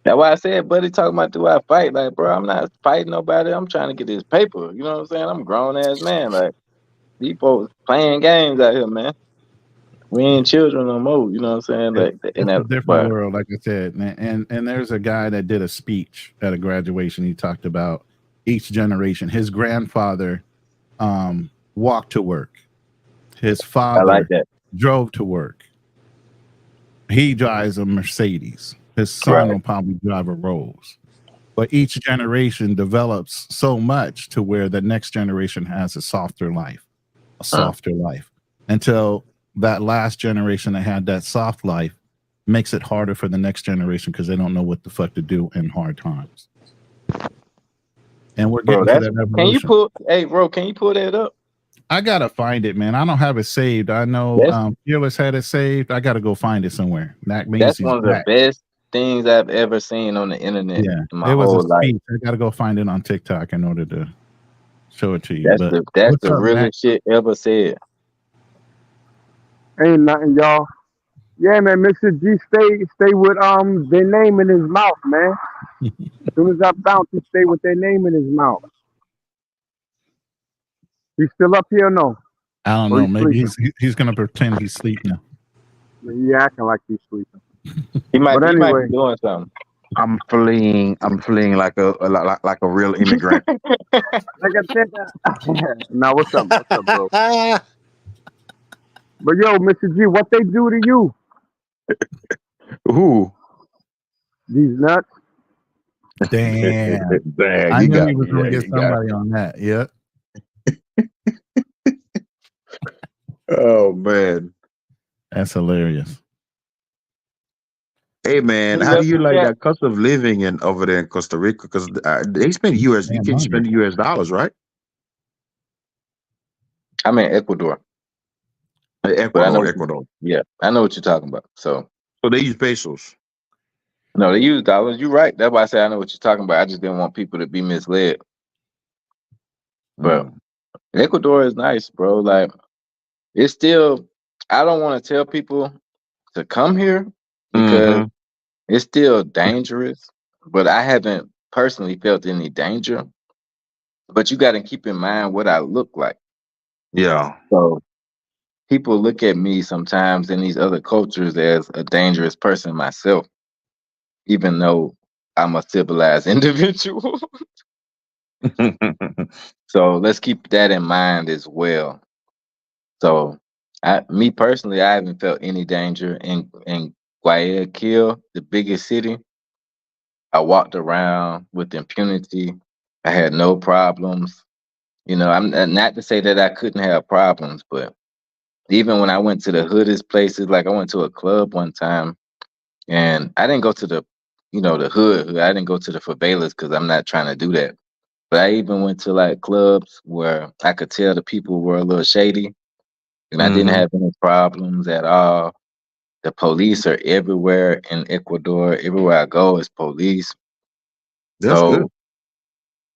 That's why I said, buddy, talking about do I fight? Like, bro, I'm not fighting nobody. I'm trying to get this paper. You know what I'm saying? I'm a grown ass man. Like, these folks playing games out here, man. We ain't children no more. You know what I'm saying? Like, It's a different world, like I said. And there's a guy that did a speech at a graduation. He talked about each generation. His grandfather walked to work. His father like that. drove to work. He drives a Mercedes. His son will probably drive a Rolls. But each generation develops so much to where the next generation has a softer life, until that last generation that had that soft life makes it harder for the next generation because they don't know what the fuck to do in hard times. And we're getting to that evolution. Can you pull? Hey, bro, can you pull that up? I gotta find it, man. I don't have it saved. I know Fearless had it saved. I gotta go find it somewhere. That means That's he's one of back. the best things I've ever seen on the internet. Yeah, in my it was whole a life. speech. I gotta go find it on TikTok in order to show it to you. That's But that's the up, realest shit ever said. Ain't nothing, y'all. Yeah, man, Mr. G stay with their name in his mouth, man. As soon as I bounce, he stay with their name in his mouth. He's still up here or no? I don't Or know. he's Maybe sleeping? he's gonna pretend he's asleep now. He acting like he's sleeping. He might But be anyway, doing something. I'm fleeing like a real immigrant. like I said, now what's up? What's up, bro? But yo, Mr. G, what they do to you? Who? These nuts? Damn. Damn, I you knew got he was me. gonna Yeah, get you got somebody on that. Yeah. Oh man, that's hilarious. Hey man, how do you like that cost of living in over there in Costa Rica? Because they spend US, you can spend US dollars, right? I'm in Ecuador. Ecuador. Yeah, I know what you're talking about. So they use pesos. No, they use dollars. You're right. That's why I say I know what you're talking about. I just didn't want people to be misled. But Ecuador is nice, bro. Like, it's still, I don't want to tell people to come here because it's still dangerous, but I haven't personally felt any danger. But you got to keep in mind what I look like. Yeah. So people look at me sometimes in these other cultures as a dangerous person myself, even though I'm a civilized individual. So let's keep that in mind as well. So, me personally, I haven't felt any danger in Guayaquil, the biggest city. I walked around with impunity. I had no problems. You know, I'm not to say that I couldn't have problems, but even when I went to the hoodest places, like I went to a club one time, and I didn't go to the hood. I didn't go to the favelas because I'm not trying to do that. But I even went to like clubs where I could tell the people were a little shady, and I didn't have any problems at all. The police are everywhere in Ecuador. Everywhere I go is police. That's good.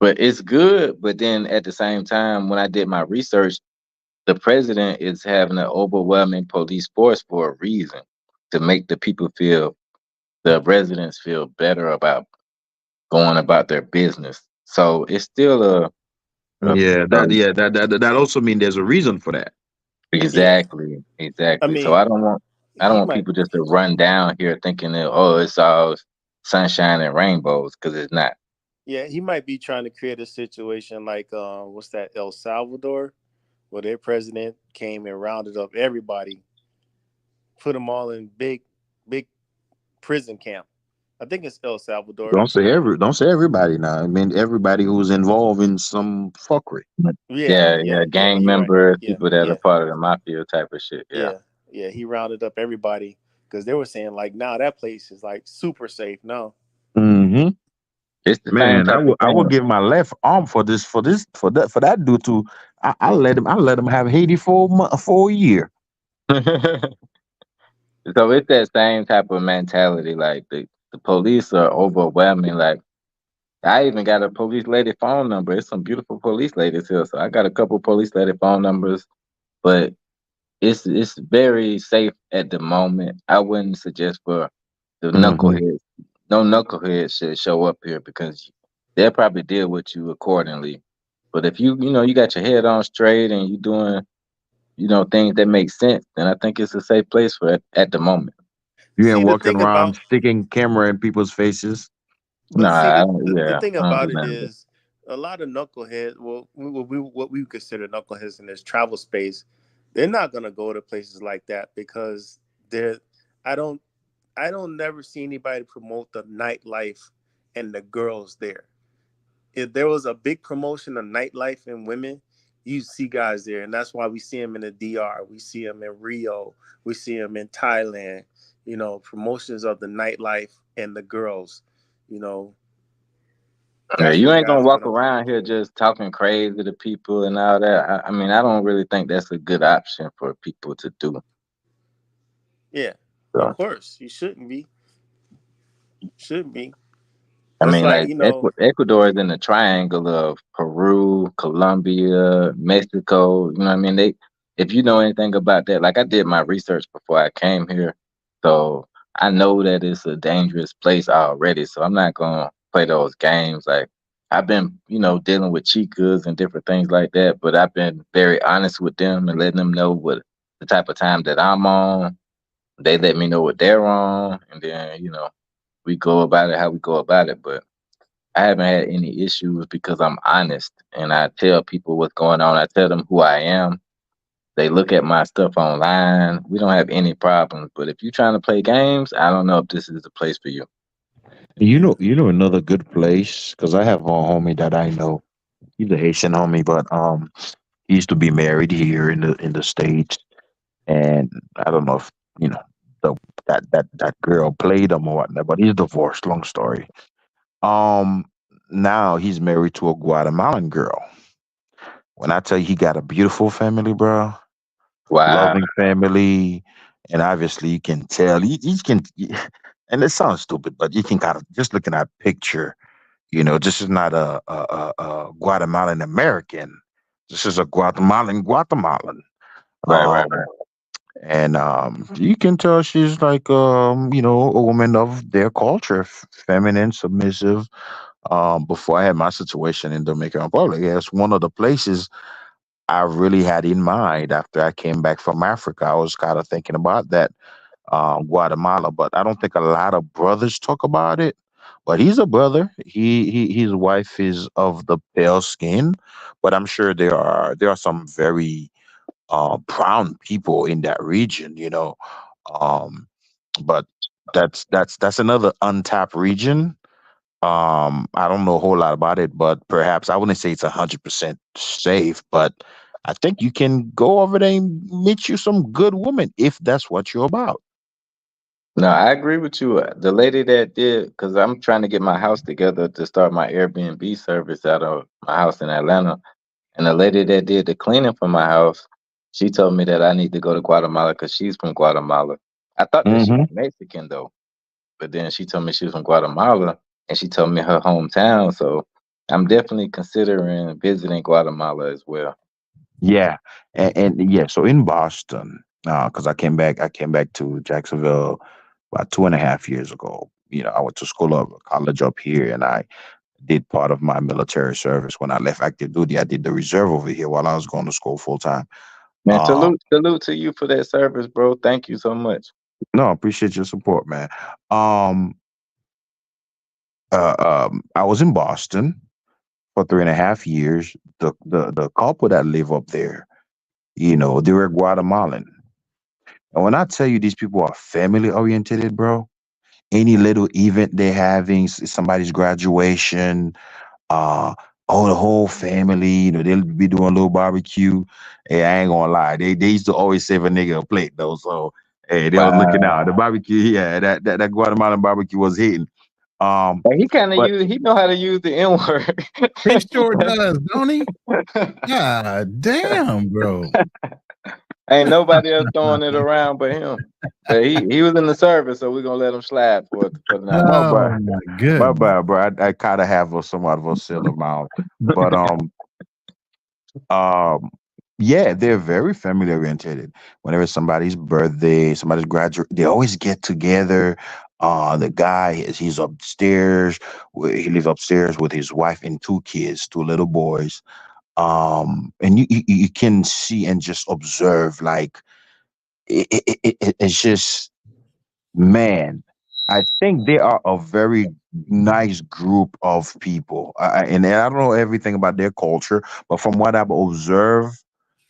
But it's good. But then at the same time, when I did my research, the president is having an overwhelming police force for a reason, to make the residents feel better about going about their business. So it's still that also means there's a reason for that. exactly. I So mean, I don't want. I don't he want might. people just to run down here thinking that, oh, it's all sunshine and rainbows, because it's not. Yeah, he might be trying to create a situation like what's that, El Salvador, where their president came and rounded up everybody, put them all in big prison camp. I think it's El Salvador. Don't say everybody now. I mean everybody who's involved in some fuckery. Yeah, Yeah, yeah, yeah, yeah. gang You're right. members, Yeah, people that are yeah, part of the mafia type of shit. Yeah. yeah, yeah. He rounded up everybody because they were saying like, now that place is like super safe. No, Hmm. It's the same Man, type of I would thing. give my left arm for that dude to I let him have Haiti for a year. So it's that same type of mentality. Like the police are overwhelming. Like I even got a police lady phone number. It's some beautiful police ladies here. So I got a couple police lady phone numbers, but it's very safe at the moment. I wouldn't suggest for the Hmm. knuckleheads. No knuckleheads should show up here because they'll probably deal with you accordingly. But if you got your head on straight and you doing things that make sense, then I think it's a safe place for it at the moment. You ain't see the walking thing around about, sticking camera in people's faces. No, but see I don't. the Yeah, thing I don't about do it none of that. is a lot of knuckleheads. Well, what we would consider knuckleheads in this travel space, they're not gonna go to places like that because they're. I don't. I don't never see anybody promote the nightlife and the girls there. If there was a big promotion of nightlife and women, you see guys there, and that's why we see them in the DR, we see them in Rio, we see them in Thailand. Promotions of the nightlife and the girls. You know, Yeah, that's you where ain't gonna guys are walk gonna go. around here just talking crazy to people and all that. I mean, I don't really think that's a good option for people to do. Yeah, of So, course you shouldn't be. Shouldn't be. I That's mean, like like Ecuador is in the triangle of Peru, Colombia, Mexico. You know what I mean? If you know anything about that, like I did my research before I came here, so I know that it's a dangerous place already. So I'm not gonna play those games. Like I've been, dealing with chicas and different things like that, but I've been very honest with them and letting them know what the type of time that I'm on. They let me know what they're on, and then we go about it how we go about it. But I haven't had any issues because I'm honest and I tell people what's going on. I tell them who I am. They look at my stuff online. We don't have any problems. But if you're trying to play games, I don't know if this is the place for you. yeah. You know another good place because I have a homie that I know. He's a Haitian homie, but he used to be married here in the States, and I don't know if you know the that girl played him or whatnot, but he's divorced. Long story. Um, Now he's married to a Guatemalan girl. When I tell you he got a beautiful family, bro, Wow. loving family, and obviously you can tell he can. And it sounds stupid, but you can kind of just looking at picture. This is not a Guatemalan American. This is a Guatemalan. Right, right, Um, right. and you can tell she's like a woman of their culture, feminine, submissive. Before I had my situation in Dominican Republic, yeah, it's one of the places I really had in mind after I came back from Africa. I was kind of thinking about that, Guatemala, but I don't think a lot of brothers talk about it. But he's a brother. His wife is of the pale skin, but I'm sure there are some very brown people in that region. Um, but that's another untapped region. I don't know a whole lot about it, but perhaps I wouldn't say it's 100% safe, but I think you can go over there and meet you some good woman if that's what you're about. No, I agree with you. The lady that did, because I'm trying to get my house together to start my Airbnb service out of my house in Atlanta. And the lady that did the cleaning for my house, she told me that I need to go to Guatemala because she's from Guatemala. I thought that she Hmm. was Mexican though, but then she told me she was from Guatemala and she told me her hometown. So I'm definitely considering visiting Guatemala as well. Yeah, and yeah. So in Boston, because I came back to Jacksonville about 2.5 years ago. I went to school up college up here, and I did part of my military service. When I left active duty, I did the reserve over here while I was going to school full time. Man, Um, salute to you for that service, bro. Thank you so much. No, I appreciate your support, man. I was in Boston for 3.5 years. The couple that live up there, they were Guatemalan. And when I tell you these people are family oriented, bro, any little event they're having, somebody's graduation, uh, oh, the whole family, they'll be doing a little barbecue. Hey, I ain't gonna lie, they used to always save a nigga a plate though. So hey, they was looking out. The Wow. barbecue, yeah, that Guatemalan barbecue was hitting. And he kind of But he know how to use the N He sure word. does, don't he? God damn, bro. Ain't nobody else throwing it around but him. But he was in the service, so we're gonna let him slide for the night. my Oh bad, my my goodness. bad, bro. I kind of have a somewhat of a silly mouth, but Um, yeah, they're very family oriented. Whenever somebody's birthday, somebody's graduate, they always get together. The guy he's upstairs. He lives upstairs with his wife and two kids, two little boys. And you can see and just observe, like it's just, man, I think they are a very nice group of people. And I don't know everything about their culture, but from what I've observed,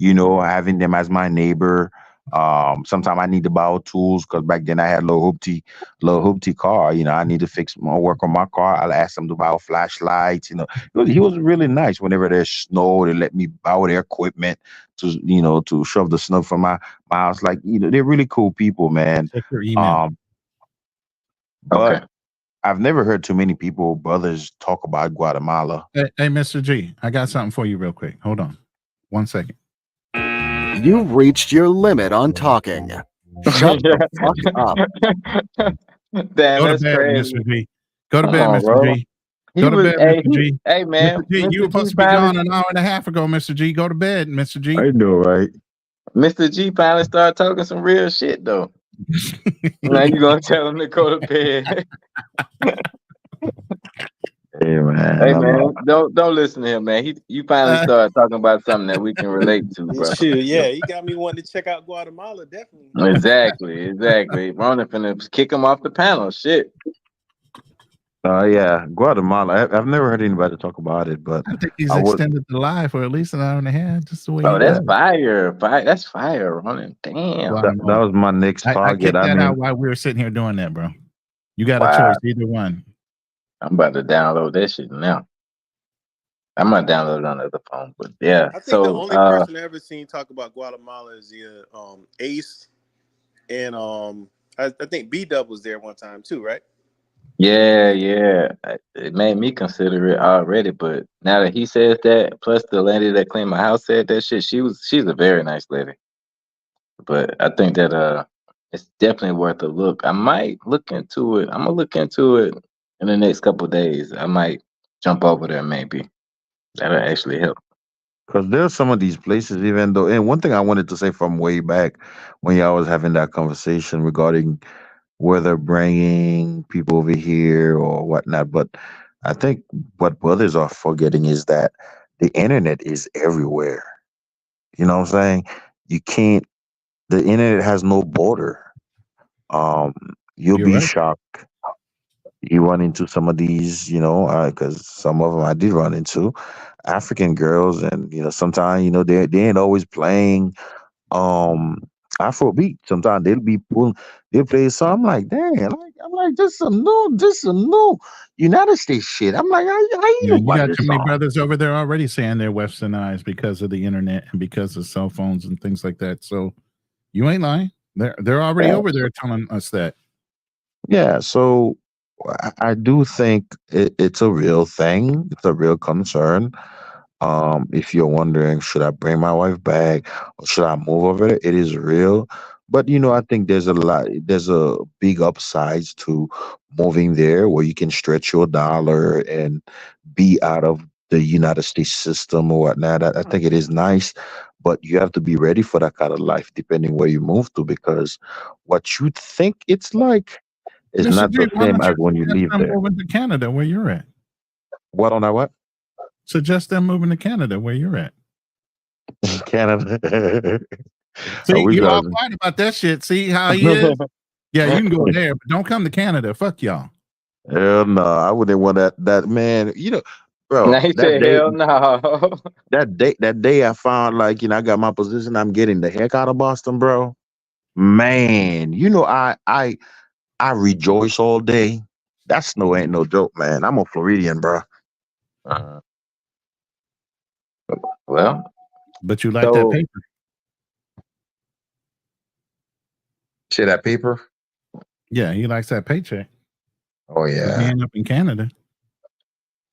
having them as my neighbor, sometimes I need to borrow tools because back then I had a little hoopty car. I need to fix my work on my car. I'll ask them to borrow flashlights. He was really nice. Whenever there's snow, they let me borrow their equipment to shove the snow from my house. Like, they're really cool people, man. Check your email. Um, Okay. but I've never heard too many people, brothers, talk about Guatemala. Hey, Mr. G, I got something for you real quick. Hold on. 1 second. You've reached your limit on talking. Shut the fuck up. Damn, Go to that's bed, crazy. Mr. G. Go to Come bed, on, Mr. bro. G. He Go to was bed, Mr. G. hey man, Mr. G, you were Mr. G supposed to be finally gone an hour and a half ago, Mr. G. Go to bed, Mr. G. I know, right? Mr. G finally started talking some real shit though. Now you gonna tell him to go to bed. Hey, man. Hey man, don't listen to him, man. You finally started talking about something that we can relate to, bro. Shoot, yeah, you got me wanting to check out Guatemala, definitely. Exactly. Ronan finna kick him off the panel. Shit. Yeah, Guatemala. I've never heard anybody talk about it, but I think he's I would, extended the live for at least an hour and a half, just the way Oh, he that's does. fire. That's fire, Ronan. Damn. that Guatemala. was my next I target. kicked I that out mean, while we were sitting here doing that, bro. You got a Wow. choice, either one. I'm about to download that shit now. I might download it on the other phone, but yeah. I think the So only person I ever seen talk about Guatemala is Ace, and I think B Dub was there one time too, right? yeah. It made me consider it already, but now that he says that, plus the lady that cleaned my house said that shit, she's a very nice lady. But I think that it's definitely worth a look. I might look into it. I'm gonna look into it in the next couple of days. I might jump over there maybe. That'll actually help. because there's some of these places, even though, and one thing I wanted to say from way back when y'all was having that conversation regarding whether bringing people over here or whatnot, but I think what brothers are forgetting is that the internet is everywhere. You know what I'm saying? You can't. The internet has no border. Um, you'll You're be right. shocked. You run into some of these, because some of them I did run into African girls, and sometimes they ain't always playing um Afrobeat. Sometimes they'll play a song. I'm like, dang, I'm like, this some new United States shit. I'm like, how you Yeah, know you about got this too many song? brothers over there already saying they're westernized because of the internet and because of cell phones and things like that. So you ain't lying. They're already Yeah, over there telling us that. yeah. So I do think it's a real thing. It's a real concern. If you're wondering, should I bring my wife back or should I move over there? It is real. But I think there's a big upsides to moving there where you can stretch your dollar and be out of the United States system or whatnot. I think it is nice, but you have to be ready for that kind of life depending where you move to, because what you think it's like is Mr. not G, the why same don't you as when you suggest leave them there. moving to Canada where you're at? What on that what? Suggest them moving to Canada where you're at. Canada. I See, wish you I all was. quiet about that shit. See how he is? Yeah, you can go there, but don't come to Canada. Fuck y'all. Hell no, I wouldn't want that man. Bro, Now he that said, day, hell no. that day, I found like I got my position. I'm getting the heck out of Boston, bro. Man, I rejoice all day. That snow ain't no joke, man. I'm a Floridian, bro. Uh, well, But you like that so paper. See that paper? Yeah, he likes that paycheck. Oh He's yeah. being up in Canada.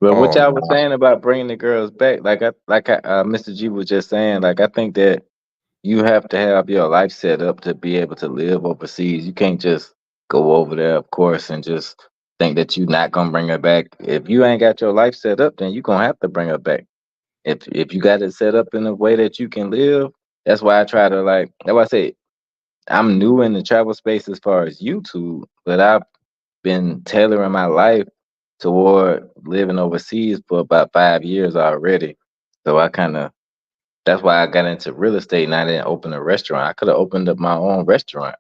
but what Oh y'all was no. saying about bringing the girls back, Mr. G was just saying, like I think that you have to have your life set up to be able to live overseas. You can't just go over there, of course, and just think that you're not gonna bring her back. If you ain't got your life set up, then you're gonna have to bring her back. If you got it set up in a way that you can live, that's why I try to that's why I say I'm new in the travel space as far as YouTube, but I've been tailoring my life toward living overseas for about 5 years already. So that's why I got into real estate and I didn't open a restaurant. I could have opened up my own restaurant,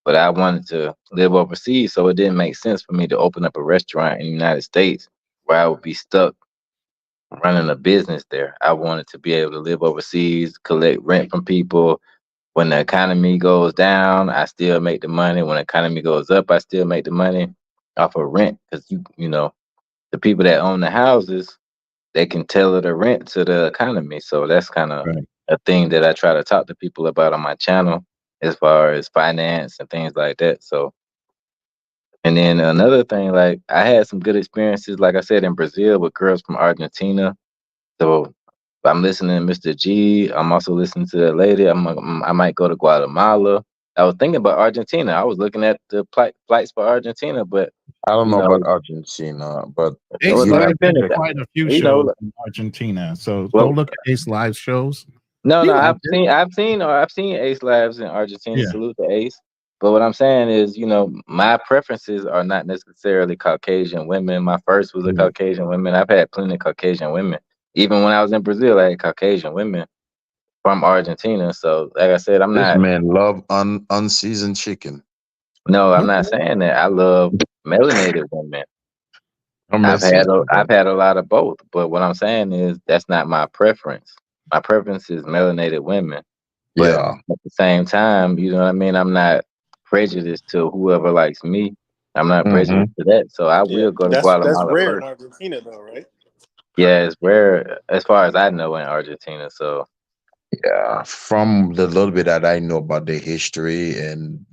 but I wanted to live overseas, so it didn't make sense for me to open up a restaurant in the United States where I would be stuck running a business there. I wanted to be able to live overseas, collect rent from people. When the economy goes down, I still make the money. When the economy goes up, I still make the money off of rent because the people that own the houses, they can tailor the rent to the economy. So that's kind of Right. a thing that I try to talk to people about on my channel as far as finance and things like that. So, and then another thing, like I had some good experiences, like I said, in Brazil with girls from Argentina. So I'm listening to Mr. G. I'm also listening to that lady. I might go to Guatemala. I was thinking about Argentina. I was looking at the flights for Argentina, but I don't you know about know, Argentina, but Ace let me Live has finish. quite a few You know, shows in Argentina. So go well, look at Ace Live shows. no, He no, liked it. I've seen Ace Labs in Argentina. Yeah. Salute to Ace. But what I'm saying is, my preferences are not necessarily Caucasian women. My first was a Mm. Caucasian woman. I've had plenty of Caucasian women. Even when I was in Brazil, I had Caucasian women from Argentina. So, like I said, this man love unseasoned chicken. no, I'm What? not saying that. I love melanated women. I'm seasoned, bro. I've had a lot of both, but what I'm saying is that's not my preference. My preference is melanated women. But Yeah. at the same time, you know what I mean? I'm not prejudiced to whoever likes me. I'm not Mm-hmm. prejudiced to that. So I Yeah, will go to that's Guatemala rare in first. Argentina, though, right? Yeah, it's rare as far as I know in Argentina. So Yeah. From the little bit that I know about the history, and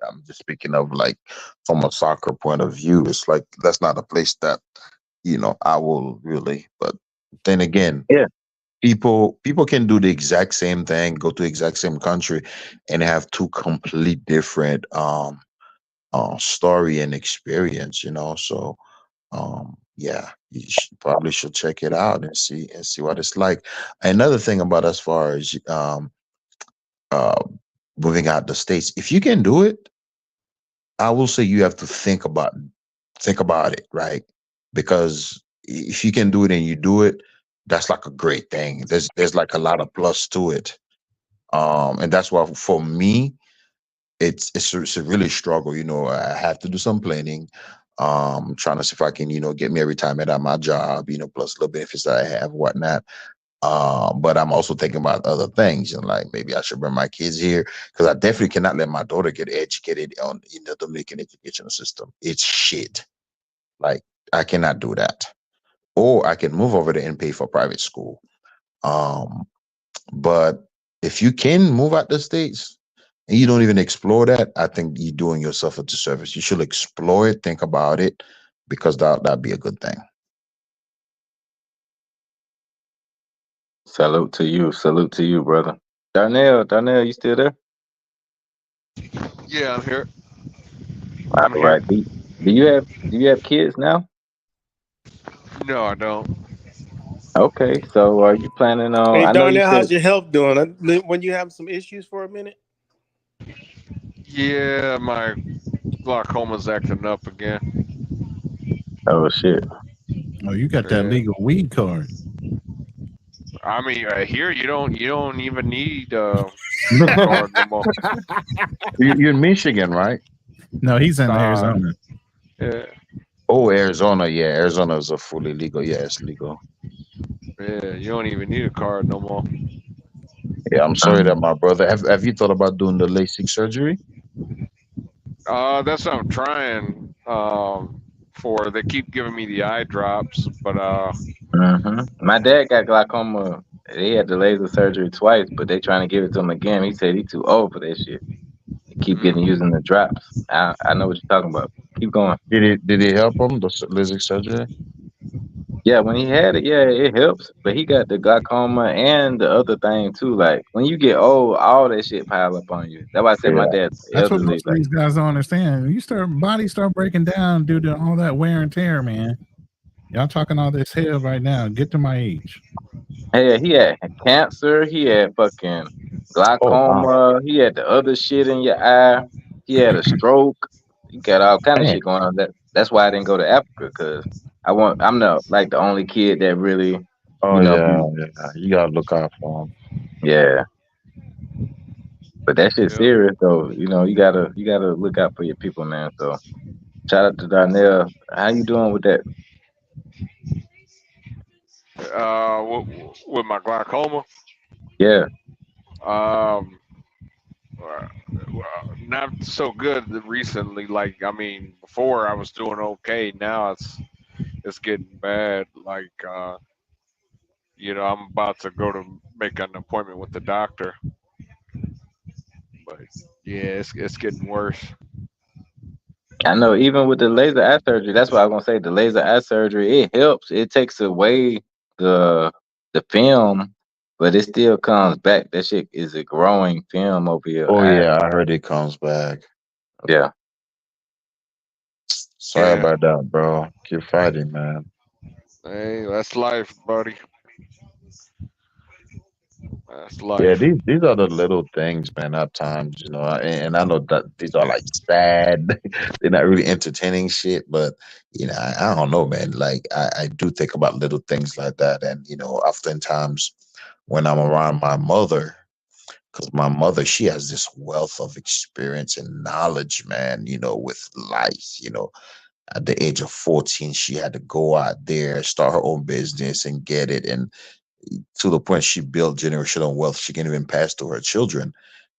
I'm just speaking of like from a soccer point of view, it's like that's not a place that I will really. But then again, yeah, people can do the exact same thing, go to the exact same country, and have two complete different story and experience. So yeah, probably should check it out and see what it's like. Another thing about as far as uh moving out the states, if you can do it, I will say you have to think about it, right? Because if you can do it and you do it, that's like a great thing. There's like a lot of plus to it. And that's why for me, it's a really struggle. I have to do some planning. Trying to see if I can, get me a retirement at my job, plus little benefits that I have, whatnot. But I'm also thinking about other things, like maybe I should bring my kids here because I definitely cannot let my daughter get educated on in the Dominican educational system. It's shit. Like I cannot do that. Or I can move over there and pay for private school. Um, but if you can move out the states and you don't even explore that, I think you're doing yourself a disservice. You should explore it, think about it, because that'd be a good thing. salute to you, brother. Darnell, you still there? Yeah, I'm here. All I'm here. right. Do you have kids now? No, I don't. Okay, so are you planning on? Hey, I know you Darnell, said how's your health doing? When you have some issues for a minute? Yeah, my glaucoma's acting up again. oh shit. Oh, you got that Yeah. legal weed card. I mean, here you don't even need the card no more. You're in Michigan, right? No, he's in Uh, Arizona. yeah, Oh, Arizona. Yeah, Arizona is a fully legal. Yeah, it's legal. yeah. You don't even need a card no more. Yeah, I'm sorry that my brother. Have you thought about doing the LASIK surgery? That's what I'm trying. For they keep giving me the eye drops, but My dad got glaucoma. They had the laser surgery twice, but they trying to give it to him again. He said he too old for that shit. He keep getting mm, using the drops. I know what you're talking about. Keep going. Did it help him the LASIK surgery? Yeah, when he had it, yeah, it helps. But he got the glaucoma and the other thing too. Like when you get old, all that shit pile up on you. That's why I said my Yeah. dad's That's what elderly. most of Like, these guys don't understand. You start breaking down due to all that wear and tear, man. Y'all talking all this hell right now. Get to my age. hey, he had cancer. He had fucking Oh wow. glaucoma. He had the other shit in your eye. He had a stroke. He got all kind of Man. shit going on. That's why I didn't go to Africa because I'm the only kid that really, Oh you know, yeah, be yeah. You gotta look out for him. yeah. But that shit's yep. serious though. You gotta look out for your people, man. So shout out to Darnell. How you doing with that? With my glaucoma, Yeah. um, not so good recently. Like, I mean, before I was doing okay. Now it's getting bad. Like, I'm about to go to make an appointment with the doctor, but yeah, it's getting worse. I know even with the laser eye surgery, that's what I was gonna say. The laser eye surgery, it helps. It takes away the the film, but it still comes back. That shit is a growing film over your Oh eye. yeah, I heard it comes back. Yeah. Sorry Yeah, about that, bro. Keep fighting, man. hey, that's life, buddy. That's Yeah, life. these are the little things, man. At times, and I know that these are like sad. They're not really entertaining shit, but I don't know, man. Like I do think about little things like that, and oftentimes when I'm around my mother, because my mother, she has this wealth of experience and knowledge, man. With life. At the age of 14, she had to go out there, start her own business, and get it, and to the point she built generational wealth she can even pass to her children.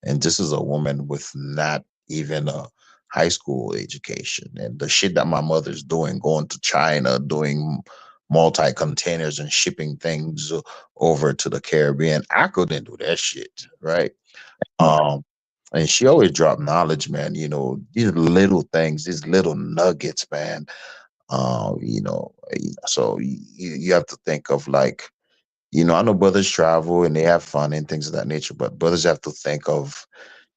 And this is a woman with not even a high school education. And the shit that my mother's doing, going to China, doing multi containers and shipping things over to the Caribbean, I couldn't do that shit, right? Um, and she always dropped knowledge, man. These little things, these little nuggets, man. So you have to think of like I know brothers travel and they have fun and things of that nature, but brothers have to think of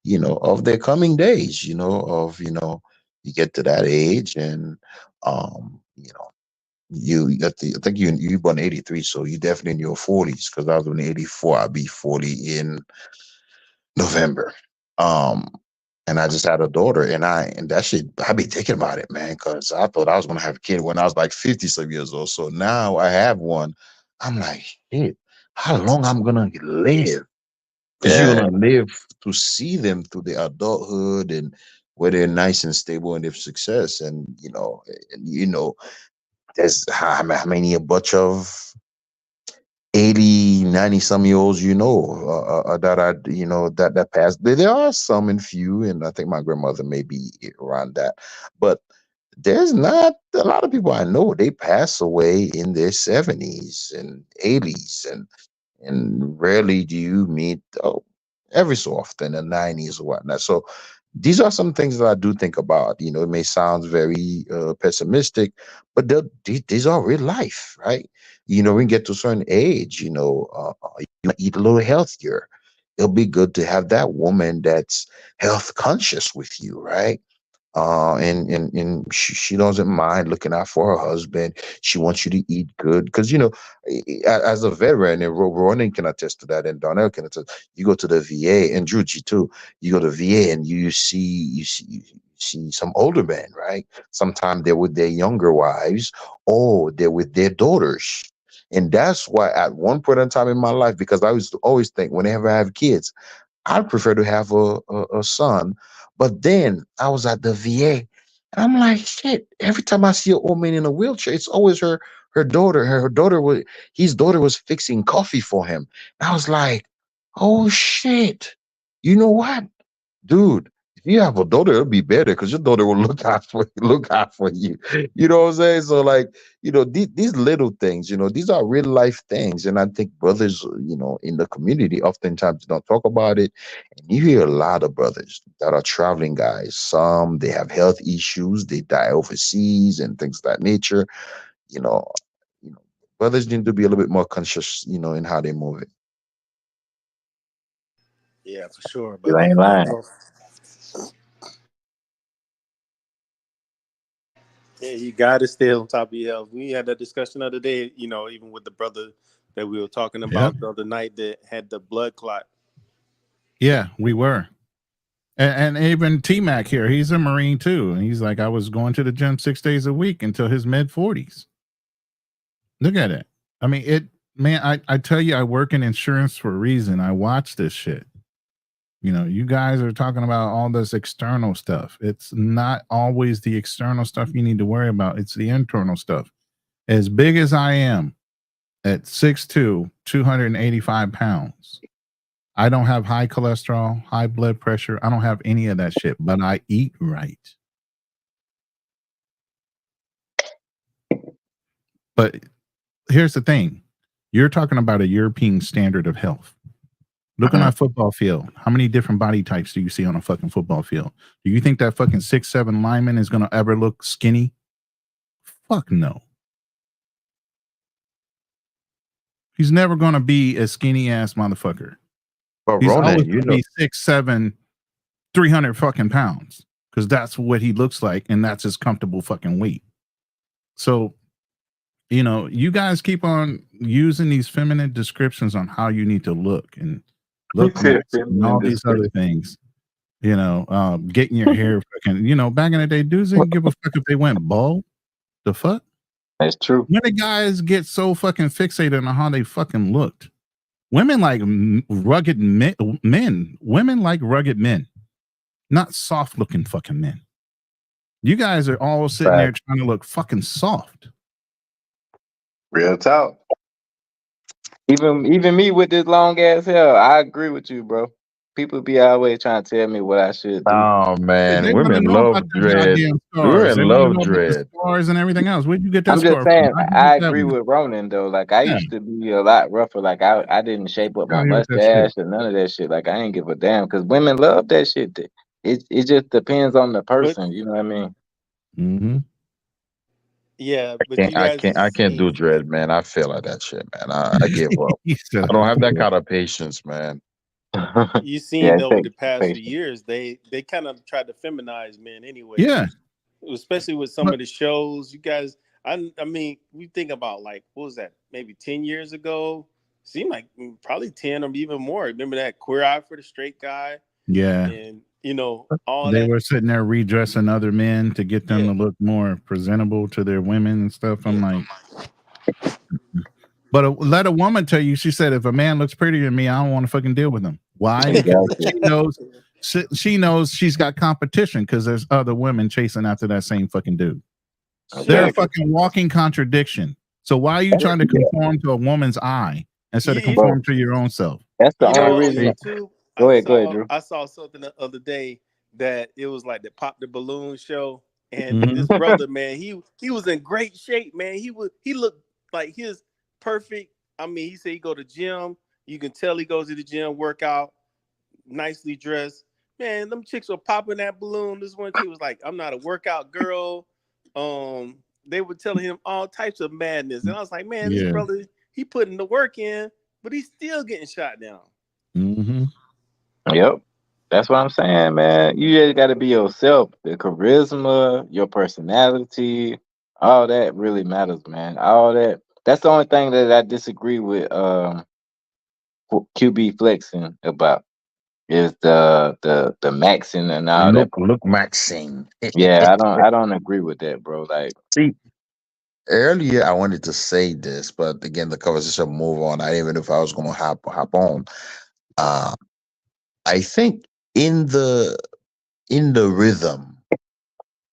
their coming days, you get to that age and, I think you born 83, so you definitely in your 40s because I was born in 84. I'll be 40 in November. Um, and I just had a daughter and that shit, I be thinking about it, man, because I thought I was gonna have a kid when I was like 50 some years old. So now I have one. I'm like, shit, how long I'm gonna live? Because you're Yeah. gonna live to see them through their adulthood and where they're nice and stable in their success. And there's how many a bunch of 80, 90 some year olds, that are, that passed. There are some and few, and I think my grandmother may be around that. But there's not a lot of people I know, they pass away in their 70s and 80s, and rarely do you meet, every so often, the 90s or whatnot. So these are some things that I do think about. It may sound very pessimistic, but these are real life, right? When you get to a certain age, you eat a little healthier. It'll be good to have that woman that's health conscious with you, right? And she doesn't mind looking out for her husband. She wants you to eat good because as a veteran, and Ronan can attest to that, and Darnell can attest. You go to the VA, and Drew G too. You go to VA, and you see some older men, right? Sometimes they're with their younger wives, or they're with their daughters. And that's why at one point in time in my life, because I used to always think whenever I have kids, I'd prefer to have a son. But then I was at the VA, and I'm like, shit. Every time I see an old man in a wheelchair, it's always her daughter. Her daughter was his daughter was fixing coffee for him. I was like, oh shit. You know what? Dude, if you have a daughter, it'll be better because your daughter will look out for you. You know what I'm saying? So like, these little things, these are real life things. And I think brothers, in the community oftentimes don't talk about it. And you hear a lot of brothers that are traveling guys. Some they have health issues, they die overseas and things of that nature. You know, you know, brothers need to be a little bit more conscious, in how they move it. Yeah, for sure. You But ain't lying. yeah, you got to stay on top of your health. We had that discussion the other day, even with the brother that we were talking Yep. about the other night that had the blood clot. Yeah, we were. And even T Mac here, he's a Marine too. And he's like, I was going to the gym 6 days a week until his mid 40s. Look at it. I mean, man, I tell you, I work in insurance for a reason. I watch this shit. You guys are talking about all this external stuff. It's not always the external stuff you need to worry about. It's the internal stuff. As big as I am at 6'2", 285 pounds, I don't have high cholesterol, high blood pressure. I don't have any of that shit, but I eat right. But here's the thing. You're talking about a European standard of health. Look on that football field. How many different body types do you see on a fucking football field? Do you think that fucking 6'7" lineman is going to ever look skinny? Fuck no. He's never going to be a skinny ass motherfucker. But He's always Ronan, going to be 6'7", 300 fucking pounds because that's what he looks like and that's his comfortable fucking weight. So, you guys keep on using these feminine descriptions on how you need to look and look nice and all these other things. Getting your hair fucking, back in the day, dudes didn't give a fuck if they went bald. The fuck? That's true. When the guys get so fucking fixated on how they fucking looked. Women like rugged men. Women like rugged men, not soft looking fucking men. You guys are all sitting there trying to look fucking soft. Real talk. Even me with this long ass hair, I agree with you, bro. People be always trying to tell me what I should do. Oh man, They want to women know about love the dread. goddamn scars. They Women want to love know about the dread. scars and everything else. Where'd you get that I'm just scar from? saying, How'd you I get that agree one? with Ronan though. Like I Yeah, used to be a lot rougher. Like I didn't shape up out my here with that shit. mustache or none of that shit. Like I ain't give a damn because women love that shit. It just depends on the But person. You know what I mean? Mm-hmm. yeah, but Can't, you I guys can't I can't do seen dread, man. I fail at that shit, man. I give up. He said, I don't have that kind of patience, man. you Yeah, seen it over takes the past few patience. years they kind of tried to feminize men anyway, yeah, especially with some but of the shows. You guys, I mean, we think about like what was that? Maybe 10 years ago. Seemed like probably 10 or even more. Remember that Queer Eye for the Straight Guy, yeah, and all they that. were sitting there redressing other men to get them Yeah, to look more presentable to their women and stuff. I'm yeah. like, but let a woman tell you, she said, if a man looks prettier than me, I don't want to fucking deal with him. Why? Because Exactly. she knows she's got competition because there's other women chasing after that same fucking dude. They're a Exactly. fucking walking contradiction. So why are you trying to Yeah. conform to a woman's eye instead of You, Bro, conform to your own self? that's the You know, only on reason. YouTube, Go ahead, Drew. I saw something the other day that it was like the Pop the Balloon show, and Mm-hmm. this brother, man, he was in great shape, man. He looked like his perfect. I mean, he said he go to gym. You can tell he goes to the gym, work out, nicely dressed. Man, them chicks were popping that balloon. This one chick was like, "I'm not a workout girl." They were telling him all types of madness, and I was like, "Man, this Yeah. brother, he putting the work in, but he's still getting shot down." Mm-hmm. Yep. That's what I'm saying, man. You just got to be yourself. The charisma, your personality, all that really matters, man. All that. That's the only thing that I disagree with QB flexing about is the maxing and all that. Look, Maxine. Yeah, I don't agree with that, bro. Like, See, earlier I wanted to say this, but again, the conversation move on. I didn't even know if I was going to hop on. Uh, I think in the rhythm,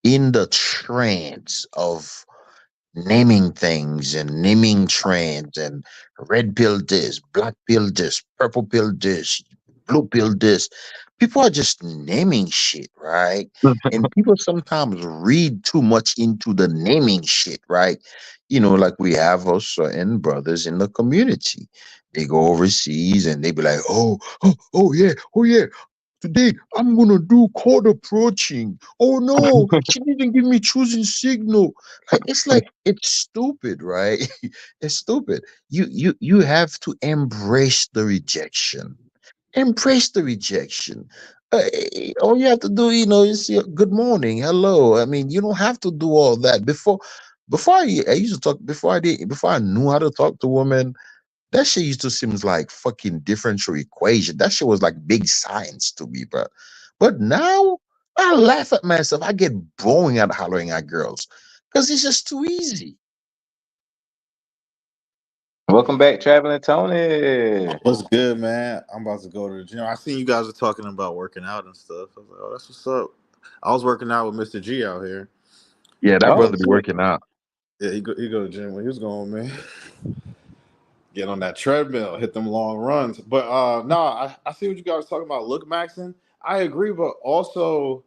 in the trance of naming things and naming trends and red pill this, black pill this, purple pill this, blue pill this. People are just naming shit, right? And people sometimes read too much into the naming shit, right? Like we have our certain brothers in the community. They go overseas and they be like, oh yeah, today I'm gonna do cold approaching. Oh no, she didn't give me choosing signal. It's stupid, right? It's stupid. You have to embrace the rejection. Embrace the rejection. All you have to do, is say good morning, hello. I mean, you don't have to do all that. Before I used to talk before I knew how to talk to women. That shit used to seem like fucking differential equation. That shit was like big science to me, bro. But now I laugh at myself. I get boring at hollering at girls because it's just too easy. Welcome back, Traveling Tony. What's good, man? I'm about to go to the gym. I seen you guys were talking about working out and stuff. I was like, oh, that's what's up. I was working out with Mr. G out here. Yeah, that Oh, brother be shit. working out. Yeah, he go to the gym when he was going, man. Get on that treadmill, hit them long runs. But no, I see what you guys talking about. Look, Maxon, I agree, but also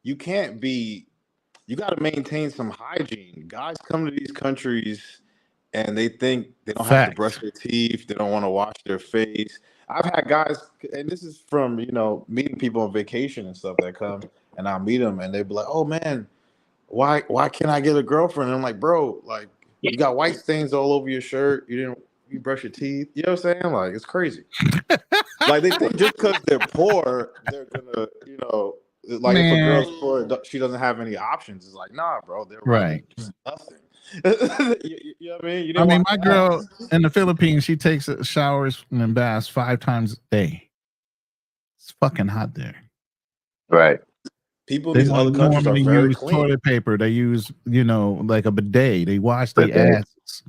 you can't be. You got to maintain some hygiene. Guys come to these countries and they think they don't have to brush Facts. their teeth. They don't want to wash their face. I've had guys, and this is from meeting people on vacation and stuff that come, and I meet them and they be like, "Oh man, why can't I get a girlfriend?" And I'm like, "Bro, like you got white stains all over your shirt. You brush your teeth. You know what I'm saying? Like it's crazy. Like they think just because they're poor, they're gonna like if a Man, girl's poor, she doesn't have any options. It's like nah, bro. They'd rather right. do nothing. You know what I mean? You I didn't mean, wash my your girl ass. in the Philippines, she takes showers and baths 5 times a day. It's fucking hot there. Right. People in They these other don't countries are normally very use clean. toilet paper. They use, like a bidet. They wash But their asses.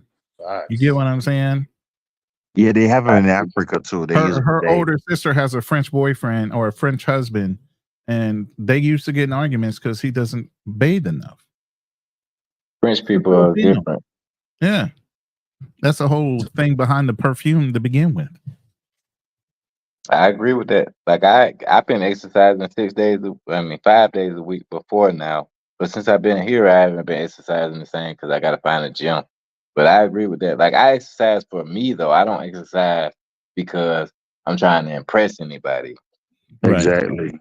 You get Facts. what I'm saying? yeah, they have it in Africa too. They use Her bidet. older sister has a French boyfriend or a French husband, and they used to get in arguments because he doesn't bathe enough. French He's a people are Filipino. different. Yeah, that's the whole thing behind the perfume to begin with. I agree with that. Like I've been exercising 5 days a week before now. But since I've been here, I haven't been exercising the same because I got to find a gym. But I agree with that. Like I exercise for me though. I don't exercise because I'm trying to impress anybody. Right. Exactly.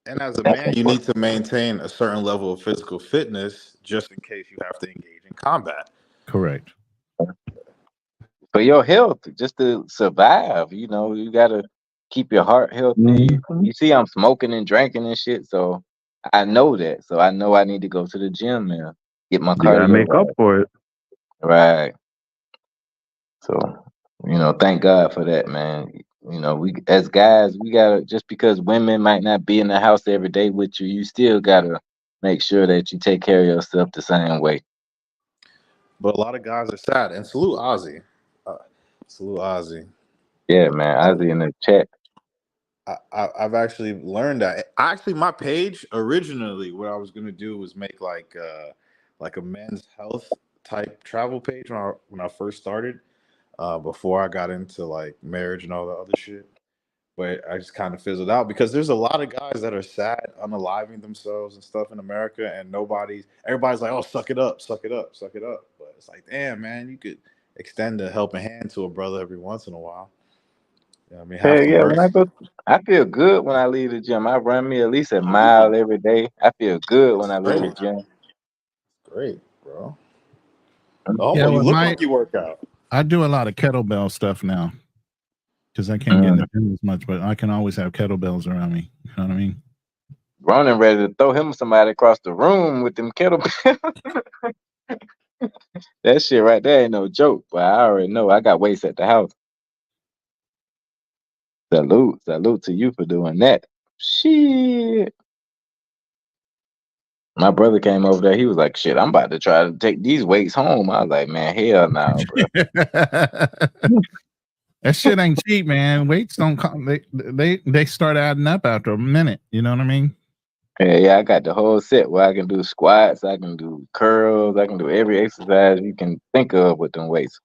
And as a man, you need to maintain a certain level of physical fitness just in case you have to engage in combat. Correct. For your health, just to survive, you gotta keep your heart healthy. Mhm. You see, I'm smoking and drinking and shit, so I know that. So I know I need to go to the gym and get my You gotta cardio make up for it. right. So, thank God for that, man. We as guys, we gotta just because women might not be in the house every day with you, you still gotta make sure that you take care of yourself the same way. But a lot of guys are sad. And salute Ozzy. Uh, salute Ozzy. Yeah, man. I was in the chat. I've actually learned that. Actually, my page originally, what I was gonna do was make like a men's health type travel page when I first started, before I got into like marriage and all the other shit. But I just kind of fizzled out because there's a lot of guys that are sad, unaliving themselves and stuff in America, and everybody's like, "Oh, suck it up, suck it up, suck it up." But it's like, damn, man, you could extend a helping hand to a brother every once in a while. You know what I mean, have Hell some yeah, when I mercy. go, I feel good when I leave the gym. I run me at least a mile every day. I feel good when I leave the Great, gym. great, bro. Yeah, Oh, you well, look like you work out. I do a lot of kettlebell stuff now because I can't get in Mm. the gym as much, but I can always have kettlebells around me. You know what I mean? Running ready to throw him somebody across the room with them kettlebells. That shit right there ain't no joke, but I already know I got weights at the house. Salute to you for doing that. Shit. My brother came over there. He was like, "Shit, I'm about to try to take these weights home." I was like, "Man, hell no, bro." That shit ain't cheap, man. Weights don't come. They start adding up after a minute. You know what I mean? Yeah, I got the whole set where I can do squats, I can do curls, I can do every exercise you can think of with them weights.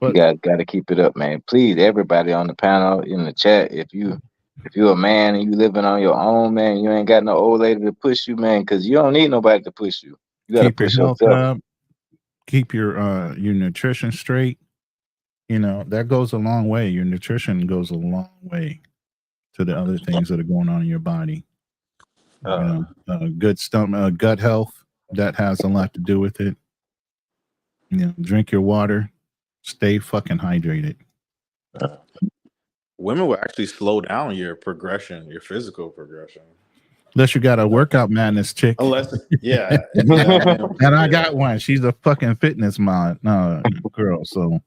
You But got to keep it up, man. Please, everybody on the panel in the chat, if you're a man and you living on your own, man, you ain't got no old lady to push you, man, because you don't need nobody to push you. You got to keep your push health yourself. up. Keep your nutrition straight. You know, that goes a long way. Your nutrition goes a long way to the other things that are going on in your body. Good stomach, gut health, that has a lot to do with it. You know, drink your water, stay fucking hydrated. Women will actually slow down your progression, your physical progression. Unless you got a workout madness chick. Unless, yeah. And I got one. She's a fucking fitness girl. So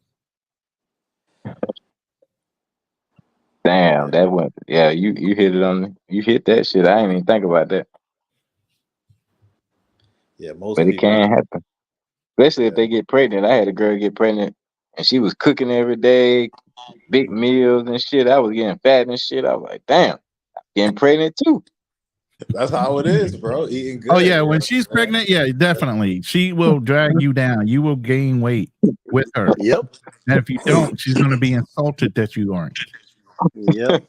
Damn, that went. Yeah, you hit it on. You hit that shit. I didn't even think about that. Yeah, most But it people. can happen, especially if they get pregnant. I had a girl get pregnant, and she was cooking every day, big meals and shit. I was getting fat and shit. I was like, damn, I'm getting pregnant too. That's how it is, bro. Eating good. oh yeah, when she's pregnant, yeah, definitely. She will drag you down. You will gain weight with her. Yep. And if you don't, she's gonna be insulted that you aren't. Yep.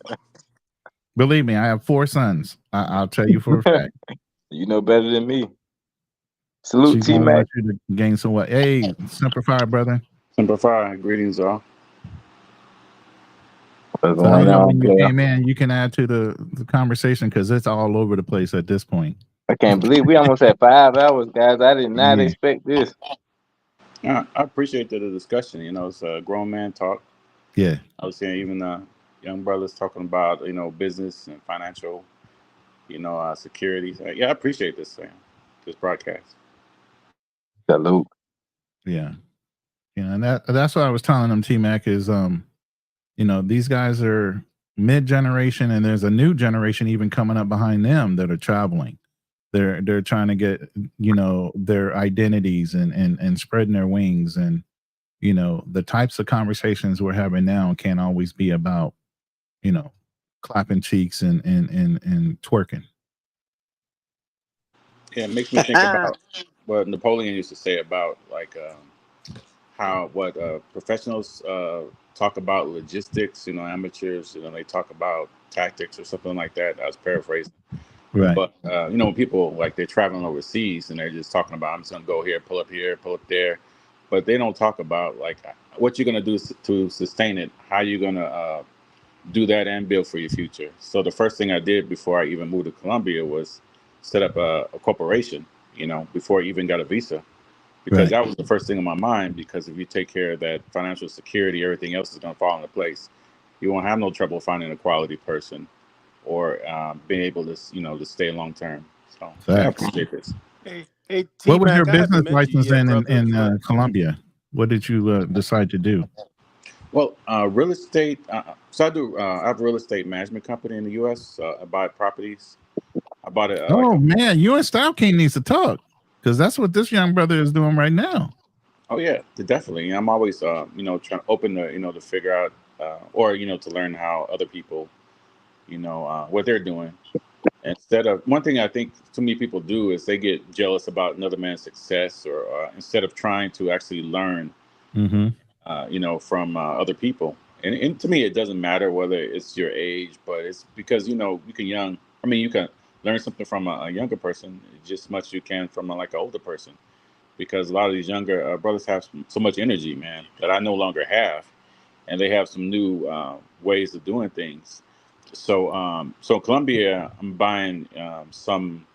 Believe me, I have 4 sons. I'll tell you for a fact. You know better than me. Salute She's T gonna Mac. want you to gain some weight. Hey, Simplify, brother. Simplify. Greetings, all. What's So I don't going know on, when you player? came in. You can add to the conversation because it's all over the place at this point. I can't believe we almost had 5 hours, guys. I did not Yeah. expect this. Yeah, I appreciate the discussion. You know, it's a grown man talk. Yeah. I was hearing even young brothers talking about business and financial, security. So, yeah, I appreciate this broadcast. Salute. Yeah. And that's what I was telling them. T Mac is these guys are mid generation, and there's a new generation even coming up behind them that are traveling. They're trying to get their identities and spreading their wings, and the types of conversations we're having now can't always be about clapping cheeks and twerking. Yeah, it makes me think about what Napoleon used to say about how professionals talk about logistics. Amateurs. They talk about tactics or something like that. I was paraphrasing. Right. But when people they're traveling overseas and they're just talking about, I'm just gonna go here, pull up there, but they don't talk about what you're gonna do to sustain it, how you're gonna do that and build for your future. So the first thing I did before I even moved to Colombia was set up a corporation. Before I even got a visa, because that was the first thing in my mind. Because if you take care of that financial security, everything else is gonna fall into place. You won't have no trouble finding a quality person or being able to to stay long term. So yeah, I appreciate this. Hey, What was your T-Mac, I haven't business met you license yet, brother, in but Colombia? What did you decide to do? Well, real estate. So I do. I have a real estate management company in the U.S. I buy properties. I bought it Oh man, you and Style King needs to talk, because that's what this young brother is doing right now. Oh yeah, definitely. I'm always trying to open to to figure out or to learn how other people what they're doing. Instead of one thing I think too many people do is they get jealous about another man's success, or instead of trying to actually learn Mm-hmm. from other people. And to me, it doesn't matter whether it's your age, but it's because you can you can learn something from a younger person just as much as you can from an older person. Because a lot of these younger brothers have so much energy, man, that I no longer have, and they have some new ways of doing things. So in Colombia, I'm buying some.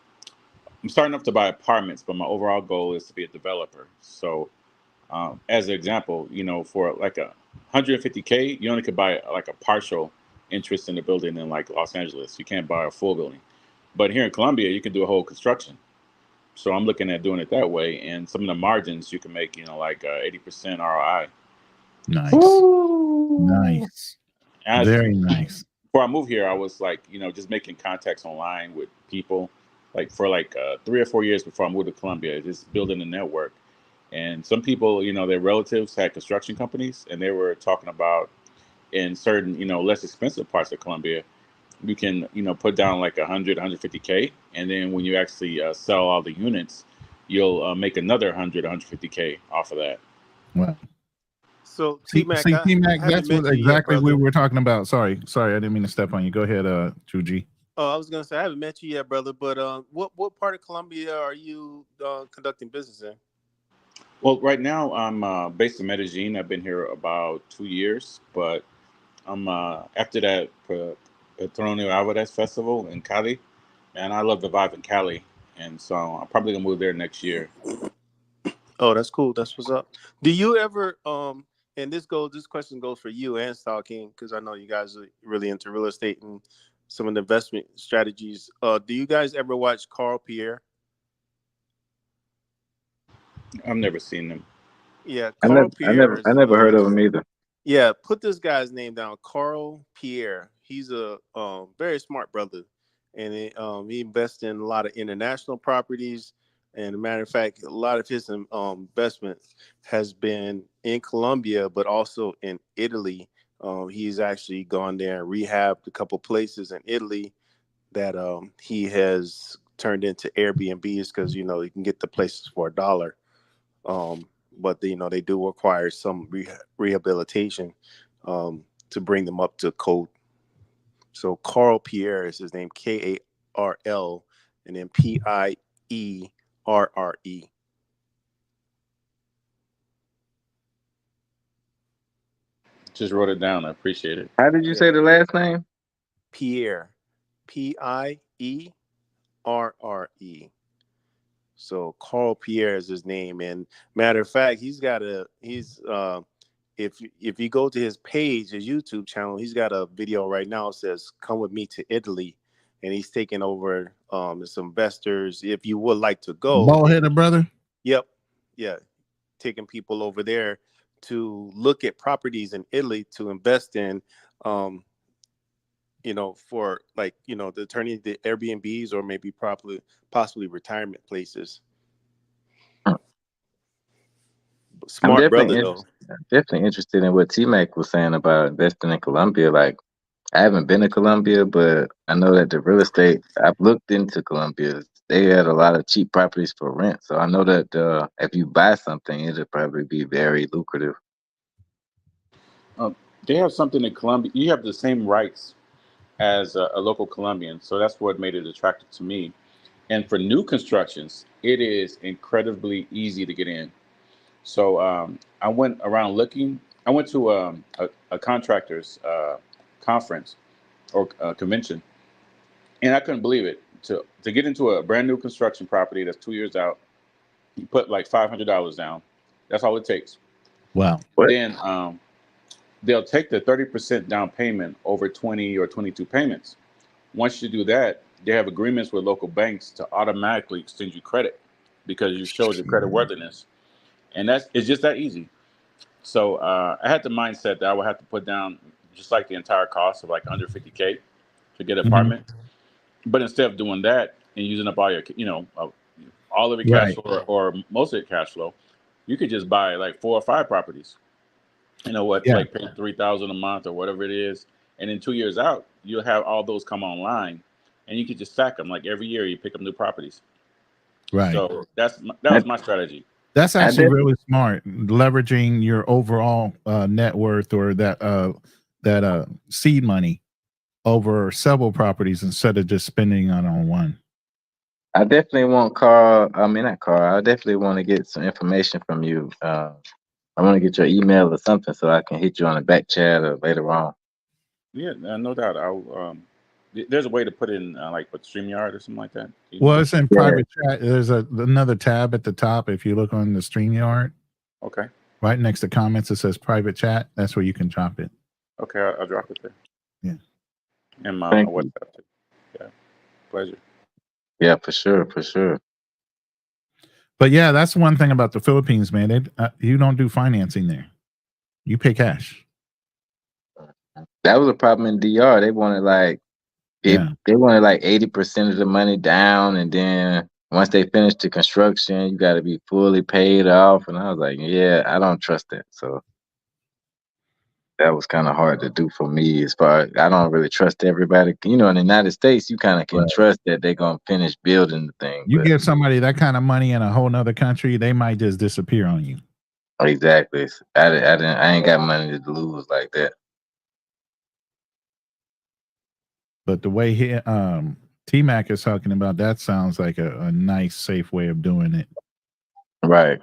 I'm starting off to buy apartments, but my overall goal is to be a developer. So as an example, for like a 150K, you only could buy like a partial interest in the building in Los Angeles. You can't buy a full building. But here in Colombia, you can do a whole construction. So I'm looking at doing it that way, and some of the margins you can make, 80% ROI. Nice. Ooh. Nice. Very nice. Before I moved here, I was just making contacts online with people, for 3 or 4 years before I moved to Colombia, just building a network. And some people, their relatives had construction companies, and they were talking about in certain, less expensive parts of Colombia, you can, put down like 150K, and then when you actually sell all the units, you'll make another 150K off of that. Well, So see, T-Mac, see, I T-Mac, haven't that's what met you yet, exactly we brother. were talking about. Sorry, I didn't mean to step on you. Go ahead, 2G. Oh, I was gonna say I haven't met you yet, brother. But what part of Colombia are you conducting business in? Well, right now I'm based in Medellin. I've been here about 2 years, but I'm after that Petronio Alvarez Festival in Cali, and I love the vibe in Cali, and so I'm probably gonna move there next year. Oh, that's cool. That's what's up. Do you ever and this question goes for you and Stalking, because I know you guys are really into real estate and some of the investment strategies. Do you guys ever watch Carl Pierre? I've never seen them. Yeah, I Carl never, I Pierre never, I is never heard of him either. yeah, put this guy's name down, Carl Pierre. He's a very smart brother, and he invests in a lot of international properties. And a matter of fact, a lot of his investments has been in Colombia, but also in Italy. He's actually gone there and rehabbed a couple places in Italy that he has turned into Airbnbs, because you can get the places for $1. But they do require some rehabilitation to bring them up to code. So Carl Pierre is his name, Karl, and then Pierre. Just wrote it down. I appreciate it. How did you Yeah. say the last name? Pierre, Pierre. So Carl Pierre is his name, and matter of fact, he's if you go to his page, his YouTube channel, he's got a video right now that says "Come with me to Italy," and he's taking over some investors. If you would like to go, Ball-headed brother. yep, yeah, taking people over there to look at properties in Italy to invest in. For the turning the Airbnbs or maybe possibly retirement places. I'm Smart brother definitely though. definitely interested in what T Mac was saying about investing in Colombia. Like, I haven't been to Colombia, but I know that the real estate, I've looked into Colombia. They had a lot of cheap properties for rent. So I know that if you buy something, it'll probably be very lucrative. They have something in Colombia. You have the same rights as a local Colombian, so that's what made it attractive to me. And for new constructions, it is incredibly easy to get in. So I went around looking. I went to a contractors conference or convention, and I couldn't believe it. To get into a brand new construction property that's 2 years out, you put like $500 down. That's all it takes. Wow. What? Then they'll take the 30% down payment over 20 or 22 payments. Once you do that, they have agreements with local banks to automatically extend you credit because you showed your credit worthiness, and it's just that easy. So I had the mindset that I would have to put down just like the entire cost of like 150K to get an Mhm. apartment. But instead of doing that and using up all your, all of your cash Right. flow or most of your cash flow, you could just buy like 4 or 5 properties. You know what? Yeah. Like pay 3,000 a month or whatever it is, and in 2 years out, you'll have all those come online, and you could just stack them. Like every year, you pick up new properties. Right. So that I, was my strategy. That's I actually definitely, really smart, leveraging your overall net worth or that seed money over several properties instead of just spending it on one. I definitely want Carl. I mean, not Carl. I definitely want to get some information from you. I want to get your email or something so I can hit you on the back chat or later on. Yeah, no doubt. There's a way to put in like with StreamYard or something like that. You Well, know? it's in Yeah. private chat. There's another tab at the top. If you look on the StreamYard, Okay. right next to comments, it says private chat. That's where you can drop it. Okay, I'll drop it there. Yeah. And my Thank you. WhatsApp too. Yeah, pleasure. Yeah, for sure, for sure. But yeah, that's one thing about the Philippines, man. You don't do financing there. You pay cash. That was a problem in DR. They wanted like Yeah. they wanted like 80% of the money down, and then once they finish the construction, you got to be fully paid off. And I was like, yeah, I don't trust that. So that was kind of hard to do for me. As far as I don't really trust everybody. In the United States, you kind of can trust that they're gonna finish building the thing. You But give somebody that kind of money in a whole nother country, they might just disappear on you. exactly, I ain't got money to lose like that. But the way T Mac is talking about, that sounds like a nice, safe way of doing it. Right.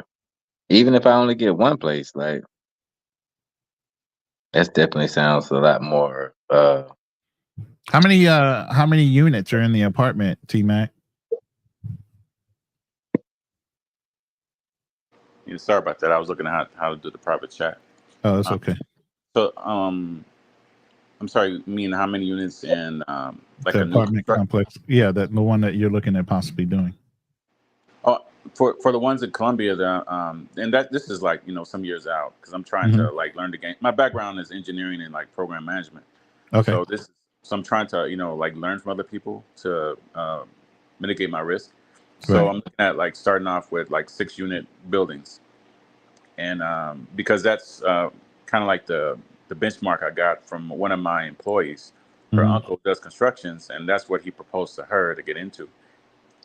Even if I only get one place, like that definitely sounds a lot more. How many units are in the apartment, T Mac? Yeah, sorry about that. I was looking at how to do the private chat. Oh, that's okay. So, I'm sorry. Mean how many units in like The a new apartment complex? Yeah, the one that you're looking at possibly doing. Oh, for the ones in Columbia, and that this is like some years out because I'm trying to like learn the game. My background is engineering and like program management. Okay. So I'm trying to like learn from other people to mitigate my risk. So Right. I'm looking at like starting off with like 6-unit buildings, and because that's kind of like the benchmark I got from one of my employees. Her uncle does constructions, and that's what he proposed to her to get into.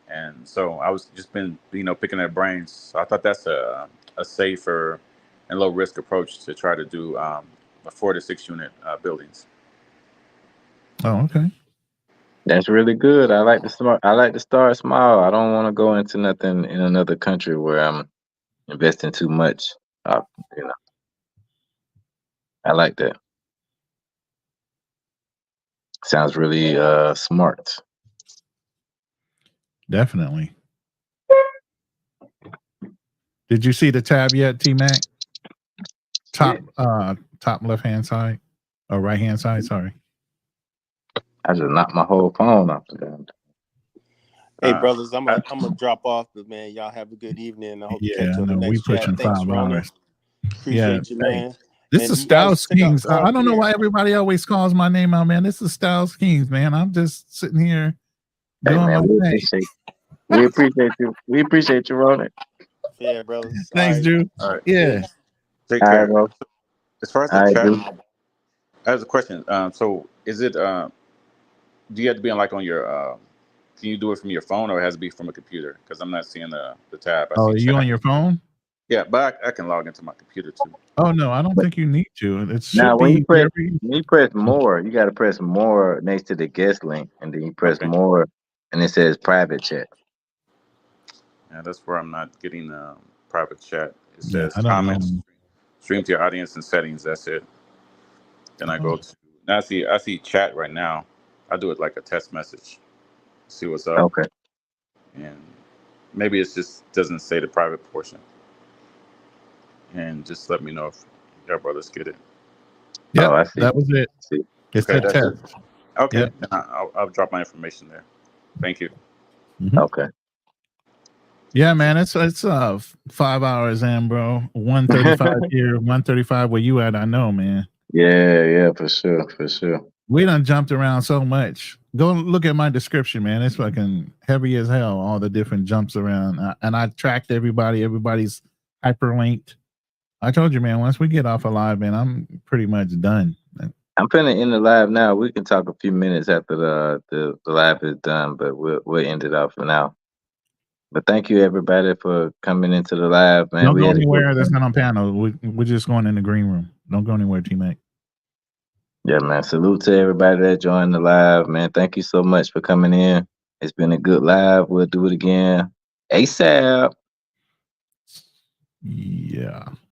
And so I was just been picking their brains. So I thought that's a safer and low risk approach to try to do a 4 to 6 unit buildings. Oh, okay. That's really good. I like to start small. I don't want to go into nothing in another country where I'm investing too much. You know, I like that. Sounds really smart. Definitely. Did you see the tab yet, T Mac? Top left hand side or right hand side? Sorry. I just knocked my whole phone off the damn. Hey, brothers, I'm gonna drop off, but man, y'all have a good evening. I hope to catch you on the No, we next chat. pushing Thanks, 5 Rona. hours. Appreciate you, man. This And is you guys Styles check out Kings. I don't know Pierre. why everybody always calls my name out, man. This is Styles Kings, man. I'm just sitting here doing my thing. We appreciate you. We appreciate you, Ronan. Yeah, brothers. Thanks, Drew. All right. Yeah. Take All care. right, bro. As far as All the right, chat, dude. I have a question. So is it do you have to be on like on your can you do it from your phone or it has to be from a computer? Because I'm not seeing the tab. I Oh, see are you chat. on your phone? Yeah, but I can log into my computer too. Oh no, I don't think you need to. It should Now, be when you press more, you got to press more next to the guest link, and then you press more, and it says private chat. Yeah, that's where I'm not getting private chat. It Yeah, says I don't comments, know. stream to your audience and settings. That's it. Then I go to now. I see chat right now. I do it like a text message. See what's up. Okay. And maybe it just doesn't say the private portion. And just let me know if your brothers get it. Yeah, I see. that was it. See. It's Okay, the that's test. it. Okay, Yep. then I'll drop my information there. Thank you. Okay. Yeah, man, it's 5 hours in, bro. 1:35 here, 1:35 where you at. I know, man. Yeah, for sure, for sure. We done jumped around so much. Go look at my description, man. It's fucking heavy as hell. All the different jumps around, and I tracked everybody. Everybody's hyperlinked. I told you, man. Once we get off alive, man, I'm pretty much done. I'm finna end the live now. We can talk a few minutes after the live is done, but we'll end it off for now. But thank you everybody for coming into the live, man. Don't We go had a good anywhere that's time. not on panel. We're just going in the green room. Don't go anywhere, teammate. Yeah, man. Salute to everybody that joined the live, man. Thank you so much for coming in. It's been a good live. We'll do it again ASAP. Yeah.